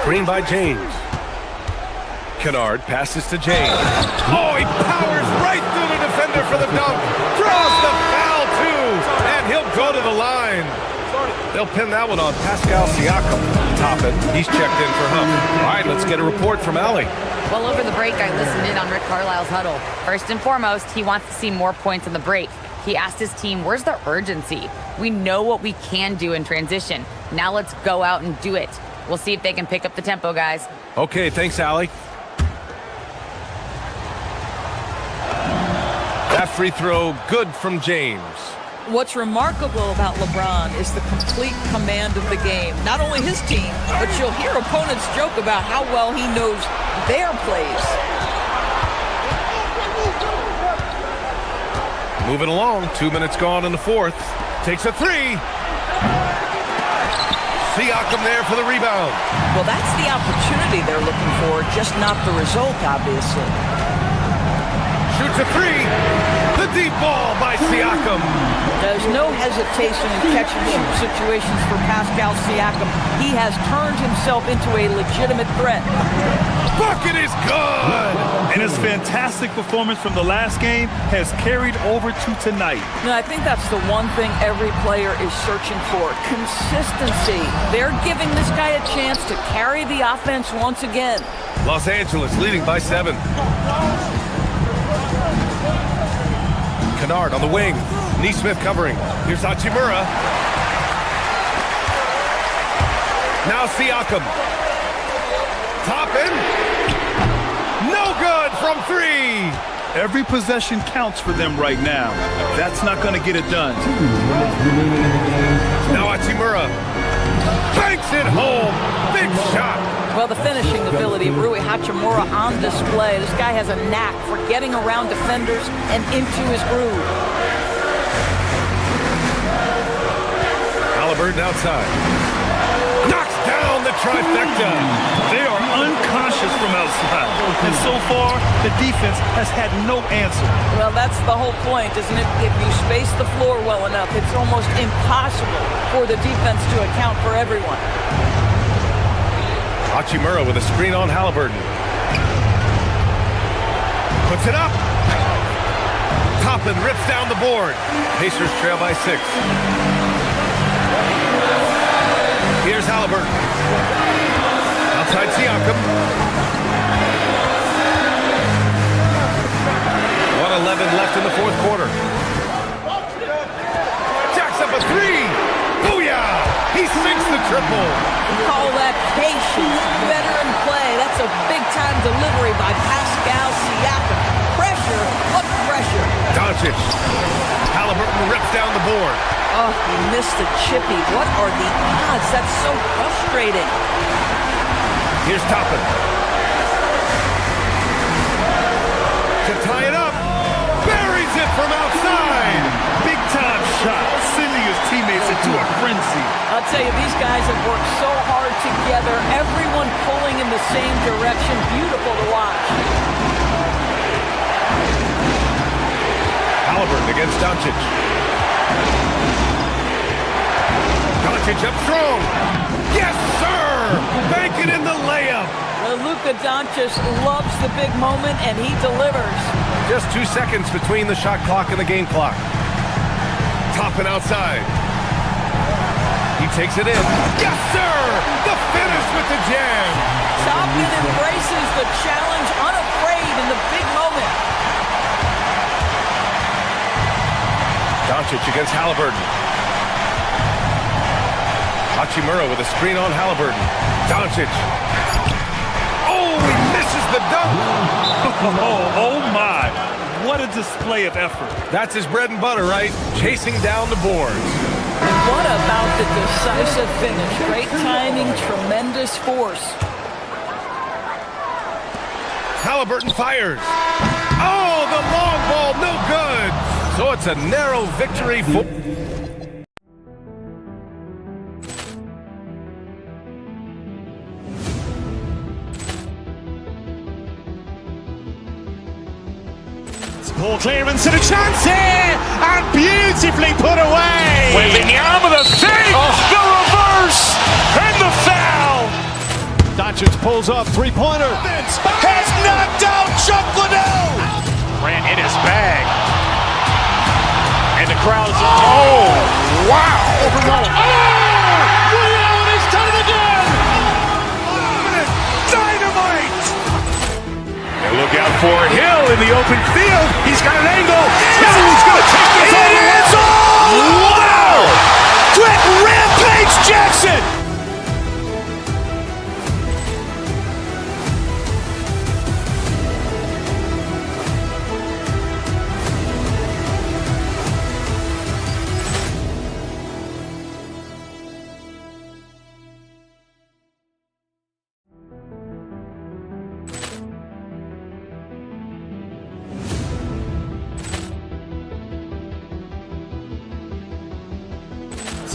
Screen by James. Kennard passes to James. Oh, he powers right through the defender for the dunk. Draws the foul, too. And he'll go to the line. They'll pin that one on Pascal Siakam. Toppin, he's checked in for Huff. All right, let's get a report from Allie. Well, over the break, I listened in on Rick Carlisle's huddle. First and foremost, he wants to see more points in the break. He asked his team, where's the urgency? We know what we can do in transition. Now let's go out and do it. We'll see if they can pick up the tempo, guys. Okay, thanks, Allie. That free throw, good from James. What's remarkable about LeBron is the complete command of the game. Not only his team, but you'll hear opponents joke about how well he knows their plays. Moving along, 2 minutes gone in the fourth. Takes a 3. Siakam there for the rebound. Well, that's the opportunity they're looking for, just not the result, obviously. Shoots a 3. The deep ball by Siakam. There's no hesitation in catch-and-shoot situations for Pascal Siakam. He has turned himself into a legitimate threat. Bucket is good! And his fantastic performance from the last game has carried over to tonight. No, I think that's the one thing every player is searching for. Consistency. They're giving this guy a chance to carry the offense once again. Los Angeles leading by 7. Kennard on the wing. Nesmith covering. Here's Hachimura. Now Siakam. Toppin. No good from 3. Every possession counts for them right now. That's not going to get it done. Now Hachimura. Banks it home. Big shot. Well, the finishing ability of Rui Hachimura on display. This guy has a knack for getting around defenders and into his groove. Halliburton outside. Knocks down the trifecta. They are unconscious from outside. And so far, the defense has had no answer. Well, that's the whole point, isn't it? If you space the floor well enough, it's almost impossible for the defense to account for everyone. Hachimura with a screen on Halliburton. Puts it up. Toppin rips down the board. Pacers trail by 6. Here's Halliburton. Outside Siakam. 1:11 left in the fourth quarter. Jacks up a three. Booyah! He sinks the triple. We call that patience. Veteran play. That's a big-time delivery by Pascal Siakam. Pressure, what pressure? Doncic. Halliburton rips down the board. Oh, he missed the chippy. What are the odds? That's so frustrating. Here's Toppin. To tie it up. Buries it from outside. Big-time shot, sending his teammates into a frenzy. I'll tell you, these guys have worked so hard together. Everyone pulling in the same direction. Beautiful to watch. Halliburton against Doncic. Doncic up strong. Yes, sir! Bank it in the layup. Luka Doncic loves the big moment, and he delivers. Just 2 seconds between the shot clock and the game clock. Toppin outside. He takes it in. Yes, sir! The finish with the jam. Toppin embraces the challenge, unafraid in the big moment. Doncic against Halliburton. Hachimura with a screen on Halliburton. Doncic. Oh, he misses the dunk. Oh my. What a display of effort. That's his bread and butter, right? Chasing down the boards. What about the decisive finish? Great timing, tremendous force. Halliburton fires. Oh, the long ball, no good. So it's a narrow victory for... Ball clearance and a chance here, and beautifully put away. Wembanyama the save, the reverse, and the foul. Doncic pulls up, three-pointer. Has knocked out Chuck Liddell. Grant in his bag. And the crowd's... Oh, wow. Liddell has done it again. Dynamite. And look out for Hill in the open field. He's got an angle. Hill's going to take this all the way. Wow! Quick rampage Jackson.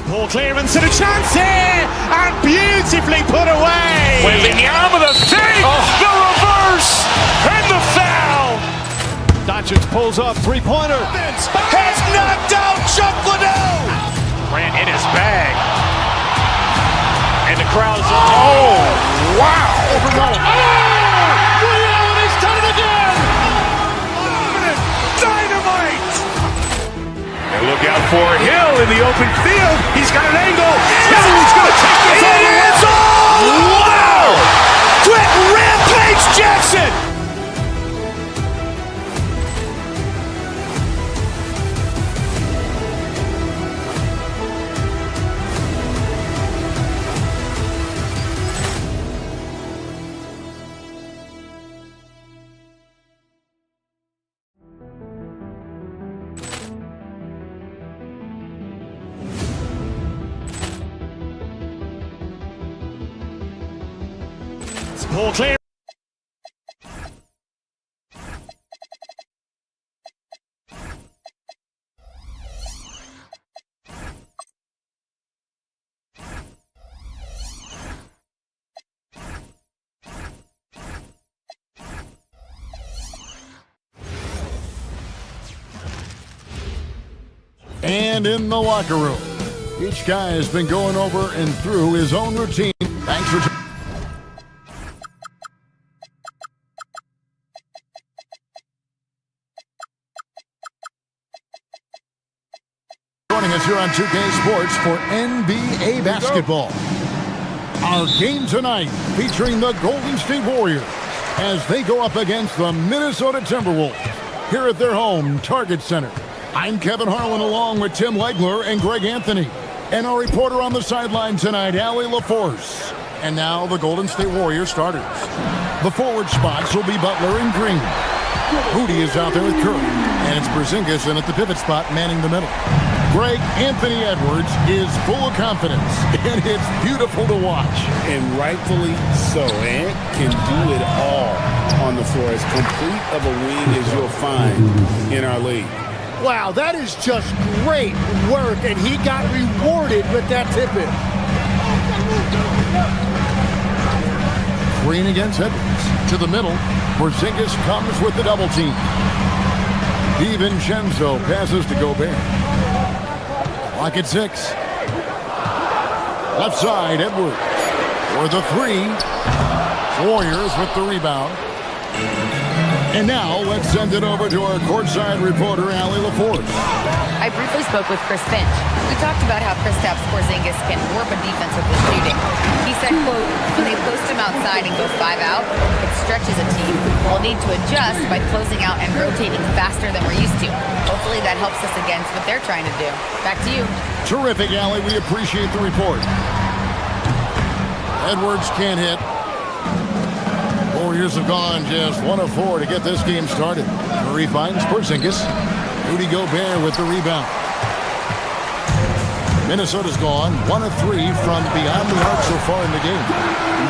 Ball clearance and a chance here, and beautifully put away. Wembanyama the save, the reverse, and the foul. Doncic pulls up, three-pointer. Has knocked out Chuck Liddell. Grant in his bag. And the crowd's... Oh, wow. Liddell has done it again. Dynamite. And look out for Hill in the open field. He's got an angle. Hill's going to take this all the way. Wow! Quick rampage Jackson. Ball clear. And in the locker room, each guy has been going over and through his own routine. Thanks for joining us here on 2K Sports for NBA basketball. Our game tonight featuring the Golden State Warriors as they go up against the Minnesota Timberwolves here at their home Target Center. I'm Kevin Harlan along with Tim Legler and Greg Anthony. And our reporter on the sideline tonight, Allie LaForce. And now the Golden State Warriors starters. The forward spots will be Butler and Green. Moody is out there with Curry. And it's Porzingis in at the pivot spot manning the middle. Greg Anthony Edwards is full of confidence, and it's beautiful to watch. And rightfully so. Ant can do it all on the floor. As complete of a wing as you'll find in our league. Wow, that is just great work, and he got rewarded with that tip-in. Green against Edwards. To the middle, Porzingis comes with the double team. DiVincenzo passes to Gobert. Clock at 6. Left side, Edwards. For the 3. Warriors with the rebound. And now, let's send it over to our courtside reporter, Allie LaForce. I briefly spoke with Chris Finch. We talked about how Kristaps Porzingis can warp a defense with his shooting. He said, quote, when they post him outside and go 5 out, it stretches a team. We'll need to adjust by closing out and rotating faster than we're used to. Hopefully that helps us against what they're trying to do. Back to you. Terrific, Allie. We appreciate the report. Edwards can't hit. Warriors have gone just 1 of 4 to get this game started. Murray finds Porzingis. Rudy Gobert with the rebound. Minnesota's gone 1 of 3 from beyond the arc so far in the game.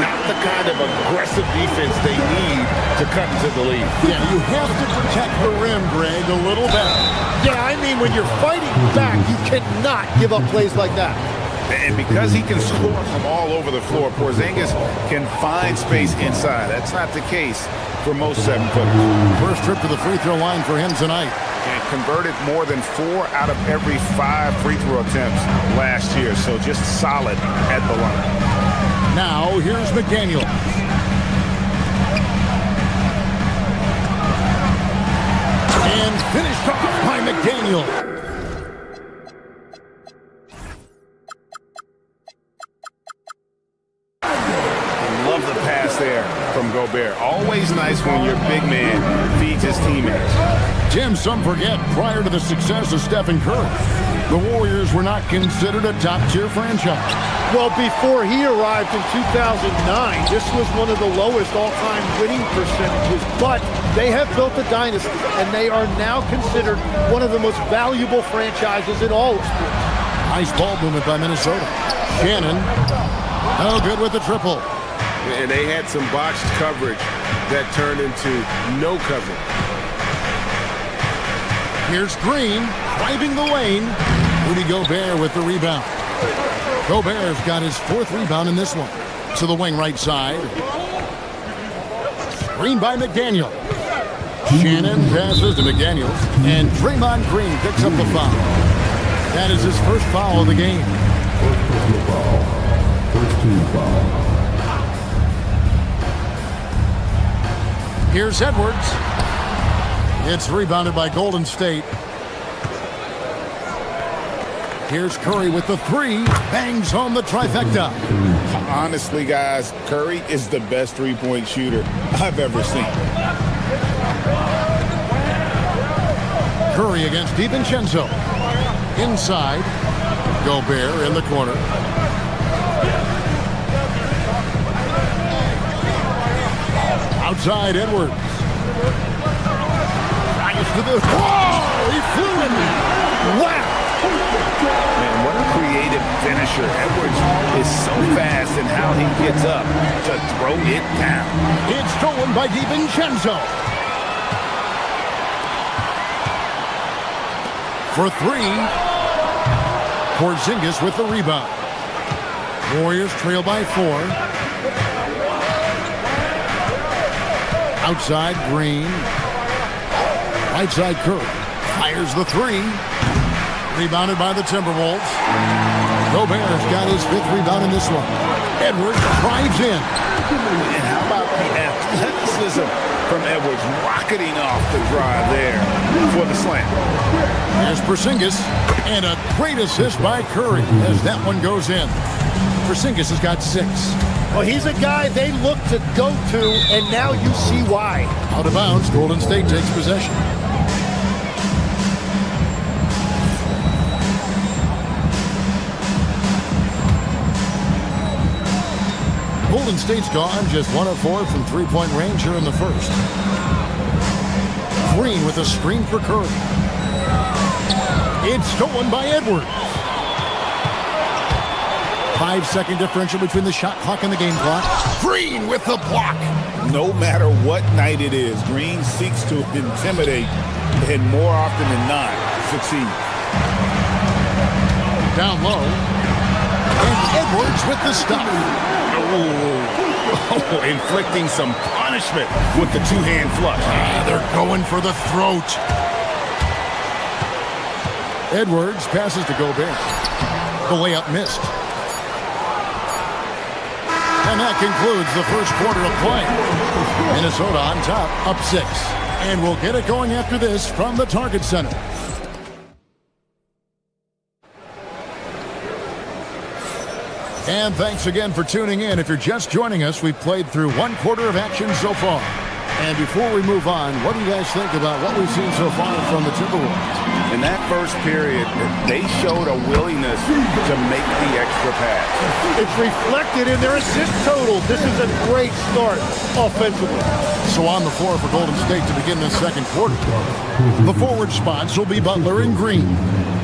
Not the kind of aggressive defense they need to cut into the lead. Yeah, you have to protect the rim, Greg, a little better. Yeah, I mean, when you're fighting back, you cannot give up plays like that. And because he can score from all over the floor, Porzingis can find space inside. That's not the case for most 7-footers. First trip to the free throw line for him tonight. And converted more than 4 out of every 5 free throw attempts last year. So just solid at the line. Now, here's McDaniel. And finished off by McDaniel. Love the pass there from Gobert. Always nice when your big man feeds his teammates. Jim, some forget, prior to the success of Stephen Curry, the Warriors were not considered a top-tier franchise. Well, before he arrived in 2009, this was one of the lowest all-time winning percentages, but they have built a dynasty, and they are now considered one of the most valuable franchises in all of sports. Nice ball movement by Minnesota. Shannon, no good with the triple. And they had some botched coverage that turned into no coverage. Here's Green, driving the lane. Rudy Gobert with the rebound. Gobert's got his 4th rebound in this one. To the wing right side. Screen by McDaniel. Shannon passes to McDaniels. And Draymond Green picks up the foul. That is his first foul of the game. First team foul. Here's Edwards. It's rebounded by Golden State. Here's Curry with the 3. Bangs home the trifecta. Honestly, guys, Curry is the best three-point shooter I've ever seen. Curry against DiVincenzo. Inside. Gobert in the corner. Outside, Edwards. Drives to the... Oh! He flew in there. Wow! Man, what a creative finisher. Edwards is so fast in how he gets up to throw it down. It's stolen by DiVincenzo. For 3. Porzingis with the rebound. Warriors trail by 4. Outside, Green. Right side, Curry. Fires the 3. Rebounded by the Timberwolves. Gobert's got his 5th rebound in this one. Edwards drives in. And how about the athleticism from Edwards rocketing off the drive there for the slam. There's Porzingis. And a great assist by Curry as that one goes in. Porzingis has got 6. Well, he's a guy they look to go to, and now you see why. Out of bounds, Golden State takes possession. Golden State's gone just 1 of 4 from three-point range here in the first. Green with a screen for Curry. It's stolen by Edwards. 5-second differential between the shot clock and the game clock. Green with the block. No matter what night it is, Green seeks to intimidate and more often than not succeed. Down low. And Edwards with the stop. Oh, inflicting some punishment with the two-hand flush. They're going for the throat. Edwards passes to Gobert. The layup missed. And that concludes the first quarter of play. Minnesota on top, up 6. And we'll get it going after this from the Target Center. And thanks again for tuning in. If you're just joining us, we've played through 1 quarter of action so far. And before we move on, what do you guys think about what we've seen so far from the Timberwolves? In that first period, they showed a willingness to make the extra pass. It's reflected in their assist total. This is a great start offensively. So on the floor for Golden State to begin this second quarter. The forward spots will be Butler and Green.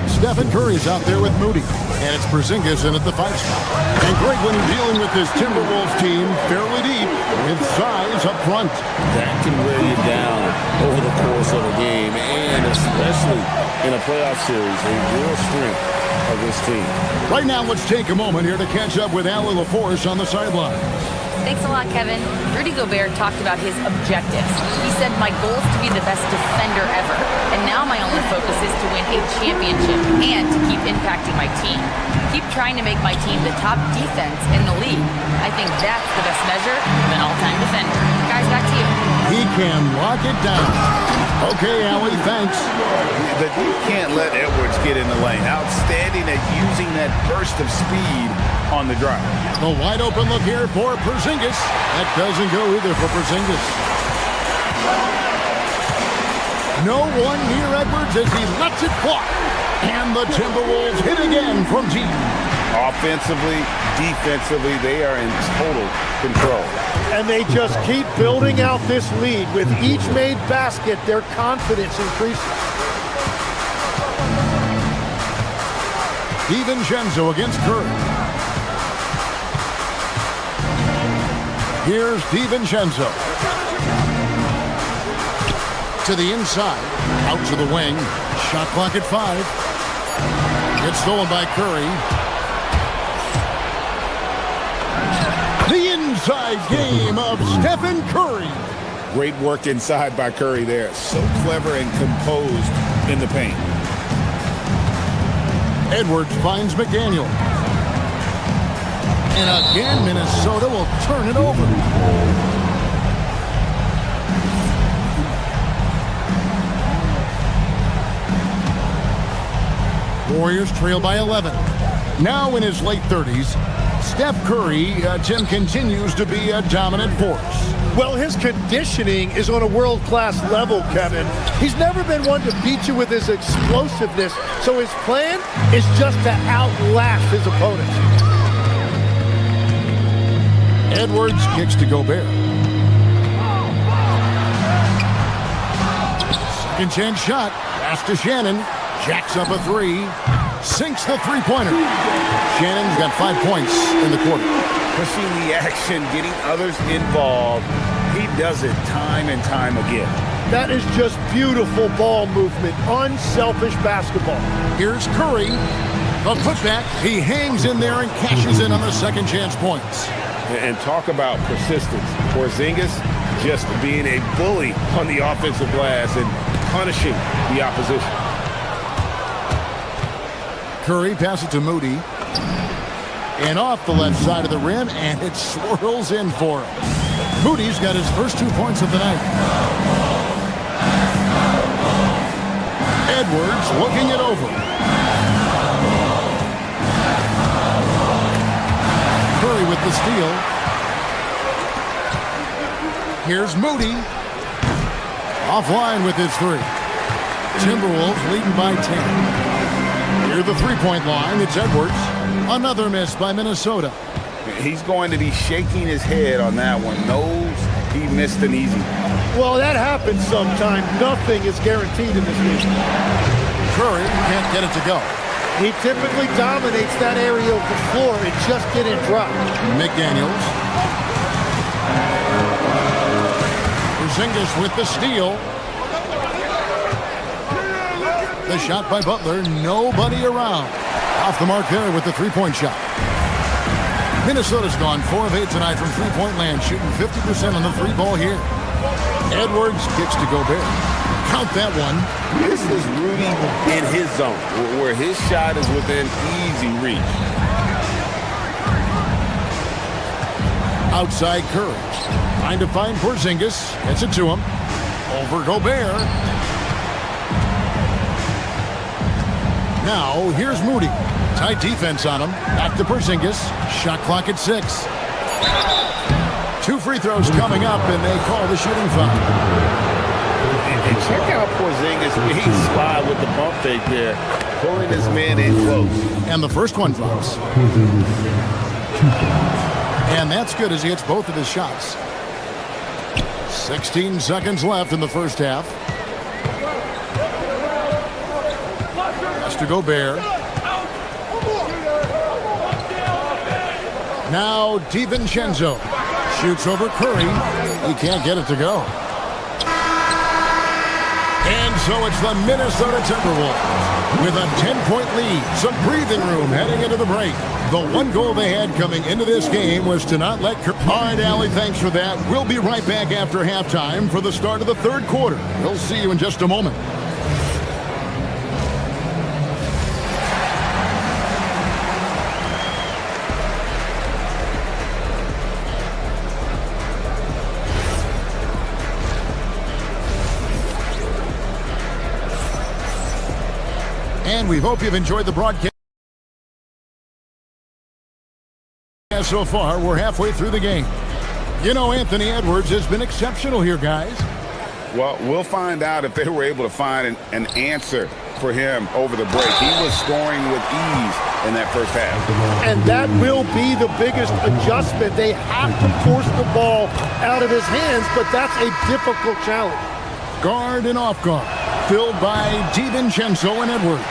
Stephen Curry's out there with Moody. And it's Porzingis in at the 5 spot. And Greg, when you're dealing with this Timberwolves team fairly deep with size up front. That can wear you down over the course of a game, and especially in a playoff series, a real strength of this team. Right now, let's take a moment here to catch up with Allie LaForce on the sideline. Thanks a lot, Kevin. Rudy Gobert talked about his objectives. He said, my goal is to be the best defender ever. And now my only focus is to win a championship and to keep impacting my team. Keep trying to make my team the top defense in the league. I think that's the best measure of an all-time defender. Guys, back to you. He can lock it down. Okay, Allie, thanks. You can't let Edwards get in the lane. Outstanding at using that burst of speed on the drive. A wide open look here for Porzingis. That doesn't go either for Porzingis. No one near Edwards as he lets it fly. And the Timberwolves hit again from deep. Offensively, defensively, they are in total control. And they just keep building out this lead. With each made basket, their confidence increases. DiVincenzo against Curry. Here's DiVincenzo. To the inside. Out to the wing. Shot clock at 5. It's stolen by Curry. The inside game of Stephen Curry. Great work inside by Curry there. So clever and composed in the paint. Edwards finds McDaniel. And again, Minnesota will turn it over. Warriors trail by 11. Now in his late 30s, Steph Curry, Tim, continues to be a dominant force. Well, his conditioning is on a world-class level, Kevin. He's never been one to beat you with his explosiveness, so his plan is just to outlast his opponents. Edwards kicks to Gobert. Second chance shot. Pass to Shannon. Jacks up a 3. Sinks the three-pointer. Shannon's got 5 points in the quarter. Pushing the action, getting others involved. He does it time and time again. That is just beautiful ball movement. Unselfish basketball. Here's Curry. A putback. He hangs in there and cashes in on the second chance points. And talk about persistence. Porzingis just being a bully on the offensive glass and punishing the opposition. Curry passes to Moody. And off the left side of the rim, and it swirls in for him. Moody's got his first 2 points of the night. Edwards looking it over. Curry with the steal. Here's Moody. Offline with his three. Timberwolves leading by 10. Near the three-point line, it's Edwards. Another miss by Minnesota. He's going to be shaking his head on that one. Knows he missed an easy. Well, that happens sometime. Nothing is guaranteed in this league. Curry can't get it to go. He typically dominates that area of the floor. It just didn't drop. McDaniels. Porzingis with the steal. The shot by Butler. Nobody around. Off the mark there with the three-point shot. Minnesota's gone 4 of 8 tonight from three-point land, shooting 50% on the three ball here. Edwards kicks to Gobert. Count that one. This is Rudy in his zone, where his shot is within easy reach. Outside Curry. Trying to find Porzingis. Gets it to him. Over Gobert. Now, here's Moody. Tight defense on him. Back to Porzingis. Shot clock at 6. 2 free throws coming up, and they call the shooting foul. And check out Porzingis being sly with the bump fake there, pulling his man in close. And the first one drops. And that's good as he hits both of his shots. 16 seconds left in the first half. Pass to Gobert. Now DiVincenzo shoots over Curry. He can't get it to go. And so it's the Minnesota Timberwolves with a 10-point lead. Some breathing room heading into the break. The one goal they had coming into this game was to not let Curry. All right, Allie, thanks for that. We'll be right back after halftime for the start of the third quarter. We'll see you in just a moment. And we hope you've enjoyed the broadcast so far. We're halfway through the game. You know, Anthony Edwards has been exceptional here, guys. Well, we'll find out if they were able to find an answer for him over the break. He was scoring with ease in that first half. And that will be the biggest adjustment. They have to force the ball out of his hands, but that's a difficult challenge. Guard and off guard, filled by DiVincenzo and Edwards.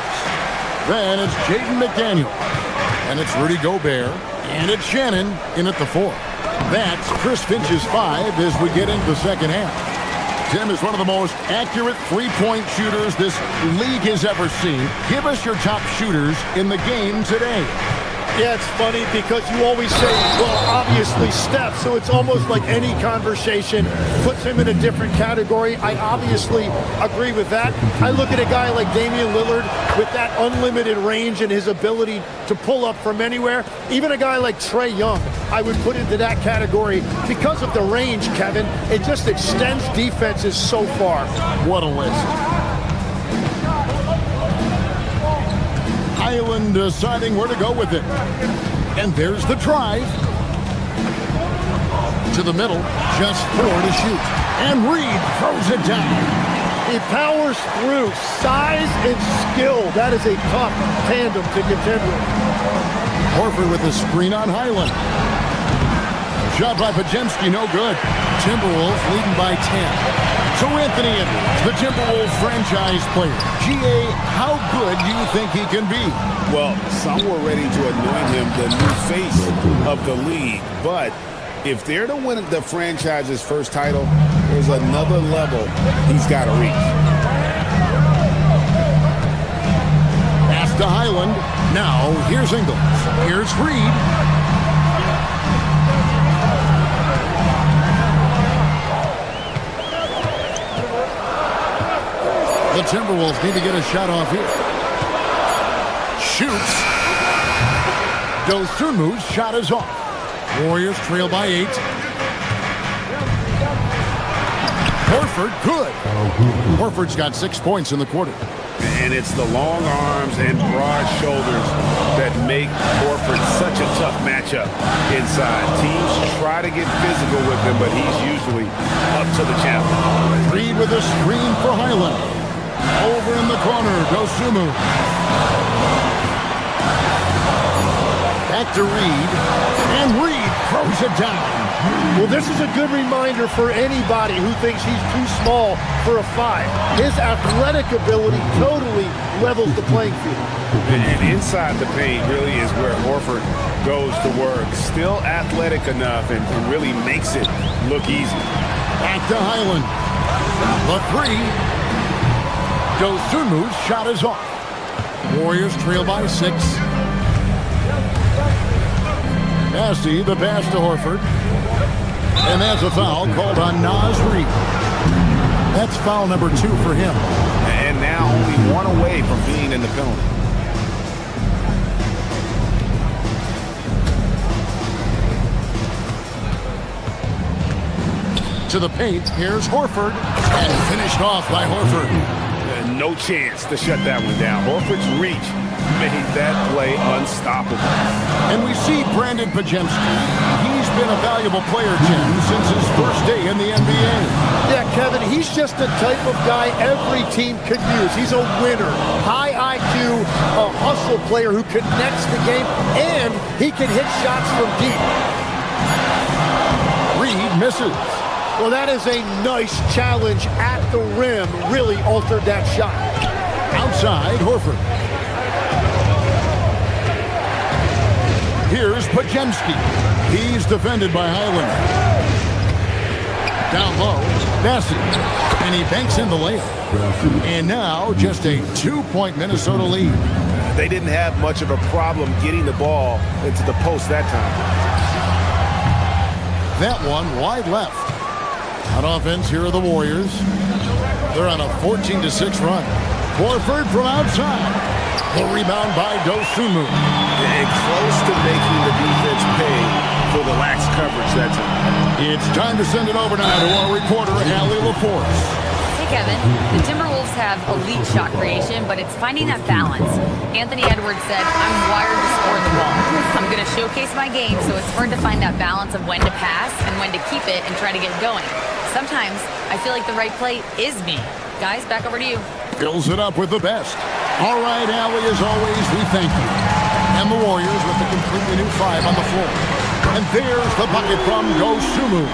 Then it's Jaden McDaniel. And it's Rudy Gobert. And it's Shannon in at the 4. That's Chris Finch's 5 as we get into the second half. Tim is one of the most accurate three-point shooters this league has ever seen. Give us your top shooters in the game today. Yeah, it's funny because you always say, well, obviously Steph, so it's almost like any conversation puts him in a different category. I obviously agree with that. I look at a guy like Damian Lillard with that unlimited range and his ability to pull up from anywhere. Even a guy like Trae Young, I would put into that category because of the range, Kevin. It just extends defenses so far. What a list. Highland deciding where to go with it. And there's the drive. To the middle, just 4 to shoot. And Reed throws it down. He powers through. Size and skill. That is a tough tandem to contend with. Horford with a screen on Highland. Shot by Pajemski, no good. Timberwolves leading by 10. So Anthony Edwards, the Timberwolves franchise player. G.A., how good do you think he can be? Well, some were ready to anoint him the new face of the league. But if they're to win the franchise's first title, there's another level he's got to reach. Pass to Highland. Now, here's Ingles. Here's Reed. The Timberwolves need to get a shot off here. Shoots. Dosunmu's shot is off. Warriors trail by 8. Horford, good. Horford's got 6 points in the quarter. And it's the long arms and broad shoulders that make Horford such a tough matchup inside. Teams try to get physical with him, but he's usually up to the challenge. Reed with a screen for Highland. Over in the corner, Dosunmu. Back to Reed, and Reed throws it down. Well, this is a good reminder for anybody who thinks he's too small for a 5. His athletic ability totally levels the playing field. And inside the paint really is where Horford goes to work. Still athletic enough and really makes it look easy. Back to Highland. The 3. Dosunmu's shot is off. Warriors trail by 6. Nasty, the pass to Horford. And that's a foul called on Naz Reid. That's foul number 2 for him. And now only 1 away from being in the penalty. To the paint, here's Horford. And finished off by Horford. No chance to shut that one down. Horford's reach made that play unstoppable. And we see Brandon Pajemski. He's been a valuable player, Jim, since his first day in the NBA. Yeah, Kevin, he's just the type of guy every team could use. He's a winner, high IQ, a hustle player who connects the game, and he can hit shots from deep. Reed misses. Well, that is a nice challenge at the rim. Really altered that shot. Outside, Horford. Here's Pajemski. He's defended by Highland. Down low, Bassett. And he banks in the layup. And now just a 2-point Minnesota lead. They didn't have much of a problem getting the ball into the post that time. That one wide left. On offense, here are the Warriors. They're on a 14-6 run. Horford from outside. The rebound by Dosunmu. And close to making the defense pay for the lax coverage that time. It's time to send it over now to our reporter, Allie LaForce. Hey, Kevin. The Timberwolves have elite shot creation, but it's finding that balance. Anthony Edwards said, I'm wired to score the ball. I'm going to showcase my game, so it's hard to find that balance of when to pass and when to keep it and try to get going. Sometimes I feel like the right play is me. Guys, back over to you. Fills it up with the best. All right, Allie, as always, we thank you. And the Warriors with the completely new 5 on the floor. And there's the bucket from Dosunmu.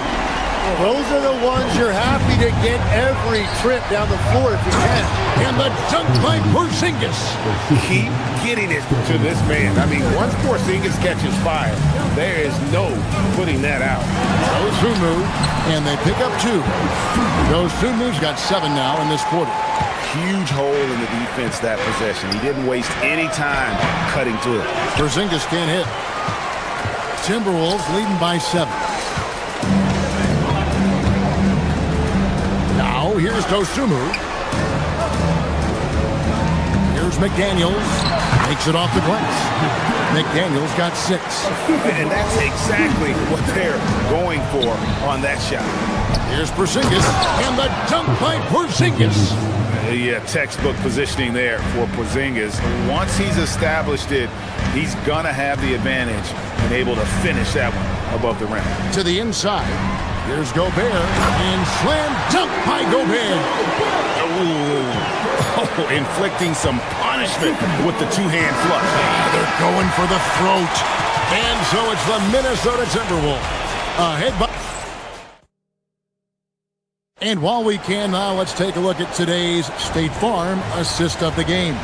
Well, those are the ones you're happy to get every trip down the floor if you can. And the dunk by Porzingis. Keep getting it to this man. I mean, once Porzingis catches fire, there is no putting that out. Dosunmu, and they pick up 2. Dosunmu's got 7 now in this quarter. Huge hole in the defense that possession. He didn't waste any time cutting to it. Porzingis can't hit. Timberwolves leading by 7. Now here's Dosunmu. Here's McDaniels. Makes it off the glass. McDaniels got 6. And that's exactly what they're going for on that shot. Here's Porzingis. And the dunk by Porzingis. Yeah, textbook positioning there for Porzingis. Once he's established it, he's going to have the advantage and able to finish that one above the rim. To the inside. Here's Gobert. And slam dunk by Gobert. Oh, inflicting some punishment with the 2-hand flush. They're going for the throat. And so it's the Minnesota Timberwolves. Ahead by... And while we can now, let's take a look at today's State Farm assist of the game.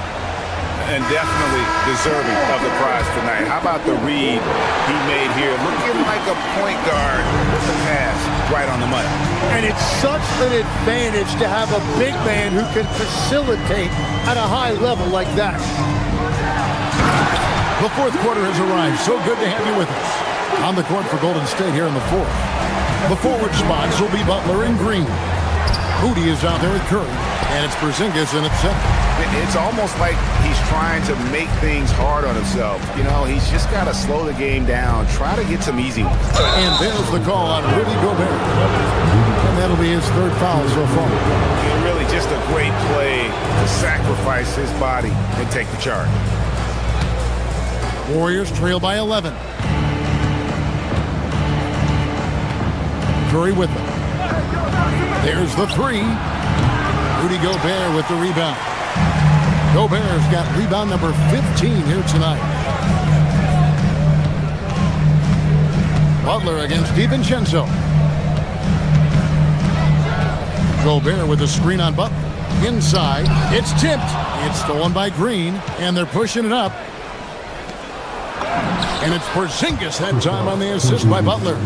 And definitely deserving of the prize tonight. How about the read he made here? Looking like a point guard with the pass right on the money. And it's such an advantage to have a big man who can facilitate at a high level like that. The fourth quarter has arrived. So good to have you with us. On the court for Golden State here in the fourth. The forward spots will be Butler and Green. Moody is out there with Curry, and it's Porzingis in at center. It's almost like he's trying to make things hard on himself. You know, he's just got to slow the game down, try to get some easy ones. And there's the call on Rudy Gobert. And that'll be his 3rd foul so far. And really just Just a great play to sacrifice his body and take the charge. Warriors trail by 11. Curry with it. There's the three. Rudy Gobert with the rebound. Gobert's got rebound number 15 here tonight. Butler against DiVincenzo. Gobert with a screen on Butler. Inside, it's tipped. It's stolen by Green, and they're pushing it up. And it's Porzingis that time on the assist by Butler.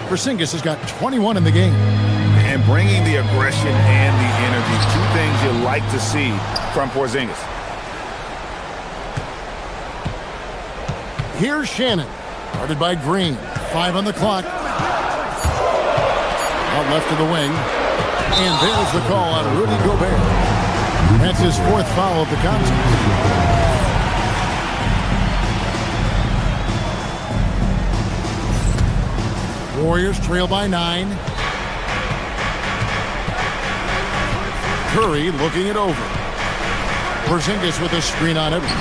Porzingis has got 21 in the game. And bringing the aggression and the energy, two things you like to see from Porzingis. Here's Shannon, guarded by Green. 5 on the clock. Out left to the wing. And there's the call on Rudy Gobert. That's his 4th foul of the contest. Warriors trail by 9. Curry looking it over. Porzingis with a screen on Edwards.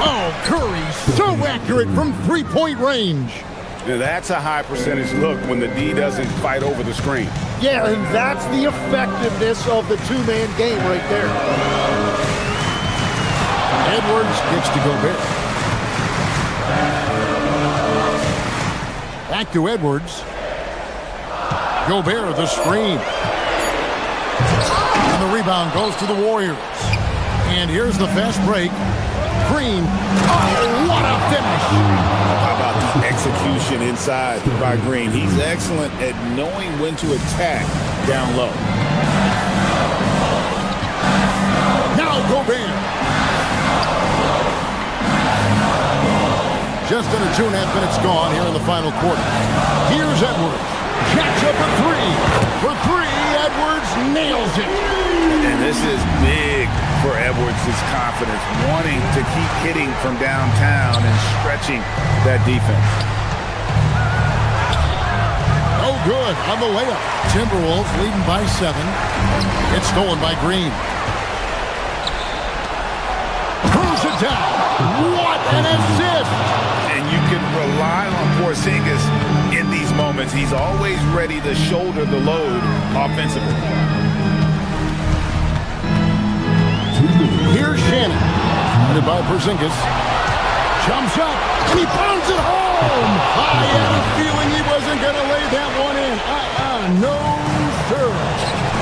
Oh, Curry so accurate from three-point range. Now that's a high percentage look when the D doesn't fight over the screen. Yeah, and that's the effectiveness of the two-man game right there. Edwards gets to Gobert. Back to Edwards. Gobert the screen. And the rebound goes to the Warriors. And here's the fast break. Green. Oh, what a finish. How about the execution inside by Green? He's excellent at knowing when to attack down low. Now Gobert. Just under 2.5 minutes gone here in the final quarter. Here's Edwards. Catch up a three. For three, Edwards nails it. And this is big for Edwards' confidence, wanting to keep hitting from downtown and stretching that defense. Oh, good on the layup. Timberwolves leading by 7. It's stolen by Green. Throws it down. What an assist! And you can rely on Porzingis in these moments. He's always ready to shoulder the load offensively. Here's Shannon. Guarded by Porzingis. Jumps up, and he pounds it home. I had a feeling he wasn't going to lay that one in. No, sir.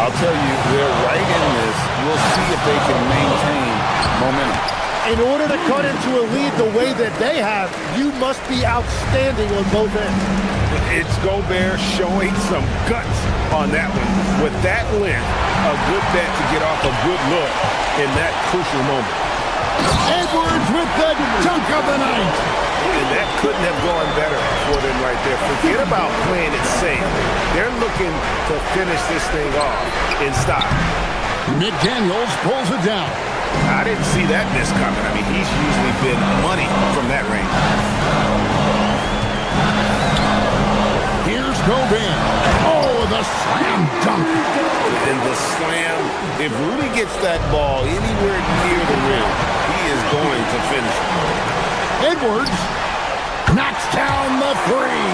I'll tell you, they're right in this. We'll see if they can maintain momentum. In order to cut into a lead the way that they have, you must be outstanding on both ends. It's Gobert showing some guts on that one. With that length, a good bet to get off a good look in that crucial moment. Edwards with the dunk of the night. And that couldn't have gone better for them right there. Forget about playing it safe. They're looking to finish this thing off in style. McDaniels pulls it down. I didn't see that miss coming. I mean, he's usually been money from that range. Here's Gobert. Oh, the slam dunk. And the slam, if Rudy gets that ball anywhere near the rim, he is going to finish it. Edwards knocks down the three.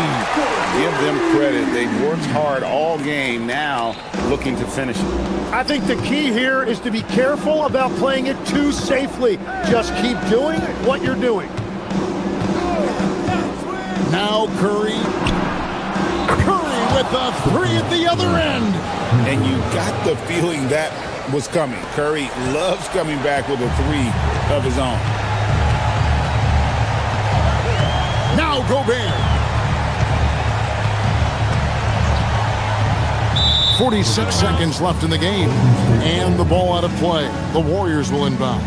Give them credit. They've worked hard all game, now looking to finish it. I think the key here is to be careful about playing it too safely. Just keep doing what you're doing. Now Curry. Curry with the three at the other end. And you got the feeling that was coming. Curry loves coming back with a three of his own. Now Gobert. 46 seconds left in the game. And the ball out of play. The Warriors will inbound.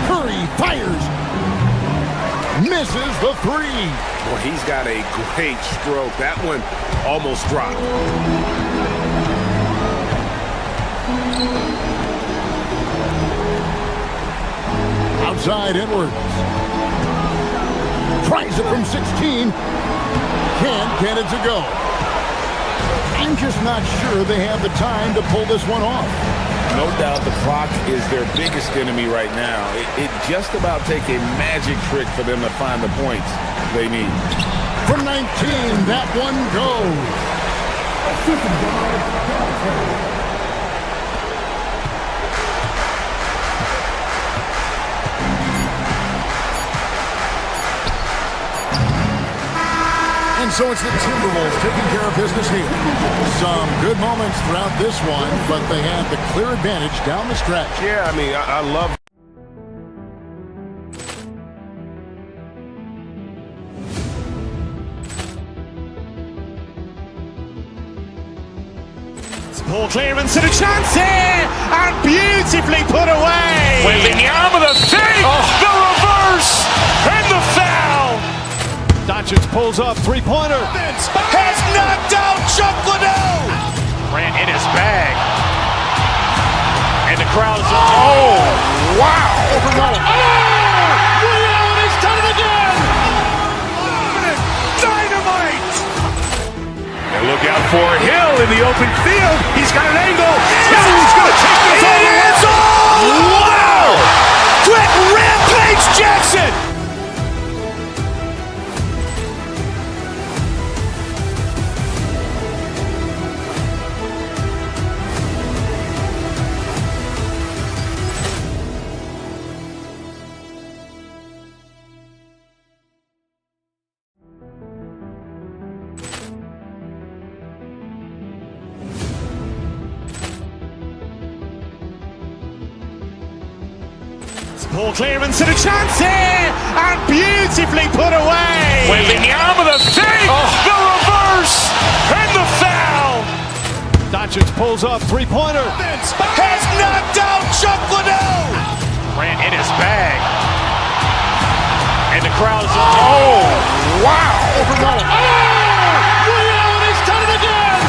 Curry fires. Misses the three. Well, he's got a great stroke. That one almost dropped. Outside Edwards. Tries it from 16. Can't get it to go. I'm just not sure they have the time to pull this one off. No doubt the clock is their biggest enemy right now. It just about takes a magic trick for them to find the points they need. From 19, that one goes. And so it's the Timberwolves taking care of business here. Some good moments throughout this one, but they have the clear advantage down the stretch. Yeah, I mean, I love. Ball clearance and a chance here, and beautifully put away. Wembanyama the fake, the reverse, and the foul. Doncic pulls up, three-pointer. Has knocked out Chuck Liddell. Ran in his bag. And the crowd is wow. He's done it again. Dynamite. And look out for Hill in the open field. He's got an angle. He's going to take this all the way. Wow. Quick rampage Jackson. Ball clearance and a chance here, and beautifully put away. Wembanyama the fake, the reverse, and the foul. Doncic pulls up, three-pointer. Has knocked out Chuck Liddell. Ran in his bag. And the crowd is wow. He's done it again.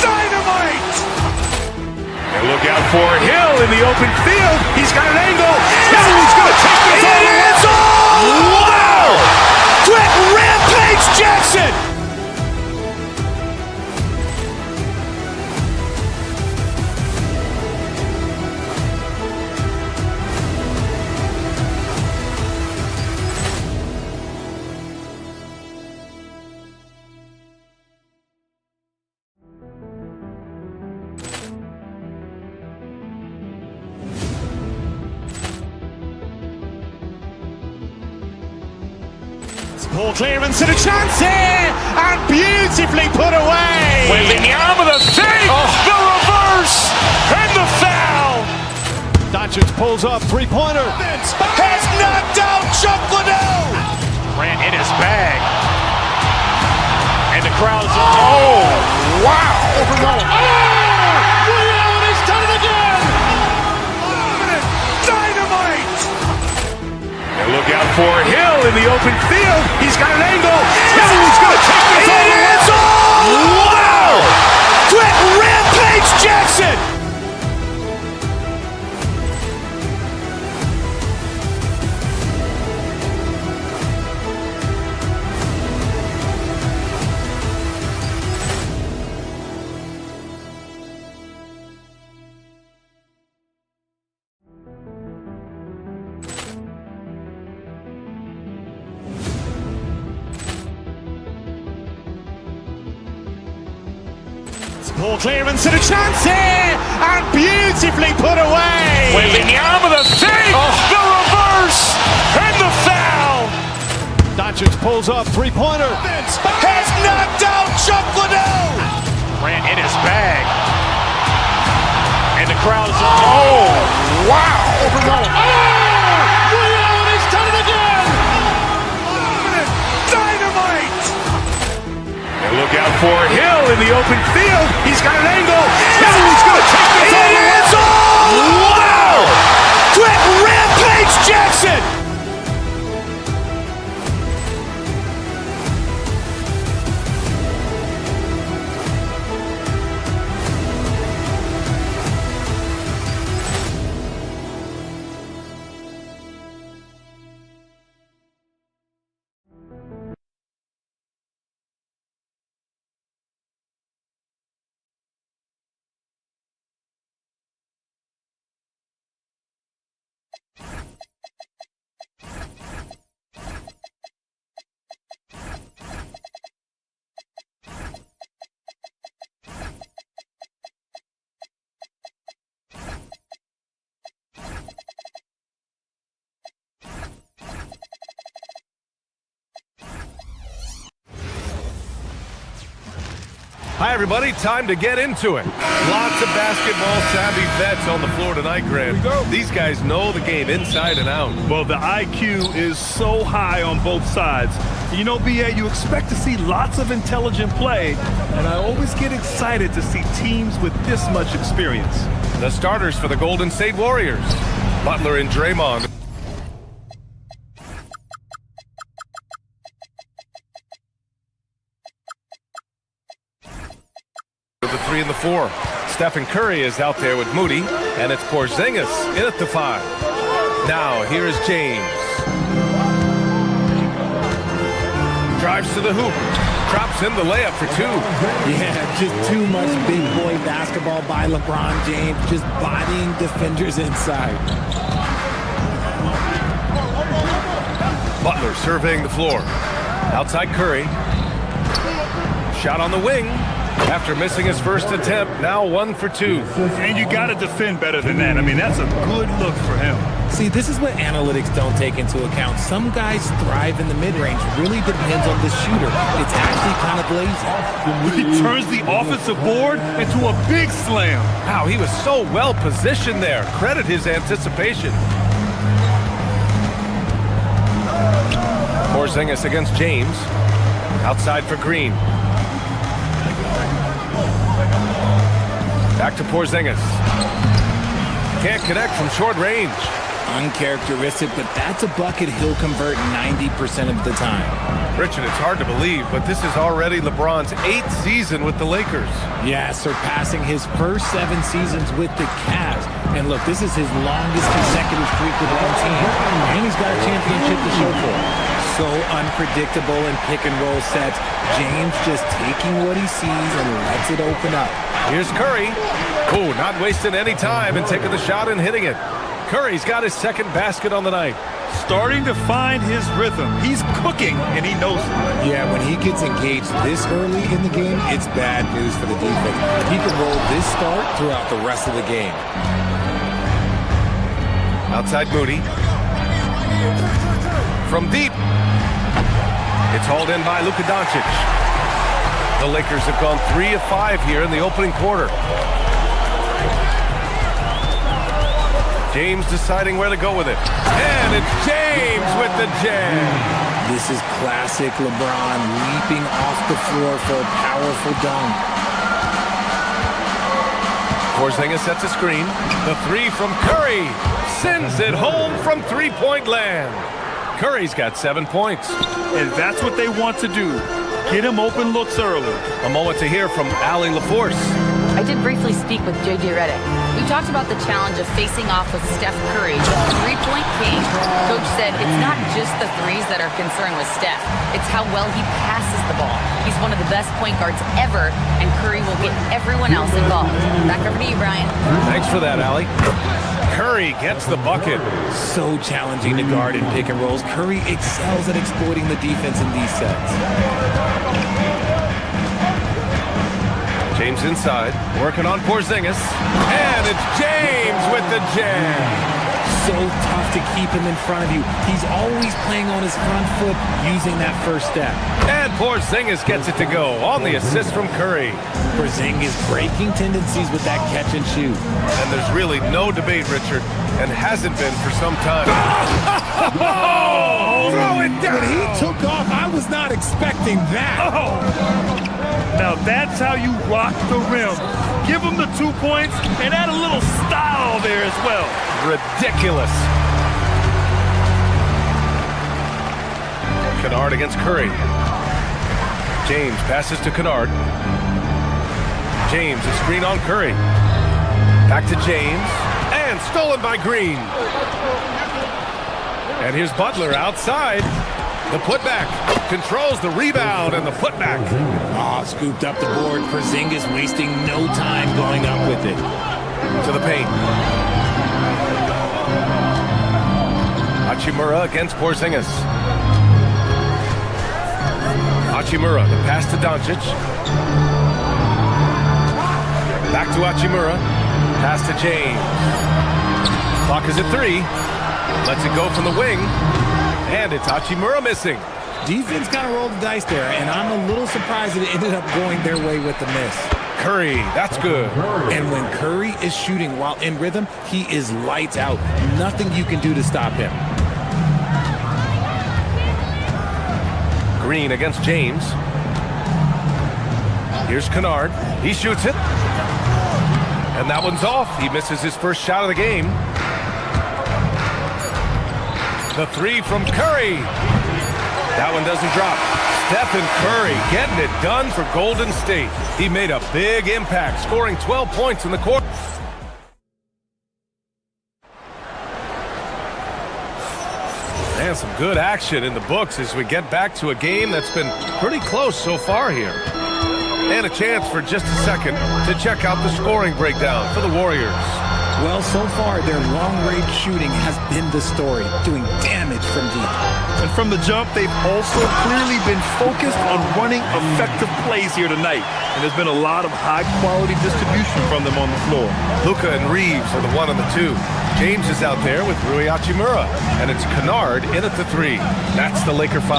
Dynamite. And look out for Hill in the open field. He's got an angle. He's going to take this all the way. Wow. Quick rampage Jackson. Ball clearance and a chance here, and beautifully put away. Wembanyama the fake, the reverse, and the foul. Doncic pulls up, three-pointer. Has knocked out Chuck Liddell. Ran in his bag. And the crowd is wow. He's done it again. Dynamite. And look out for Hill in the open field. He's got an angle. He's going to take this all the way. Wow. Quick rampage Jackson. Ball clearance and a chance here, and beautifully put away. Wembanyama the fake, the reverse, and the foul. Doncic pulls up, three-pointer. Has knocked out Chuck Liddell. Ran in his bag. And the crowd is wow. He's done it again. Dynamite. And look out for Hill in the open field. He's got an angle. He's going to take this all the way. Wow. Quick rampage Jackson. Hi, everybody. Time to get into it. Lots of basketball-savvy vets on the floor tonight, Graham. These guys know the game inside and out. Well, the IQ is so high on both sides. You know, BA, you expect to see lots of intelligent play, and I always get excited to see teams with this much experience. The starters for the Golden State Warriors, Butler and Draymond. The 3 and the 4. Stephen Curry is out there with Moody, and it's Porzingis in at the 5. Now, here is James. Drives to the hoop. Drops in the layup for 2. Yeah, just too much big boy basketball by LeBron James, just bodying defenders inside. Butler surveying the floor. Outside Curry. Shot on the wing. After missing his first attempt, now 1 for 2. And you got to defend better than that. I mean, that's a good look for him. See, this is what analytics don't take into account. Some guys thrive in the mid-range. Really depends on the shooter. It's actually kind of lazy. He turns the offensive board into a big slam. Wow, he was so well positioned there. Credit his anticipation. Porzingis against James. Outside for Green. Back to Porzingis. Can't connect from short range. Uncharacteristic, but that's a bucket he'll convert 90% of the time. Richard, it's hard to believe, but this is already LeBron's 8th season with the Lakers. Yeah, surpassing his first 7 seasons with the Cavs. And look, this is his longest consecutive streak with one team. And he's got a championship to show for it. So unpredictable in pick-and-roll sets. James just taking what he sees and lets it open up. Here's Curry. Oh, not wasting any time and taking the shot and hitting it. Curry's got his second basket on the night. Starting to find his rhythm. He's cooking, and he knows it. Yeah, when he gets engaged this early in the game, it's bad news for the defense. He can roll this start throughout the rest of the game. Outside Moody. From deep. It's hauled in by Luka Doncic. The Lakers have gone 3 of 5 here in the opening quarter. James deciding where to go with it. And it's James with the jam. This is classic LeBron leaping off the floor for a powerful dunk. Porzingis sets a screen. The 3 from Curry. Sends it home from three-point land. Curry's got 7 points. And that's what they want to do. Get him open looks early. A moment to hear from Allie LaForce. I did briefly speak with J.J. Redick. We talked about the challenge of facing off with Steph Curry, the three-point king. Coach said it's not just the threes that are concerned with Steph. It's how well he passes the ball. He's one of the best point guards ever, and Curry will get everyone else involved. Back over to you, Brian. Thanks for that, Allie. Curry gets the bucket. So challenging to guard in pick and rolls. Curry excels at exploiting the defense in these sets. James inside, working on Porzingis. And it's James with the jam. So tough to keep him in front of you. He's always playing on his front foot, using that first step. And Porzingis gets it to go on the assist from Curry. Porzingis breaking tendencies with that catch and shoot. And there's really no debate, Richard, and hasn't been for some time. Oh! Throw it down! When he took off, I was not expecting that. Oh! Now that's how you rock the rim. Give him the 2 points and add a little style there as well. Ridiculous. Kennard against Curry. James passes to Kennard. James, a screen on Curry. Back to James. And stolen by Green. And here's Butler outside. The putback. Controls the rebound and the putback. Oh, scooped up the board. Porzingis wasting no time going up with it. To the paint. Hachimura against Porzingis. Hachimura, the pass to Doncic. Back to Hachimura. Pass to James. Clock is at 3. Lets it go from the wing. And it's Hachimura missing. Defense kind of rolled the dice there, and I'm a little surprised that it ended up going their way with the miss. Curry, that's good. And when Curry is shooting while in rhythm, he is lights out. Nothing you can do to stop him. Green against James. Here's Kennard. He shoots it. And that one's off. He misses his first shot of the game. The three from Curry. That one doesn't drop. Stephen Curry getting it done for Golden State. He made a big impact, scoring 12 points in the quarter. And some good action in the books as we get back to a game that's been pretty close so far here. And a chance for just a second to check out the scoring breakdown for the Warriors. Well, so far, their long-range shooting has been the story, doing damage from deep. And from the jump, they've also clearly been focused on running effective plays here tonight. And there's been a lot of high-quality distribution from them on the floor. Luka and Reeves are the 1 and the 2. James is out there with Rui Hachimura. And it's Kennard in at the 3. That's the Laker 5.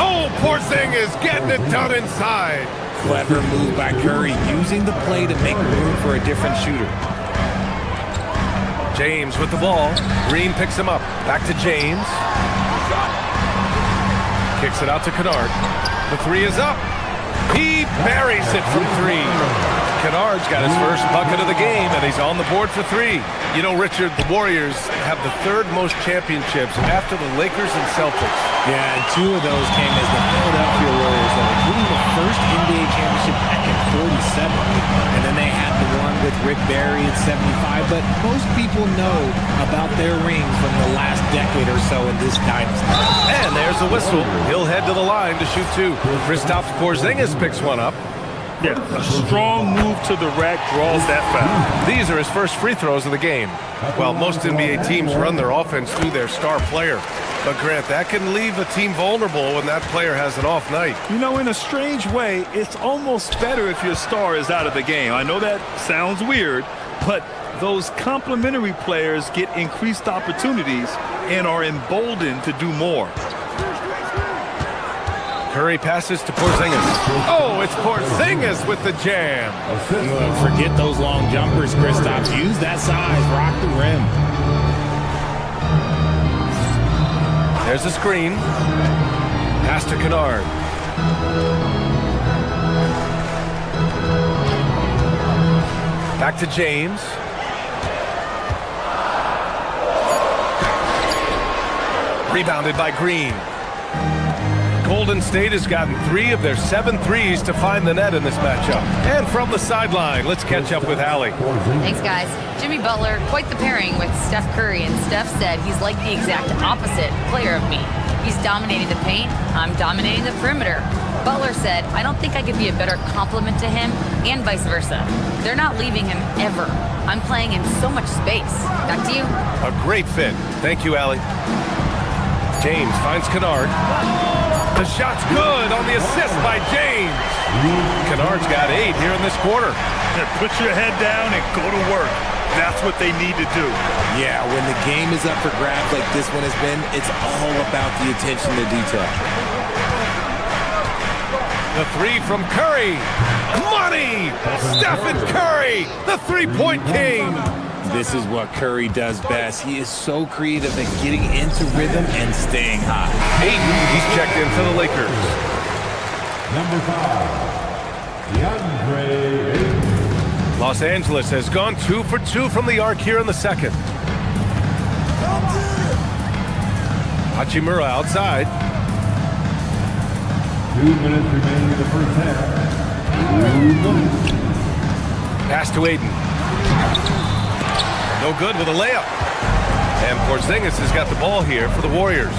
Oh, Porzingis getting it done inside. Clever move by Curry, using the play to make room for a different shooter. James with the ball. Green picks him up. Back to James. Kicks it out to Kennard. The 3 is up. He buries it from 3. Kennard's got his first bucket of the game, and he's on the board for 3. You know, Richard, the Warriors have the 3rd most championships after the Lakers and Celtics. Yeah, and 2 of those came as the Philadelphia Warriors, including the first NBA championship back in 47. And then they had the one with Rick Barry in 75. But most people know about their rings from the last decade or so in this dynasty. And there's the whistle. He'll head to the line to shoot 2. Kristaps Porzingis picks one up. Yeah, a strong move to the rack draws that foul. These are his first free throws of the game. Well, most NBA teams run their offense through their star player. But, Grant, that can leave a team vulnerable when that player has an off night. You know, in a strange way, it's almost better if your star is out of the game. I know that sounds weird, but those complementary players get increased opportunities and are emboldened to do more. Curry passes to Porzingis. Oh, it's Porzingis with the jam. Forget those long jumpers, Kristaps. Use that size. Rock the rim. There's a screen. Pass to Kennard. Back to James. Rebounded by Green. Golden State has gotten 3 of their 7 threes to find the net in this matchup. And from the sideline, let's catch up with Allie. Thanks, guys. Jimmy Butler, quite the pairing with Steph Curry, and Steph said he's like the exact opposite player of me. He's dominating the paint, I'm dominating the perimeter. Butler said, I don't think I could be a better complement to him, and vice versa. They're not leaving him ever. I'm playing in so much space. Back to you. A great fit. Thank you, Allie. James finds Kennard. The shot's good on the assist by James. Kennard's got 8 here in this quarter. Put your head down and go to work. That's what they need to do. Yeah, when the game is up for grabs like this one has been, it's all about the attention to detail. The 3 from Curry. Money! Stephen Curry, the three-point king. This is what Curry does best. He is so creative at getting into rhythm and staying hot. Ayton, he's checked in for the Lakers. Number 5, DeAndre Ayton. Los Angeles has gone 2 for 2 from the arc here in the second. Hachimura outside. 2 minutes remaining in the first half. 2 minutes. Pass to Ayton. No good with a layup. And Porzingis has got the ball here for the Warriors.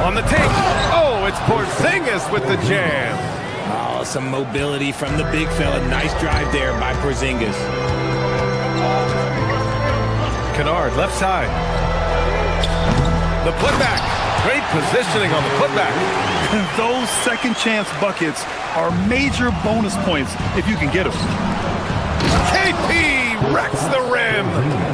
On the take. Oh, it's Porzingis with the jam. Oh, some mobility from the big fella. Nice drive there by Porzingis. Kennard, left side. The putback. Great positioning on the putback. Those second chance buckets are major bonus points if you can get them. KP wrecks the rim.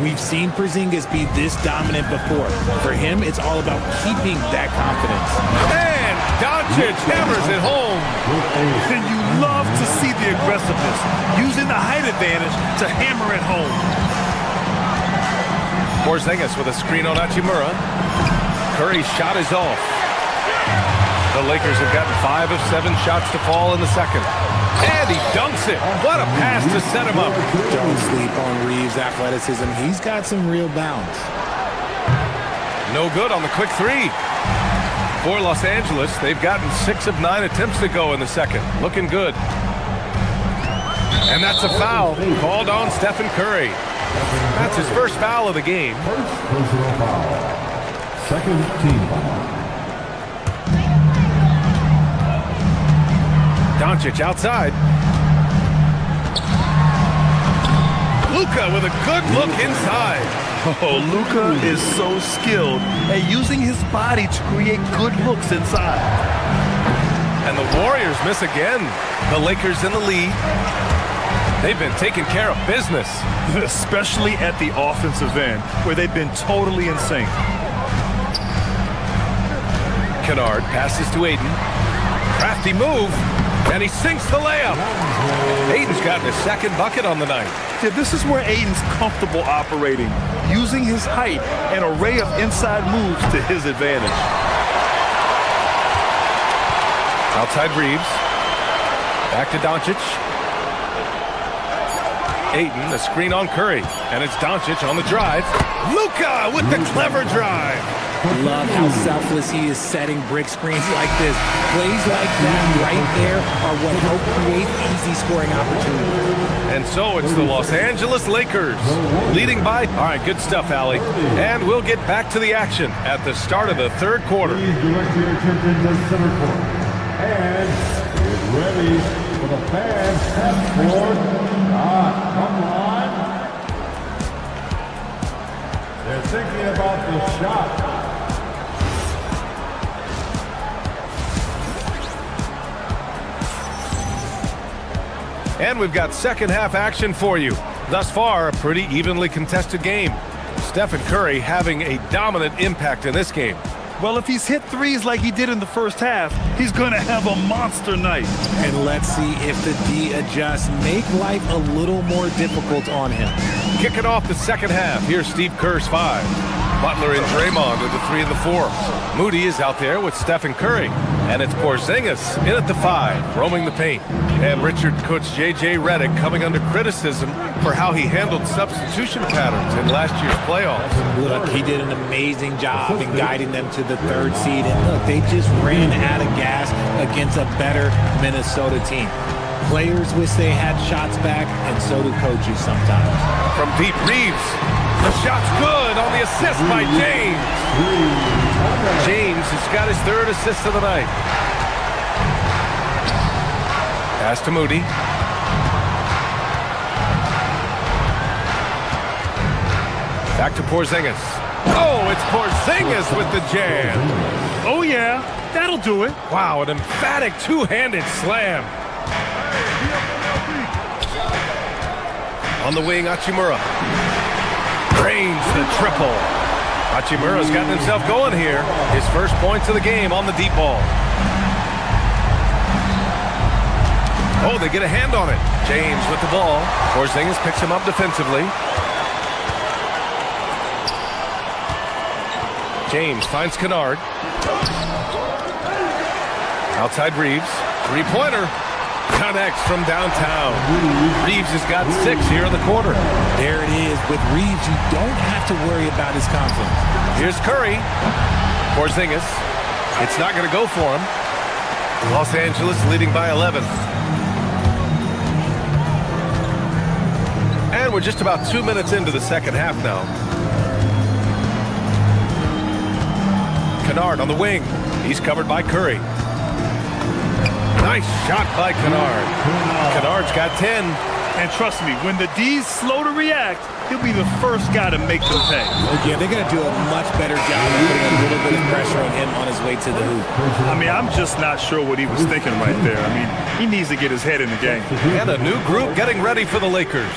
We've seen Porzingis be this dominant before. For him, it's all about keeping that confidence. And Doncic hammers it home. And you love to see the aggressiveness, using the height advantage to hammer it home. Porzingis with a screen on Hachimura. Curry's shot is off. The Lakers have gotten 5 of 7 shots to fall in the second. And he dunks it. What a pass to set him up. Don't sleep on Reeves' athleticism. He's got some real bounce. No good on the quick three. For Los Angeles, they've gotten 6 of 9 attempts to go in the second. Looking good. And that's a foul called on Stephen Curry. That's his first foul of the game. First personal foul. Second team foul. Doncic outside. Luka with a good look inside. Oh, Luka is so skilled at using his body to create good looks inside. And the Warriors miss again. The Lakers in the lead. They've been taking care of business. Especially at the offensive end, where they've been totally in sync. Kennard passes to Aiden. Crafty move. And he sinks the layup. Aiden's gotten his second bucket on the night. Yeah, this is where Aiden's comfortable operating, using his height and array of inside moves to his advantage. Outside Reeves. Back to Doncic. Ayton, the screen on Curry. And it's Doncic on the drive. Luka with the clever drive. Love how selfless he is setting brick screens like this. Plays like that right there are what help create easy scoring opportunities. And so it's the Los Angeles Lakers leading by. All right, good stuff, Allie. And we'll get back to the action at the start of the third quarter. Please direct your attention to center court. And get ready for the fans half court. Come on. They're thinking about the shot. And we've got second half action for you. Thus far, a pretty evenly contested game. Stephen Curry having a dominant impact in this game. Well, if he's hit threes like he did in the first half, he's going to have a monster night. And let's see if the D adjusts, make life a little more difficult on him. Kicking off the second half, here's Steve Kerr's 5. Butler and Draymond are the 3 and the 4. Moody is out there with Stephen Curry. And it's Porzingis in at the 5, roaming the paint. And Richard coach J.J. Redick coming under criticism for how he handled substitution patterns in last year's playoffs. Look, he did an amazing job in guiding them to the 3rd seed. And look, they just ran out of gas against a better Minnesota team. Players wish they had shots back, and so do coaches sometimes. From deep, Reeves. The shot's good on the assist by James. James has got his 3rd assist of the night. Pass to Moody. Back to Porzingis. Oh, it's Porzingis with the jam. Oh, yeah, that'll do it. Wow, an emphatic two-handed slam. On the wing, Hachimura. Drains the triple. Hachimura's gotten himself going here. His first points of the game on the deep ball. Oh, they get a hand on it. James with the ball. Porzingis picks him up defensively. James finds Kennard. Outside Reeves. Three-pointer. Connects from downtown. Reeves has got 6 here in the quarter. There it is. With Reeves, you don't have to worry about his confidence. Here's Curry. Porzingis. It's not going to go for him. Los Angeles leading by 11. And we're just about 2 minutes into the second half now. Kennard on the wing. He's covered by Curry. Nice shot by Kennard. Kennard's got 10. And trust me, when the D's slow to react, he'll be the first guy to make them pay. Yeah, they're going to do a much better job of putting a little bit of pressure on him on his way to the hoop. I mean, I'm just not sure what he was thinking right there. I mean, he needs to get his head in the game. And a new group getting ready for the Lakers.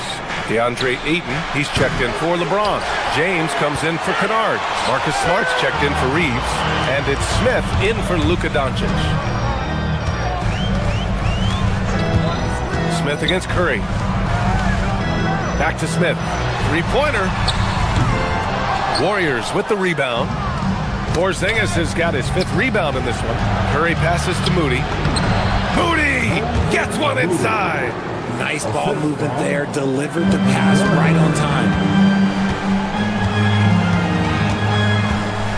DeAndre Ayton, he's checked in for LeBron. James comes in for Kennard. Marcus Smart's checked in for Reeves. And it's Smith in for Luka Doncic. Smith against Curry. Back to Smith. Three-pointer. Warriors with the rebound. Porzingis has got his 5th rebound in this one. Curry passes to Moody. Moody gets one inside. Nice ball movement there. Delivered the pass right on time.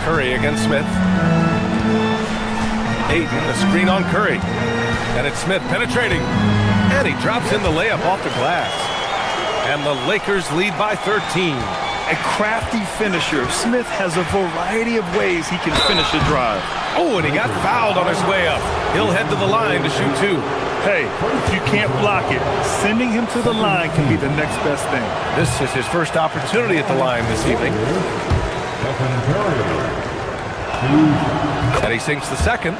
Curry against Smith. Ayton, a screen on Curry. And it's Smith penetrating. And he drops in the layup off the glass. And the Lakers lead by 13. A crafty finisher. Smith has a variety of ways he can finish a drive. Oh, and he got fouled on his way up. He'll head to the line to shoot 2. Hey, if you can't block it, sending him to the line can be the next best thing. This is his first opportunity at the line this evening. And he sinks the second.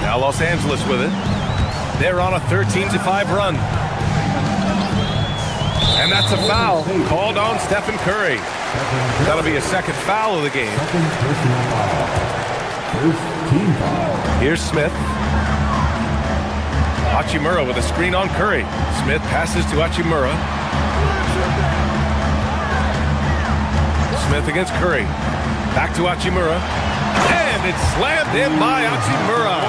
Now Los Angeles with it. They're on a 13-5 run. And that's a foul called on Stephen Curry. That'll be a second foul of the game. Here's Smith. Hachimura with a screen on Curry. Smith passes to Hachimura. Smith against Curry. Back to Hachimura. And it's slammed in by Hachimura.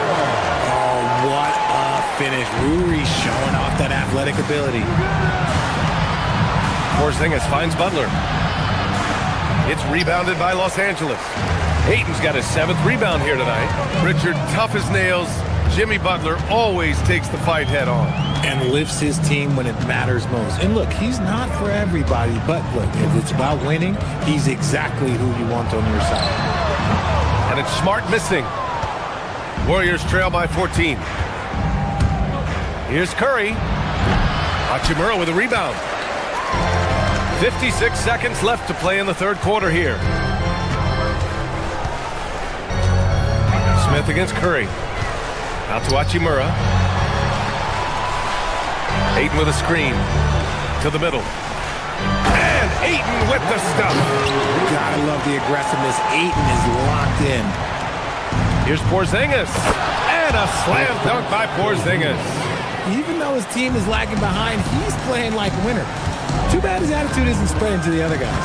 Oh, what a finish. Ruri showing off that athletic ability. Porzingis finds Butler. It's rebounded by Los Angeles. Ayton's got his 7th rebound here tonight. Richard, tough as nails. Jimmy Butler always takes the fight head on. And lifts his team when it matters most. And look, he's not for everybody, but look, if it's about winning, he's exactly who you want on your side. And it's Smart missing. Warriors trail by 14. Here's Curry. Hachimura with a rebound. 56 seconds left to play in the 3rd quarter here. Smith against Curry. Out to Hachimura. Ayton with a screen. To the middle. And Ayton with the stuff. Gotta love the aggressiveness. Ayton is locked in. Here's Porzingis. And a slam dunk by Porzingis. Even though his team is lagging behind, he's playing like a winner. Too bad his attitude isn't spreading to the other guys.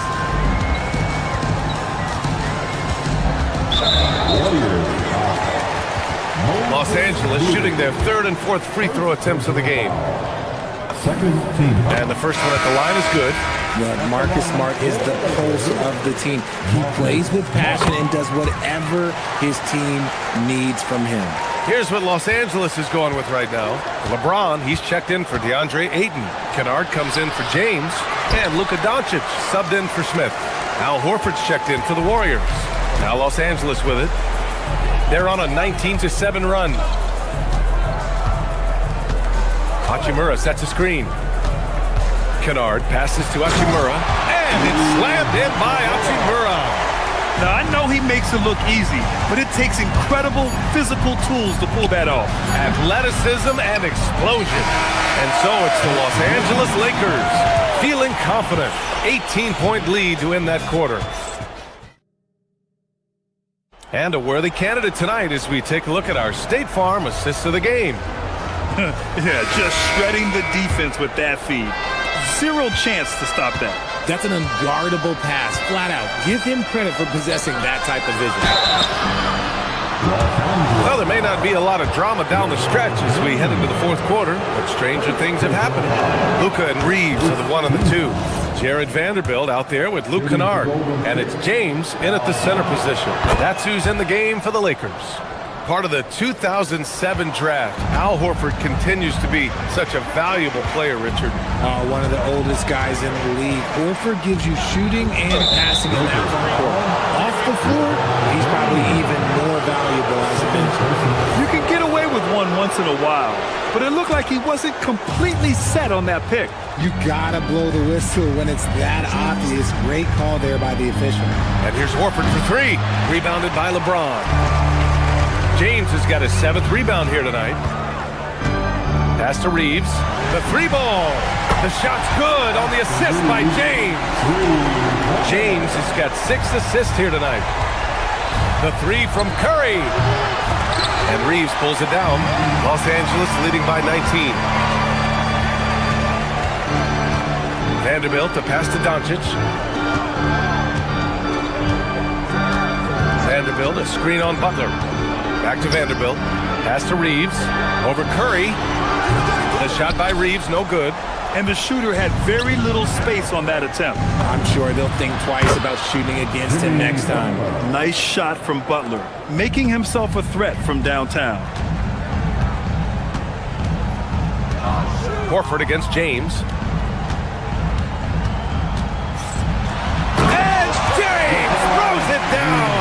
Los Angeles shooting their 3rd and 4th free throw attempts of the game. And the first one at the line is good. Look, Marcus Smart is the pulse of the team. He plays with passion and does whatever his team needs from him. Here's what Los Angeles is going with right now. LeBron, he's checked in for DeAndre Ayton. Kennard comes in for James. And Luka Doncic subbed in for Smith. Al Horford's checked in for the Warriors. Now Los Angeles with it. They're on a 19-7 run. Hachimura sets a screen. Kennard passes to Hachimura. And it's slammed in by Hachimura. Now, I know he makes it look easy, but it takes incredible physical tools to pull that off. Athleticism and explosion. And so it's the Los Angeles Lakers feeling confident. 18-point lead to end that quarter. And a worthy candidate tonight as we take a look at our State Farm assist of the game. Yeah, just shredding the defense with that feed. Zero chance to stop that. That's an unguardable pass, flat out. Give him credit for possessing that type of vision. Well, there may not be a lot of drama down the stretch as we head into the 4th quarter, but stranger things have happened. Luka and Reeves are the 1 and the 2. Jared Vanderbilt out there with Luke Kennard. And it's James in at the center position. That's who's in the game for the Lakers. Part of the 2007 draft, Al Horford continues to be such a valuable player, Richard. One of the oldest guys in the league. Horford gives you shooting and passing in that front court. Off the floor, he's probably even more valuable as a bench. You can get away with one once in a while, but it looked like he wasn't completely set on that pick. You gotta blow the whistle when it's that obvious. Great call there by the official. And here's Horford for 3, rebounded by LeBron. James has got his 7th rebound here tonight. Pass to Reeves. The three ball. The shot's good on the assist by James. James has got 6 assists here tonight. The three from Curry. And Reeves pulls it down. Los Angeles leading by 19. Vanderbilt, the pass to Doncic. Vanderbilt, a screen on Butler. Back to Vanderbilt. Pass to Reeves. Over Curry. The shot by Reeves, no good. And the shooter had very little space on that attempt. I'm sure they'll think twice about shooting against him next time. Nice shot from Butler, making himself a threat from downtown. Horford against James. And James throws it down.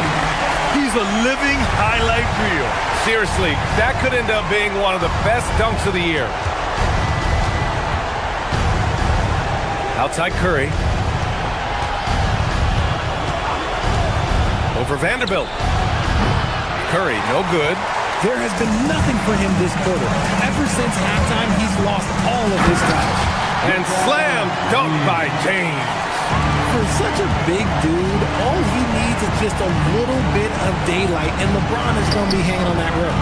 He's a living highlight reel. Seriously, that could end up being one of the best dunks of the year. Outside Curry. Over Vanderbilt. Curry, no good. There has been nothing for him this quarter. Ever since halftime, he's lost all of his touch. And slam dunk by James. For such a big dude, all he needs is just a little bit of daylight, and LeBron is going to be hanging on that rim.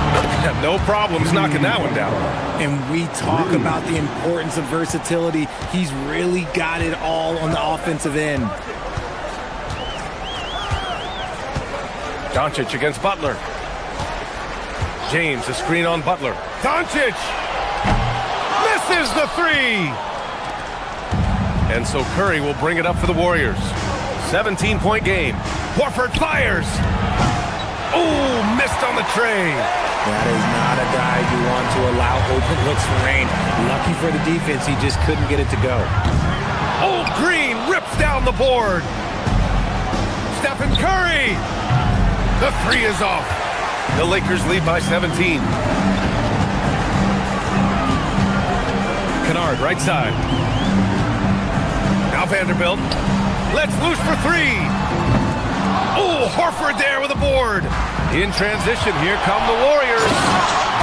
No problems knocking that one down. And we talk about the importance of versatility. He's really got it all on the offensive end. Doncic against Butler. James, a screen on Butler. Doncic misses the three. And so Curry will bring it up for the Warriors. 17-point game. Horford fires. Oh, missed on the tray. That is not a guy you want to allow open looks for rain. Lucky for the defense, he just couldn't get it to go. Oh, Green rips down the board. Stephen Curry. The three is off. The Lakers lead by 17. Kennard, right side. Now Vanderbilt. Let's loose for three. Oh, Horford there with a board. In transition, here come the Warriors.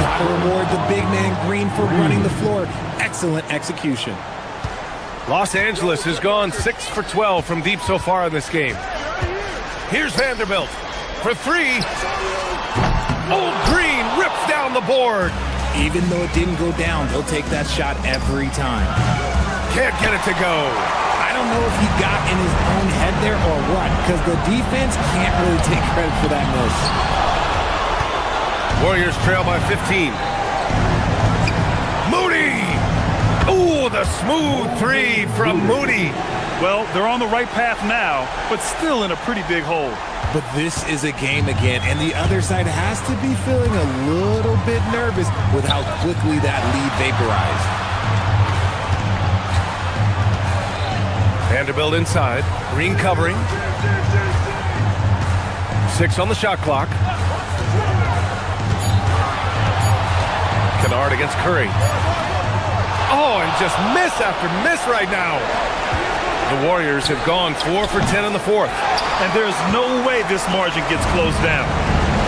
Gotta reward the big man Green for running the floor. Excellent execution. Los Angeles has gone 6 for 12 from deep so far in this game. Here's Vanderbilt for three. Oh, Green rips down the board. Even though it didn't go down, they'll take that shot every time. Can't get it to go. I don't know if he got in his own head there or what, because the defense can't really take credit for that miss. Warriors trail by 15. Moody! Ooh, the smooth three from Moody. Well, they're on the right path now, but still in a pretty big hole. But this is a game again, and the other side has to be feeling a little bit nervous with how quickly that lead vaporized. Vanderbilt inside. Green covering. 6 on the shot clock. Kennard against Curry. Oh, and just miss after miss right now. The Warriors have gone 4 for 10 in the fourth. And there's no way this margin gets closed down.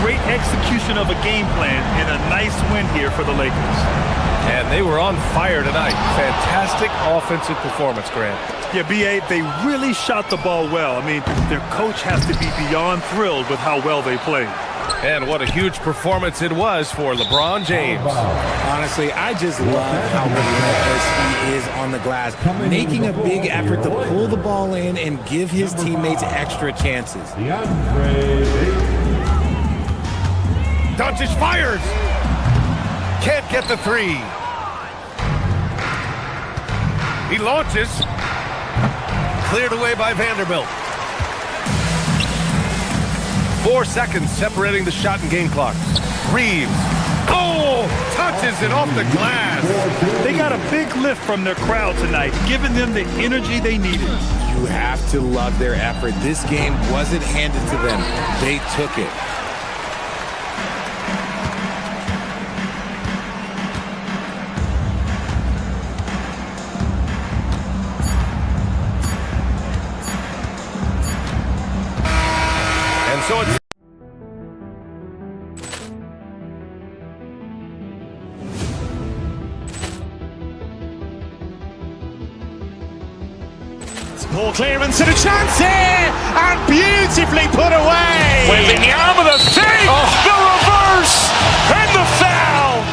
Great execution of a game plan and a nice win here for the Lakers. And they were on fire tonight. Fantastic offensive performance, Grant. Yeah, B.A., they really shot the ball well. I mean, their coach has to be beyond thrilled with how well they played. And what a huge performance it was for LeBron James. Honestly, I just love how relentless he is on the glass, making a big effort to pull the ball in and give his teammates extra chances. Doncic fires. Can't get the three. He launches. Cleared away by Vanderbilt. 4 seconds separating the shot and game clock. Reeves. Oh, touches it off the glass. They got a big lift from their crowd tonight, giving them the energy they needed. You have to love their effort. This game wasn't handed to them. They took it. So it's Ball clearance and a chance here, and beautifully put away. Wembanyama the fake, the reverse, and the foul.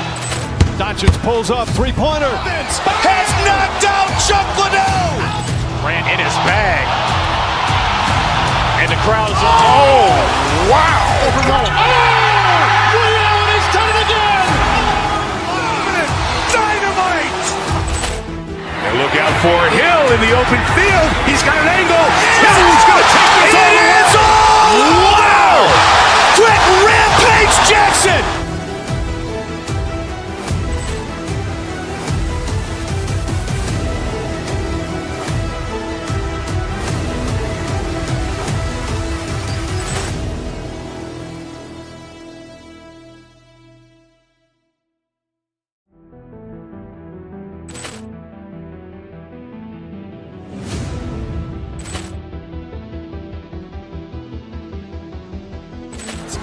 Doncic pulls up, three-pointer. Has knocked out Chuck Liddell. Grant in his bag. And the crowd's wow! Ray Allen has done it again. Dynamite! And look out for Hill in the open field. He's got an angle. Hill's going to take this all the way. Wow! Quick Rampage Jackson.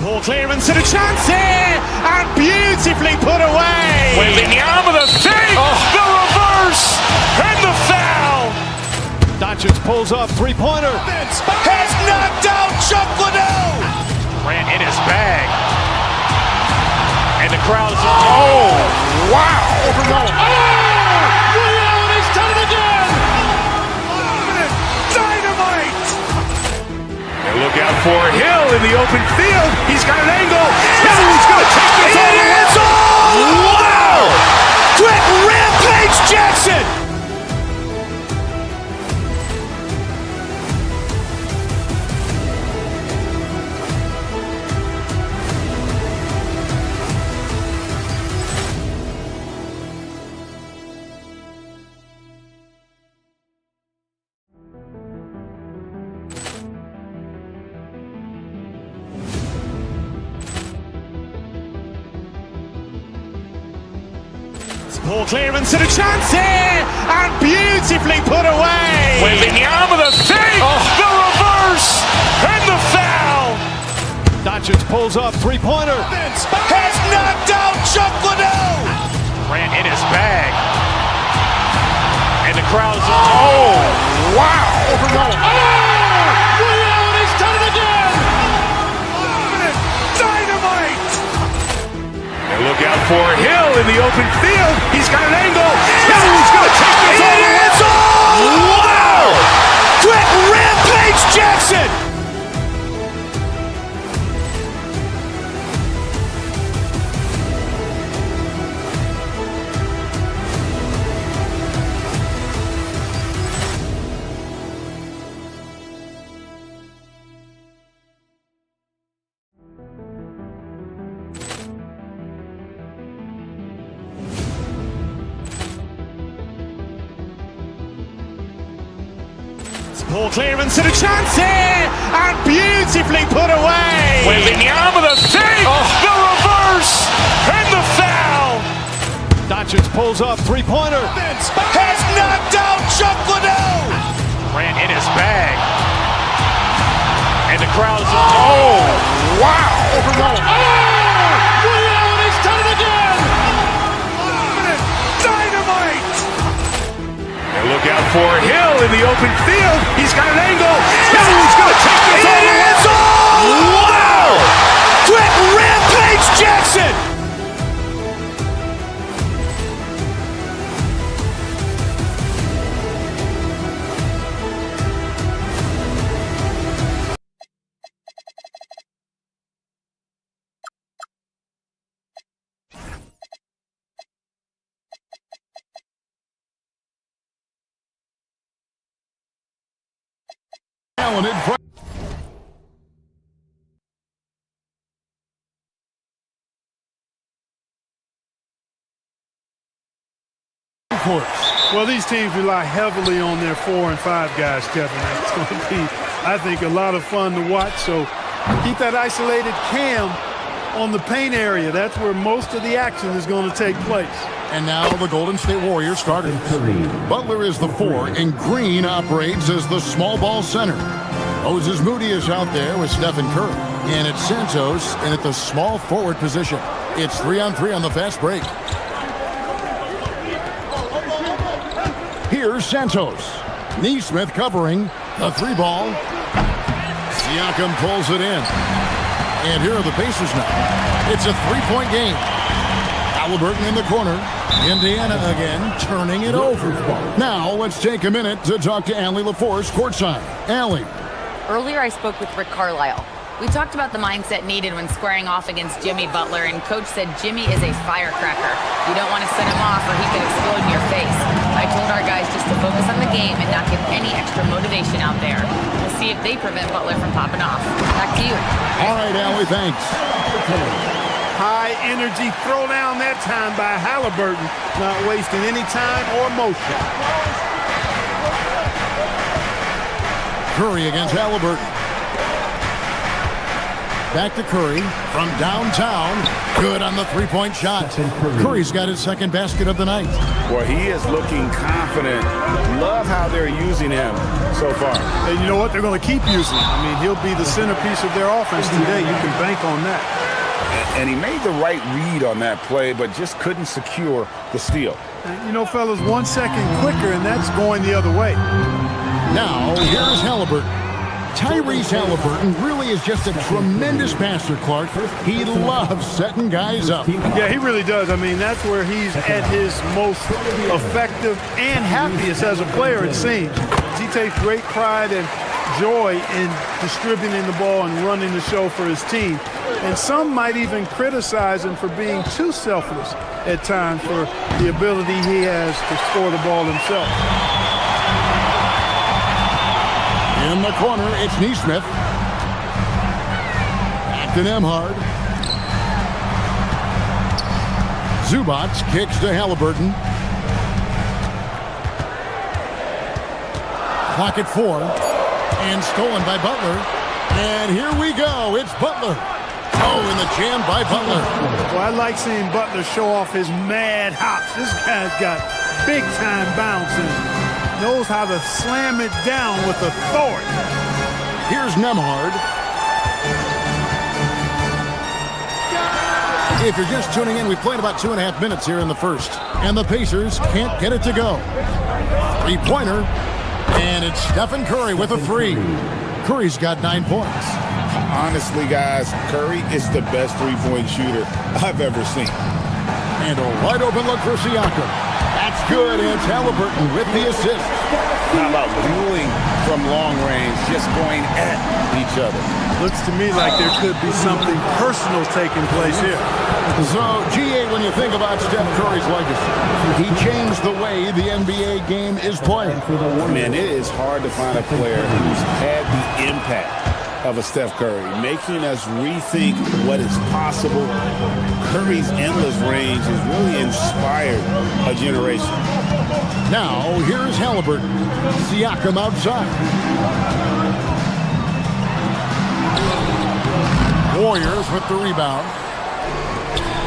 Ball clearance and a chance here, and beautifully put away. Wembanyama the fake, the reverse, and the foul. Doncic pulls up, three-pointer. Has knocked out Chuck Liddell. Grant in his bag. And the crowd's wow! Ray Allen has done it again. Dynamite! And look out for Hill in the open field. He's got an angle. Hill's going to take this all the way. Wow! Quick Rampage Jackson. Ball clearance and a chance here, and beautifully put away. Wembanyama the fake, the reverse, and the foul. Doncic pulls up, three-pointer. Has knocked out Chuck Liddell. Grant in his bag. And the crowd's wow! Ray Allen has done it again. Dynamite! And look out for Hill in the open field. He's got an angle. Hill's going to take this all the way. Wow! Quick Rampage Jackson. Ball clearance and a chance here, and beautifully put away. Wembanyama the fake, the reverse, and the foul. Doncic pulls up, three-pointer. Has knocked out Chuck Liddell. Grant in his bag. And the crowd's wow! Ray Allen has done it again. Dynamite! And look out for Hill in the open field. He's got an angle. Hill's going to take this all the way. Wow! Quick Rampage Jackson. Allen in front. Well, these teams rely heavily on their 4 and 5 guys, Kevin. It's going to be, I think, a lot of fun to watch. So keep that isolated cam on the paint area. That's where most of the action is going to take place. And now the Golden State Warriors starters. Butler is the 4, and Green operates as the small ball center. Moses Moody is out there with Stephen Curry. And it's Santos in at the small forward position. It's 3-on-3 on the fast break. Here's Santos. Neesmith covering. The three ball. Siakam pulls it in. And here are the Pacers now. It's a three-point game. Halliburton in the corner. Indiana again turning it over. Now let's take a minute to talk to Allie LaForce courtside. Allie. Earlier I spoke with Rick Carlisle. We talked about the mindset needed when squaring off against Jimmy Butler, and Coach said Jimmy is a firecracker. You don't want to set him off or he could explode in your face. I told our guys just to focus on the game and not give any extra motivation out there. We'll see if they prevent Butler from popping off. Back to you. All right, Allie, thanks. High energy throwdown that time by Halliburton, not wasting any time or motion. Curry against Halliburton. Back to Curry from downtown. Good on the three-point shot. Curry's got his second basket of the night. Boy, he is looking confident. Love how they're using him so far. And you know what? They're going to keep using him. I mean, he'll be the centerpiece of their offense today. You can bank on that. And he made the right read on that play, but just couldn't secure the steal. And, you know, fellas, 1 second quicker, and that's going the other way. Now, here's Halliburton. Tyrese Halliburton really is just a tremendous passer, Clark. He loves setting guys up. Yeah, he really does. I mean, that's where he's at his most effective and happiest as a player, it seems. He takes great pride and joy in distributing the ball and running the show for his team. And some might even criticize him for being too selfless at times for the ability he has to score the ball himself. In the corner, it's Neesmith. Back to Nembhard. Zubac kicks to Halliburton. Clock at 4. And stolen by Butler. And here we go. It's Butler. Oh, in the jam by Butler. Well, I like seeing Butler show off his mad hops. This guy's got big-time bounce in him. Knows how to slam it down with authority. Here's Nembhard. If you're just tuning in, we played about 2.5 minutes here in the first. And the Pacers can't get it to go. Three-pointer. And it's Stephen Curry with a three. Curry's got 9 points. Honestly, guys, Curry is the best three-point shooter I've ever seen. And a wide open look for Siakam. That's good, and it's Halliburton with the assist. How about dueling from long range, just going at each other? Looks to me like there could be something personal taking place here. So, GA, when you think about Steph Curry's legacy, he changed the way the NBA game is played. Man, it is hard to find a player who's had the impact of a Steph Curry, making us rethink what is possible. Curry's endless range has really inspired a generation. Now, here's Halliburton. Siakam outside. Warriors with the rebound.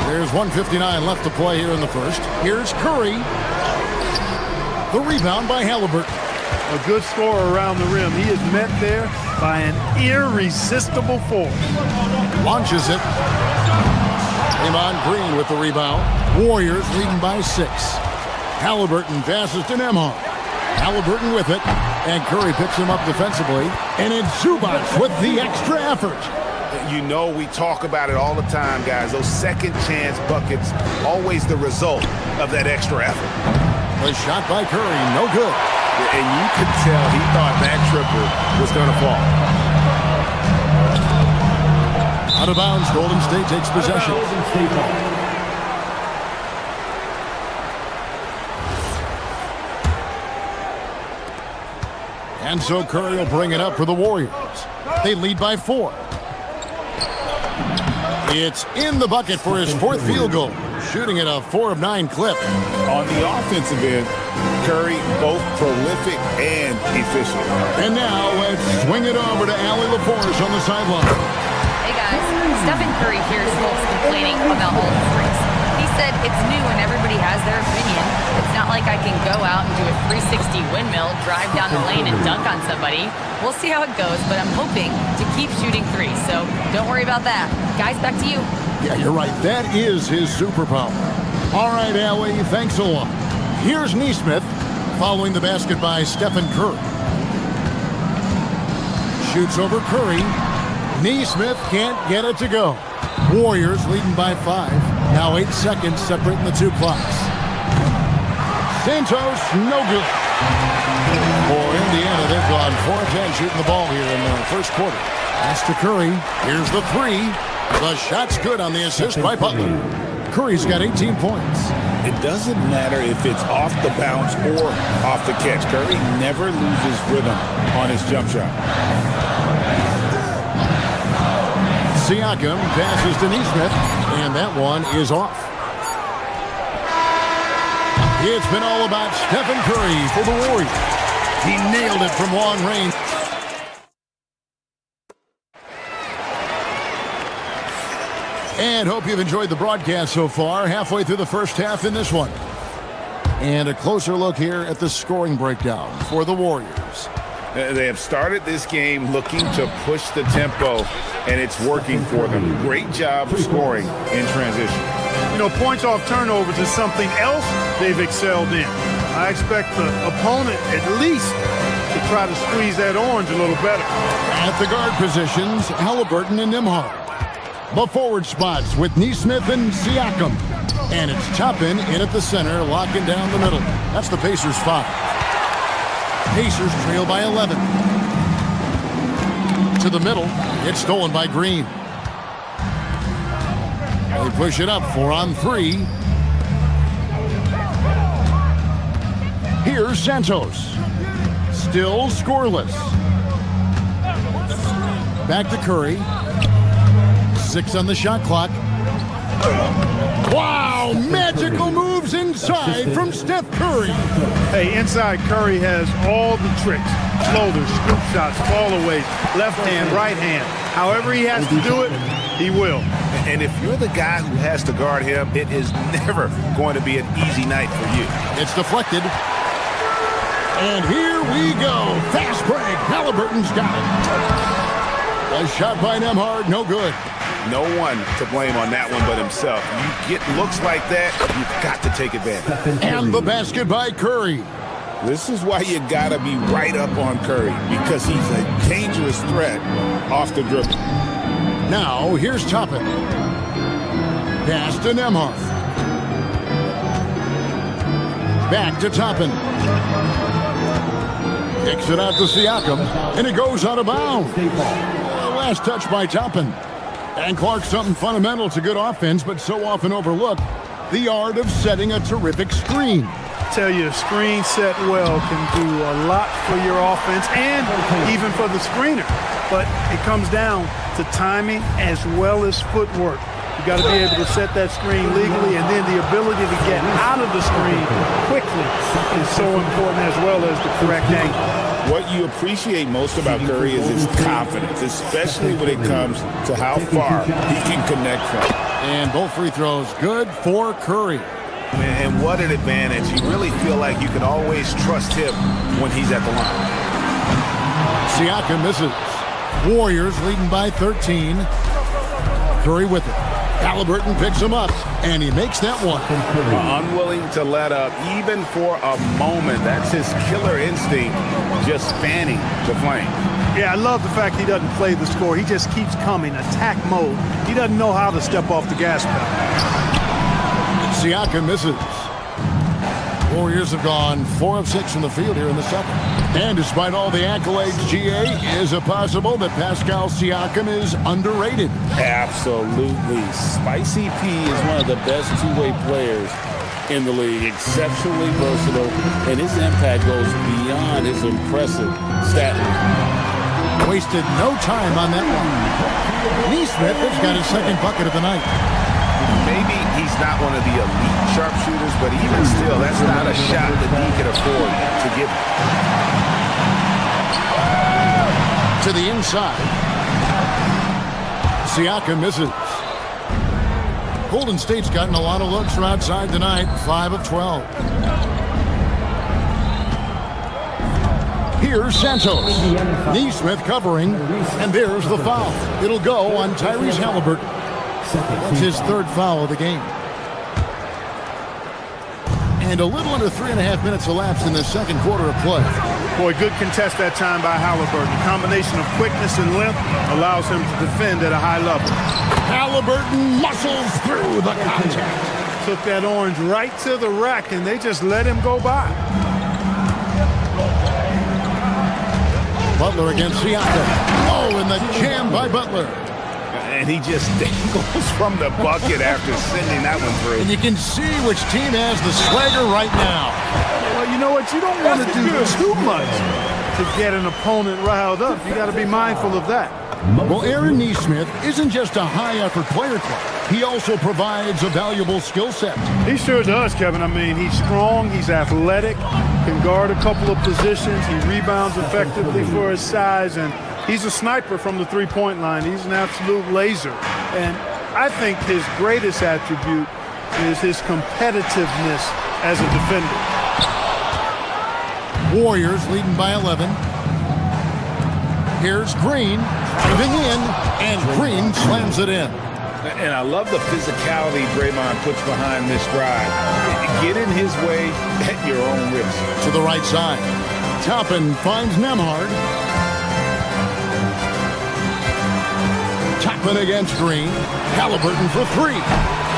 There's 1:59 left to play here in the first. Here's Curry. The rebound by Halliburton. A good scorer around the rim. He is met there by an irresistible force. Launches it. Draymond Green with the rebound. Warriors leading by 6. Halliburton passes to Nembhard. Halliburton with it. And Curry picks him up defensively. And it's Zubac with the extra effort. You know, we talk about it all the time, guys. Those second chance buckets, always the result of that extra effort. A shot by Curry, no good. And you could tell he thought that triple was going to fall. Out of bounds, Golden State takes possession. And so Curry will bring it up for the Warriors. They lead by 4. It's in the bucket for his 4th field goal, shooting at a 4 of 9 clip. On the offensive end, Curry both prolific and efficient. And now let's swing it over to Allie LaForce on the sideline. Hey guys, Stephen Curry hears folks complaining about all the threes. He said it's new and everybody has their opinion. It's not like I can go out and do a 360 windmill, drive down the lane and dunk on somebody. We'll see how it goes, but I'm hoping to keep shooting threes, so don't worry about that. Guys, back to you. Yeah, you're right. That is his superpower. All right, Allie, thanks a lot. Here's Neesmith following the basket by Stephen Curry. shoots over Curry. Neesmith can't get it to go. Warriors leading by 5. Now 8 seconds separating the two clocks. Santos, no good. For Indiana, they've gone 4 of 10 shooting the ball here in the first quarter. Pass to Curry. Here's the 3. The shot's good on the assist by Butler. Curry's got 18 points. It doesn't matter if it's off the bounce or off the catch. Curry never loses rhythm on his jump shot. Siakam passes to Neesmith, and that one is off. It's been all about Stephen Curry for the Warriors. He nailed it from long range. And hope you've enjoyed the broadcast so far. Halfway through the first half in this one. And a closer look here at the scoring breakdown for the Warriors. They have started this game looking to push the tempo, and it's working for them. Great job scoring in transition. You know, points off turnovers is something else they've excelled in. I expect the opponent at least to try to squeeze that orange a little better. At the guard positions, Halliburton and Nembhard. The forward spots with Neesmith and Siakam. And it's Toppin in at the center, locking down the middle. That's the Pacers' 5. Pacers trail by 11. To the middle, it's stolen by Green. They push it up 4 on 3. Here's Santos. Still scoreless. Back to Curry. 6 on the shot clock. Wow, magical moves inside from Steph Curry. Hey, inside Curry has all the tricks. Floaters, scoop shots, fallaways, left hand, right hand. However he has to do it, he will. And if you're the guy who has to guard him, it is never going to be an easy night for you. It's deflected. And here we go. Fast break. Halliburton's got it. A shot by Nembhard, no good. No one to blame on that one but himself. You get looks like that, you've got to take advantage. And the basket by Curry. This is why you got to be right up on Curry, because he's a dangerous threat off the dribble. Now, here's Toppin. Pass to Nembhard. Back to Toppin. Kicks it out to Siakam, and it goes out of bounds. Last touch by Toppin. And Clark, something fundamental to good offense, but so often overlooked, the art of setting a terrific screen. I tell you, a screen set well can do a lot for your offense and even for the screener. But it comes down to timing as well as footwork. You got to be able to set that screen legally, and then the ability to get out of the screen quickly is so important, as well as the correct angle. What you appreciate most about Curry is his confidence, especially when it comes to how far he can connect from. And both free throws good for Curry. And what an advantage. You really feel like you can always trust him when he's at the line. Siakam misses. Warriors leading by 13. Curry with it. Halliburton picks him up, and he makes that one. Unwilling to let up, even for a moment. That's his killer instinct, just fanning the flame. Yeah, I love the fact he doesn't play the score. He just keeps coming, attack mode. He doesn't know how to step off the gas pedal. Siakam misses. Warriors have gone 4 of 6 from the field here in the second. And despite all the accolades, GA, is it possible that Pascal Siakam is underrated? Absolutely. Spicy P is one of the best two-way players in the league. Exceptionally versatile, and his impact goes beyond his impressive stat line. Wasted no time on that one. Neesmith has got his second bucket of the night. Maybe he's not one of the elite sharpshooters, but even still, that's not a shot that he can afford to give. To the inside. Siakam misses. Golden State's gotten a lot of looks from outside tonight, 5 of 12. Here's Santos. Neesmith covering, and there's the foul. It'll go on Tyrese Halliburton. That's his third foul of the game. And a little under 3.5 minutes elapsed in the second quarter of play. Boy, good contest that time by Halliburton. The combination of quickness and length allows him to defend at a high level. Halliburton muscles through the contact. Took that orange right to the rack, and they just let him go by. Butler against Siakam. Oh, and the jam by Butler. And he just dangles from the bucket after sending that one through. And you can see which team has the swagger right now. Well, you know what? You don't want to do too much to get an opponent riled up. You got to be mindful of that. Well, Aaron Nesmith isn't just a high-effort player club. He also provides a valuable skill set. He sure does, Kevin. I mean, he's strong, he's athletic, can guard a couple of positions, he rebounds effectively for his size, and he's a sniper from the three-point line. He's an absolute laser. And I think his greatest attribute is his competitiveness as a defender. Warriors leading by 11. Here's Green, driving in, and Green slams it in. And I love the physicality Draymond puts behind this drive. Get in his way at your own risk. To the right side. Toppin finds Nembhard. Toppin against Green. Halliburton for three.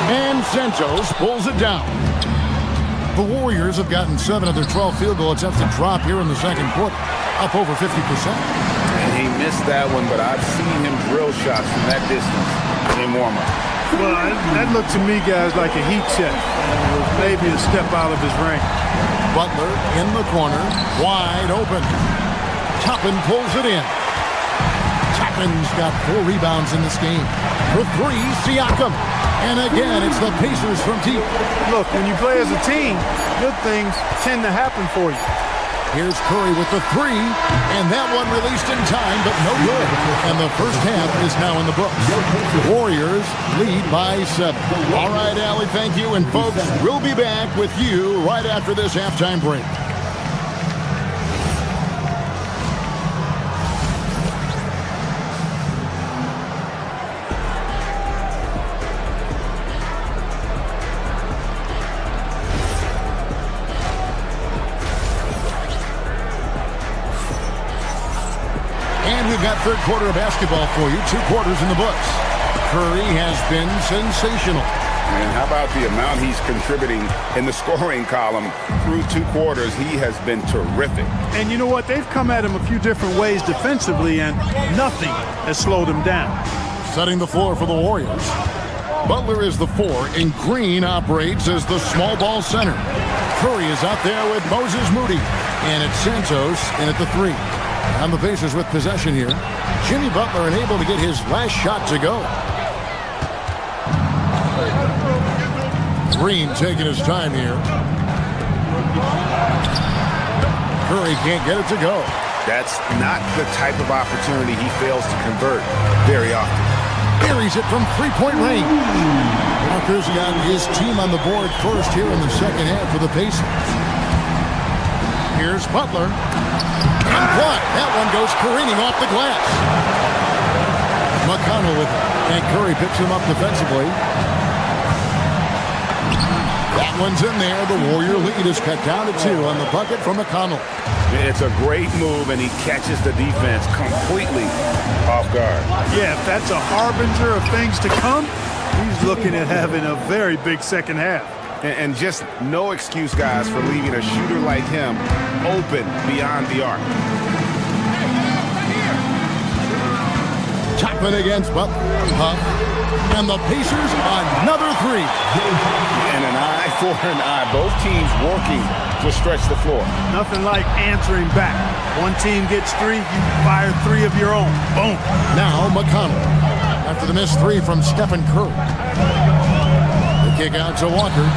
And Santos pulls it down. The Warriors have gotten 7 of their 12 field goal attempts to drop here in the second quarter, up over 50%. And he missed that one, but I've seen him drill shots from that distance in warm-up. Well, that looked to me, guys, like a heat check. It was maybe a step out of his range. Butler in the corner, wide open. Toppin pulls it in. Toppin's got 4 rebounds in this game. For 3, Siakam. And again, it's the Pacers from deep. Look, when you play as a team, good things tend to happen for you. Here's Curry with the 3, and that one released in time, but no good. And the first half is now in the books. Warriors lead by 7. All right, Allie, thank you. And folks, we'll be back with you right after this halftime break. We've got third quarter of basketball for you. 2 quarters in the books. Curry has been sensational. And how about the amount he's contributing in the scoring column through 2 quarters? He has been terrific. And you know what? They've come at him a few different ways defensively, and nothing has slowed him down. Setting the floor for the Warriors. Butler is the 4, and Green operates as the small ball center. Curry is out there with Moses Moody. And it's Santos in at the 3. On the Pacers with possession here. Jimmy Butler unable to get his last shot to go. Green taking his time here. Curry can't get it to go. That's not the type of opportunity he fails to convert very often. Buries it from three-point range. Walker's got his team on the board first here in the second half for the Pacers. Here's Butler. And blocked. That one goes careening off the glass. McConnell with it. And Curry picks him up defensively. That one's in there. The Warrior lead is cut down to 2 on the bucket from McConnell. It's a great move, and he catches the defense completely off guard. Yeah, if that's a harbinger of things to come, he's looking at having a very big second half. And just no excuse, guys, for leaving a shooter like him open beyond the arc. Toppin against Butler. And the Pacers another 3. And an eye for an eye. Both teams working to stretch the floor. Nothing like answering back. One team gets 3, you fire 3 of your own. Boom. Now McConnell. After the missed 3 from Stephen Curry. The kick out to Walker.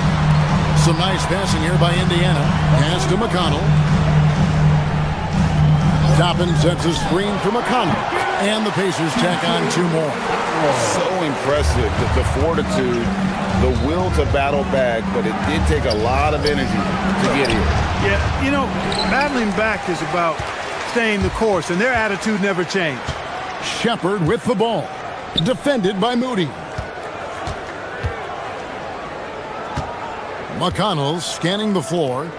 Some nice passing here by Indiana. Pass to McConnell. Toppin sets a screen for McConnell. And the Pacers tack on 2 more. So impressive, the fortitude, the will to battle back, but it did take a lot of energy to get here. Yeah, you know, battling back is about staying the course, and their attitude never changed. Shepard with the ball. Defended by Moody. McConnell scanning the floor.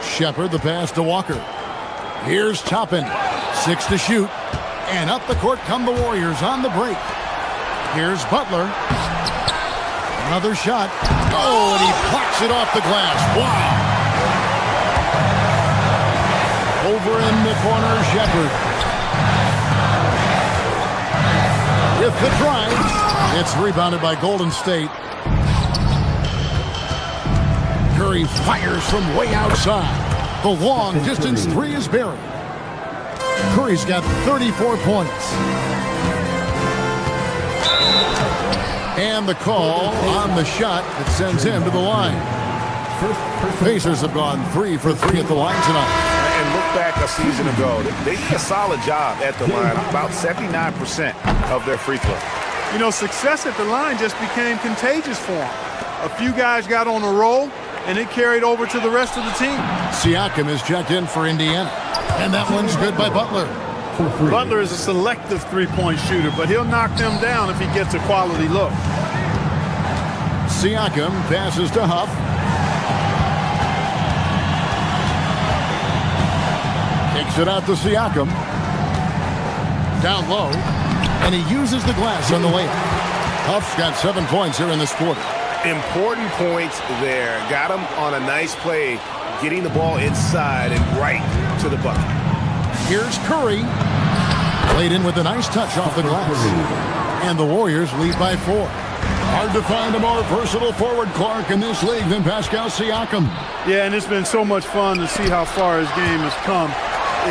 Shepard the pass to Walker. Here's Toppin. 6 to shoot. And up the court come the Warriors on the break. Here's Butler. Another shot. Oh, and he plucks it off the glass. Wow. Over in the corner, Shepard. With the drive, it's rebounded by Golden State. Curry fires from way outside. The long distance three is buried. Curry's got 34 points. And the call on the shot that sends him to the line. Pacers have gone 3 for 3 at the line tonight. And look back a season ago, they did a solid job at the line, about 79% of their free throw. You know, success at the line just became contagious for them. A few guys got on a roll, and it carried over to the rest of the team. Siakam is checked in for Indiana. And that one's good by Butler. Butler is a selective three-point shooter, but he'll knock them down if he gets a quality look. Siakam passes to Huff. Kicks it out to Siakam. Down low. And he uses the glass on the layup. Huff's got 7 points here in this quarter. Important points there. Got him on a nice play, getting the ball inside and right to the bucket. Here's Curry. Played in with a nice touch off the glass. And the Warriors lead by 4. Hard to find a more versatile forward, Clark, in this league than Pascal Siakam. Yeah, and it's been so much fun to see how far his game has come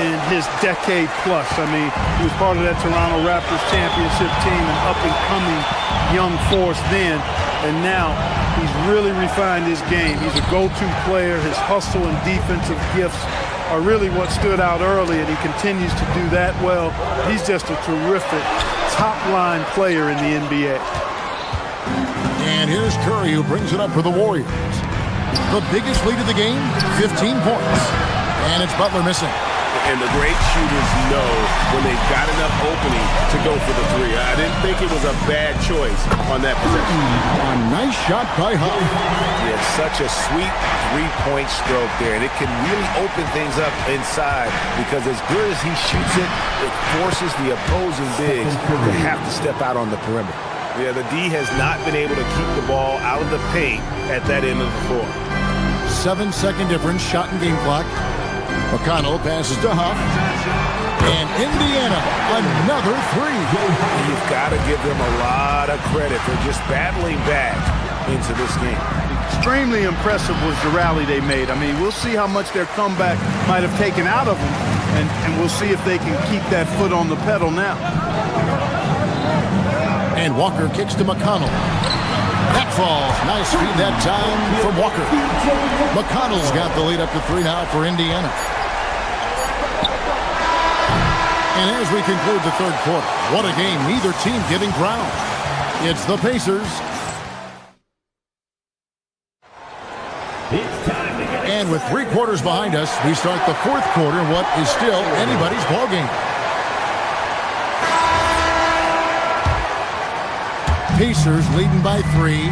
in his decade plus. I mean, he was part of that Toronto Raptors championship team, an up-and-coming young force then. And now he's really refined his game. He's a go-to player. His hustle and defensive gifts are really what stood out early, and he continues to do that well. He's just a terrific top-line player in the NBA. And here's Curry, who brings it up for the Warriors. The biggest lead of the game, 15 points. And it's Butler missing. And the great shooters know when they've got enough opening to go for the three. I didn't think it was a bad choice on that possession. A nice shot by Huff. He had such a sweet three-point stroke there, and it can really open things up inside because as good as he shoots it, it forces the opposing bigs to have to step out on the perimeter. Yeah, the D has not been able to keep the ball out of the paint at that end of the floor. 7-second difference, shot and game clock. McConnell passes to Huff. And Indiana, another three. You've got to give them a lot of credit for just battling back into this game. Extremely impressive was the rally they made. I mean, we'll see how much their comeback might have taken out of them, and we'll see if they can keep that foot on the pedal now. And Walker kicks to McConnell. That falls. Nice feed that time from Walker. McConnell's got the lead up to 3 now for Indiana. And as we conclude the third quarter, what a game. Neither team giving ground. It's the Pacers. And with 3 quarters behind us, we start the fourth quarter in what is still anybody's ballgame. Pacers leading by 3.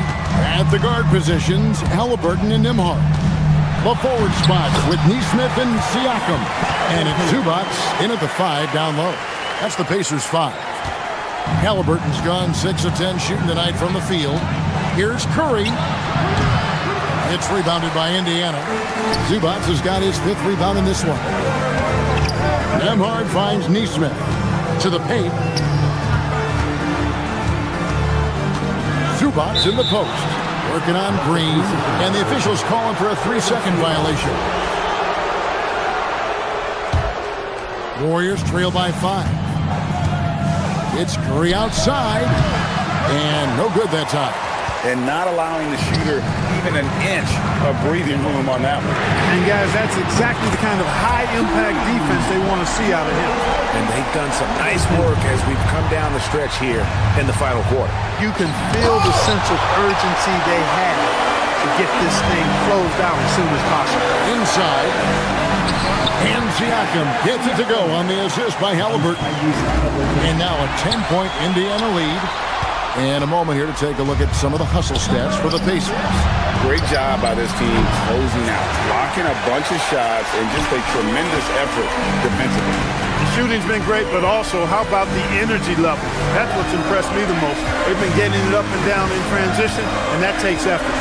At the guard positions, Halliburton and Nembhard. The forward spots with Nesmith and Siakam. And it's Zubac in at the 5 down low. That's the Pacers 5. Halliburton's gone 6 of 10 shooting tonight from the field. Here's Curry. It's rebounded by Indiana. Zubac has got his 5th rebound in this one. Nembhard finds Nesmith to the paint. Zubac in the post. Working on Green. And the officials calling for a 3-second violation. Warriors trail by 5. It's Curry outside. And no good that time. And not allowing the shooter even an inch of breathing room on that one. And guys, that's exactly the kind of high-impact defense they want to see out of him. And they've done some nice work as we've come down the stretch here in the final quarter. You can feel the sense of urgency they have to get this thing closed out as soon as possible. Inside. And Siakam gets it to go on the assist by Halliburton. And now a 10-point Indiana lead. And a moment here to take a look at some of the hustle stats for the Pacers. Great job by this team closing out, blocking a bunch of shots, and just a tremendous effort defensively. The shooting's been great, but also how about the energy level? That's what's impressed me the most. They've been getting it up and down in transition, and that takes effort.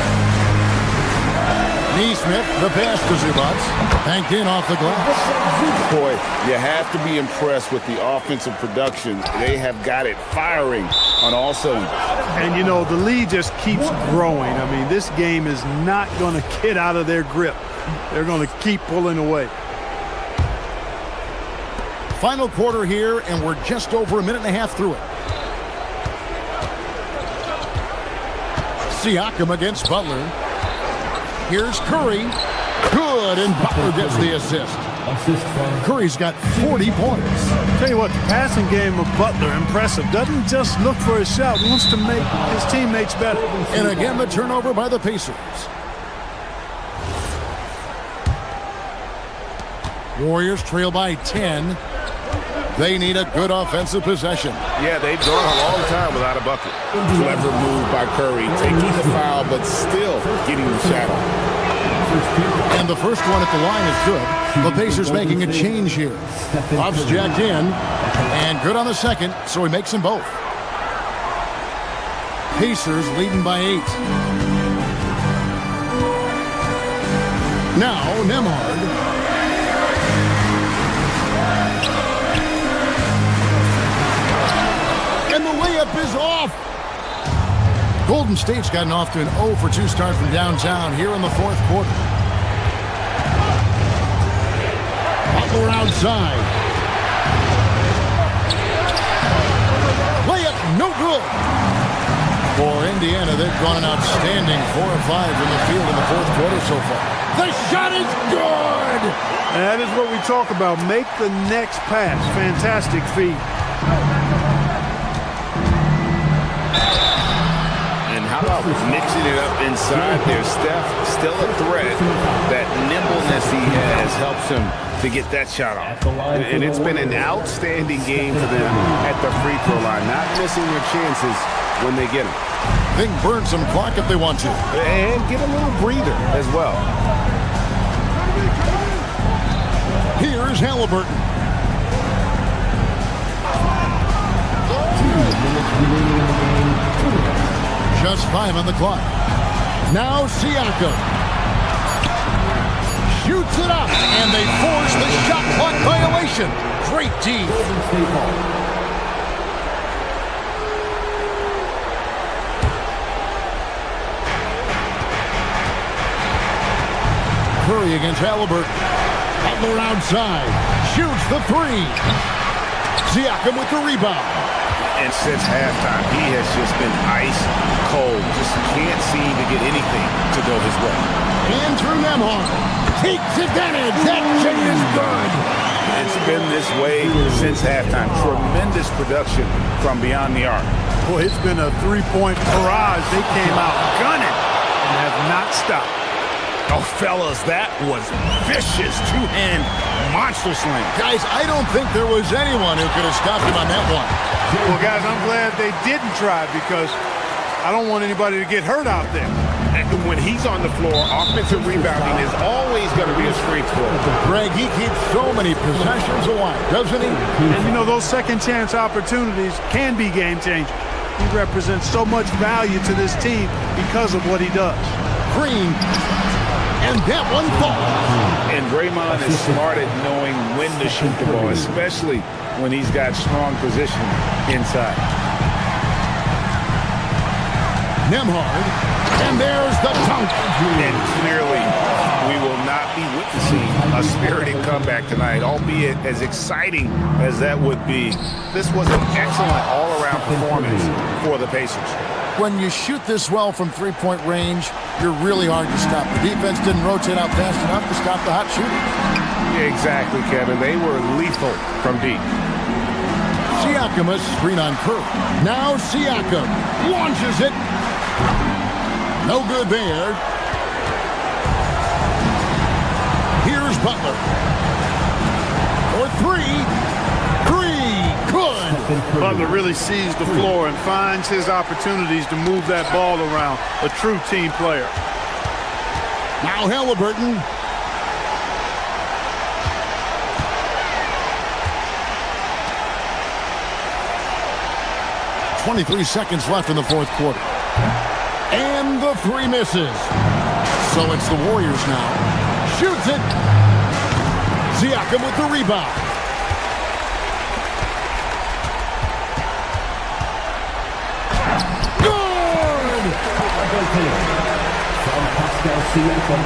Neesmith, the pass to Zubats, banked in off the glass. Boy, you have to be impressed with the offensive production. They have got it firing on all cylinders. And, you know, the lead just keeps growing. I mean, this game is not going to get out of their grip. They're going to keep pulling away. Final quarter here, and we're just over a minute and a half through it. Siakam against Butler. Here's Curry. Good, and Butler gets the assist. Curry's got 40 points. Tell you what, the passing game of Butler, impressive. Doesn't just look for a shot, wants to make his teammates better. And again, the turnover by the Pacers. Warriors trail by 10. They need a good offensive possession. Yeah, they've gone a long time without a bucket. Clever move by Curry, taking the foul, but still getting the shot off. And the first one at the line is good. The Pacers making a change here. Hobbs jacked in, and good on the second, so he makes them both. Pacers leading by 8. Now, Nembhard. And the layup is off. Golden State's gotten off to an 0 for 2 start from downtown here in the fourth quarter. Butler outside. Layup no good. For Indiana, they've gone an outstanding 4 of 5 from the field in the fourth quarter so far. The shot is good. And that is what we talk about. Make the next pass. Fantastic feed. How about mixing it up inside there? Steph, still a threat. That nimbleness he has helps him to get that shot off. And it's been an outstanding game for them at the free throw line. Not missing their chances when they get them. They can burn some clock if they want to. And get a little breather as well. Here's Halliburton. 2 minutes remaining in the game. Just 5 on the clock. Now Siakam. Shoots it up, and they force the shot clock violation. Great D. Curry against Halliburton. Butler outside. Shoots the 3. Siakam with the rebound. And since halftime, he has just been ice cold. Just can't seem to get anything to go his way. Andrew Nembhard takes advantage. That shot is good. It's been this way since halftime. Tremendous production from beyond the arc. Boy, it's been a three-point barrage. They came out gunning and have not stopped. Oh, fellas, that was vicious two-hand monster slam. Guys, I don't think there was anyone who could have stopped him on that one. Well, guys, I'm glad they didn't try because I don't want anybody to get hurt out there. And when he's on the floor, offensive rebounding is always going to be a strength for him. Greg, he keeps so many possessions alive, doesn't he? And, you know, those second-chance opportunities can be game-changing. He represents so much value to this team because of what he does. Green. And that one falls. And Draymond is smart at knowing when to shoot the ball, especially when he's got strong position inside. Nembhard. And there's the dunk. And clearly, we will not be witnessing a spirited comeback tonight, albeit as exciting as that would be. This was an excellent all-around performance for the Pacers. When you shoot this well from three-point range, you're really hard to stop. The defense didn't rotate out fast enough to stop the hot shooting. Exactly, Kevin. They were lethal from deep. Siakam a screen on Curry. Now Siakam launches it. No good there. Here's Butler. For 3. Good. Butler really sees the floor and finds his opportunities to move that ball around. A true team player. Now Halliburton. .23 seconds left in the fourth quarter. And the three misses. So it's the Warriors now. Shoots it. Siakam with the rebound. Good! From Pascal Siakam.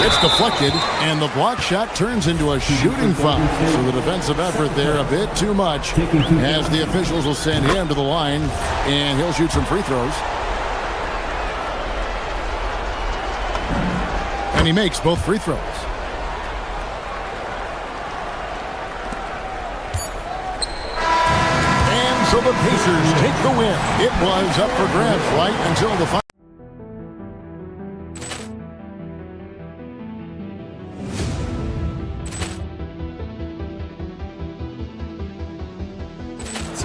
It's deflected, and the block shot turns into a shooting foul. So the defensive effort there a bit too much, as the officials will send him to the line, and he'll shoot some free throws. And he makes both free throws. And so the Pacers take the win. It was up for grabs right until the final.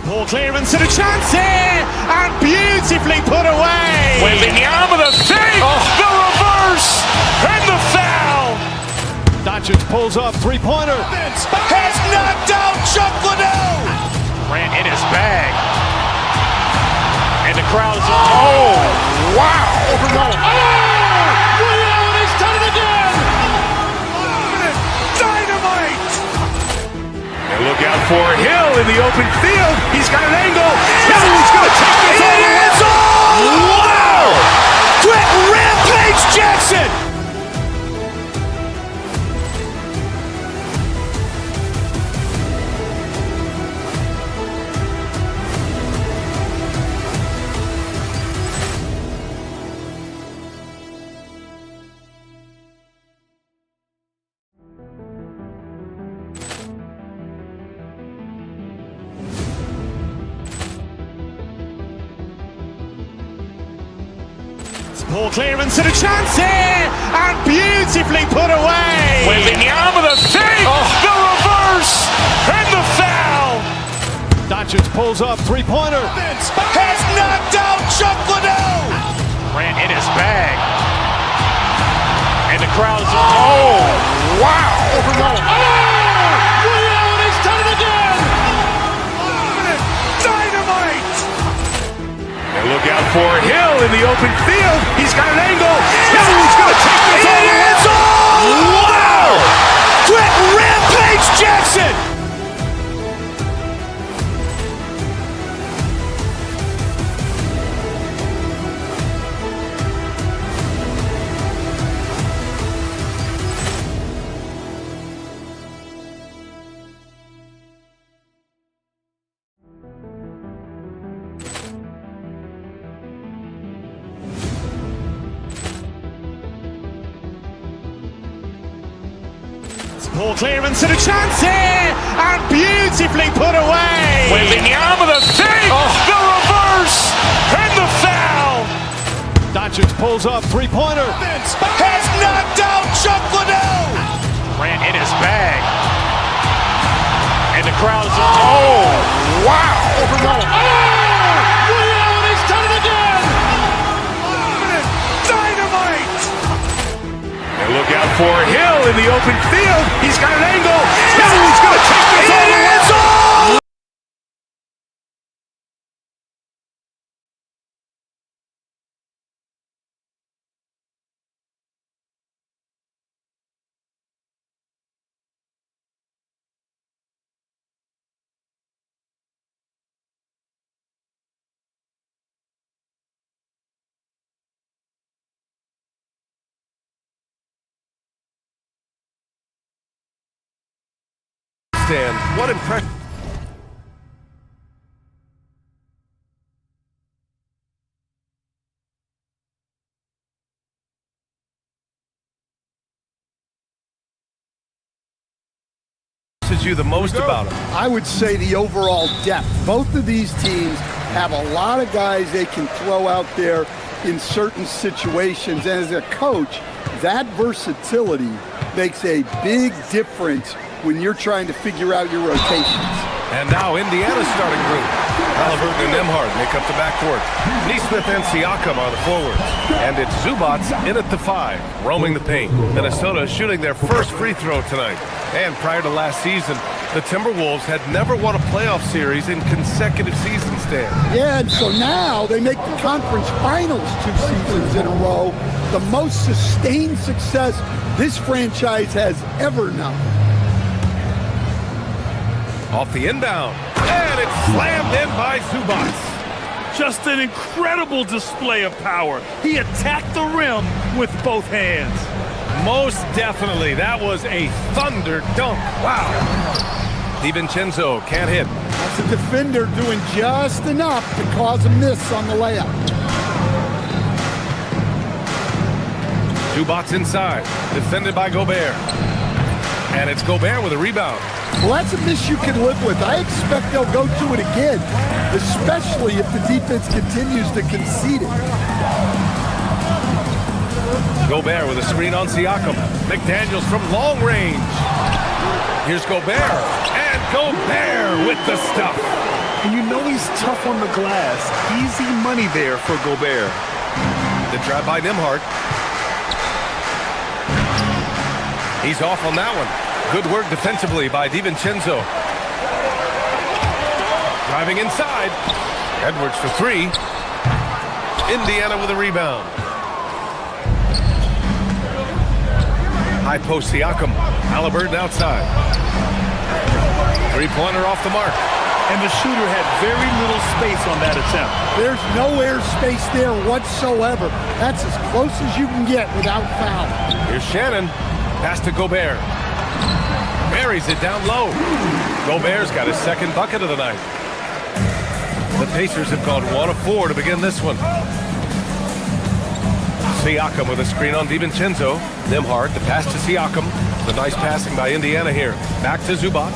Ball clearance and a chance here, and beautifully put away. Wembanyama the fake, the reverse, and the foul. Doncic pulls up, three-pointer. Has knocked out Chuck Liddell. Ran in his bag. And the crowd is, oh, wow. Liddell has done it again. Dynamite. And look out for Hill in the open field. He's got an angle. He's going to take this all the way. Wow! Quick Rampage Jackson. Ball clearance and a chance here, and beautifully put away. Wembanyama the fake, the reverse, and the foul. Doncic pulls up, three-pointer. Has knocked out Chuck Liddell. Ran in his bag. And the crowd is, oh, wow. Liddell has done it again. Dynamite. And look out for Hill in the open field. He's got an angle. He's going to take this all the way. Wow! Quick Rampage Jackson. Ball clearance and a chance here, and beautifully put away. Wembanyama the fake, the reverse, and the foul. Doncic pulls up, three-pointer. Has knocked out Chuck Liddell. Ran in his bag. And the crowd is, oh, wow. Liddell has done it again. Dynamite. And look out for Hill in the open field. He's got an angle. He's going to take this all the way. What impression? You the most about them? I would say the overall depth. Both of these teams have a lot of guys they can throw out there in certain situations. And as a coach, that versatility makes a big difference when you're trying to figure out your rotations. And now Indiana's starting group. Halliburton and Nembhard make up the backcourt. Nesmith and Siakam are the forwards. And it's Zubac in at the 5, roaming the paint. Minnesota shooting their first free throw tonight. And prior to last season, the Timberwolves had never won a playoff series in consecutive seasons, Dan. Yeah, and so now they make the conference finals 2 seasons in a row. The most sustained success this franchise has ever known. Off the inbound, and it's slammed in by Zubac. Just an incredible display of power. He attacked the rim with both hands. Most definitely. That was a thunder dunk. Wow. DiVincenzo can't hit. That's a defender doing just enough to cause a miss on the layup. Zubac inside, defended by Gobert. And it's Gobert with a rebound. Well, that's a miss you can live with. I expect they'll go to it again, especially if the defense continues to concede it. Gobert with a screen on Siakam. McDaniels from long range. Here's Gobert. And Gobert with the stuff. And you know he's tough on the glass. Easy money there for Gobert. The drive by Nembhard. He's off on that one. Good work defensively by DiVincenzo. Driving inside. Edwards for 3. Indiana with a rebound. High post Siakam. Halliburton outside. Three-pointer off the mark. And the shooter had very little space on that attempt. There's no air space there whatsoever. That's as close as you can get without foul. Here's Shannon. Pass to Gobert. Buries it down low. Gobert's got his second bucket of the night. The Pacers have gone 1 of 4 to begin this one. Siakam with a screen on DiVincenzo. Nembhard, the pass to Siakam. The nice passing by Indiana here. Back to Zubac.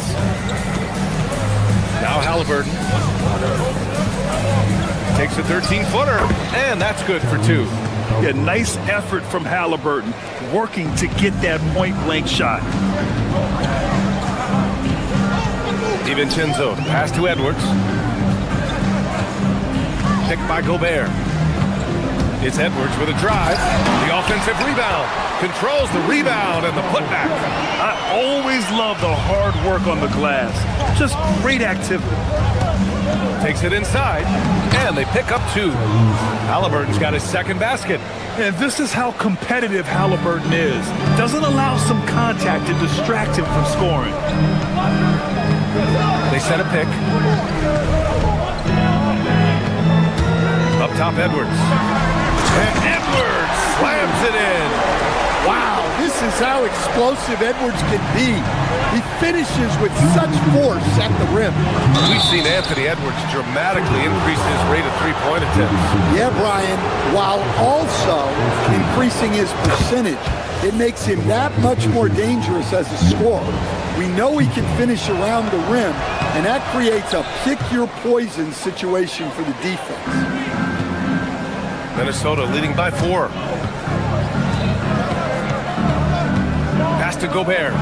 Now Halliburton. Takes a 13-footer, and that's good for 2. Yeah, nice effort from Halliburton, working to get that point-blank shot. DiVincenzo, pass to Edwards. Picked by Gobert. It's Edwards with a drive. The offensive rebound. Controls the rebound and the putback. I always love the hard work on the glass. Just great activity. Takes it inside, and they pick up 2. Halliburton's got his second basket. And this is how competitive Halliburton is. Doesn't allow some contact to distract him from scoring. They set a pick. Up top, Edwards. And Edwards slams it in. Wow, this is how explosive Edwards can be. He finishes with such force at the rim. We've seen Anthony Edwards dramatically increase his rate of three-point attempts. Yeah, Brian, while also increasing his percentage. It makes him that much more dangerous as a scorer. We know he can finish around the rim, and that creates a pick-your-poison situation for the defense. Minnesota leading by 4. Pass to Gobert.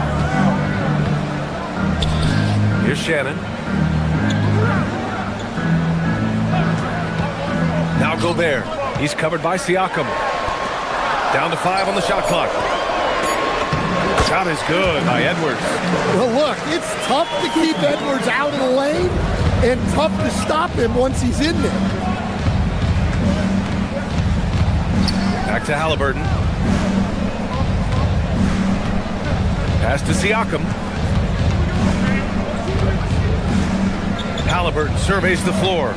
Here's Shannon. Now Gobert. He's covered by Siakam. Down to 5 on the shot clock. Shot is good by Edwards. Well, look, it's tough to keep Edwards out of the lane and tough to stop him once he's in there. Back to Halliburton. Pass to Siakam. Halliburton surveys the floor.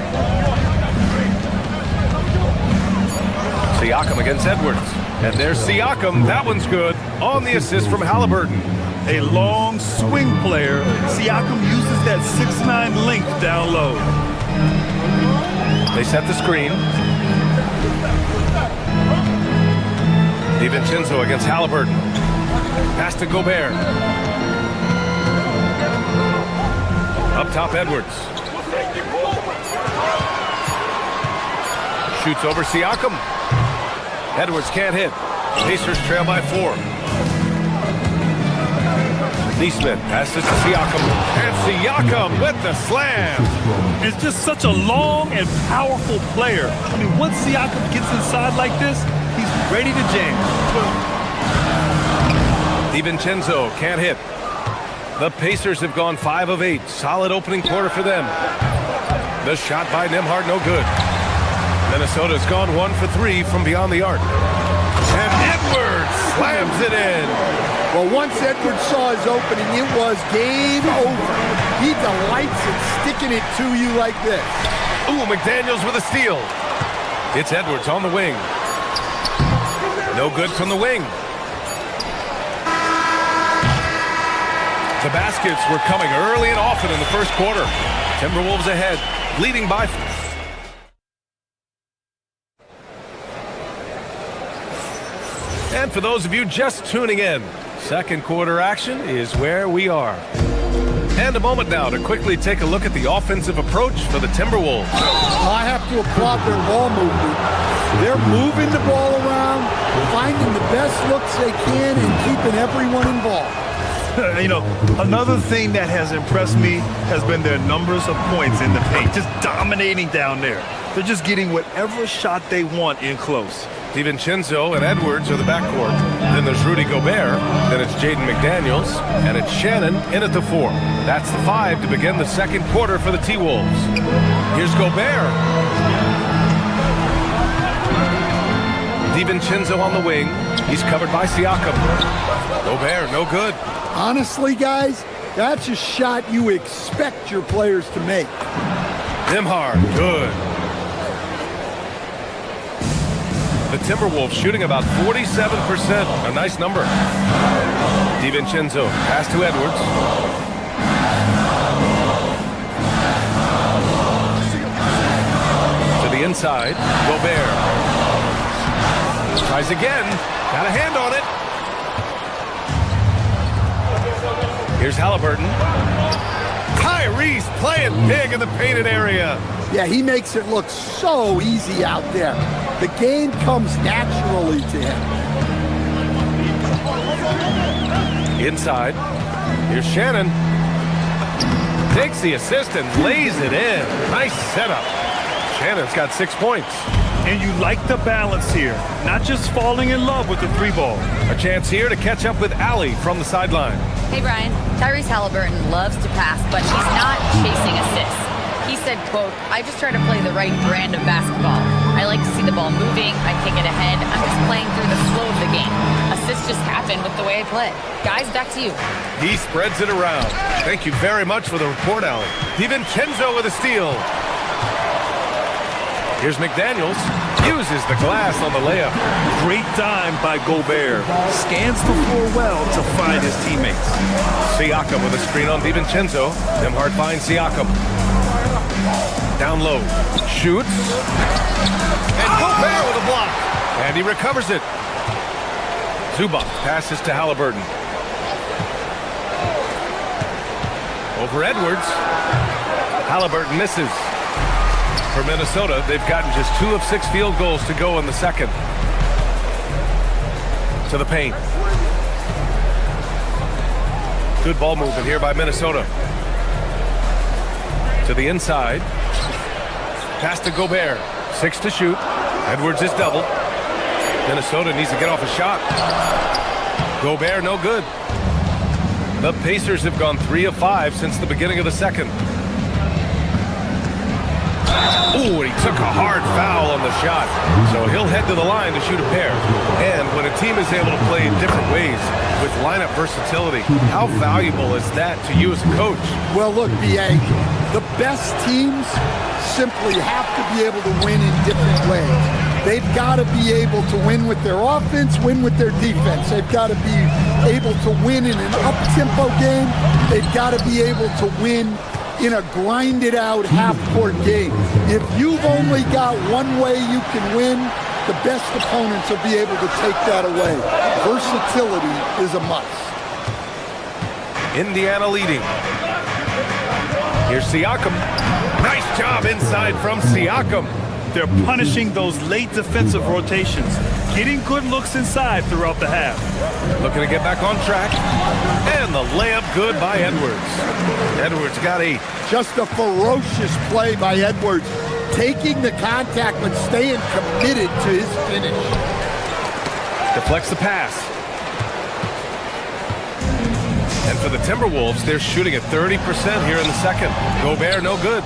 Siakam against Edwards. And there's Siakam. That one's good. On the assist from Halliburton. A long swing player. Siakam uses that 6'9" length down low. They set the screen. DiVincenzo against Halliburton. Pass to Gobert. Up top, Edwards. Shoots over Siakam. Edwards can't hit. Pacers trail by 4. Neesmith passes to Siakam. And Siakam with the slam. It's just such a long and powerful player. I mean, once Siakam gets inside like this, he's ready to jam. DiVincenzo can't hit. The Pacers have gone 5 of 8. Solid opening quarter for them. The shot by Nembhard, no good. Minnesota's gone 1 for 3 from beyond the arc. And Edwards slams it in. Well, once Edwards saw his opening, it was game over. He delights in sticking it to you like this. Ooh, McDaniels with a steal. It's Edwards on the wing. No good from the wing. The baskets were coming early and often in the first quarter. Timberwolves ahead, leading by... And for those of you just tuning in, second quarter action is where we are. And a moment now to quickly take a look at the offensive approach for the Timberwolves. I have to applaud their ball movement. They're moving the ball around, finding the best looks they can, and keeping everyone involved. You know, another thing that has impressed me has been their numbers of points in the paint, just dominating down there. They're just getting whatever shot they want in close. DiVincenzo and Edwards are the backcourt. Then there's Rudy Gobert. Then it's Jaden McDaniels. And it's Shannon in at the 4. That's the 5 to begin the second quarter for the T-Wolves. Here's Gobert. DiVincenzo on the wing. He's covered by Siakam. Gobert, no good. Honestly, guys, that's a shot you expect your players to make. Nembhard, good. The Timberwolves shooting about 47%. A nice number. DiVincenzo, pass to Edwards. To the inside, Gobert. Tries again. Got a hand on it. Here's Halliburton. Tyrese playing big in the painted area. Yeah, he makes it look so easy out there. The game comes naturally to him. Inside. Here's Shannon. Takes the assist and lays it in. Nice setup. Shannon's got 6 points. And you like the balance here. Not just falling in love with the 3-ball. A chance here to catch up with Allie from the sideline. Hey, Brian. Tyrese Halliburton loves to pass, but he's not chasing assists. He said, quote, I just try to play the right brand of basketball. I like to see the ball moving. I kick it ahead. I'm just playing through the flow of the game. Assists just happen with the way I play. Guys, back to you. He spreads it around. Thank you very much for the report, Allie. DiVincenzo with a steal. Here's McDaniels. Uses the glass on the layup. Great dime by Gobert. Scans the floor well to find his teammates. Siakam with a screen on DiVincenzo. Nembhard finds Siakam. Down low. Shoots. And Gobert with a block. And he recovers it. Zubac passes to Halliburton. Over Edwards. Halliburton misses. For Minnesota, they've gotten just 2 of 6 field goals to go in the second. To the paint. Good ball movement here by Minnesota. To the inside. Pass to Gobert. 6 to shoot. Edwards is doubled. Minnesota needs to get off a shot. Gobert, no good. The Pacers have gone 3 of 5 since the beginning of the second. Ooh, and he took a hard foul on the shot. So he'll head to the line to shoot a pair. And when a team is able to play in different ways with lineup versatility, how valuable is that to you as a coach? Well, look, B.A., the best teams simply have to be able to win in different ways. They've got to be able to win with their offense, win with their defense. They've got to be able to win in an up-tempo game. They've got to be able to win in a grinded-out half-court game. If you've only got one way you can win, the best opponents will be able to take that away. Versatility is a must. Indiana leading. Here's Siakam. Nice job inside from Siakam. They're punishing those late defensive rotations, getting good looks inside throughout the half. Looking to get back on track. And the layup good by Edwards. Edwards got 8. Just a ferocious play by Edwards, taking the contact but staying committed to his finish. Deflects the pass. And for the Timberwolves, they're shooting at 30% here in the second. Gobert, no good.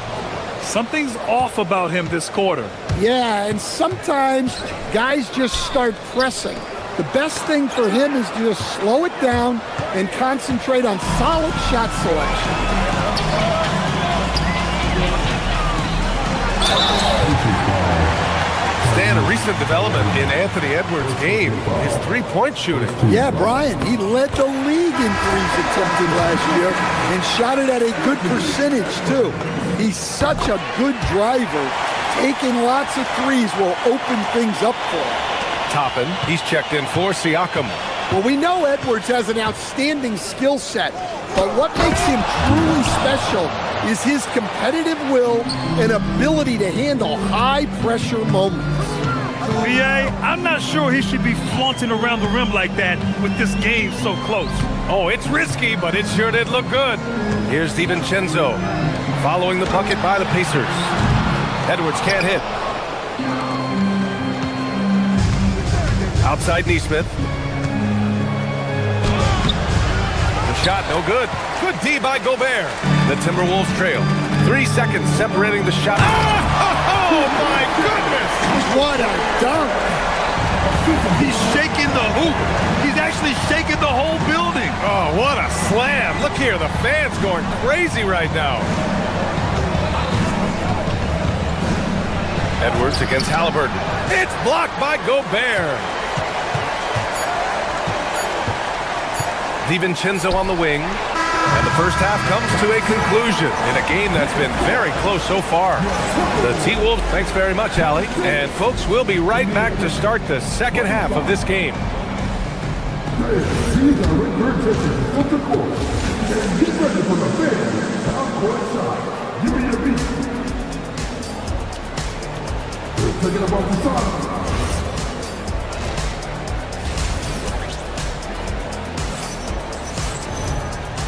Something's off about him this quarter. Yeah, and sometimes guys just start pressing. The best thing for him is to just slow it down and concentrate on solid shot selection. Stan, a recent development in Anthony Edwards' game, his three-point shooting. Yeah, Brian, he led the league in threes attempted last year and shot it at a good percentage, too. He's such a good driver. Taking lots of threes will open things up for him. Toppin, he's checked in for Siakam. Well, we know Edwards has an outstanding skill set, but what makes him truly special is his competitive will and ability to handle high-pressure moments. B.A., I'm not sure he should be flaunting around the rim like that with this game so close. Oh, it's risky, but it sure did look good. Here's DiVincenzo following the bucket by the Pacers. Edwards can't hit. Outside Neesmith. The shot, no good. Good D by Gobert. The Timberwolves trail. 3 seconds separating the shot. Oh my goodness! What a dunk! He's shaking the hoop. He's actually shaking the whole building. Oh, what a slam. Look here, the fans going crazy right now. Edwards against Halliburton. It's blocked by Gobert. DiVincenzo on the wing. And the first half comes to a conclusion in a game that's been very close so far. The T-Wolves, thanks very much, Allie. And folks, we'll be right back to start the second half of this game.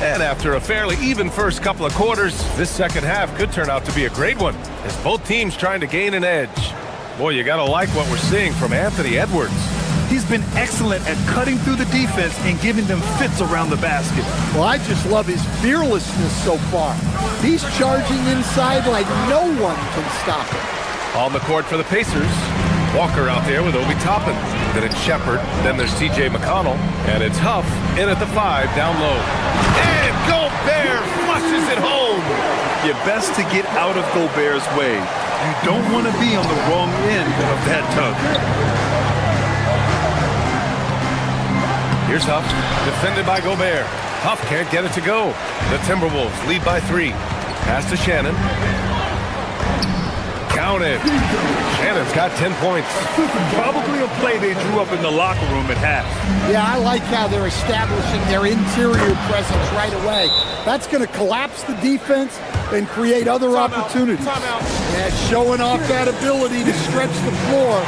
And after a fairly even first couple of quarters, this second half could turn out to be a great one, as both teams trying to gain an edge. Boy, you gotta like what we're seeing from Anthony Edwards. He's been excellent at cutting through the defense and giving them fits around the basket. Well, I just love his fearlessness so far. He's charging inside like no one can stop him. On the court for the Pacers, Walker out there with Obi Toppin. Then it's Shepard, then there's TJ McConnell, and it's Huff in at the 5 down low. And Gobert flushes it home. You're best to get out of Gobert's way. You don't want to be on the wrong end of that tug. Here's Huff, defended by Gobert. Huff can't get it to go. The Timberwolves lead by 3. Pass to Shannon. Count it. Shannon's got 10 points. Probably a play they drew up in the locker room at half. Yeah, I like how they're establishing their interior presence right away. That's going to collapse the defense and create other opportunities. Yeah, showing off that ability to stretch the floor.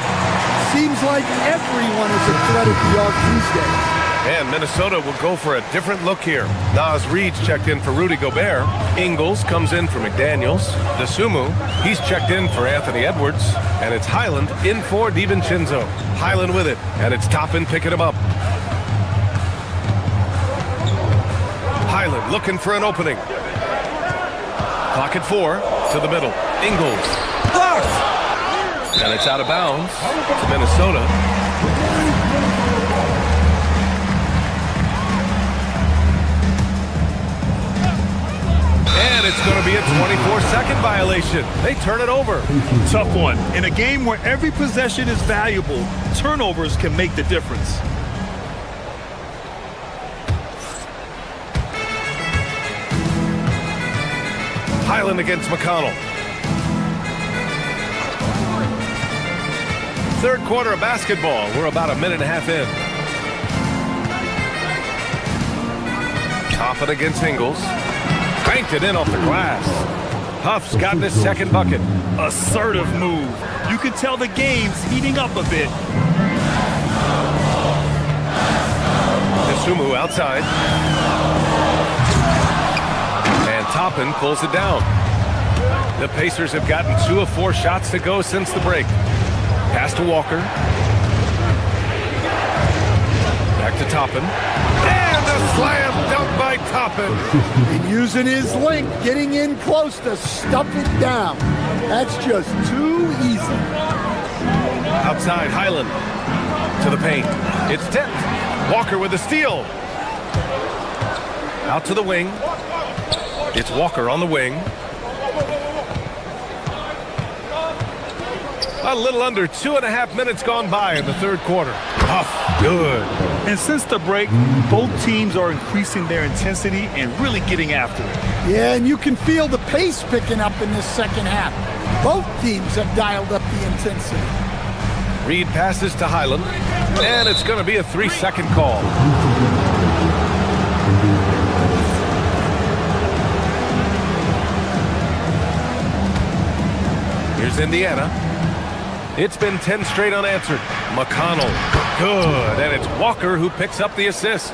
Seems like everyone is a threat at the arc these days. And Minnesota will go for a different look here. Nas Reed's checked in for Rudy Gobert. Ingles comes in for McDaniels. DeSumo, he's checked in for Anthony Edwards. And it's Highland in for DiVincenzo. Highland with it, and it's Toppin picking him up. Highland looking for an opening. Clock at 4 to the middle. Ingles. Blocked! And it's out of bounds to Minnesota. And it's going to be a 24-second violation. They turn it over. Tough one. In a game where every possession is valuable, turnovers can make the difference. Highland against McConnell. Third quarter of basketball. We're about a minute and a half in. Toppin against Ingles. Cranked it in off the glass. Huff's gotten his second bucket. Assertive move. You can tell the game's heating up a bit. Sumu outside. And Toppin pulls it down. The Pacers have gotten 2 of 4 shots to go since the break. Pass to Walker. Back to Toppin. And a slam dunk by Toppin. And using his length, getting in close to stuff it down. That's just too easy. Outside, Highland to the paint. It's tipped. Walker with a steal. Out to the wing. It's Walker on the wing. A little under 2.5 minutes gone by in the third quarter. Huff, good. And since the break, both teams are increasing their intensity and really getting after it. Yeah, and you can feel the pace picking up in this second half. Both teams have dialed up the intensity. Reed passes to Highland, and it's going to be a 3-second call. Here's Indiana. It's been 10 straight unanswered. McConnell, good, and it's Walker who picks up the assist.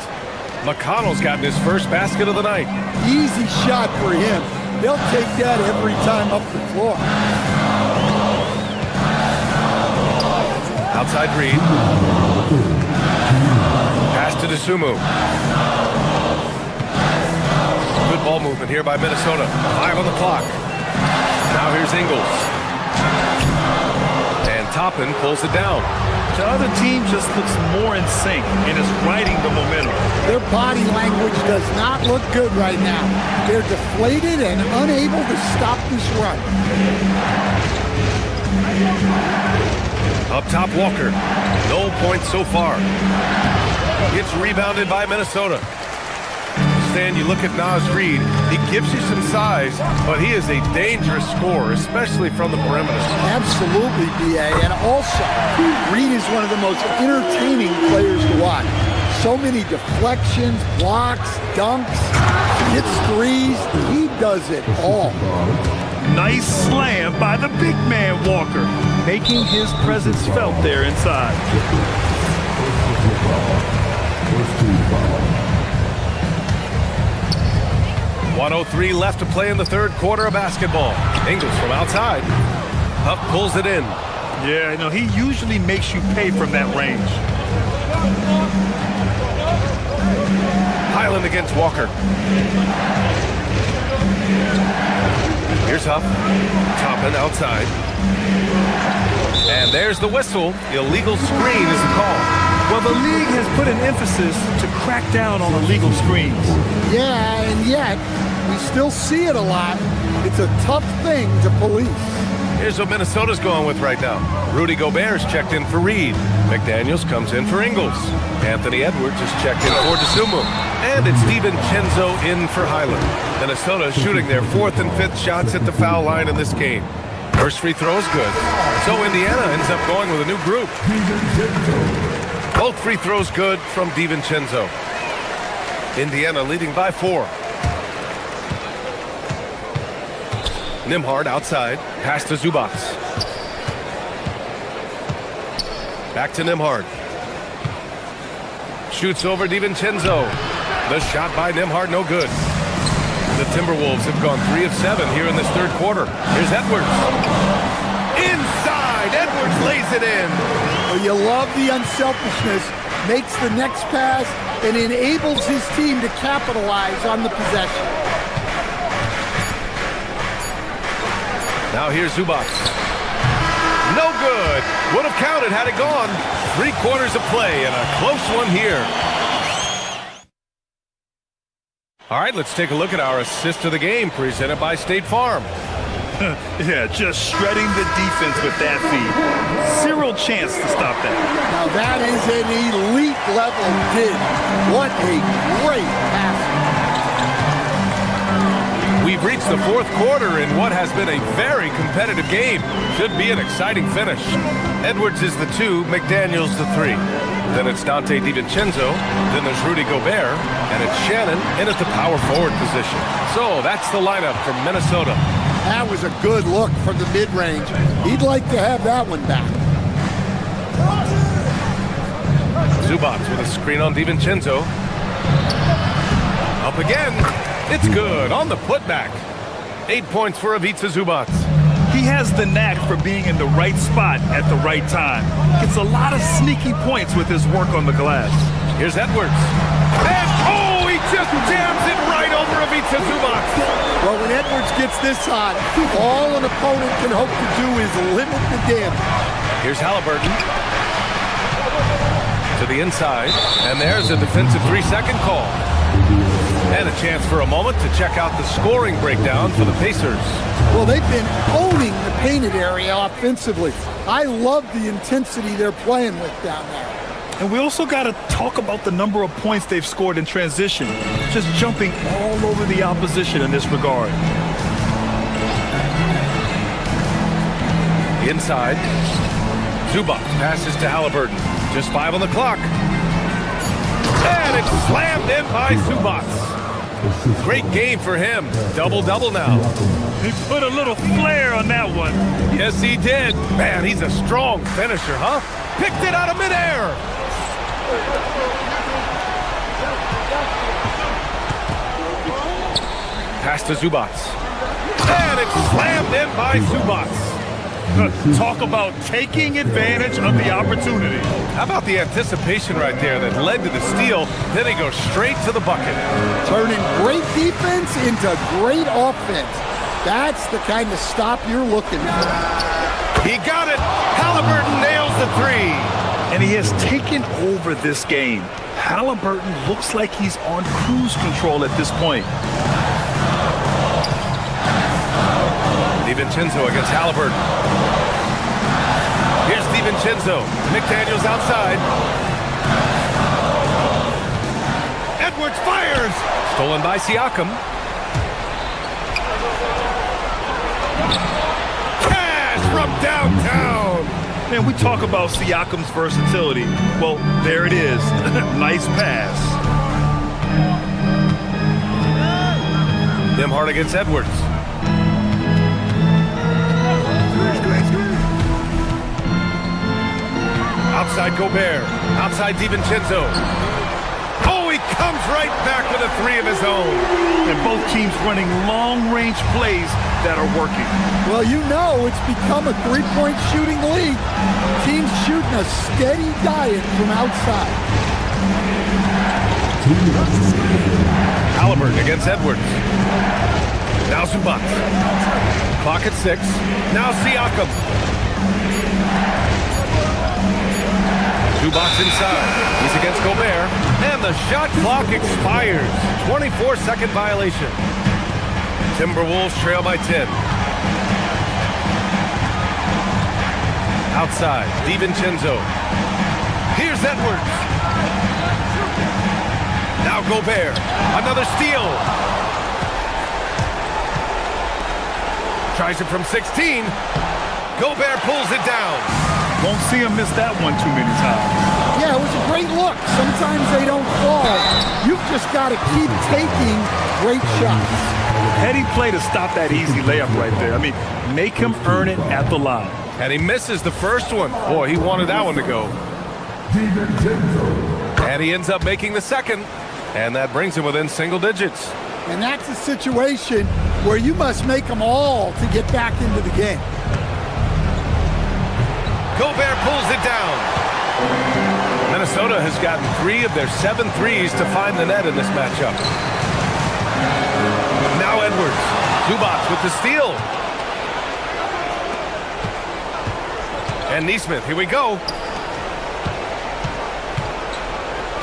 McConnell's gotten his first basket of the night. Easy shot for him. They'll take that every time up the floor. Outside Reed. Pass to Dosunmu. Good ball movement here by Minnesota. 5 on the clock. Now here's Ingles. And Toppin pulls it down. The other team just looks more in sync and is riding the momentum. Their body language does not look good right now. They're deflated and unable to stop this run. Up top, Walker. No points so far. It's rebounded by Minnesota. Stan, you look at Naz Reid. He gives you some size, but he is a dangerous scorer, especially from the perimeter. Absolutely, B.A. And also, Reid is one of the most entertaining players to watch. So many deflections, blocks, dunks, hits threes. He does it all. Nice slam by the big man, Walker, making his presence felt there inside. 1:03 left to play in the third quarter of basketball. Ingles from outside. Huff pulls it in. Yeah, you know, he usually makes you pay from that range. Highland against Walker. Here's Huff. Toppin outside. And there's the whistle. Illegal screen is the call. Well, the league has put an emphasis to crack down on illegal screens. Yeah, and yet, we still see it a lot. It's a tough thing to police. Here's what Minnesota's going with right now. Rudy Gobert's checked in for Reed. McDaniels comes in for Ingles. Anthony Edwards is checked in for Dosunmu. And it's DiVincenzo in for Highland. Minnesota shooting their 4th and 5th shots at the foul line in this game. First free throw is good. So Indiana ends up going with a new group. Both free throws good from DiVincenzo. Indiana leading by 4. Nembhard outside. Pass to Zubac. Back to Nembhard. Shoots over DiVincenzo. The shot by Nembhard, no good. The Timberwolves have gone 3 of 7 here in this third quarter. Here's Edwards. Inside, Edwards lays it in. Well, you love the unselfishness, makes the next pass, and enables his team to capitalize on the possession. Now here's Zubac. No good. Would have counted had it gone. 3 quarters of play and a close one here. All right, let's take a look at our assist of the game presented by State Farm. Yeah, just shredding the defense with that feed. 0 chance to stop that. Now that is an elite level dig. What a great pass. We've reached the 4th quarter in what has been a very competitive game. Should be an exciting finish. Edwards is the 2, McDaniels the 3. Then it's Dante DiVincenzo. Then there's Rudy Gobert. And it's Shannon in at the power forward position. So that's the lineup from Minnesota. That was a good look from the mid-range. He'd like to have that one back. Zubac with a screen on DiVincenzo. Up again. It's good on the putback. 8 points for Ivica Zubac. He has the knack for being in the right spot at the right time. Gets a lot of sneaky points with his work on the glass. Here's Edwards. And, oh, he just jams it right over Ivica Zubac. Well, when Edwards gets this hot, all an opponent can hope to do is limit the damage. Here's Halliburton. To the inside. And there's a defensive 3-second call. And a chance for a moment to check out the scoring breakdown for the Pacers. Well, they've been owning the painted area offensively. I love the intensity they're playing with down there. And we also got to talk about the number of points they've scored in transition, just jumping all over the opposition in this regard. Inside, Zubac passes to Halliburton. Just 5 on the clock. And it's slammed in by Zubac. Great game for him. Double-double now. He put a little flair on that one. Yes, he did. Man, he's a strong finisher, huh? Picked it out of midair. Pass to Zubac. And it's slammed in by Zubac. Talk about taking advantage of the opportunity. How about the anticipation right there that led to the steal? Then he goes straight to the bucket. Turning great defense into great offense. That's the kind of stop you're looking for. He got it. Halliburton nails the 3. And he has taken over this game. Halliburton looks like he's on cruise control at this point. DiVincenzo against Halliburton. Here's DiVincenzo. McDaniels outside. Edwards fires. Stolen by Siakam. Cash from downtown. Man, we talk about Siakam's versatility. Well, there it is. Nice pass. Nembhard against Edwards. Outside Gobert. Outside DiVincenzo. Oh, he comes right back with a 3 of his own. And both teams running long-range plays that are working. Well, you know it's become a three-point shooting league. Teams shooting a steady diet from outside. Halliburton against Edwards. Now Zubac. Clock at 6. Now Siakam. Zubac inside. He's against Gobert. And the shot clock expires. 24-second violation. Timberwolves trail by 10. Outside, DiVincenzo. Here's Edwards. Now Gobert. Another steal. Tries it from 16. Gobert pulls it down. Won't see him miss that one too many times. Yeah, it was a great look. Sometimes they don't fall. You've just got to keep taking great shots. Heady play to stop that easy layup right there. I mean, make him earn it at the line. And he misses the first one. Boy, he wanted that one to go. And he ends up making the second. And that brings him within single digits. And that's a situation where you must make them all to get back into the game. Gobert pulls it down. Minnesota has gotten 3 of their 7 threes to find the net in this matchup. Now Edwards. Zubac with the steal. And Nesmith, here we go.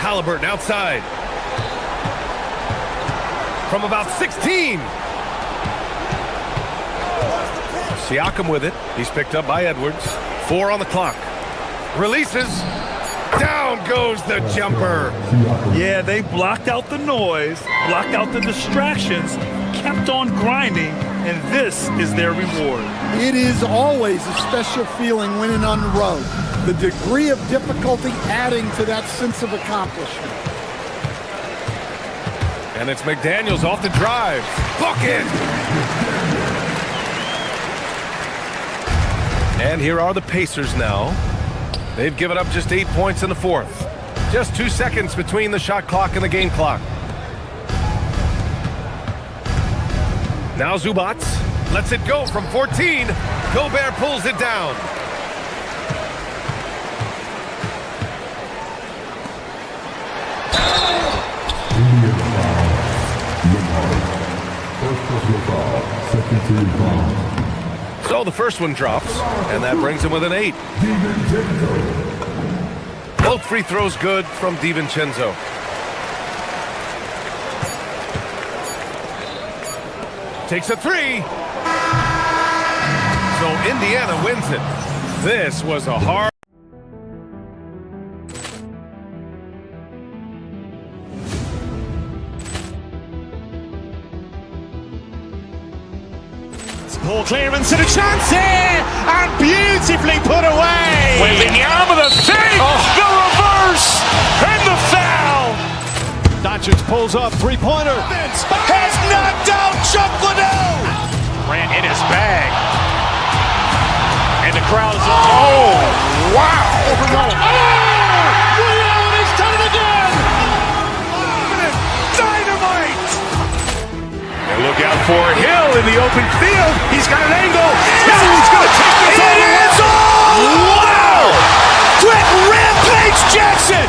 Halliburton outside. From about 16. Siakam with it. He's picked up by Edwards. 4 on the clock. Releases. Down goes the jumper. Yeah, they blocked out the noise, blocked out the distractions, kept on grinding, and this is their reward. It is always a special feeling winning on the road. The degree of difficulty adding to that sense of accomplishment. And it's McDaniels off the drive. Bucket! And here are the Pacers now. They've given up just 8 points in the fourth. Just 2 seconds between the shot clock and the game clock. Now Zubats lets it go from 14. Gobert pulls it down. So the first one drops, and that brings him with an 8. Both free throws good from DiVincenzo. Takes a 3. So Indiana wins it. This was a hard... Ball clearance and a chance here, and beautifully put away. Wembanyama the fake, the reverse, and the foul. Doncic pulls up, three-pointer. Has knocked out Chuck Liddell. Grant in his bag. And the crowd is... Oh, wow. Ray Allen has done it again. Dynamite. And look out for Hill in the open field. He's got an angle. He's going to take this all the way. Wow! Quick Rampage Jackson.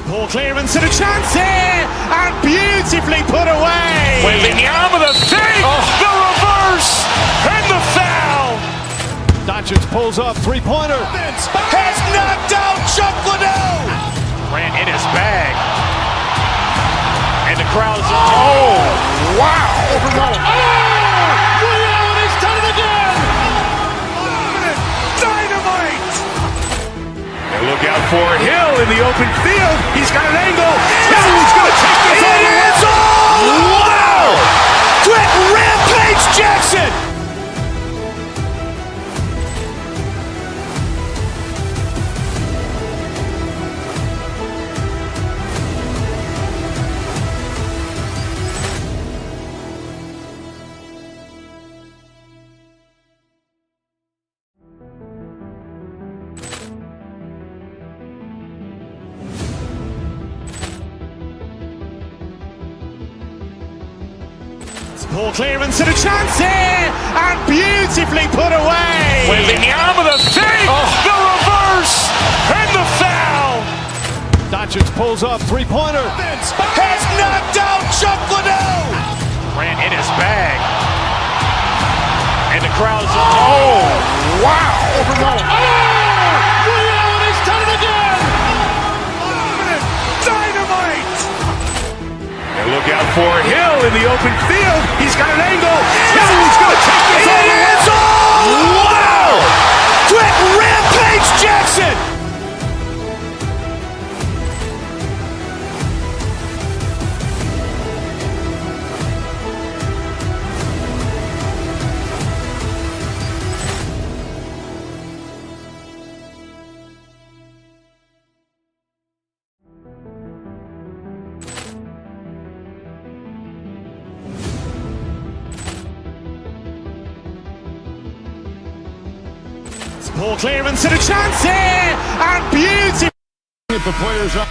Ball clearance and a chance here, and beautifully put away. Wembanyama the fake, the reverse, and the foul. Doncic pulls up, three-pointer. Has knocked out Chuck Liddell. Grant in his bag. And the crowd is... Oh, wow. Ray Allen has done it again. Dynamite. And look out for Hill in the open field. He's got an angle. He's going to take this all the way. Wow! Quick Rampage Jackson. Ball clearance and a chance here, and beautifully put away. Wembanyama the fake, the reverse, and the foul. Doncic pulls up, three-pointer. Has knocked out Chuck Liddell. Grant in his bag. And the crowd is... Oh, wow. Ray Allen has done it again. Dynamite. And look out for Hill in the open field. He's got an angle. He's going to take this all the way. Wow! Quick Rampage Jackson. Ball clearance and a chance here, and beauty. Get the players up.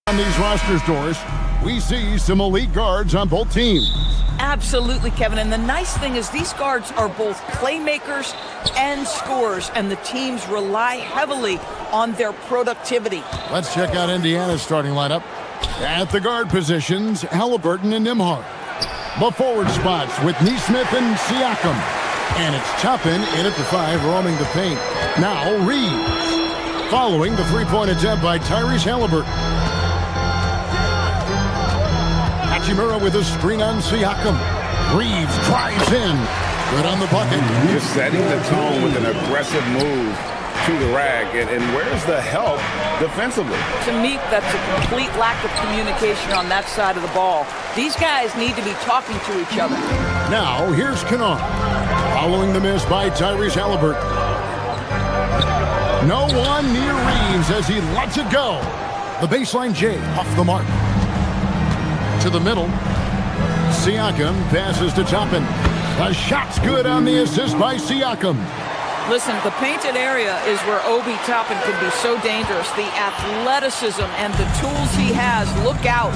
On these roster doors, we see some elite guards on both teams. Absolutely, Kevin. And the nice thing is these guards are both playmakers and scorers, and the teams rely heavily on their productivity. Let's check out Indiana's starting lineup. At the guard positions, Halliburton and Nembhard. The forward spots with Nesmith and Siakam. And it's Toppin in at the 5, roaming the paint. Now Reeves. Following the three-point attempt by Tyrese Halliburton. Hachimura with a screen on Siakam. Reeves drives in. Good on the bucket. Just setting the tone with an aggressive move to the rack. And where's the help defensively? To me, that's a complete lack of communication on that side of the ball. These guys need to be talking to each other. Now, here's Kennard. Following the miss by Tyrese Halliburton. No one near Reeves as he lets it go. The baseline J off the mark. To the middle. Siakam passes to Toppin. The shot's good on the assist by Siakam. Listen, the painted area is where Obi Toppin can be so dangerous. The athleticism and the tools he has. Look out.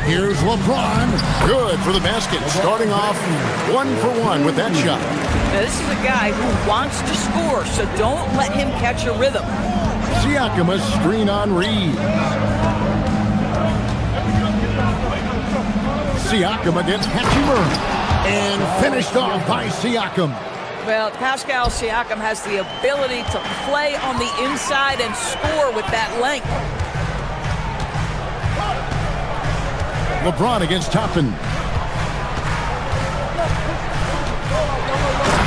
Here's LeBron. Good for the basket. Starting off 1-for-1 with that shot. Now, this is a guy who wants to score, so don't let him catch a rhythm. Siakam a screen on Reeves. Siakam against Hachimura. And finished off by Siakam. Well, Pascal Siakam has the ability to play on the inside and score with that length. LeBron against Toppin.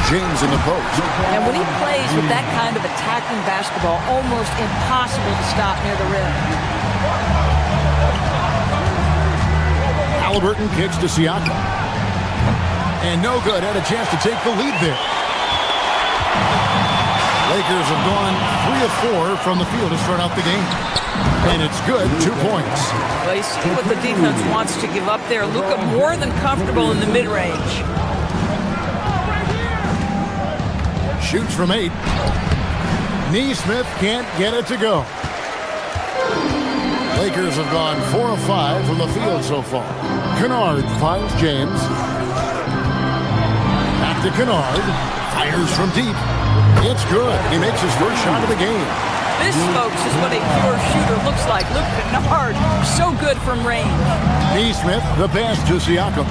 James in the post. And when he plays with that kind of attacking basketball, almost impossible to stop near the rim. Halliburton kicks to Siakam. And no good. Had a chance to take the lead there. Lakers have gone 3 of 4 from the field to start out the game. And it's good. 2 points. Well, you see what the defense wants to give up there. Luka more than comfortable in the mid-range. Shoots from 8. Nesmith can't get it to go. Lakers have gone 4 of 5 from the field so far. Kennard finds James. Back to Kennard. Fires from deep. It's good. He makes his first shot of the game. This, folks, is what a pure shooter looks like. Look, Kennard, so good from range. Nesmith, the pass to Siakam.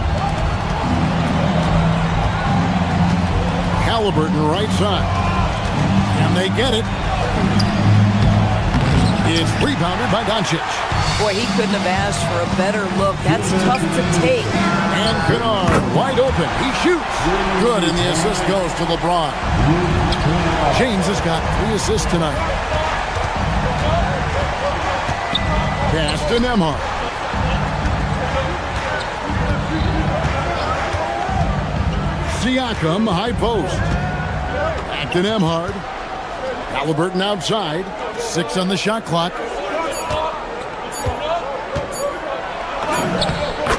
Halliburton right side. And they get it. It's rebounded by Doncic. Boy, he couldn't have asked for a better look. That's tough to take. And Kennard wide open. He shoots. Good, and the assist goes to LeBron. James has got 3 assists tonight. Pass to Nembhard. Siakam, high post. Back to Nembhard. Halliburton outside. 6 on the shot clock.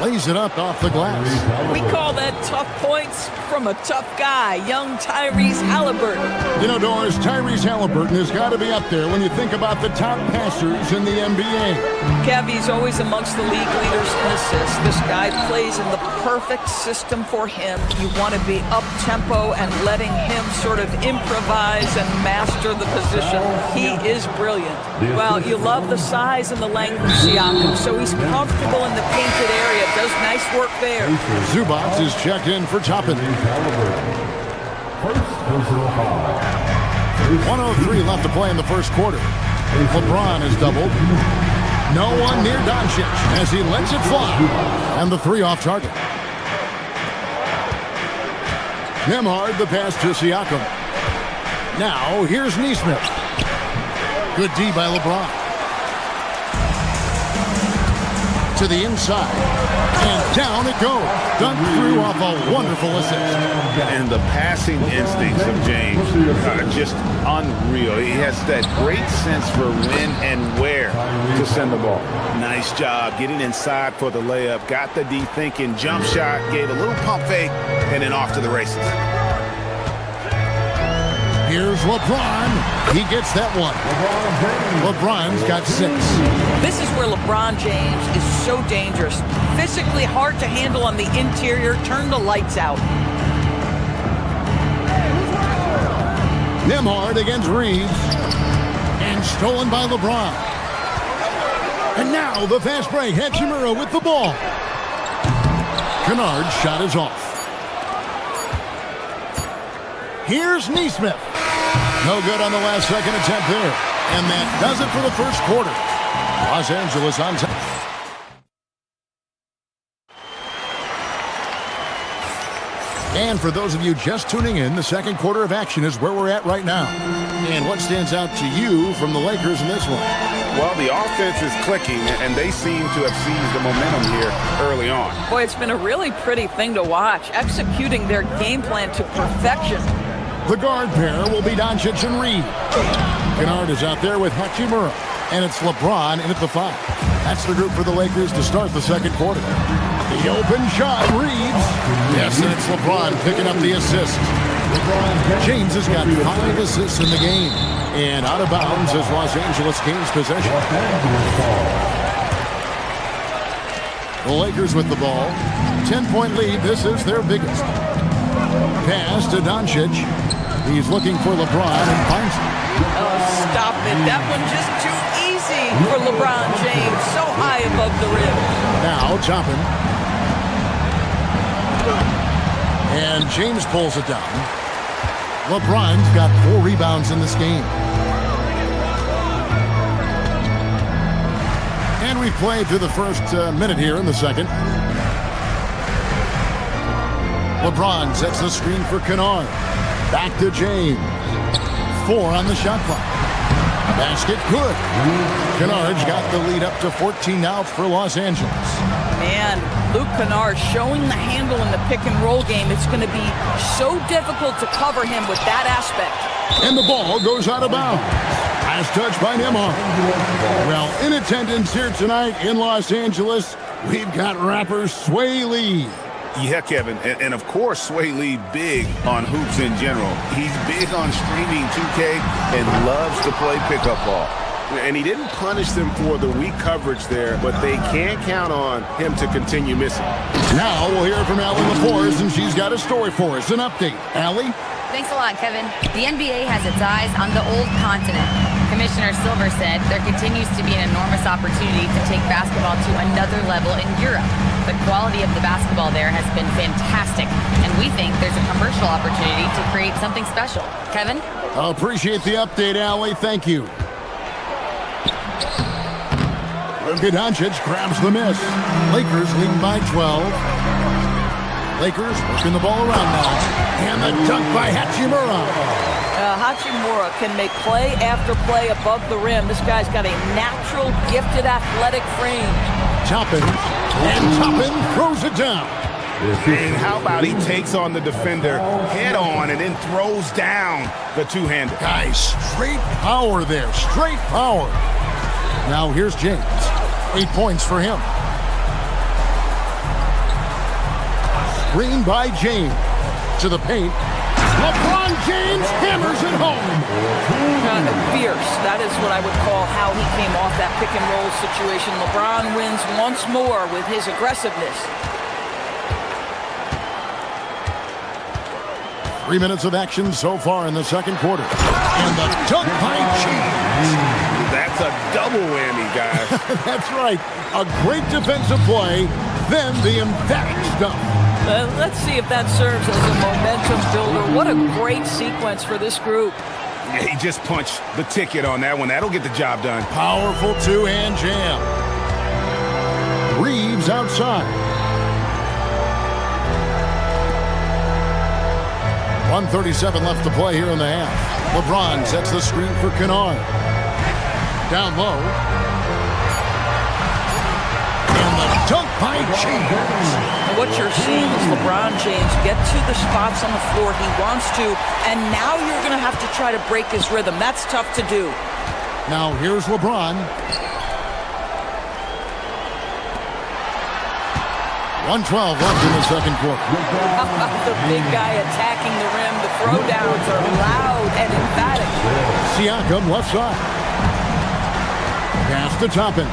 Lays it up off the glass. We call that tough points from a tough guy, young Tyrese Halliburton. You know, Doris, Tyrese Halliburton has got to be up there when you think about the top passers in the NBA. Kev, he's always amongst the league leaders in assists. This guy plays in the perfect system for him. You want to be up-tempo and letting him sort of improvise and master the position. He is brilliant. Well, you love the size and the length of Siakam, so he's comfortable in the painted area. Does nice work there. Zubac is checked in for Toppin. 1:03 left to play in the first quarter. LeBron is doubled. No one near Doncic as he lets it fly. And the 3 off target. Nembhard the pass to Siakam. Now here's Nesmith. Good D by LeBron. To the inside. And down it goes. Dunked through off a wonderful assist. And the passing instincts of James are just unreal. He has that great sense for when and where to send the ball. Nice job getting inside for the layup. Got the D thinking. Jump shot. Gave a little pump fake. And then off to the races. Here's LeBron. He gets that one. LeBron's got 6. This is where LeBron James is so dangerous. Physically hard to handle on the interior. Turn the lights out. Nembhard against Reeves. And stolen by LeBron. And now the fast break. Hachimura with the ball. Kennard's shot is off. Here's Nesmith. No good on the last second attempt there. And that does it for the first quarter. Los Angeles on top. And for those of you just tuning in, the second quarter of action is where we're at right now. And what stands out to you from the Lakers in this one? Well, the offense is clicking, and they seem to have seized the momentum here early on. Boy, it's been a really pretty thing to watch, executing their game plan to perfection. The guard pair will be Doncic and Reed. Kennard is out there with Hachimura, and it's LeBron in at the 5. That's the group for the Lakers to start the second quarter. The open shot, Reeves. Yes, and it's LeBron picking up the assist. James has got 5 assists in the game. And out of bounds as Los Angeles gains possession. The Lakers with the ball. 10-point lead. This is their biggest. Pass to Doncic. He's looking for LeBron and finds him. Oh, stop it. That one just too easy for LeBron James. So high above the rim. Now Toppin. And James pulls it down. LeBron's got 4 rebounds in this game. And we've played through the first minute here in the second. LeBron sets the screen for Kennard. Back to James. 4 on the shot clock. Basket good. Kennard's got the lead up to 14 now for Los Angeles. Man, Luke Kennard showing the handle in the pick and roll game. It's going to be so difficult to cover him with that aspect. And the ball goes out of bounds. Last touch by Nembhard. Well, in attendance here tonight in Los Angeles, we've got rapper Sway Lee. Yeah, Kevin, and of course, Sway Lee big on hoops in general. He's big on streaming 2K and loves to play pickup ball. And he didn't punish them for the weak coverage there, but they can't count on him to continue missing. Now we'll hear from Allie LaForest, and she's got a story for us. An update. Allie? Thanks a lot, Kevin. The NBA has its eyes on the old continent. Commissioner Silver said there continues to be an enormous opportunity to take basketball to another level in Europe. The quality of the basketball there has been fantastic, and we think there's a commercial opportunity to create something special. Kevin? I appreciate the update, Allie. Thank you. Luka Doncic grabs the miss. Lakers leading by 12. Lakers working the ball around now. And the dunk by Hachimura. Hachimura can make play after play above the rim. This guy's got a natural, gifted, athletic frame. Toppin. And Toppin throws it down. And how about he takes on the defender head on and then throws down the two-hander. Guys, straight power there. Straight power. Now here's James. 8 points for him. Screen by James. To the paint. LeBron James hammers it home. Fierce. That is what I would call how he came off that pick and roll situation. LeBron wins once more with his aggressiveness. 3 minutes of action so far in the second quarter. And the dunk by James. That's a double whammy, guys. That's right. A great defensive play, then the emphatic stuff. Let's see if that serves as a momentum builder. What a great sequence for this group. Yeah, he just punched the ticket on that one. That'll get the job done. Powerful two-hand jam. Reeves outside. 1:37 left to play here in the half. LeBron sets the screen for Kennard. Down low. And the dunk by James. And what you're seeing is LeBron James get to the spots on the floor he wants to, and now you're going to have to try to break his rhythm. That's tough to do. Now here's LeBron. 1:12 left in the second quarter. How about the big guy attacking the rim? The throwdowns are loud and emphatic. Siakam left side. Pass to Toppin.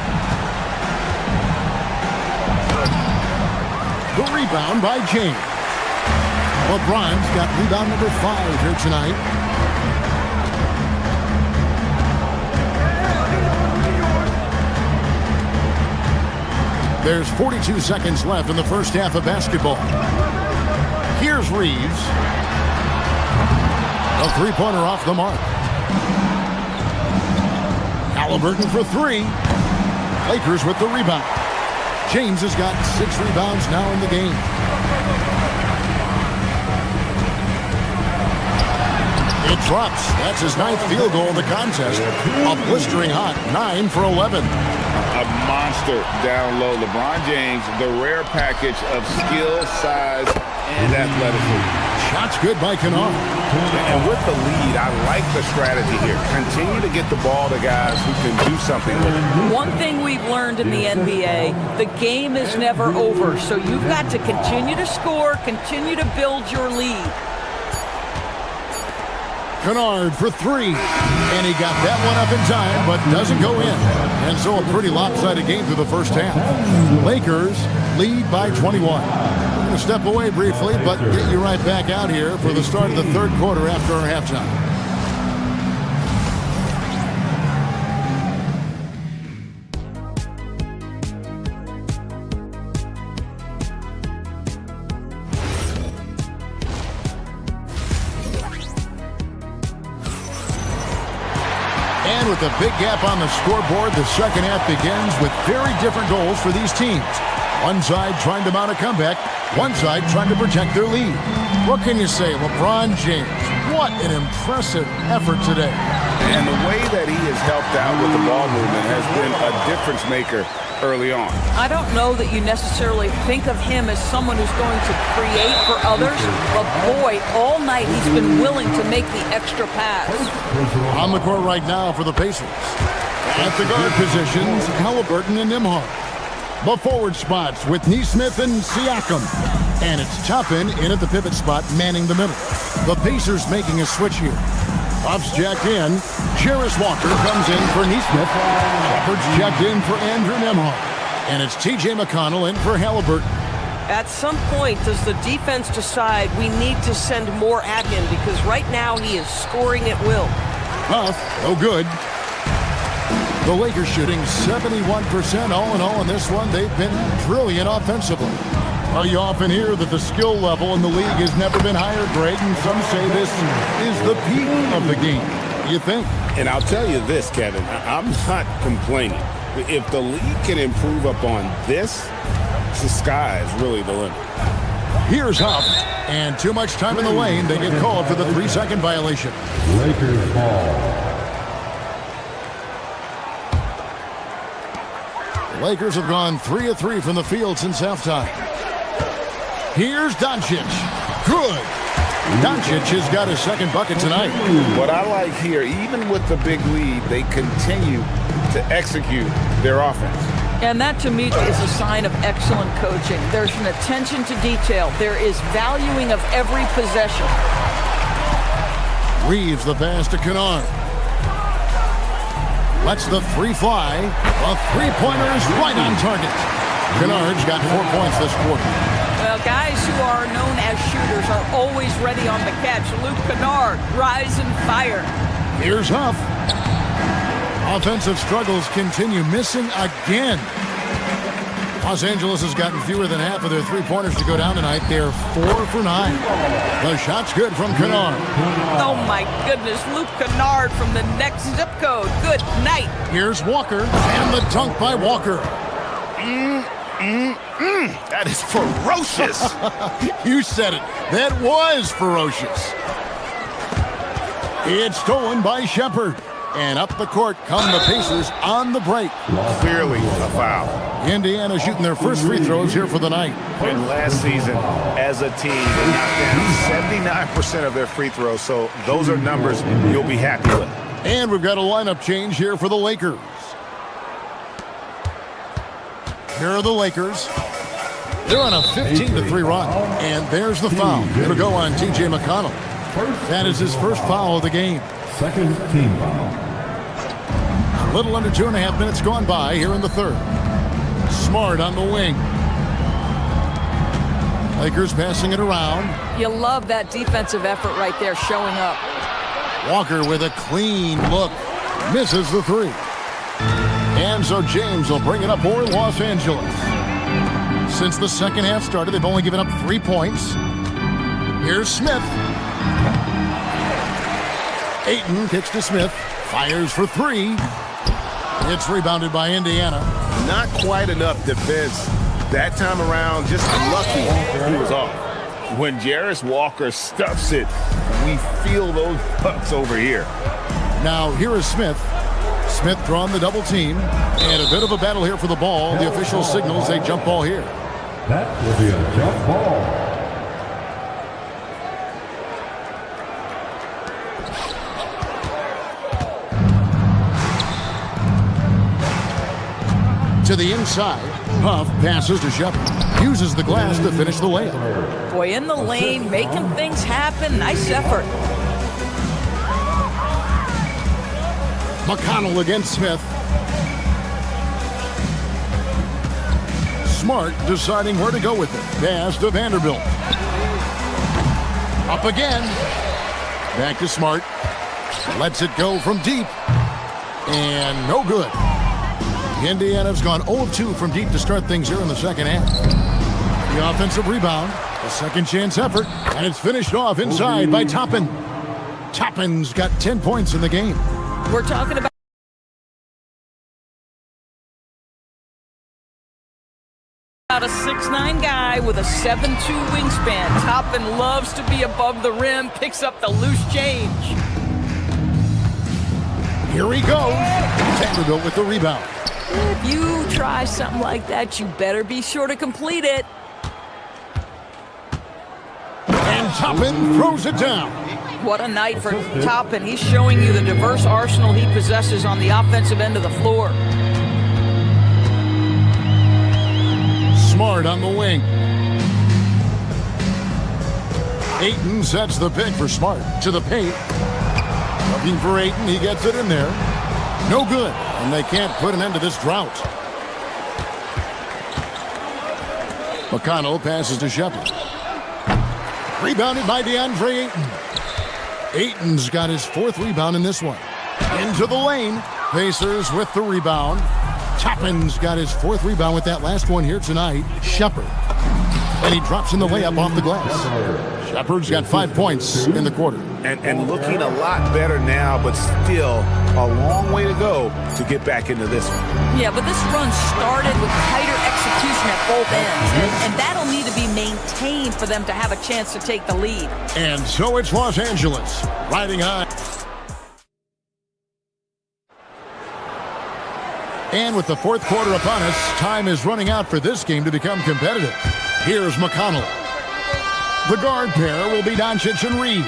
The rebound by James. LeBron's got rebound number 5 here tonight. There's 42 seconds left in the first half of basketball. Here's Reeves. A three-pointer off the mark. Halliburton for 3. Lakers with the rebound. James has got 6 rebounds now in the game. It drops. That's his 9th field goal of the contest. A blistering hot 9 for 11. A monster down low. LeBron James, the rare package of skill, size, and athleticism. Shots good by Kennard. And with the lead, I like the strategy here. Continue to get the ball to guys who can do something with it. One thing we've learned in the NBA, the game is never over. So you've got to continue to score, continue to build your lead. Kennard for 3. And he got that one up in time, but doesn't go in. And so a pretty lopsided game through the first half. Lakers lead by 21. We're going to step away briefly, but get you right back out here for the start of the third quarter after our halftime. And with a big gap on the scoreboard, the second half begins with very different goals for these teams. One side trying to mount a comeback, one side trying to protect their lead. What can you say? LeBron James, what an impressive effort today. And the way that he has helped out with the ball movement has been a difference maker early on. I don't know that you necessarily think of him as someone who's going to create for others, but boy, all night he's been willing to make the extra pass. On the court right now for the Pacers. At the guard positions, Halliburton and Nembhard. The forward spots with Nesmith and Siakam. And it's Toppin in at the pivot spot, manning the middle. The Pacers making a switch here. Puffs jacked in. Jarris Walker comes in for Nesmith. Shepard's checked in for Andrew Nembhard. And it's T.J. McConnell in for Halliburton. At some point, does the defense decide we need to send more at him? Because right now he is scoring at will. Puff, no good. The Lakers shooting 71% all in all in this one. They've been brilliant offensively. Well, you often hear that the skill level in the league has never been higher, Greg, and some say this is the peak of the game. You think? And I'll tell you this, Kevin, I'm not complaining. If the league can improve upon this, the sky is really the limit. Here's Huff, and too much time in the lane. They get called for the 3-second violation. Lakers ball. The Lakers have gone 3 of 3 from the field since halftime. Here's Doncic. Good. Doncic has got his second bucket tonight. What I like here, even with the big lead, they continue to execute their offense. And that, to me, is a sign of excellent coaching. There's an attention to detail. There is valuing of every possession. Reeves the pass to Kennard. Lets the three fly. A three-pointer is right on target. Kennard's got 4 points this quarter. Well, guys who are known as shooters are always ready on the catch. Luke Kennard, rise and fire. Here's Huff. Offensive struggles continue, missing again. Los Angeles has gotten fewer than half of their three-pointers to go down tonight. They're 4 for 9. The shot's good from Kennard. Oh, my goodness. Luke Kennard from the next zip code. Good night. Here's Walker, and the dunk by Walker. That is ferocious. You said it. That was ferocious. It's stolen by Shepard. And up the court come the Pacers on the break. Clearly a foul. Indiana shooting their first free throws here for the night. And last season, as a team, they knocked down 79% of their free throws. So those are numbers you'll be happy with. And we've got a lineup change here for the Lakers. Here are the Lakers. They're on a 15-3 run. And there's the foul. Going to go on T.J. McConnell. That is his first foul of the game. Second team foul. A little under 2.5 minutes gone by here in the third. Smart on the wing. Lakers passing it around. You love that defensive effort right there showing up. Walker with a clean look. Misses the three. And so James will bring it up for Los Angeles. Since the second half started, they've only given up 3 points. Here's Smith. Ayton kicks to Smith. Fires for three. It's rebounded by Indiana. Not quite enough defense that time around. Just lucky he was off. When Jarris Walker stuffs it, we feel those pucks over here. Now here is Smith. Smith drawing the double team. And a bit of a battle here for the ball. The official signals a jump ball here. That will be a jump ball. To the inside. Huff passes to Shepard. Uses the glass to finish the layup. Boy, in the lane, making things happen. Nice effort. McConnell against Smith. Smart deciding where to go with it. Pass to Vanderbilt. Up again. Back to Smart. Lets it go from deep. And no good. Indiana's gone 0-2 from deep to start things here in the second half. The offensive rebound. A second chance effort. And it's finished off inside by Toppin. Toppin's got 10 points in the game. We're talking about a 6'9" guy with a 7'2" wingspan. Toppin loves to be above the rim, picks up the loose change. Here he goes. Vanderbilt with the rebound. If you try something like that, you better be sure to complete it. And Toppin throws it down. What a night for Toppin. He's showing you the diverse arsenal he possesses on the offensive end of the floor. Smart on the wing. Ayton sets the pick for Smart. To the paint. Looking for Ayton. He gets it in there. No good. And they can't put an end to this drought. McConnell passes to Shepard. Rebounded by DeAndre Ayton. Ayton's got his fourth rebound in this one. Into the lane. Pacers with the rebound. Toppin's got his fourth rebound with that last one here tonight. Shepard. And he drops in the layup off the glass. Shepard's got 5 points in the quarter. And looking a lot better now, but still a long way to go to get back into this one. Yeah, but this run started with tighter execution at both ends. And that'll need to be maintained for them to have a chance to take the lead. And so it's Los Angeles riding high. And with the fourth quarter upon us, time is running out for this game to become competitive. Here's McConnell. The guard pair will be Doncic and Reeves.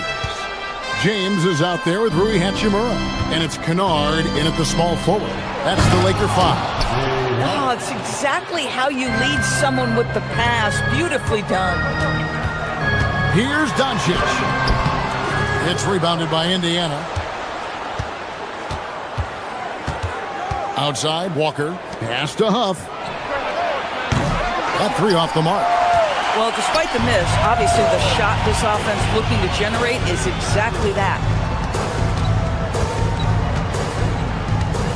James is out there with Rui Hachimura. And it's Kennard in at the small forward. That's the Laker 5. Oh, it's exactly how you lead someone with the pass. Beautifully done. Here's Doncic. It's rebounded by Indiana. Outside, Walker. Pass to Huff. That three off the mark. Well, despite the miss, obviously the shot this offense looking to generate is exactly that.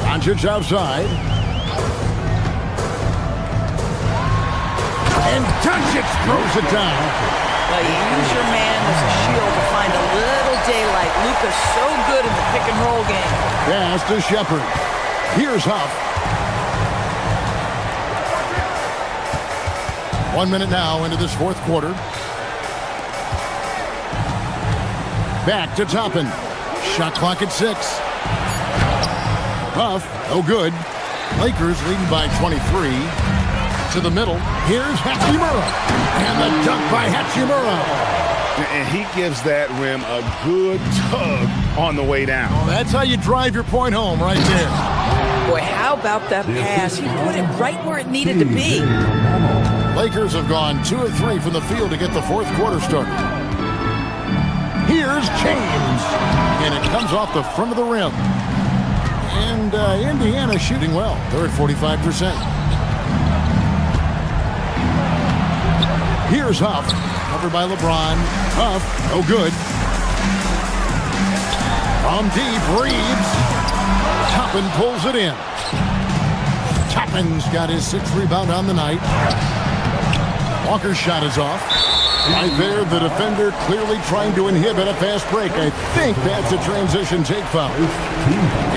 Doncic outside. And Doncic throws it down. Well, you use your man as a shield to find a little daylight. Luka's so good in the pick and roll game. Pass to Shepard. Here's Huff. 1 minute now into this fourth quarter. Back to Toppin. Shot clock at 6. Huff, no good. Lakers leading by 23. To the middle. Here's Hachimura. And the dunk by Hachimura. And he gives that rim a good tug on the way down. Oh, that's how you drive your point home right there. Boy, how about that pass? He put it right where it needed to be. Lakers have gone 2 of 3 from the field to get the fourth quarter started. Here's James, and it comes off the front of the rim. And Indiana shooting well. They're at 45%. Here's Huff, covered by LeBron. Huff, no good. From deep, Reeves. Toppin pulls it in. Toppin's got his 6th rebound on the night. Walker's shot is off. Right there, the defender clearly trying to inhibit a fast break. I think that's a transition take foul.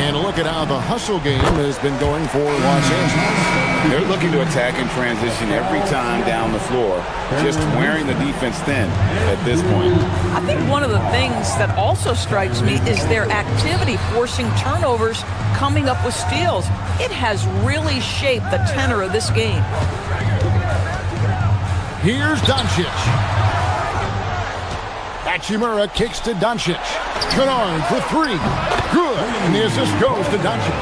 And look at how the hustle game has been going for Los Angeles. They're looking to attack in transition every time down the floor, just wearing the defense thin at this point. I think one of the things that also strikes me is their activity forcing turnovers, coming up with steals. It has really shaped the tenor of this game. Here's Doncic. Hachimura kicks to Doncic. Kennard for 3. Good. And the assist goes to Doncic.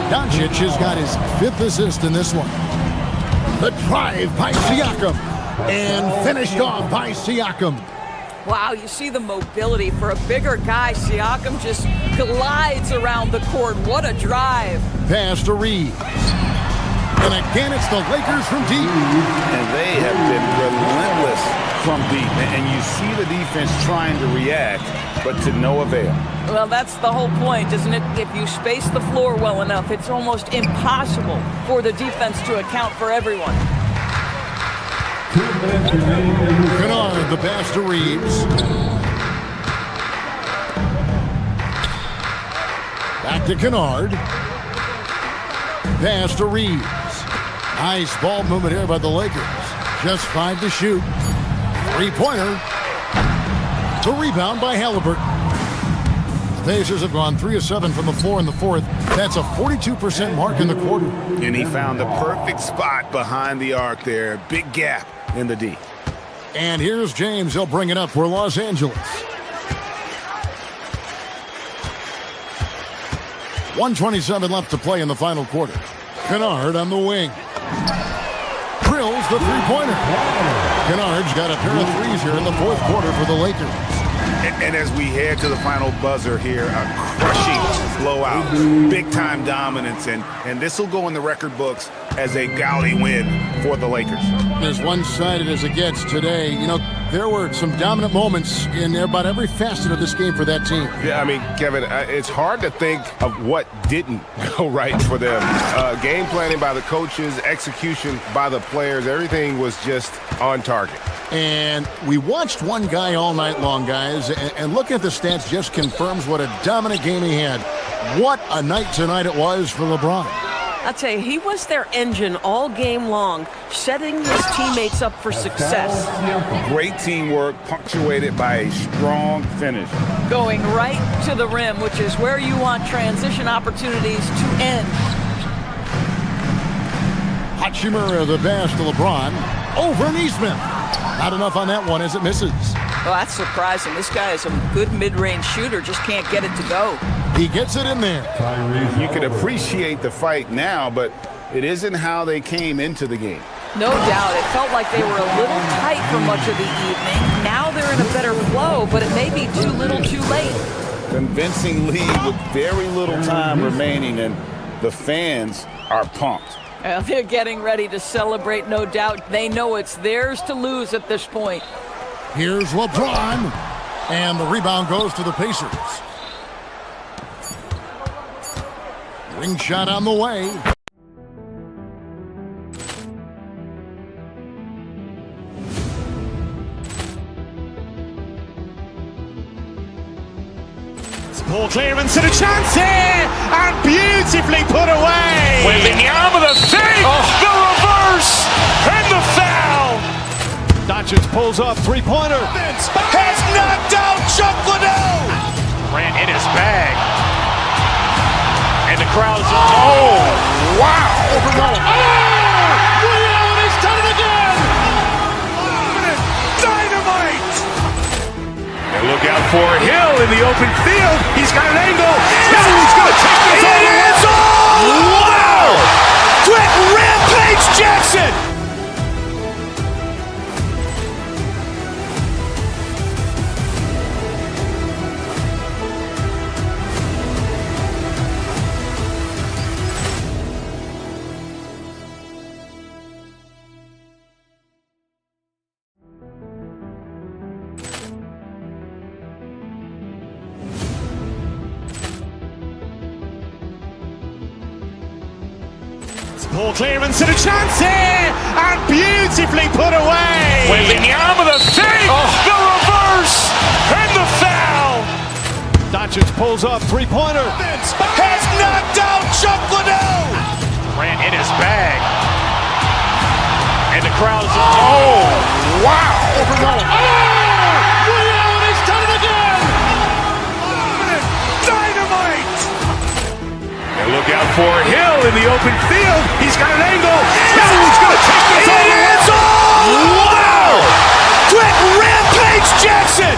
Doncic has got his 5th assist in this one. The drive by Siakam. And finished off by Siakam. Wow, you see the mobility for a bigger guy. Siakam just glides around the court. What a drive. Pass to Reeves. And again, it's the Lakers from deep. And they have been relentless from deep. And you see the defense trying to react, but to no avail. Well, that's the whole point, isn't it? If you space the floor well enough, it's almost impossible for the defense to account for everyone. Kennard, the pass to Reeves. Back to Kennard. Pass to Reeves. Nice ball movement here by the Lakers. Just 5 to shoot. 3-pointer. The rebound by Halliburton. The Pacers have gone 3 of 7 from the floor in the fourth. That's a 42% mark in the quarter. And he found the perfect spot behind the arc there. Big gap in the D. And here's James. He'll bring it up for Los Angeles. 1:27 left to play in the final quarter. Kennard on the wing. Drills the 3-pointer. Kennard's got a pair of threes here in the fourth quarter for the Lakers. And as we head to the final buzzer here, a crushing blowout, big-time dominance, and this will go in the record books as a gaudy win for the Lakers. As one-sided as it gets today, you know, there were some dominant moments in about every facet of this game for that team. Yeah, I mean, Kevin, it's hard to think of what didn't go right for them. Game planning by the coaches, execution by the players, everything was just on target. And we watched one guy all night long, guys, and looking at the stats just confirms what a dominant game he had. What a night tonight it was for LeBron. I'll tell you, he was their engine all game long, setting his teammates up for success. Great teamwork, punctuated by a strong finish. Going right to the rim, which is where you want transition opportunities to end. Hachimura, the pass to LeBron. Over Nesmith. Not enough on that one as it misses. Well, that's surprising. This guy is a good mid-range shooter, just can't get it to go. He gets it in there. You can appreciate the fight now, but it isn't how they came into the game. No doubt. It felt like they were a little tight for much of the evening. Now they're in a better flow, but it may be too little too late. Convincing lead with very little time remaining, and the fans are pumped. Well, they're getting ready to celebrate, no doubt. They know it's theirs to lose at this point. Here's LeBron, and the rebound goes to the Pacers. Ring shot on the way. Ball clearance and a chance here, and beautifully put away. Wembanyama the save, the reverse, and the foul. Doncic pulls up, 3-pointer. Has knocked out Chuck Liddell. Ran in his bag. And the crowd's, oh, wow. Liddell has done it again. Dynamite. And look out for Hill in the open field. He's got an angle. Hill's going to take this all the way. Wow! Quit Rampage Jackson. Ball clearance and a chance here, and beautifully put away. Wembanyama the save, the reverse, and the foul. Doncic pulls up, three-pointer. Has knocked out Chuck Liddell. Grant in his bag. And the crowd is, wow. Ray Allen has done it again. Dynamite. And look out for Hill in the open field. He's got an angle. He's going to take this all the way. Wow! Quick Rampage Jackson.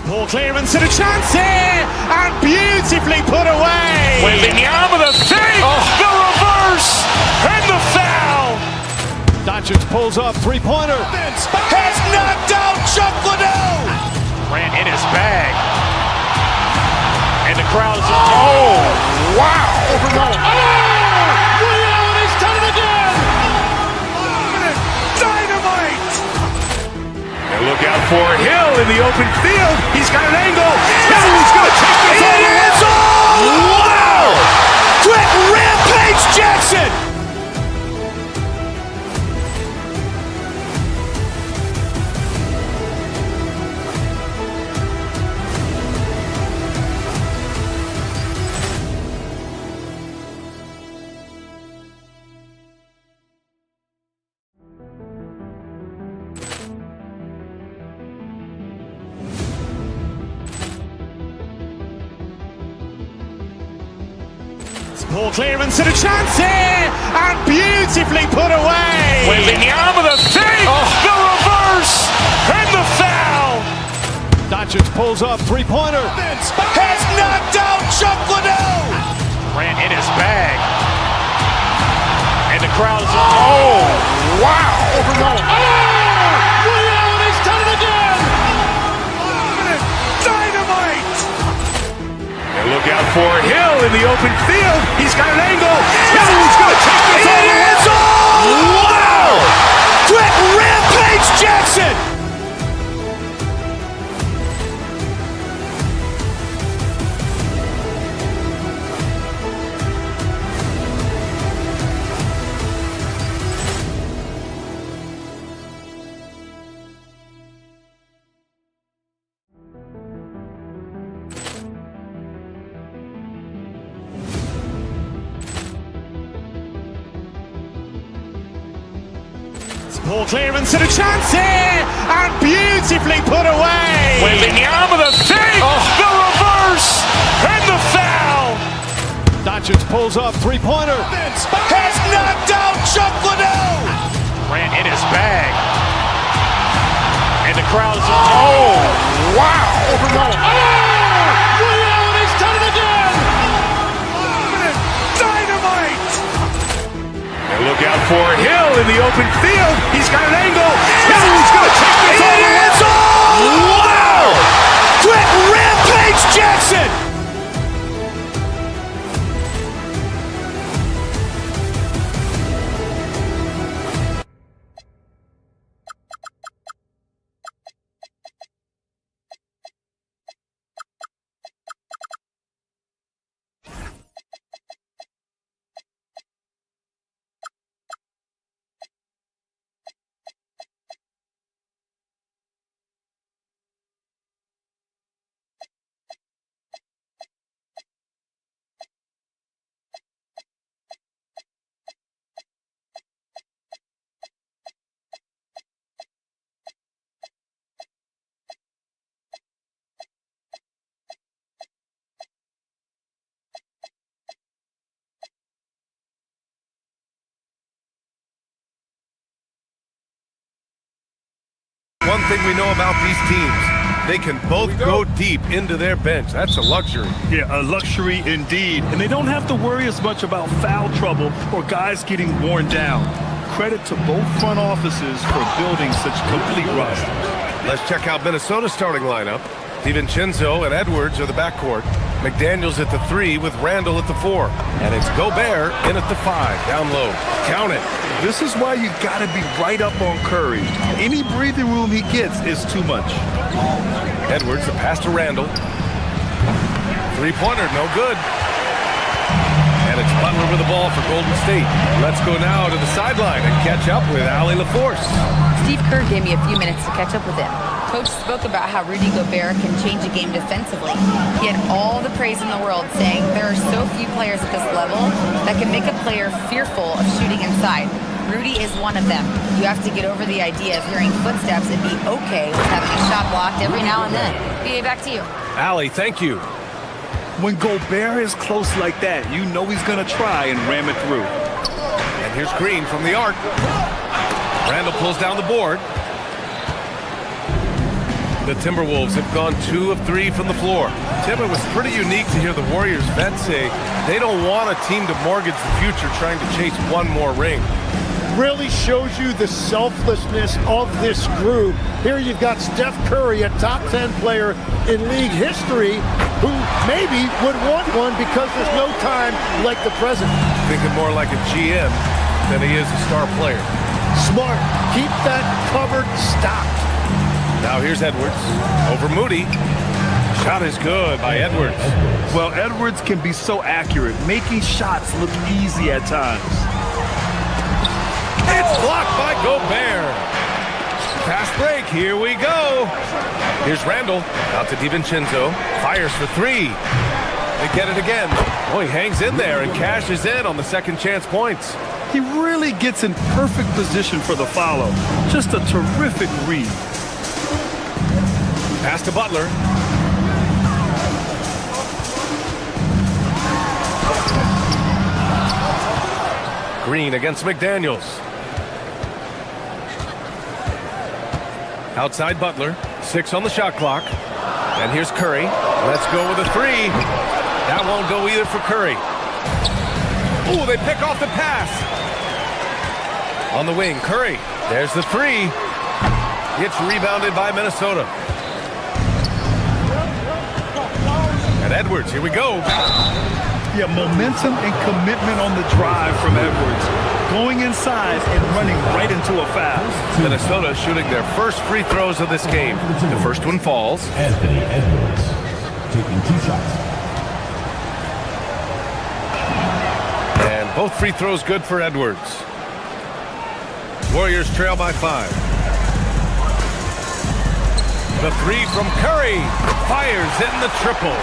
Ball clearance and a chance here, and beautifully put away. Wembanyama the save, the reverse, and the foul. Doncic pulls up, three-pointer. Has knocked out Chuck Liddell. Grant in his bag. And the crowd is, wow. Ray Allen has done it again. Dynamite. And look out for Hill in the open field. He's got an angle. He's going to take this all the way. Wow! Quick Rampage Jackson. Ball clearance and a chance here, and beautifully put away. Wembanyama the save, the reverse, and the foul. Doncic pulls up, three-pointer. Has knocked out Chuck Liddell. Grant in his bag. And the crowd is, wow. Ray Allen has done it again. Dynamite. And look out for Hill in the open field. He's got an angle. He's going to take this all the way. Wow! Quick Rampage Jackson. Ball clearance and a chance here, and beautifully put away. Wembanyama the save, the reverse, and the foul. Doncic pulls up, three-pointer. Has knocked out Chuck Liddell. Grant in his bag. And the crowd is, wow. Ray Allen has done it again. Dynamite. And look out for Hill in the open field. He's got an angle. He's going to take this all the way. Wow! Quick Rampage Jackson. One thing we know about these teams, they can both go deep into their bench. That's a luxury. Yeah, a luxury indeed. And they don't have to worry as much about foul trouble or guys getting worn down. credit to both front offices for building such complete rosters. Let's check out Minnesota's starting lineup. DiVincenzo and Edwards are the backcourt. McDaniels at the 3 with Randall at the 4. And it's Gobert in at the 5, down low. Count it. This is why you got to be right up on Curry. Any breathing room he gets is too much. Edwards, the pass to Randall. Three-pointer, no good. And it's Butler with the ball for Golden State. Let's go now to the sideline and catch up with Allie LaForce. Steve Kerr gave me a few minutes to catch up with him. Coach spoke about how Rudy Gobert can change a game defensively. He had all the praise in the world, saying there are so few players at this level that can make a player fearful of shooting inside. Rudy is one of them. You have to get over the idea of hearing footsteps and be okay with having a shot blocked every now and then. BA, back to you. Allie, thank you. When Gobert is close like that, you know he's going to try and ram it through. And here's Green from the arc. Randall pulls down the board. The Timberwolves have gone 2 of 3 from the floor. Tim, it was pretty unique to hear the Warriors vets say they don't want a team to mortgage the future trying to chase one more ring. Really shows you the selflessness of this group. Here you've got Steph Curry, a top 10 player in league history, who maybe would want one because there's no time like the present. Thinking more like a GM than he is a star player. Smart. Keep that cupboard stocked. Now here's Edwards over Moody. Shot is good by Edwards. Well, Edwards can be so accurate, making shots look easy at times. It's blocked by Gobert. Fast break, here we go. Here's Randall, out to DiVincenzo. Fires for 3. They get it again. Oh, he hangs in there and cashes in on the second chance points. He really gets in perfect position for the follow. Just a terrific read. Pass to Butler. Green against McDaniels. Outside Butler. 6 on the shot clock. And here's Curry. Let's go with a 3. That won't go either for Curry. Ooh, they pick off the pass. On the wing, Curry. There's the 3. It's rebounded by Minnesota. And Edwards, here we go. Yeah, momentum and commitment on the drive from Edwards. Going inside and running right into a foul. Minnesota shooting their first free throws of this game. The first one falls. Anthony Edwards taking 2 shots. And both free throws good for Edwards. Warriors trail by 5. The 3 from Curry. Fires in the triple.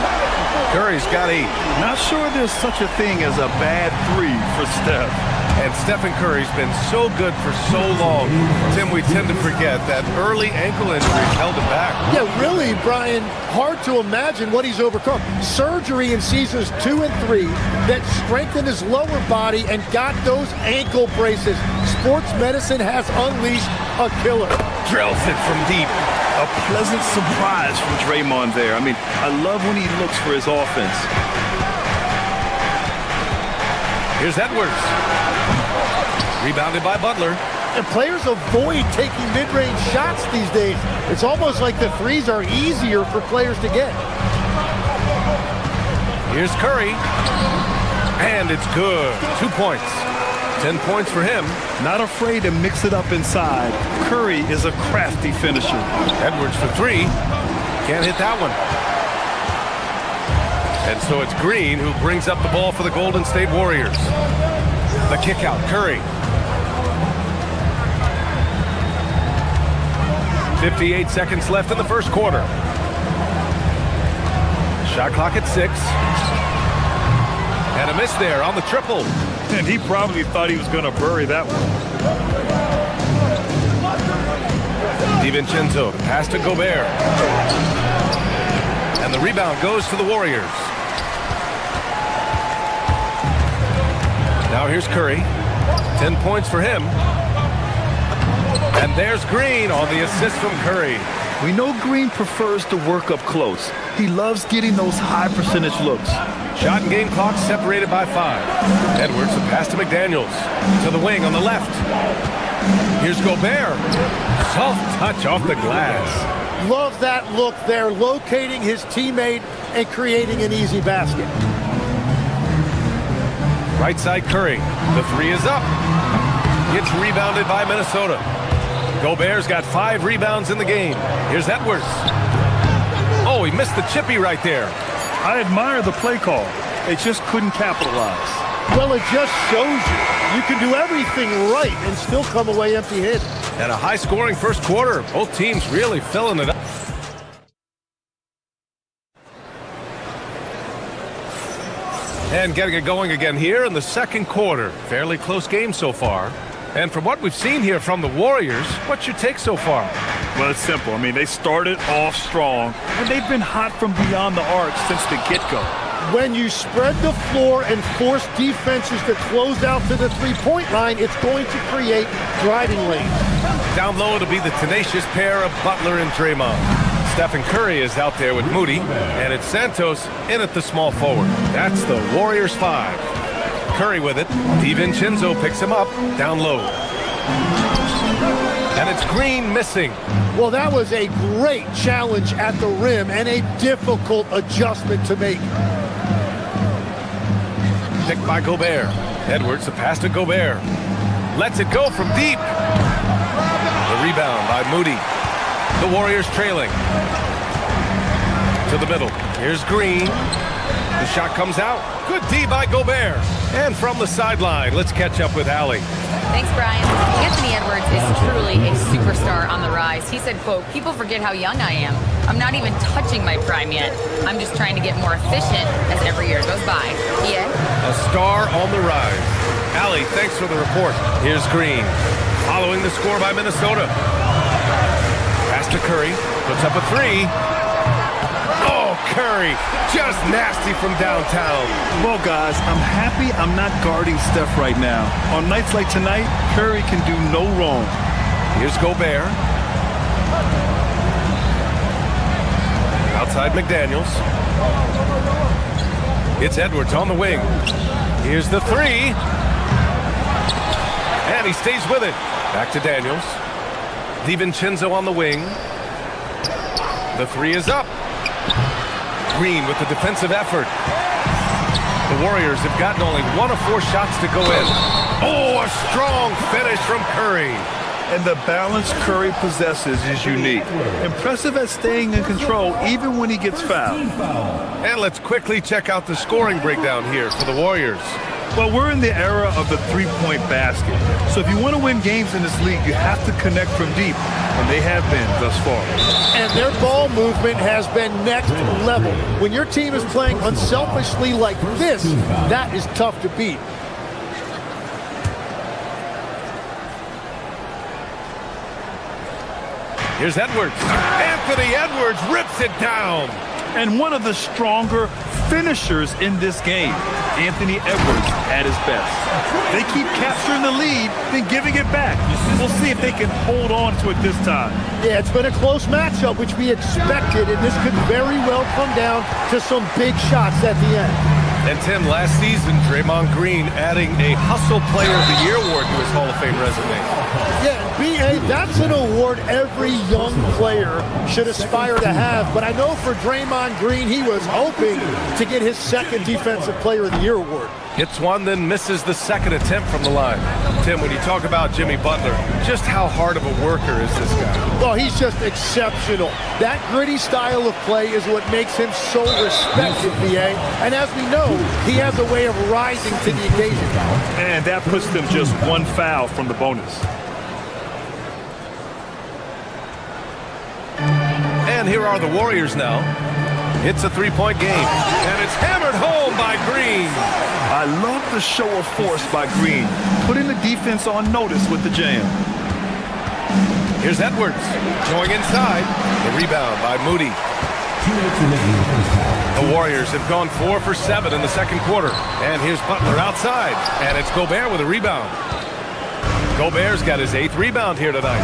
Curry's got 8. Not sure there's such a thing as a bad 3 for Steph. And Stephen Curry's been so good for so long. Tim, we tend to forget that early ankle injuries held him back. Yeah, really, Brian, hard to imagine what he's overcome. Surgery in seasons 2 and 3 that strengthened his lower body and got those ankle braces. Sports medicine has unleashed a killer. Drills it from deep. A pleasant surprise from Draymond there. I mean, I love when he looks for his offense. Here's Edwards. Rebounded by Butler. And players avoid taking mid-range shots these days. It's almost like the 3s are easier for players to get. Here's Curry. And it's good. 2 points. 10 points for him. Not afraid to mix it up inside. Curry is a crafty finisher. Edwards for 3. Can't hit that one. And so it's Green who brings up the ball for the Golden State Warriors. The kick out, Curry. 58 seconds left in the first quarter. Shot clock at 6. And a miss there on the triple. And he probably thought he was going to bury that one. DiVincenzo, pass to Gobert. And the rebound goes to the Warriors. Now here's Curry. 10 points for him. And there's Green on the assist from Curry. We know Green prefers to work up close. He loves getting those high percentage looks. Shot and game clock separated by 5. Edwards, a pass to McDaniels. To the wing on the left. Here's Gobert. Soft touch off the glass. Love that look there, locating his teammate and creating an easy basket. Right side Curry. The 3 is up. Gets rebounded by Minnesota. Gobert's got 5 rebounds in the game. Here's Edwards. Oh, he missed the chippy right there. I admire the play call. They just couldn't capitalize. Well, it just shows you can do everything right and still come away empty-handed. And a high-scoring first quarter. Both teams really filling it up. And getting it going again here in the second quarter. Fairly close game so far. And from what we've seen here from the Warriors, what's your take so far? Well, it's simple. I mean, they started off strong, and they've been hot from beyond the arc since the get-go. When you spread the floor and force defenses to close out to the three-point line, it's going to create driving lanes. Down low, it'll be the tenacious pair of Butler and Draymond. Stephen Curry is out there with Moody, and it's Santos in at the small forward. That's the Warriors 5. Curry with it. DiVincenzo picks him up down low. And it's Green missing. Well, that was a great challenge at the rim and a difficult adjustment to make. Picked by Gobert. Edwards, a pass to Gobert. Lets it go from deep. The rebound by Moody. The Warriors trailing. To the middle. Here's Green. The shot comes out. Good D by Gobert. And from the sideline, let's catch up with Allie. Thanks, Brian. Anthony Edwards is truly a superstar on the rise. He said, quote, "People forget how young I am. I'm not even touching my prime yet. I'm just trying to get more efficient as every year goes by." Yeah. A star on the rise. Allie, thanks for the report. Here's Green. Following the score by Minnesota. Pass to Curry. Puts up a 3. Oh, Curry. Just nasty from downtown. Well, guys, I'm happy I'm not guarding Steph right now. On nights like tonight, Curry can do no wrong. Here's Gobert. Outside McDaniels. It's Edwards on the wing. Here's the 3. And he stays with it. Back to Daniels. DiVincenzo on the wing. The 3 is up. Green with the defensive effort. The Warriors have gotten only 1 of 4 shots to go in. Oh, a strong finish from Curry. And the balance Curry possesses is unique. Impressive at staying in control even when he gets fouled. And let's quickly check out the scoring breakdown here for the Warriors. Well, we're in the era of the three-point basket. So if you want to win games in this league, you have to connect from deep. And they have been thus far. And their ball movement has been next level. When your team is playing unselfishly like this, that is tough to beat. Here's Edwards. Anthony Edwards rips it down. And one of the stronger finishers in this game, Anthony Edwards at his best. They keep capturing the lead, then giving it back. We'll see if they can hold on to it this time. Yeah, it's been a close matchup, which we expected, and this could very well come down to some big shots at the end. And Tim, last season, Draymond Green adding a Hustle Player of the Year award to his Hall of Fame resume. Yeah, B.A., that's an award every young player should aspire to have. But I know for Draymond Green, he was hoping to get his second Defensive Player of the Year award. Hits one, then misses the second attempt from the line. Tim, when you talk about Jimmy Butler, just how hard of a worker is this guy? Well, he's just exceptional. That gritty style of play is what makes him so respected, B.A. And as we know, he has a way of rising to the occasion. And that puts them just 1 foul from the bonus. And here are the Warriors now. It's a 3-point game, and it's hammered home by Green. I love the show of force by Green, putting the defense on notice with the jam. Here's Edwards going inside. The rebound by Moody. The Warriors have gone 4 for 7 in the second quarter. And here's Butler outside, and it's Gobert with a rebound. Gobert's got his 8th rebound here tonight.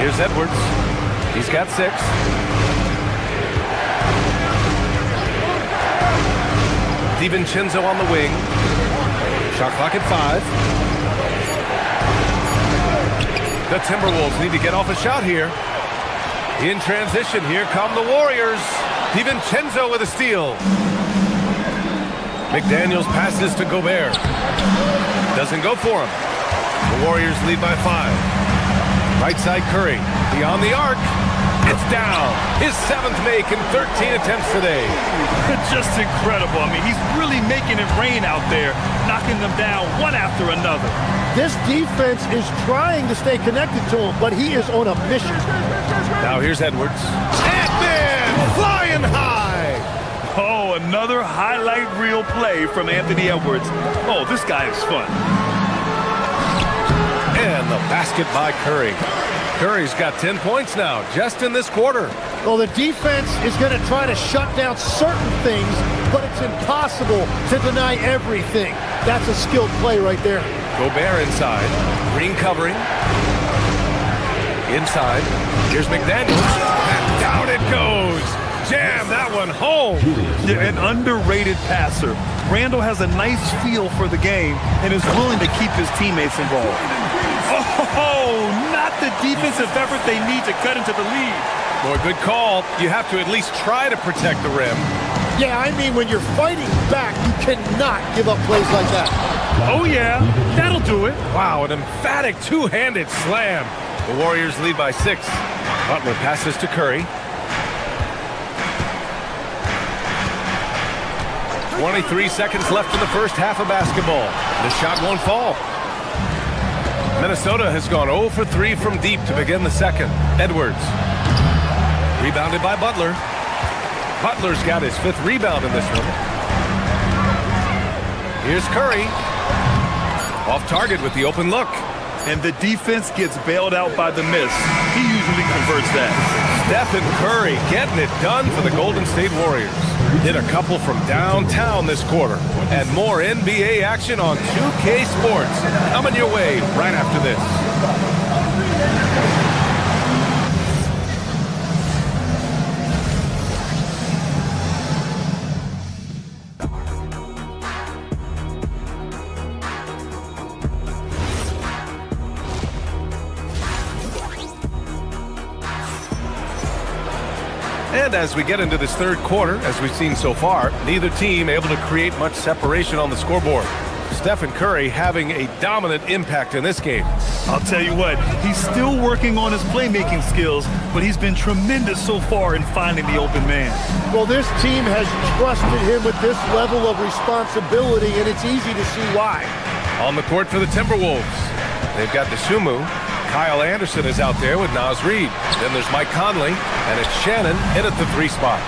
Here's Edwards. He's got 6. DiVincenzo on the wing. Shot clock at 5. The Timberwolves need to get off a shot here. In transition, here come the Warriors. DiVincenzo with a steal. McDaniels passes to Gobert. Doesn't go for him. The Warriors lead by 5. Right side Curry. Beyond the arc. It's down. His 7th make in 13 attempts today. Just incredible. I mean, he's really making it rain out there, knocking them down one after another. This defense is trying to stay connected to him, but he is on a mission. Now here's Edwards. Ant-Man flying high. Oh, another highlight reel play from Anthony Edwards. Oh, this guy is fun. And the basket by Curry. Curry's got 10 points now, just in this quarter. Well, the defense is going to try to shut down certain things, but it's impossible to deny everything. That's a skilled play right there. Gobert inside. Green covering. Inside. Here's McDaniels. And down it goes. Jam that one home. Yeah, an underrated passer. Randall has a nice feel for the game and is willing to keep his teammates involved. Oh, not the defensive effort they need to cut into the lead. Boy, good call. You have to at least try to protect the rim. Yeah, I mean, when you're fighting back, you cannot give up plays like that. Oh, yeah, that'll do it. Wow, an emphatic two-handed slam. The Warriors lead by 6. Butler passes to Curry. 23 seconds left in the first half of basketball. The shot won't fall. Minnesota has gone 0 for 3 from deep to begin the second. Edwards. Rebounded by Butler. Butler's got his 5th rebound in this one. Here's Curry. Off target with the open look. And the defense gets bailed out by the miss. He usually converts that. Stephen Curry getting it done for the Golden State Warriors. Hit a couple from downtown this quarter. And more NBA action on 2K Sports. Coming your way right after this. And as we get into this third quarter, as we've seen so far, neither team able to create much separation on the scoreboard. Stephen Curry having a dominant impact in this game. I'll tell you what, he's still working on his playmaking skills, but he's been tremendous so far in finding the open man. Well, this team has trusted him with this level of responsibility, and it's easy to see why. On the court for the Timberwolves, they've got the Sumu. Kyle Anderson is out there with Naz Reid. Then there's Mike Conley, and it's Shannon in at the 3 spot.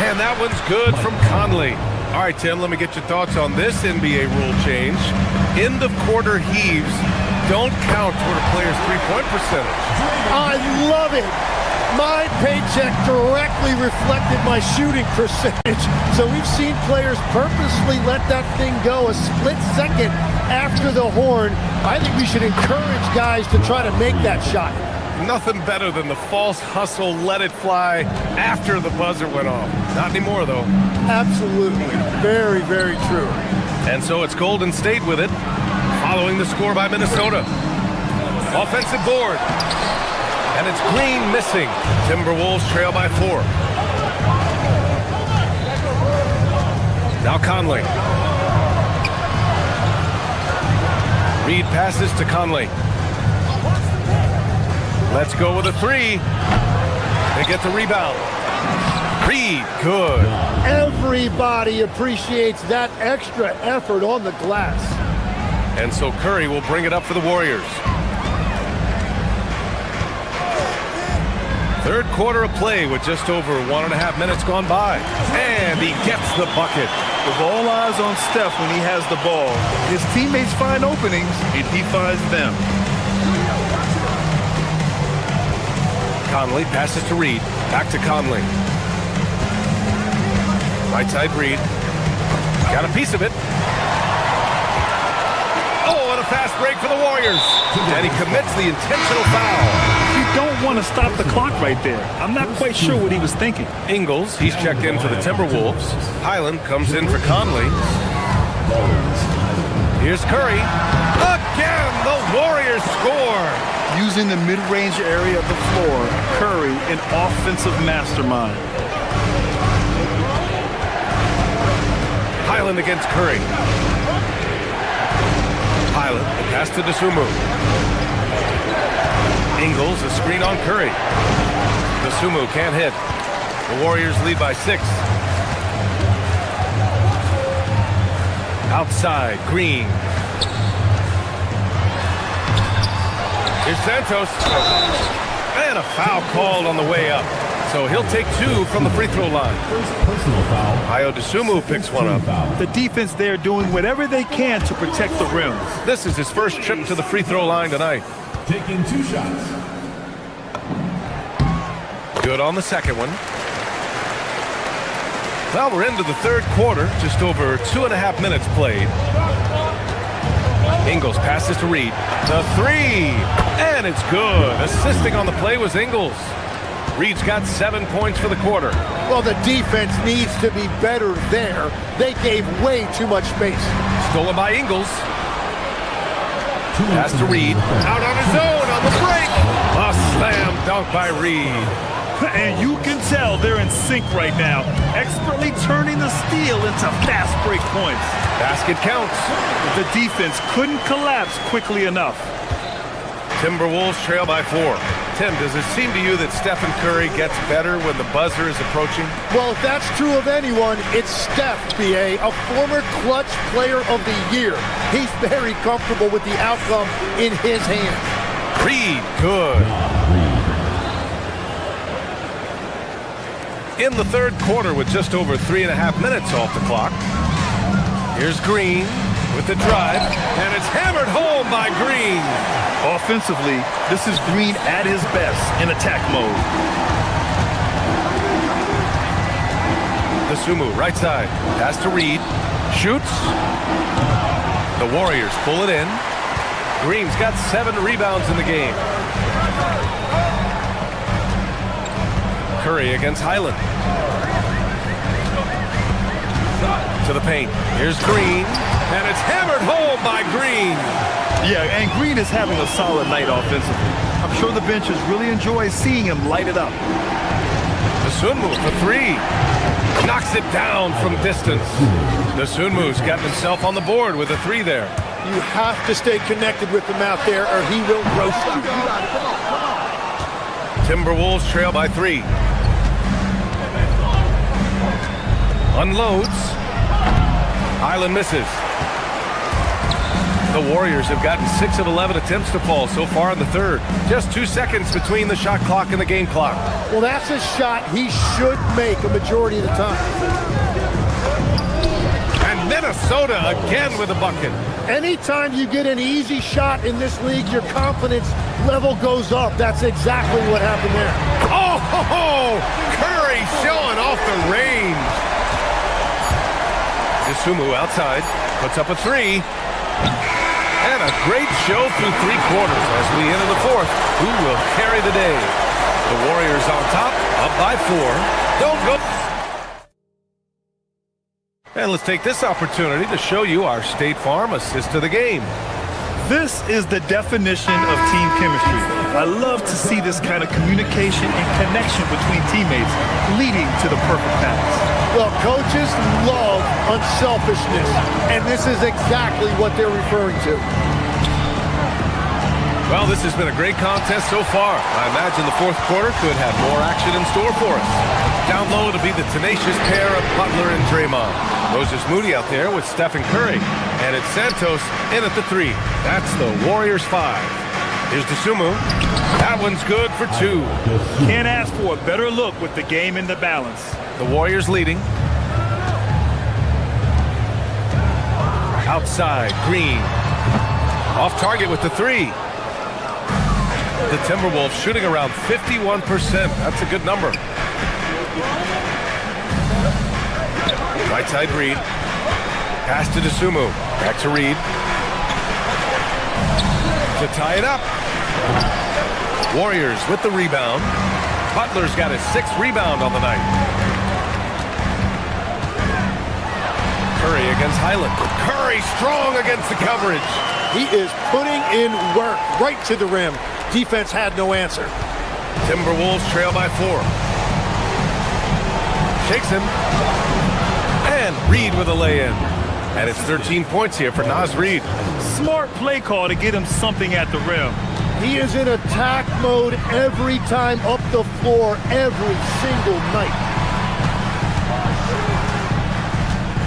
And that one's good from Conley. All right, Tim, let me get your thoughts on this NBA rule change. End of quarter heaves don't count toward a player's three-point percentage. I love it. My paycheck directly reflected my shooting percentage. So we've seen players purposely let that thing go a split second after the horn. I think we should encourage guys to try to make that shot. Nothing better than the false hustle, let it fly after the buzzer went off. Not anymore, though. Absolutely. Very, very true. And so it's Golden State with it, following the score by Minnesota. Offensive board. And it's Green missing. Timberwolves trail by 4. Now Conley. Reid passes to Conley. Let's go with a 3. They get the rebound. Reid, good. Everybody appreciates that extra effort on the glass. And so Curry will bring it up for the Warriors. Third quarter of play with just over 1.5 minutes gone by. And he gets the bucket. With all eyes on Steph when he has the ball, his teammates find openings and he finds them. Conley passes to Reid. Back to Conley. Right side Reid. Got a piece of it. Oh, and a fast Fast break for the Warriors. And he commits the intentional foul. You don't want to stop the clock right there. I'm not quite sure what he was thinking. Ingles, he's checked in for the Timberwolves. Highland comes in for Conley. Here's Curry. Again, the Warriors score. Using the mid-range area of the floor, Curry, an offensive mastermind. Highland against Curry. Highland, the pass to Dosunmu. Ingles, a screen on Curry. Dosunmu can't hit. The Warriors lead by 6. Outside, Green. Here's Santos. And a foul called on the way up. So he'll take 2 from the free throw line. Personal foul. Ayo Dosunmu picks one up. The defense there doing whatever they can to protect the rim. This is his first trip to the free throw line tonight. Taking 2 shots. Good on the second one. Well, we're into the third quarter. Just over 2.5 minutes played. Ingles passes to Reed. The 3, and it's good. Assisting on the play was Ingles. Reed's got 7 points for the quarter. Well, the defense needs to be better there. They gave way too much space. Stolen by Ingles. Pass to Reed. Out on his own on the break. A slam dunk by Reed. And you can tell they're in sync right now, expertly turning the steal into fast break points. Basket counts. The defense couldn't collapse quickly enough. Timberwolves trail by 4. Tim, does it seem to you that Stephen Curry gets better when the buzzer is approaching? Well, if that's true of anyone, it's Steph, B.A., a former clutch player of the year. He's very comfortable with the outcome in his hands. Reed, good. In the third quarter with just over 3.5 minutes off the clock. Here's Green with the drive, and it's hammered home by Green. Offensively, this is Green at his best in attack mode. Dosunmu, right side. Pass to Reed. Shoots. The Warriors pull it in. Green's got 7 rebounds in the game. Curry against Highland. To the paint. Here's Green. And it's hammered home by Green. Yeah, and Green is having a solid night offensively. I'm sure the benches really enjoy seeing him light it up. Dosunmu for 3. Knocks it down from distance. Dosunmu's got himself on the board with a 3 there. You have to stay connected with him out there or he will roast you. Timberwolves trail by 3. Unloads. Highland misses. The Warriors have gotten 6 of 11 attempts to fall so far in the third. Just 2 seconds between the shot clock and the game clock. Well, that's a shot he should make a majority of the time. And Minnesota again with a bucket. Anytime you get an easy shot in this league, your confidence level goes up. That's exactly what happened there. Oh, Curry showing off the range. Dosunmu outside, puts up a 3. And a great show through 3 quarters as we enter the fourth. Who will carry the day? The Warriors on top, up by 4. Don't go. And let's take this opportunity to show you our State Farm assist to the game. This is the definition of team chemistry. I love to see this kind of communication and connection between teammates leading to the perfect pass. Well, coaches love unselfishness, and this is exactly what they're referring to. Well, this has been a great contest so far. I imagine the fourth quarter could have more action in store for us. Down low, it'll be the tenacious pair of Butler and Draymond. Moses Moody out there with Stephen Curry. And it's Santos in at the 3. That's the Warriors 5. Here's Dosunmu. That one's good for 2. Can't ask for a better look with the game in the balance. The Warriors leading. Outside, Green. Off target with the 3. The Timberwolves shooting around 51%. That's a good number. Right side, Reed. Pass to Dosunmu. Back to Reed. to tie it up. Warriors with the rebound. Butler's got his 6th rebound on the night. Curry against Highland. Curry strong against the coverage. He is putting in work right to the rim. Defense had no answer. Timberwolves trail by 4. Shakes him. And Reed with a lay-in. And it's 13 points here for Naz Reed. Smart play call to get him something at the rim. He is in attack mode every time up the floor, every single night.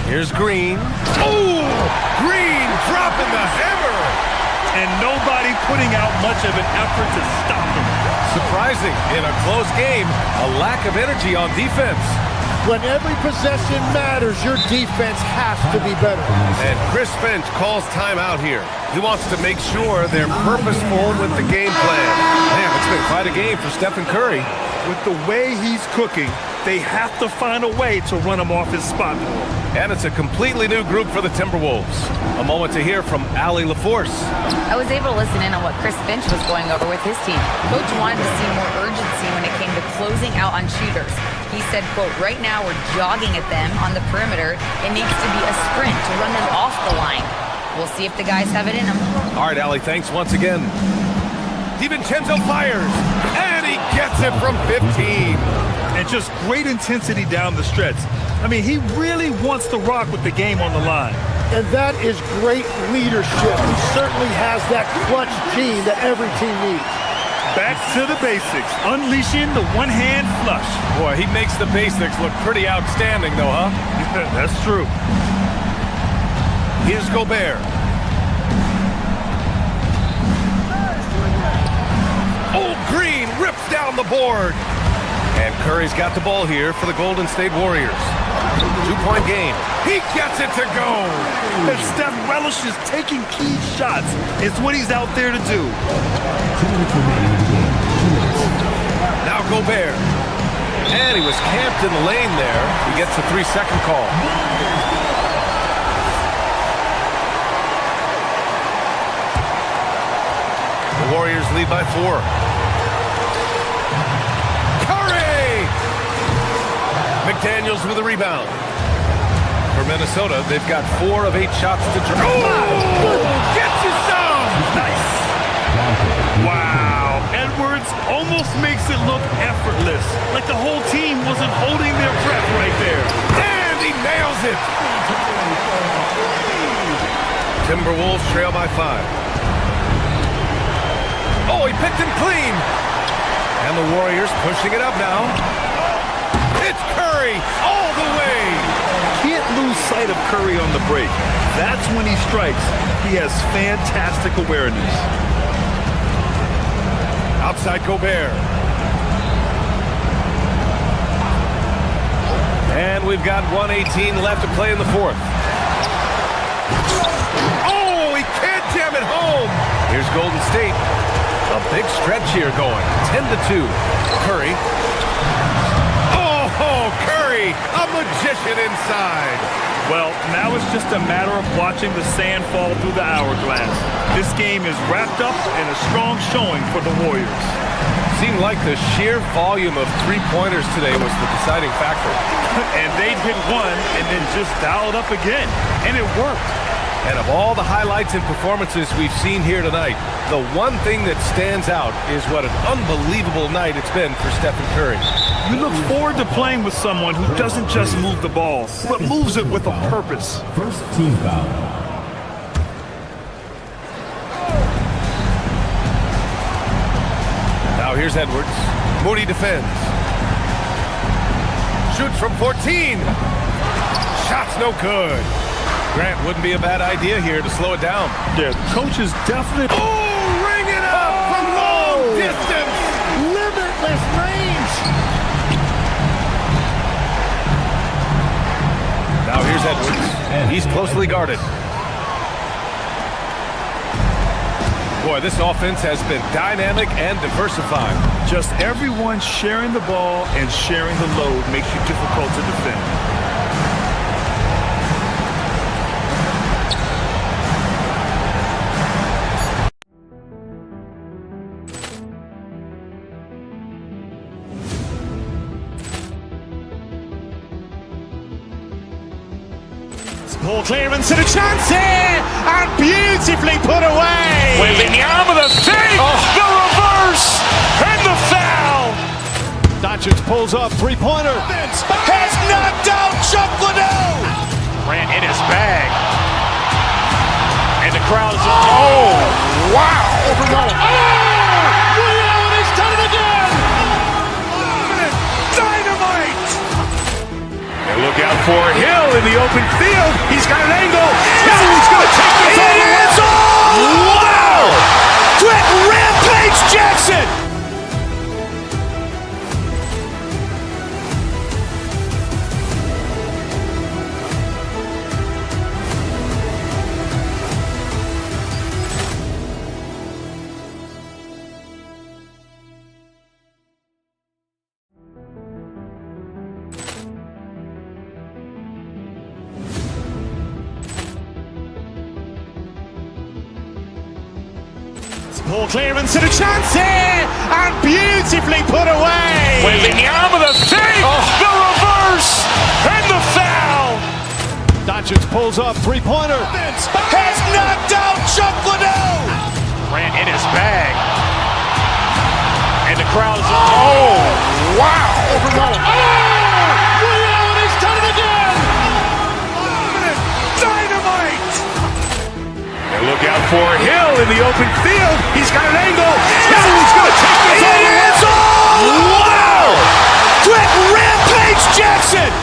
Here's Green. Oh! Green dropping the hammer! And nobody putting out much of an effort to stop him. Surprising, in a close game, a lack of energy on defense. When every possession matters, your defense has to be better. And Chris Finch calls timeout here. He wants to make sure they're purposeful with the game plan. Man, it's been quite a game for Stephen Curry. With the way he's cooking, they have to find a way to run him off his spot more. And it's a completely new group for the Timberwolves. A moment to hear from Allie LaForce. I was able to listen in on what Chris Finch was going over with his team. Coach wanted to see more urgency when it came to closing out on shooters. He said, quote, right now we're jogging at them on the perimeter. It needs to be a sprint to run them off the line. We'll see if the guys have it in them. All right, Allie, thanks once again. DiVincenzo fires, and he gets it from 15. And just great intensity down the stretch. I mean, he really wants to rock with the game on the line. And that is great leadership. He certainly has that clutch gene that every team needs. Back to the basics, unleashing the one-hand flush. Boy, he makes the basics look pretty outstanding, though, huh? That's true. Here's Gobert. Oh, Green rips down the board. And Curry's got the ball here for the Golden State Warriors. 2-point game. He gets it to go. And Steph relishes taking key shots. It's what he's out there to do. Now Gobert. And he was camped in the lane there. He gets a 3-second call. The Warriors lead by 4. McDaniels with a rebound. For Minnesota, they've got 4 of 8 shots to draw. Oh! Get you some! Nice. Wow. Edwards almost makes it look effortless, like the whole team wasn't holding their breath right there. And he nails it! Timberwolves trail by 5. Oh, he picked him clean! And the Warriors pushing it up now. It's Curry all the way. Can't lose sight of Curry on the break. That's when he strikes. He has fantastic awareness. Outside Gobert. And we've got 1:18 left to play in the 4th. Oh, he can't jam it home. Here's Golden State. A big stretch here going. 10-2. Curry. Oh, Curry, a magician inside. Well, now it's just a matter of watching the sand fall through the hourglass. This game is wrapped up in a strong showing for the Warriors. Seemed like the sheer volume of three-pointers today was the deciding factor. And they'd hit one and then just dial it up again. And it worked. And of all the highlights and performances we've seen here tonight, the one thing that stands out is what an unbelievable night it's been for Stephen Curry. You look forward to playing with someone who doesn't just move the ball, but moves it with a purpose. First team foul. Now here's Edwards. Moody defends. Shoots from 14. Shot's no good. Grant wouldn't be a bad idea here to slow it down. Yeah, coach is definitely... Oh, ring it up from long distance. Limitless range. Now here's Edwards. He's closely guarded. Boy, this offense has been dynamic and diversified. Just everyone sharing the ball and sharing the load makes you difficult to defend. Ball clearance and a chance here, and beautifully put away. Wembanyama with a fake, the reverse, and the foul. Doncic pulls up, three-pointer. Has knocked out Chuck Liddell. Grant in his bag. And the crowd is, oh, wow. Ray Allen has done it again. Dynamite. And look out for Hill in the open field. He's got an angle. He's going to take this all the way. Wow! Quick Rampage Jackson. Ball clearance and a chance here, and beautifully put away. Wembanyama with a fake, the reverse, and the foul. Doncic pulls up, three-pointer. Has knocked out Chuck Liddell. Grant in his bag. And the crowd is, oh, wow. Ray Allen has done it again. Dynamite. And look out for Hill in the open field. He's got an angle. He's going to take this all the way. Wow! Quick Rampage Jackson.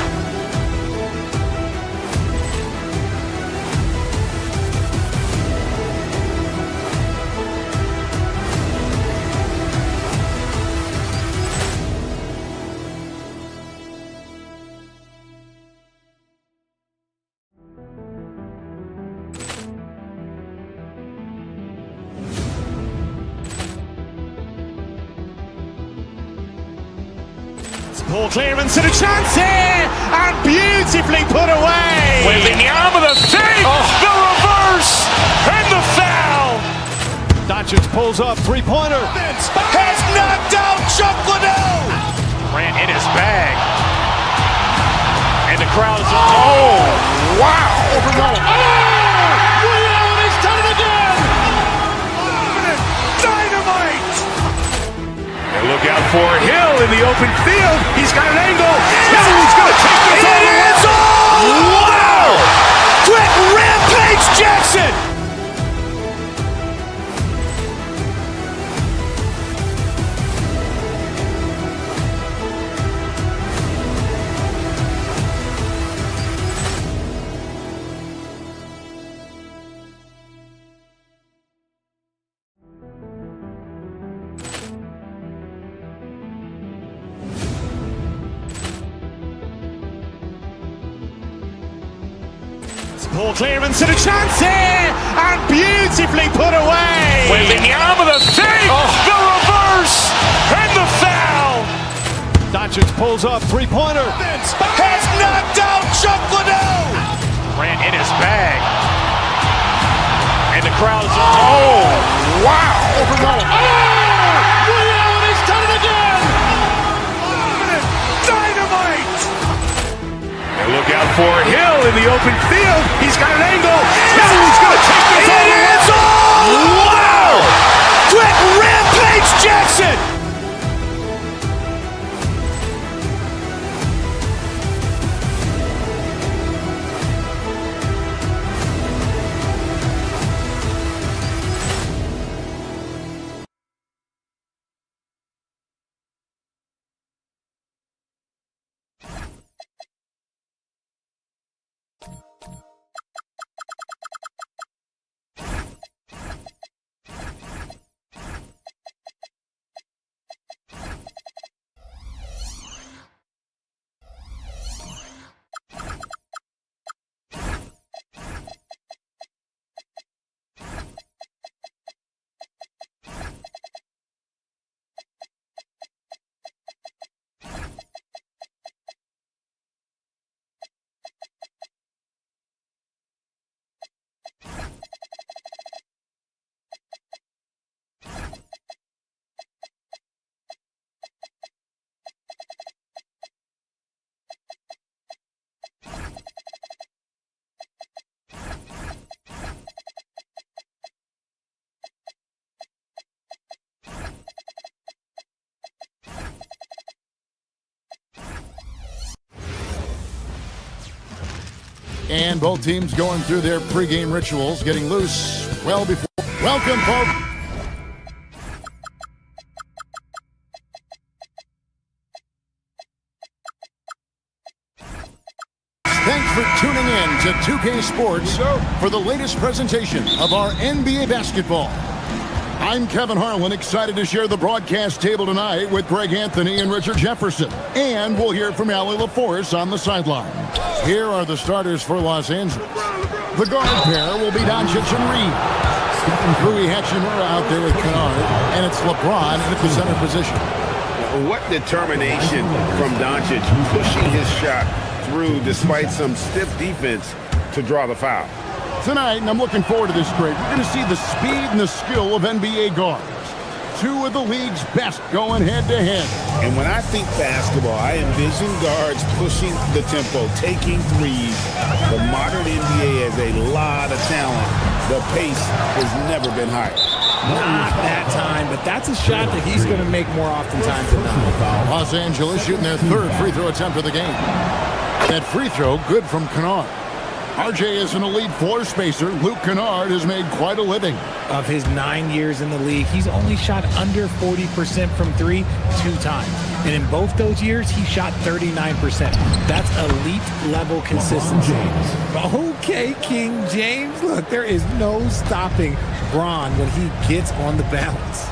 Ball clearance and a chance here, and beautifully put away. Wembanyama with a fake, the reverse, and the foul. Doncic pulls up, three-pointer. Has knocked out Chuck Liddell. Grant in his bag. And the crowd is, oh, wow. Ray Allen has done it again. Dynamite. And look out for Hill in the open field. He's got an angle. He's going to take this all the way. Wow! Quick Rampage Jackson. Ball clearance and a chance here, and beautifully put away. Wembanyama with a fake, the reverse, and the foul. Doncic pulls up, three-pointer. Has knocked out Chuck Liddell. Grant in his bag. And the crowd is, oh, wow. Ray Allen has done it again. Dynamite. And look out for Hill in the open field. He's got an angle. He's going to take this all the way. Wow! Quick Rampage Jackson. And both teams going through their pregame rituals, getting loose well before. Welcome, folks. Thanks for tuning in to 2K Sports for the latest presentation of our NBA basketball. I'm Kevin Harlan, excited to share the broadcast table tonight with Greg Anthony and Richard Jefferson. And we'll hear from Allie LaForce on the sideline. Here are the starters for Los Angeles. The guard pair will be Doncic and Reed. Rui Hachimura out there with Kennard, and it's LeBron at the center position. What determination from Doncic pushing his shot through despite some stiff defense to draw the foul. Tonight, and I'm looking forward to this break, we're going to see the speed and the skill of NBA guards. Two of the league's best going head-to-head. And when I think basketball, I envision guards pushing the tempo, taking threes. The modern NBA has a lot of talent. The pace has never been higher. Not that time, but that's a shot that he's going to make more oftentimes than not. Los Angeles shooting their third free throw attempt of the game. That free throw, good from Kennard. RJ is an elite floor spacer. Luke Kennard has made quite a living. Of his 9 years in the league, he's only shot under 40% from three 2 times. And in both those years, he shot 39%. That's elite level consistency. Okay, King James. Look, there is no stopping Bron when he gets on the bounce.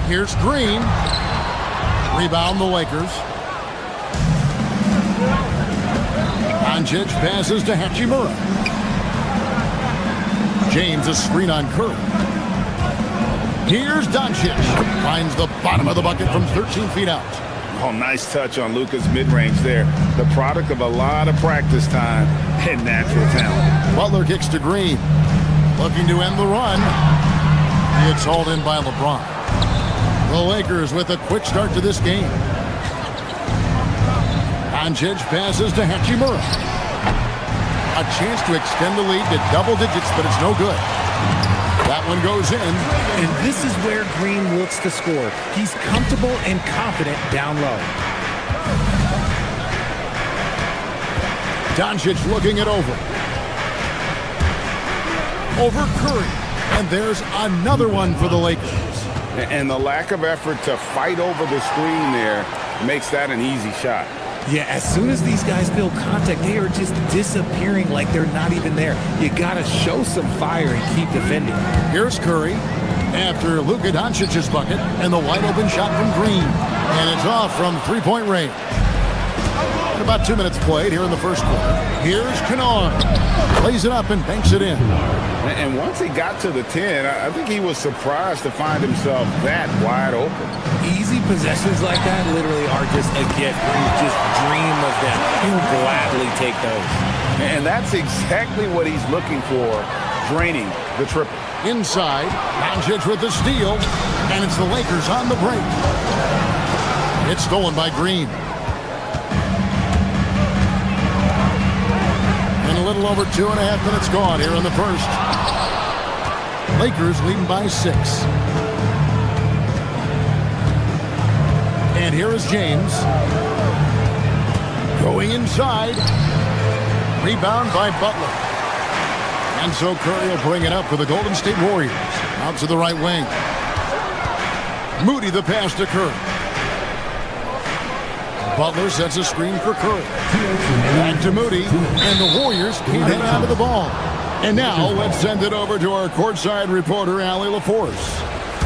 Here's Green. Rebound the Lakers. Doncic passes to Hachimura. James a screen on Curry. Here's Doncic. Finds the bottom of the bucket from 13 feet out. Oh, nice touch on Luka's mid-range there. The product of a lot of practice time and natural talent. Butler kicks to Green. Looking to end the run. It's hauled in by LeBron. The Lakers with a quick start to this game. Doncic passes to Hachimura. A chance to extend the lead to double digits, but it's no good. That one goes in. And this is where Green looks to score. He's comfortable and confident down low. Doncic looking it over. Over Curry. And there's another one for the Lakers. And the lack of effort to fight over the screen there makes that an easy shot. Yeah, as soon as these guys feel contact, they are just disappearing like they're not even there. You got to show some fire and keep defending. Here's Curry after Luka Doncic's bucket and the wide open shot from Green. And it's off from three-point range. About 2 minutes played here in the first quarter. Here's Kennard. Plays it up and banks it in. And once he got to the 10, I think he was surprised to find himself that wide open. Easy possessions like that literally are just a gift. You just dream of them. He'll gladly take those. And that's exactly what he's looking for, draining the triple. Inside, Doncic with the steal, and it's the Lakers on the break. It's stolen by Green. A little over 2.5 minutes gone here in the first. Lakers leading by 6. And here is James. Going inside. Rebound by Butler. And so Curry will bring it up for the Golden State Warriors. Out to the right wing. Moody the pass to Curry. Butler sets a screen for Curry. Back to Moody, and the Warriors can't hang on to the ball. And now let's send it over to our courtside reporter, Allie LaForce.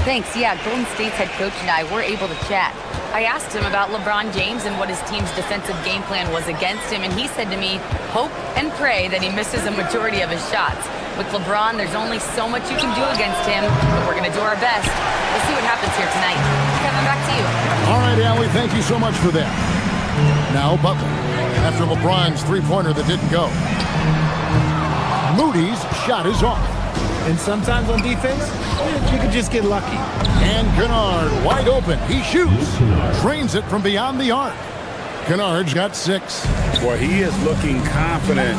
Thanks. Yeah, Golden State's head coach and I were able to chat. I asked him about LeBron James and what his team's defensive game plan was against him, and he said to me, hope and pray that he misses a majority of his shots. With LeBron, there's only so much you can do against him, but we're going to do our best. We'll see what happens here tonight. Kevin, back to you. All right, Allie, thank you so much for that. Now Butler, after LeBron's three-pointer that didn't go. Moody's shot is off. And sometimes on defense, you can just get lucky. And Kennard wide open. He shoots. Drains it from beyond the arc. Kennard's got 6. Well, he is looking confident.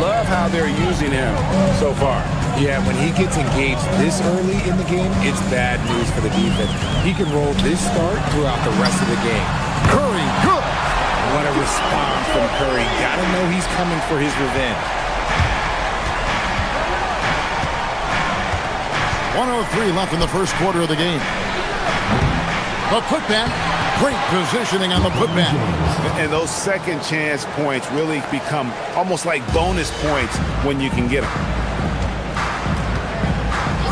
Love how they're using him so far. Yeah, when he gets engaged this early in the game, it's bad news for the defense. He can roll this start throughout the rest of the game. Curry, good. What a response from Curry. Gotta know he's coming for his revenge. 1:03 left in the first quarter of the game. The putback. Great positioning on the putback. And those second chance points really become almost like bonus points when you can get them.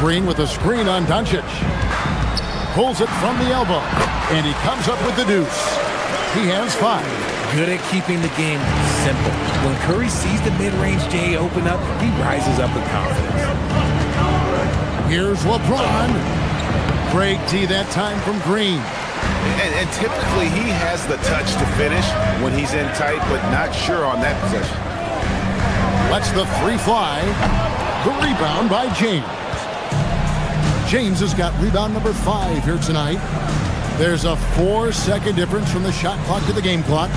Green with a screen on Doncic. Pulls it from the elbow. And he comes up with the deuce. He has 5. Good at keeping the game simple. When Curry sees the mid-range J open up, he rises up with confidence. Here's LeBron. Great D that time from Green. And typically he has the touch to finish when he's in tight, but not sure on that possession. Lets the 3 fly. The rebound by James. James has got rebound number 5 here tonight. There's a 4-second difference from the shot clock to the game clock.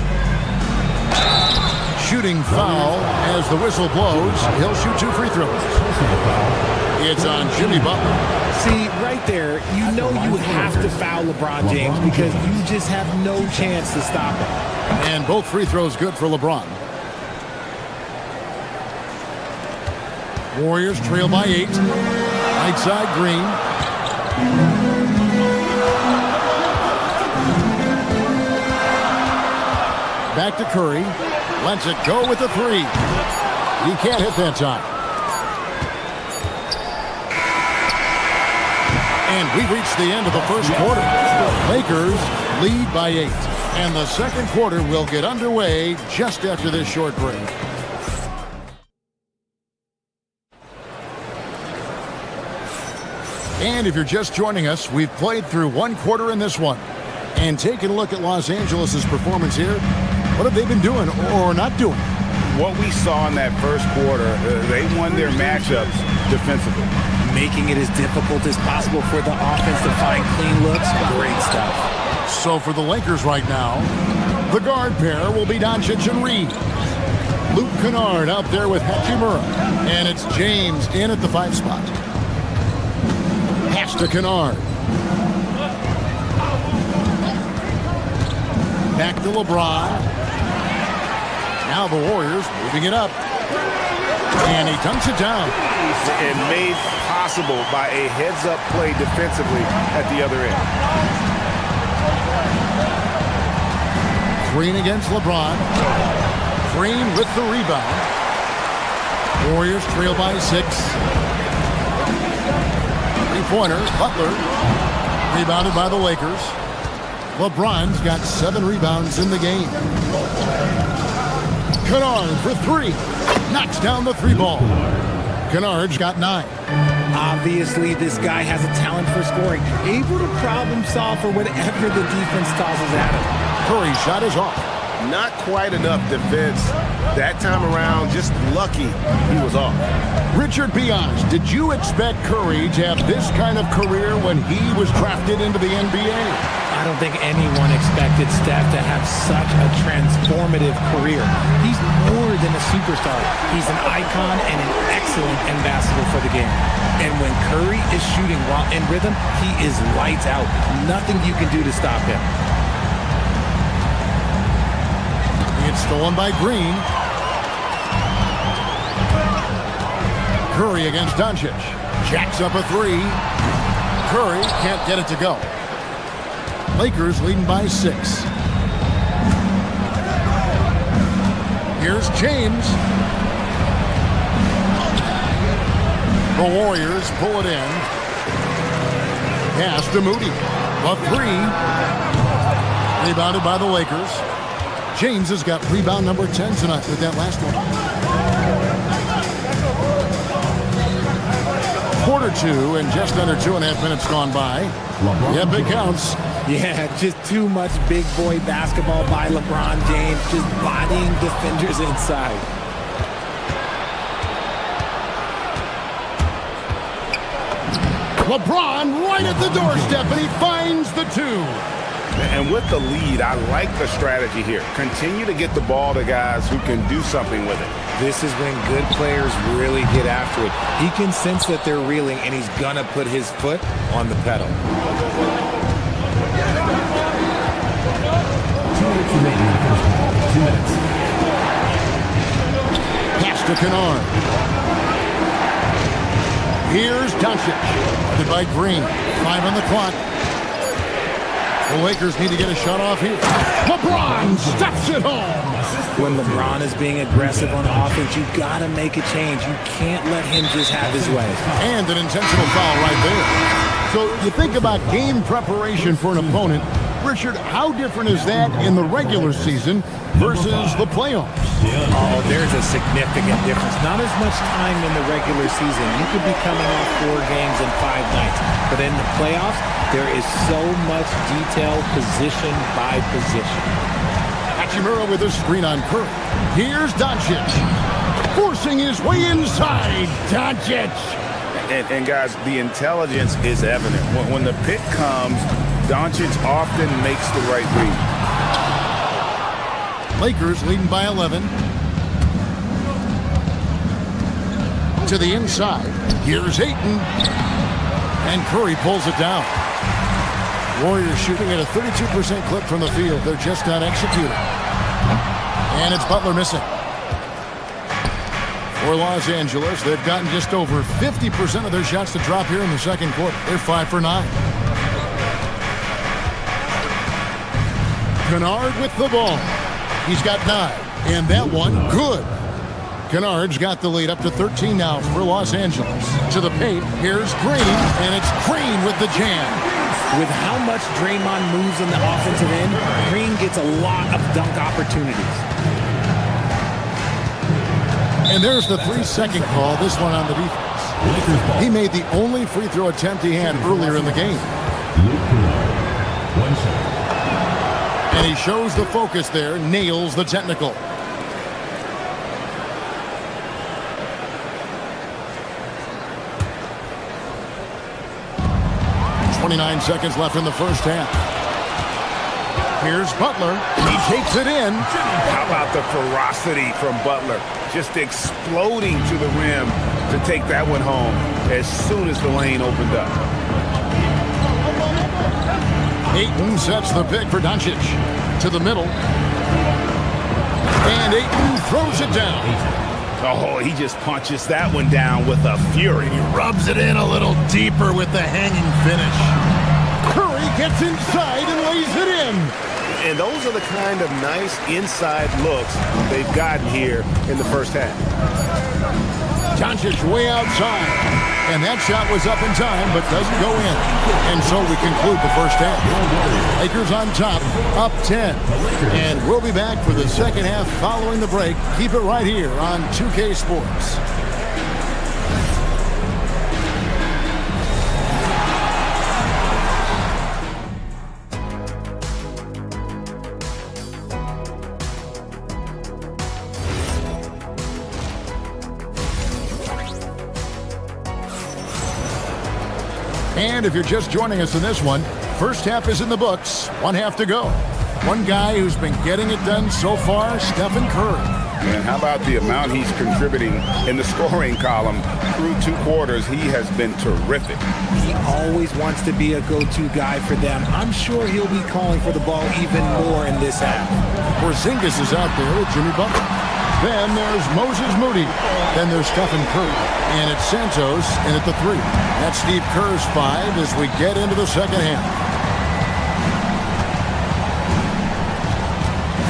Shooting foul as the whistle blows. He'll shoot 2 free throws. It's on Jimmy Butler. See, right there, you know you have to foul LeBron James because you just have no chance to stop him. And both free throws good for LeBron. Warriors trail by 8. Right side, Green. Back to Curry. Lets it go with the 3. He can't hit that time. And we've reached the end of the first quarter. Lakers lead by 8. And the second quarter will get underway just after this short break. And if you're just joining us, we've played through one quarter in this one. And taking a look at Los Angeles' performance here, what have they been doing or not doing? What we saw in that first quarter, they won their matchups defensively. Making it as difficult as possible for the offense to find clean looks. Great stuff. So for the Lakers right now, the guard pair will be Doncic and Reed. Luke Kennard out there with Hachimura. And it's James in at the 5 spot. Pass to Kennard. Back to LeBron. Now the Warriors moving it up. And he dunks it down. And made possible by a heads-up play defensively at the other end. Green against LeBron. Green with the rebound. Warriors trail by 6. Three-pointer, Butler. Rebounded by the Lakers. LeBron's got 7 rebounds in the game. Kennard for 3. Knocks down the 3 ball. Kennard's got 9. Obviously, this guy has a talent for scoring. Able to problem solve for whatever the defense tosses at him. Curry's shot is off. Not quite enough defense that time around. Just lucky he was off. Richard, be honest. Did you expect Curry to have this kind of career when he was drafted into the NBA? I don't think anyone expected Steph to have such a transformative career. He's more than a superstar. He's an icon and an excellent ambassador for the game. And when Curry is shooting while in rhythm, he is lights out. Nothing you can do to stop him. It's stolen by Green. Curry against Doncic. Jacks up a 3. Curry can't get it to go. Lakers leading by 6. Here's James. The Warriors pull it in. Pass to Moody. A 3. Rebounded by the Lakers. James has got rebound number 10 tonight with that last one. Quarter 2 and just under 2.5 minutes gone by. Yep, it counts. Yeah, just too much big boy basketball by LeBron James, just bodying defenders inside. LeBron right at the doorstep, and he finds the 2. And with the lead, I like the strategy here. Continue to get the ball to guys who can do something with it. This is when good players really get after it. He can sense that they're reeling, and he's going to put his foot on the pedal. 2 minutes remaining in the first half. 2 minutes. Pass to Kennard. Here's Doncic. Guarded by Green. 5 on the clock. The Lakers need to get a shot off here. LeBron steps it home. When LeBron is being aggressive on offense, you got to make a change. You can't let him just have his way. And an intentional foul right there. So you think about game preparation for an opponent. Richard, how different is that in the regular season versus the playoffs? Oh, there's a significant difference. Not as much time in the regular season. You could be coming off 4 games in 5 nights. But in the playoffs, there is so much detail position by position. Hachimura with a screen on Curry. Here's Doncic. Forcing his way inside. Doncic. And guys, the intelligence is evident. When the pick comes, Doncic often makes the right read. Lakers leading by 11. To the inside. Here's Ayton. And Curry pulls it down. Warriors shooting at a 32% clip from the field. They're just not executing. And it's Butler missing. For Los Angeles, they've gotten just over 50% of their shots to drop here in the second quarter. They're 5 for 9. Kennard with the ball. He's got 9. And that one, good. Kennard's got the lead up to 13 now for Los Angeles. To the paint, here's Green, and it's Green with the jam. With how much Draymond moves on the offensive end, Green gets a lot of dunk opportunities. And there's the 3-second call, this one on the defense. He made the only free throw attempt he had earlier in the game. And he shows the focus there, nails the technical. .29 seconds left in the first half. Here's Butler. He takes it in. How about the ferocity from Butler? Just exploding to the rim to take that one home as soon as the lane opened up. Ayton sets the pick for Doncic. To the middle. And Ayton throws it down. Oh, he just punches that one down with a fury. He rubs it in a little deeper with the hanging finish. Curry gets inside and lays it in. And those are the kind of nice inside looks they've gotten here in the first half. Doncic way outside. And that shot was up in time, but doesn't go in. And so we conclude the first half. Lakers on top, up 10. And we'll be back for the second half following the break. Keep it right here on 2K Sports. And if you're just joining us in this one, first half is in the books. 1 half to go. One guy who's been getting it done so far, Stephen Curry. And how about the amount he's contributing in the scoring column through 2 quarters? He has been terrific. He always wants to be a go-to guy for them. I'm sure he'll be calling for the ball even more in this half. Porzingis is out there with Jimmy Butler. Then there's Moses Moody. Then there's Stephen Curry. And it's Santos in at the 3. That's Steve Kerr's 5 as we get into the second half.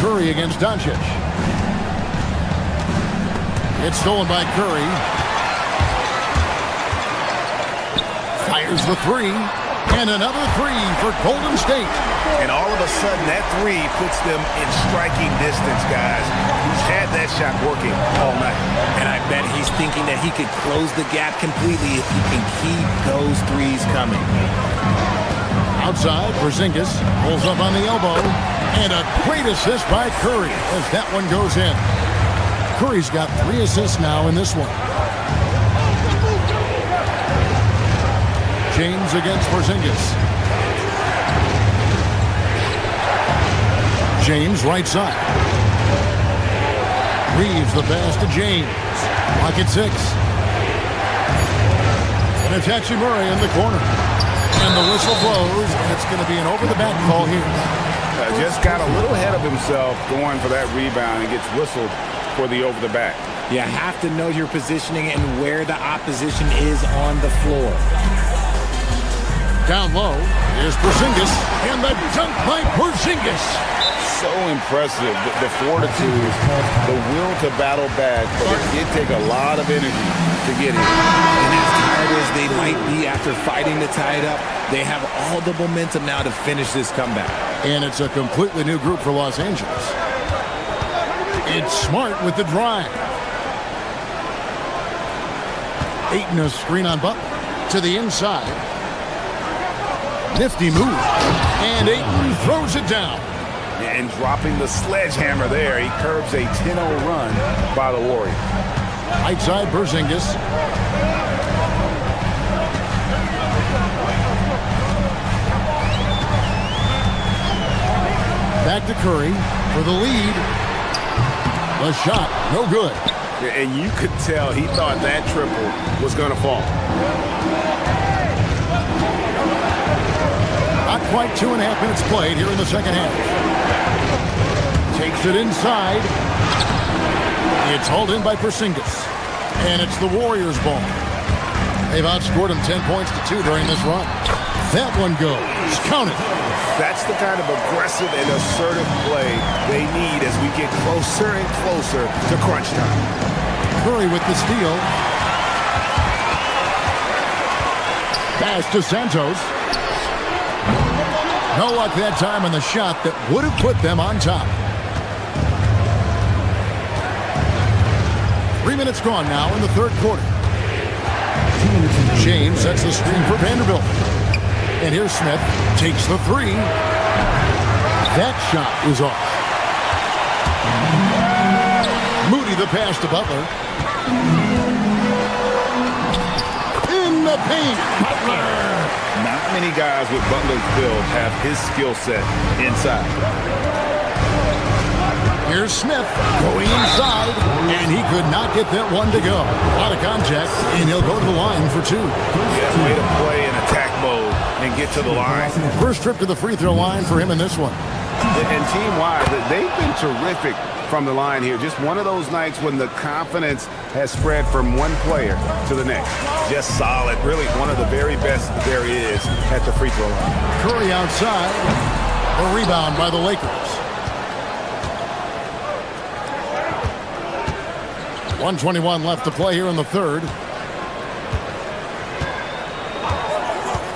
Curry against Doncic. It's stolen by Curry. Fires the 3. And another 3 for Golden State. And all of a sudden, that 3 puts them in striking distance, guys. He's had that shot working all night. And I bet he's thinking that he could close the gap completely if he can keep those 3s coming. Outside, Porzingis pulls up on the elbow. And a great assist by Curry as that one goes in. Curry's got 3 assists now in this one. James against Porzingis. James right side. Reeves the pass to James. Clock at 6. And it's Hachimura in the corner. And the whistle blows, and it's going to be an over-the-back call here. Just got a little ahead of himself going for that rebound and gets whistled for the over-the-back. You have to know your positioning and where the opposition is on the floor. Down low, here's Porzingis, and the dunk by Porzingis. So impressive, the fortitude, the will to battle back, but it did take a lot of energy to get here. And as tired as they might be after fighting to tie it up, they have all the momentum now to finish this comeback. And it's a completely new group for Los Angeles. It's Smart with the drive. Ayton a screen on Butler to the inside. Nifty move. And Ayton throws it down. And dropping the sledgehammer there, he curbs a 10-0 run by the Warriors. Right side, Porzingis. Back to Curry for the lead. The shot, no good. And you could tell he thought that triple was going to fall. Not quite 2.5 minutes played here in the second half. Takes it inside. It's hauled in by Porzingis. And it's the Warriors' ball. They've outscored them 10 points to 2 during this run. That one goes. Count it. That's the kind of aggressive and assertive play they need as we get closer and closer to crunch time. Curry with the steal. Pass to Santos. No luck that time on the shot that would have put them on top. 3 minutes gone now in the third quarter. James sets the screen for Vanderbilt. And here's Smith, takes the three. That shot is off. Moody the pass to Butler. In the paint, Butler. Not many guys with Butler's build have his skill set inside. Here's Smith going inside, and he could not get that one to go. A lot of contact, and he'll go to the line for 2. Yeah, way to play in attack mode and get to the line. First trip to the free throw line for him in this one. And team-wide, they've been terrific from the line here. Just one of those nights when the confidence has spread from one player to the next. Just solid. Really one of the very best there is at the free throw line. Curry outside. A rebound by the Lakers. 1:21 left to play here in the third.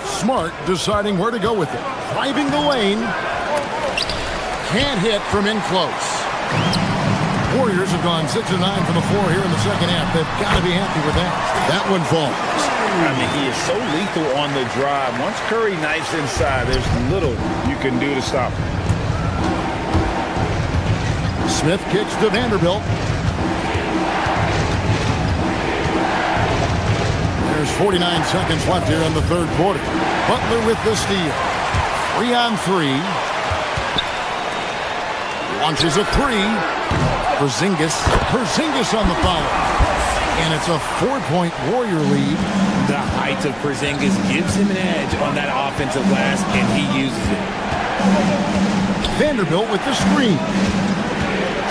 Smart deciding where to go with it. Driving the lane. Can't hit from in close. Warriors have gone 6 of 9 from the floor here in the second half. They've got to be happy with that. That one falls. I mean, he is so lethal on the drive. Once Curry knifes inside, there's little you can do to stop him. Smith kicks to Vanderbilt. There's 49 seconds left here in the third quarter. Butler with the steal. 3-on-3. Launches a three. Porzingis on the foul. And it's a 4-point Warrior lead. The height of Porzingis gives him an edge on that offensive glass, and he uses it. Vanderbilt with the screen.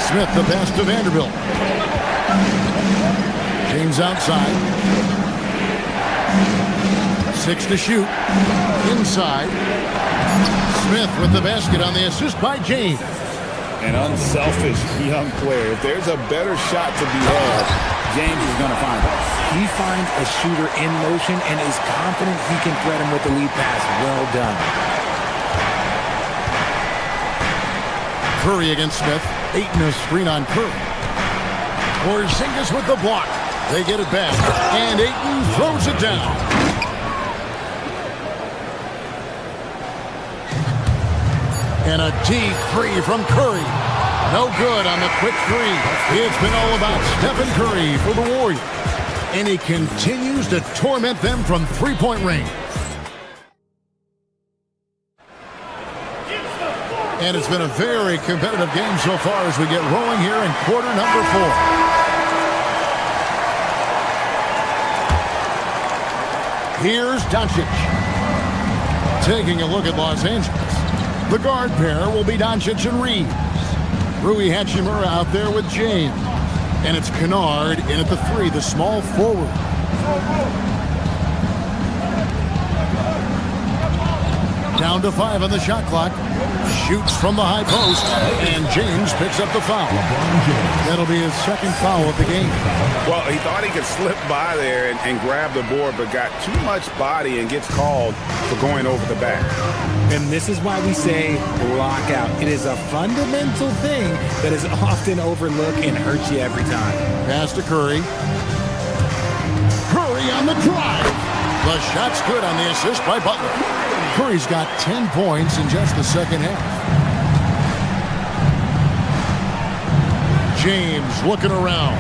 Smith the pass to Vanderbilt. James outside. 6 to shoot. Inside. Smith with the basket on the assist by James. An unselfish young player. If there's a better shot to be had, James is going to find it. He finds a shooter in motion and is confident he can thread him with the lead pass. Well done. Curry against Smith. Ayton a screen on Curry. Porzingis with the block. They get it back. And Ayton throws it down. And a deep three from Curry. No good on the quick three. It's been all about Stephen Curry for the Warriors. And he continues to torment them from three-point range. And it's been a very competitive game so far as we get rolling here in quarter number 4. Here's Doncic. Taking a look at Los Angeles. The guard pair will be Doncic and Reeves. Rui Hachimura out there with James. And it's Kennard in at the 3, the small forward. Down to 5 on the shot clock. Shoots from the high post, and James picks up the foul. That'll be his second foul of the game. Well, he thought he could slip by there and grab the board, but got too much body and gets called for going over the back. And this is why we say lockout. It is a fundamental thing that is often overlooked and hurts you every time. Pass to Curry. Curry on the drive. The shot's good on the assist by Butler. Curry's got 10 points in just the second half. James looking around.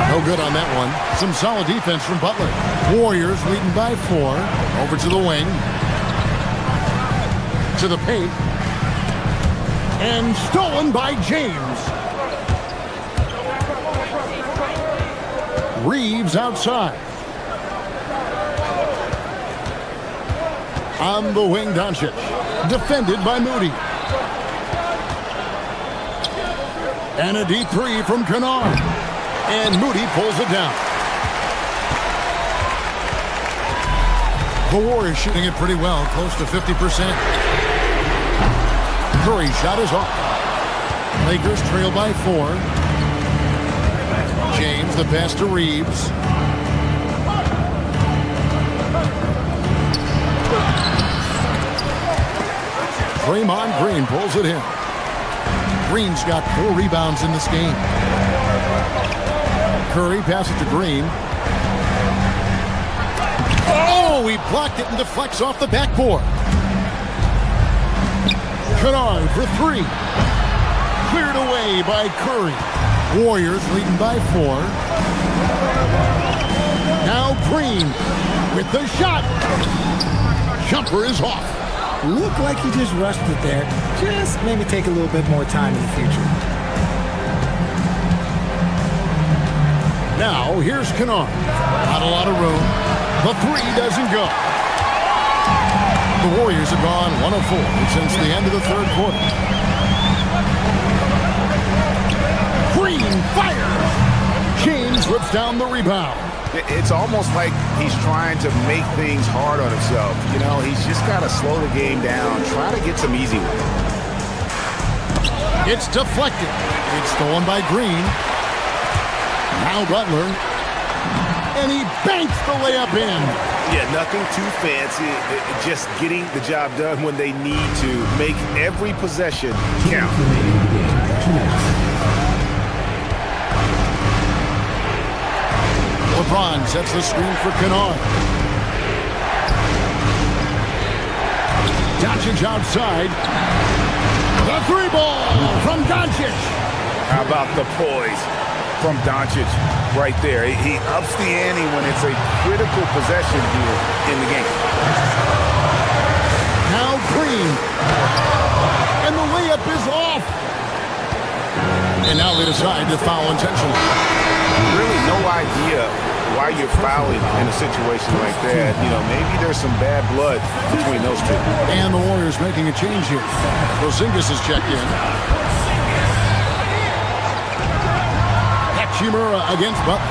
No good on that one. Some solid defense from Butler. Warriors leading by 4. Over to the wing. To the paint. And stolen by James. Reeves outside. On the wing, Doncic. Defended by Moody. And a deep three from Kennard. And Moody pulls it down. The Warriors shooting it pretty well, close to 50%. Curry's shot is off. Lakers trail by 4. James, the pass to Reeves. Draymond Green pulls it in. Green's got 4 rebounds in this game. Curry passes to Green. Oh, he blocked it and deflects off the backboard. Kennard for 3. Cleared away by Curry. Warriors leading by 4. Now Green with the shot. Jumper is off. Looked like he just rushed it there. Just maybe take a little bit more time in the future. Now here's Kennard. Not a lot of room. The 3 doesn't go. The Warriors have gone 1 of 4 since the end of the third quarter. Green fires. James whips down the rebound. It's almost like he's trying to make things hard on himself. You know, he's just got to slow the game down, try to get some easy ones. It's deflected. It's stolen by Green. Now Butler. And he banks the layup in. Yeah, nothing too fancy. Just getting the job done when they need to. Make every possession count. LeBron sets the screen for Kennard. Doncic outside. The 3-ball from Doncic. How about the poise from Doncic right there? He ups the ante when it's a critical possession here in the game. Now Green. And the layup is off. And now they decide to foul intentionally. Really no idea why you're fouling in a situation like that. You know, maybe there's some bad blood between those two. And the Warriors making a change here. Porzingis is checked in. Hachimura against Butler.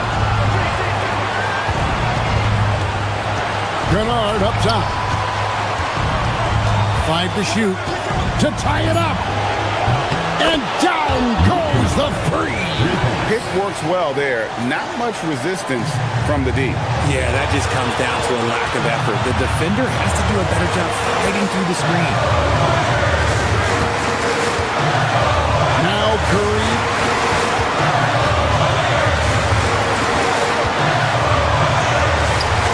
Kennard up top. 5 to shoot. To tie it up. And down goes the 3. Pick works well there. Not much resistance from the D. Yeah, that just comes down to a lack of effort. The defender has to do a better job fighting through the screen. Now Curry.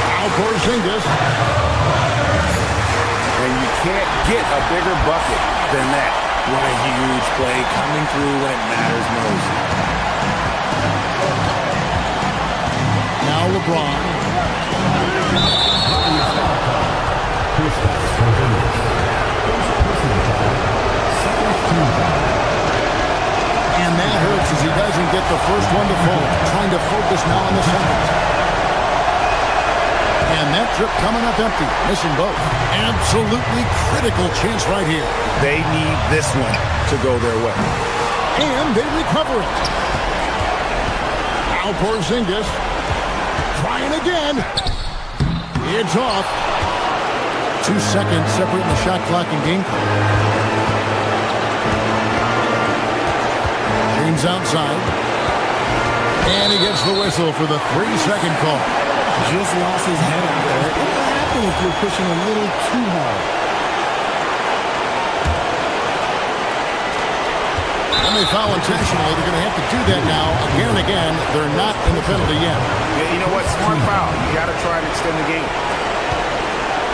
Now Porzingis. And you can't get a bigger bucket than that. What a huge play coming through when it matters most. Now LeBron. And that hurts as he doesn't get the first one to fall. Trying to focus now on the second. And that trip coming up empty. Missing both. Absolutely critical chance right here. They need this one to go their way. And they recover it. Now Porzingis. Trying again. It's off. 2 seconds separating the shot clock and game clock. James outside. And he gets the whistle for the 3-second call. Just lost his head out there. It will happen if you're pushing a little too hard. When they foul intentionally, they're going to have to do that now again and again. They're not in the penalty yet. Yeah, you know what? Smart foul. You got to try and extend the game.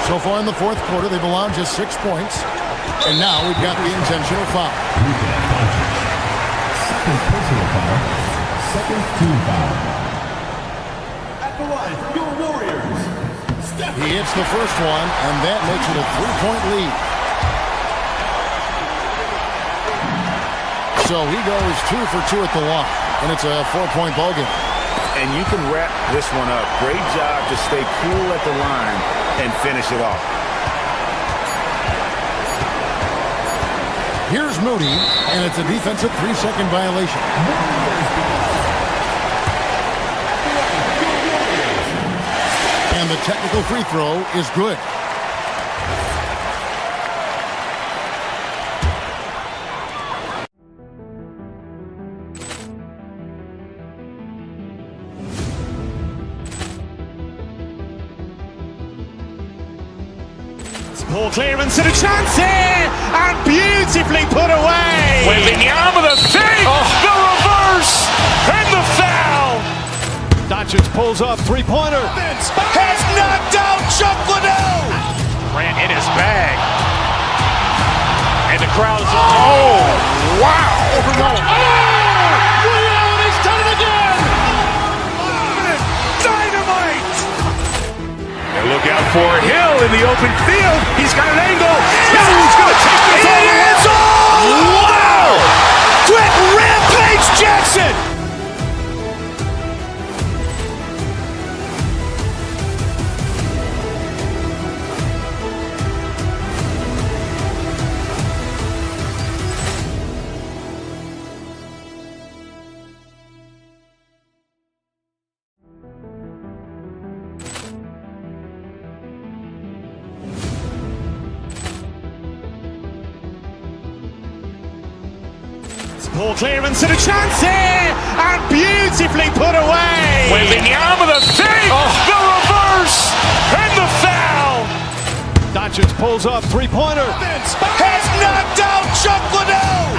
So far in the fourth quarter, they've allowed just 6 points. And now we've got the intentional foul. Second personal foul. Second team foul. At the line for your Warriors. He hits the first one, and that makes it a 3-point lead. So he goes 2 for 2 at the line, and it's a 4-point ball game. And you can wrap this one up. Great job to stay cool at the line and finish it off. Here's Moody, and it's a defensive 3-second violation. And the technical free throw is good. Poor clearance and a chance here, and beautifully put away. Wembanyama with a save, the reverse, and the foul. Doncic pulls up, three-pointer. Has knocked out Chuck Liddell. Ran in his bag. And the crowd is, oh, wow. Liddell, he's done it again. Dynamite. And look out for Hill in the open field. He's got an angle. Hill's going to take this all the way. Wow! Quick Rampage Jackson! Poor clearance and a chance here, and beautifully put away. Wembanyama with a save, the reverse, and the foul. Doncic pulls up, three-pointer. Has knocked out Chuck Liddell.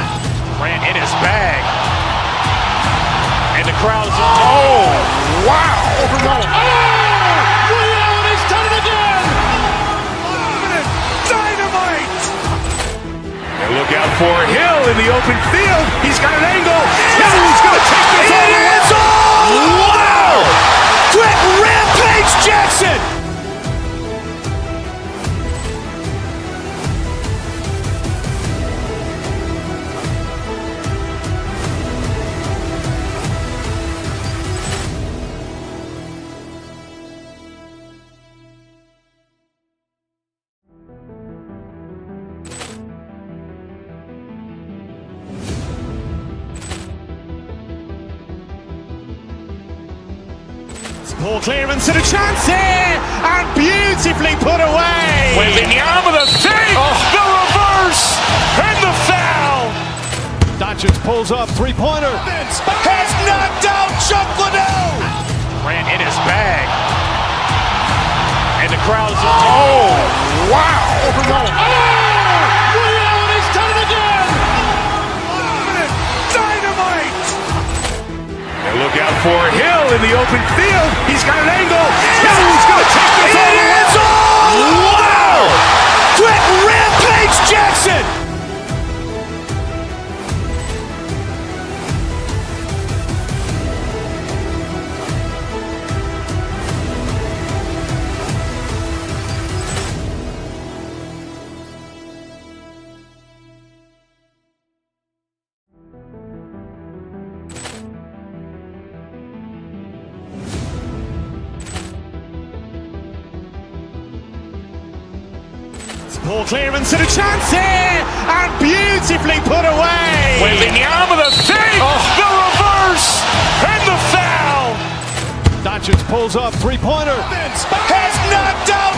Ran in his bag. And the crowd is, oh, wow. Liddell, he's done it again. Dynamite. And look out for Hill in the open field. He's got an angle. Hill's going to take this all the way. Wow! Quick Rampage Jackson! Poor clearance and a chance here, and beautifully put away. Wembanyama with a save, the reverse, and the foul. Doncic pulls up, three-pointer. Has knocked out Chuck Liddell. Ran in his bag. And the crowd is, oh, wow. Liddell, he's done it again. Dynamite. And look out for Hill in the open field. He's got an angle. Hill's going to take this all the way. Wow! Quick Rampage Jackson! Poor clearance and a chance here, and beautifully put away. Wembanyama with a save, the reverse, and the foul. Doncic pulls up, three-pointer. Has knocked out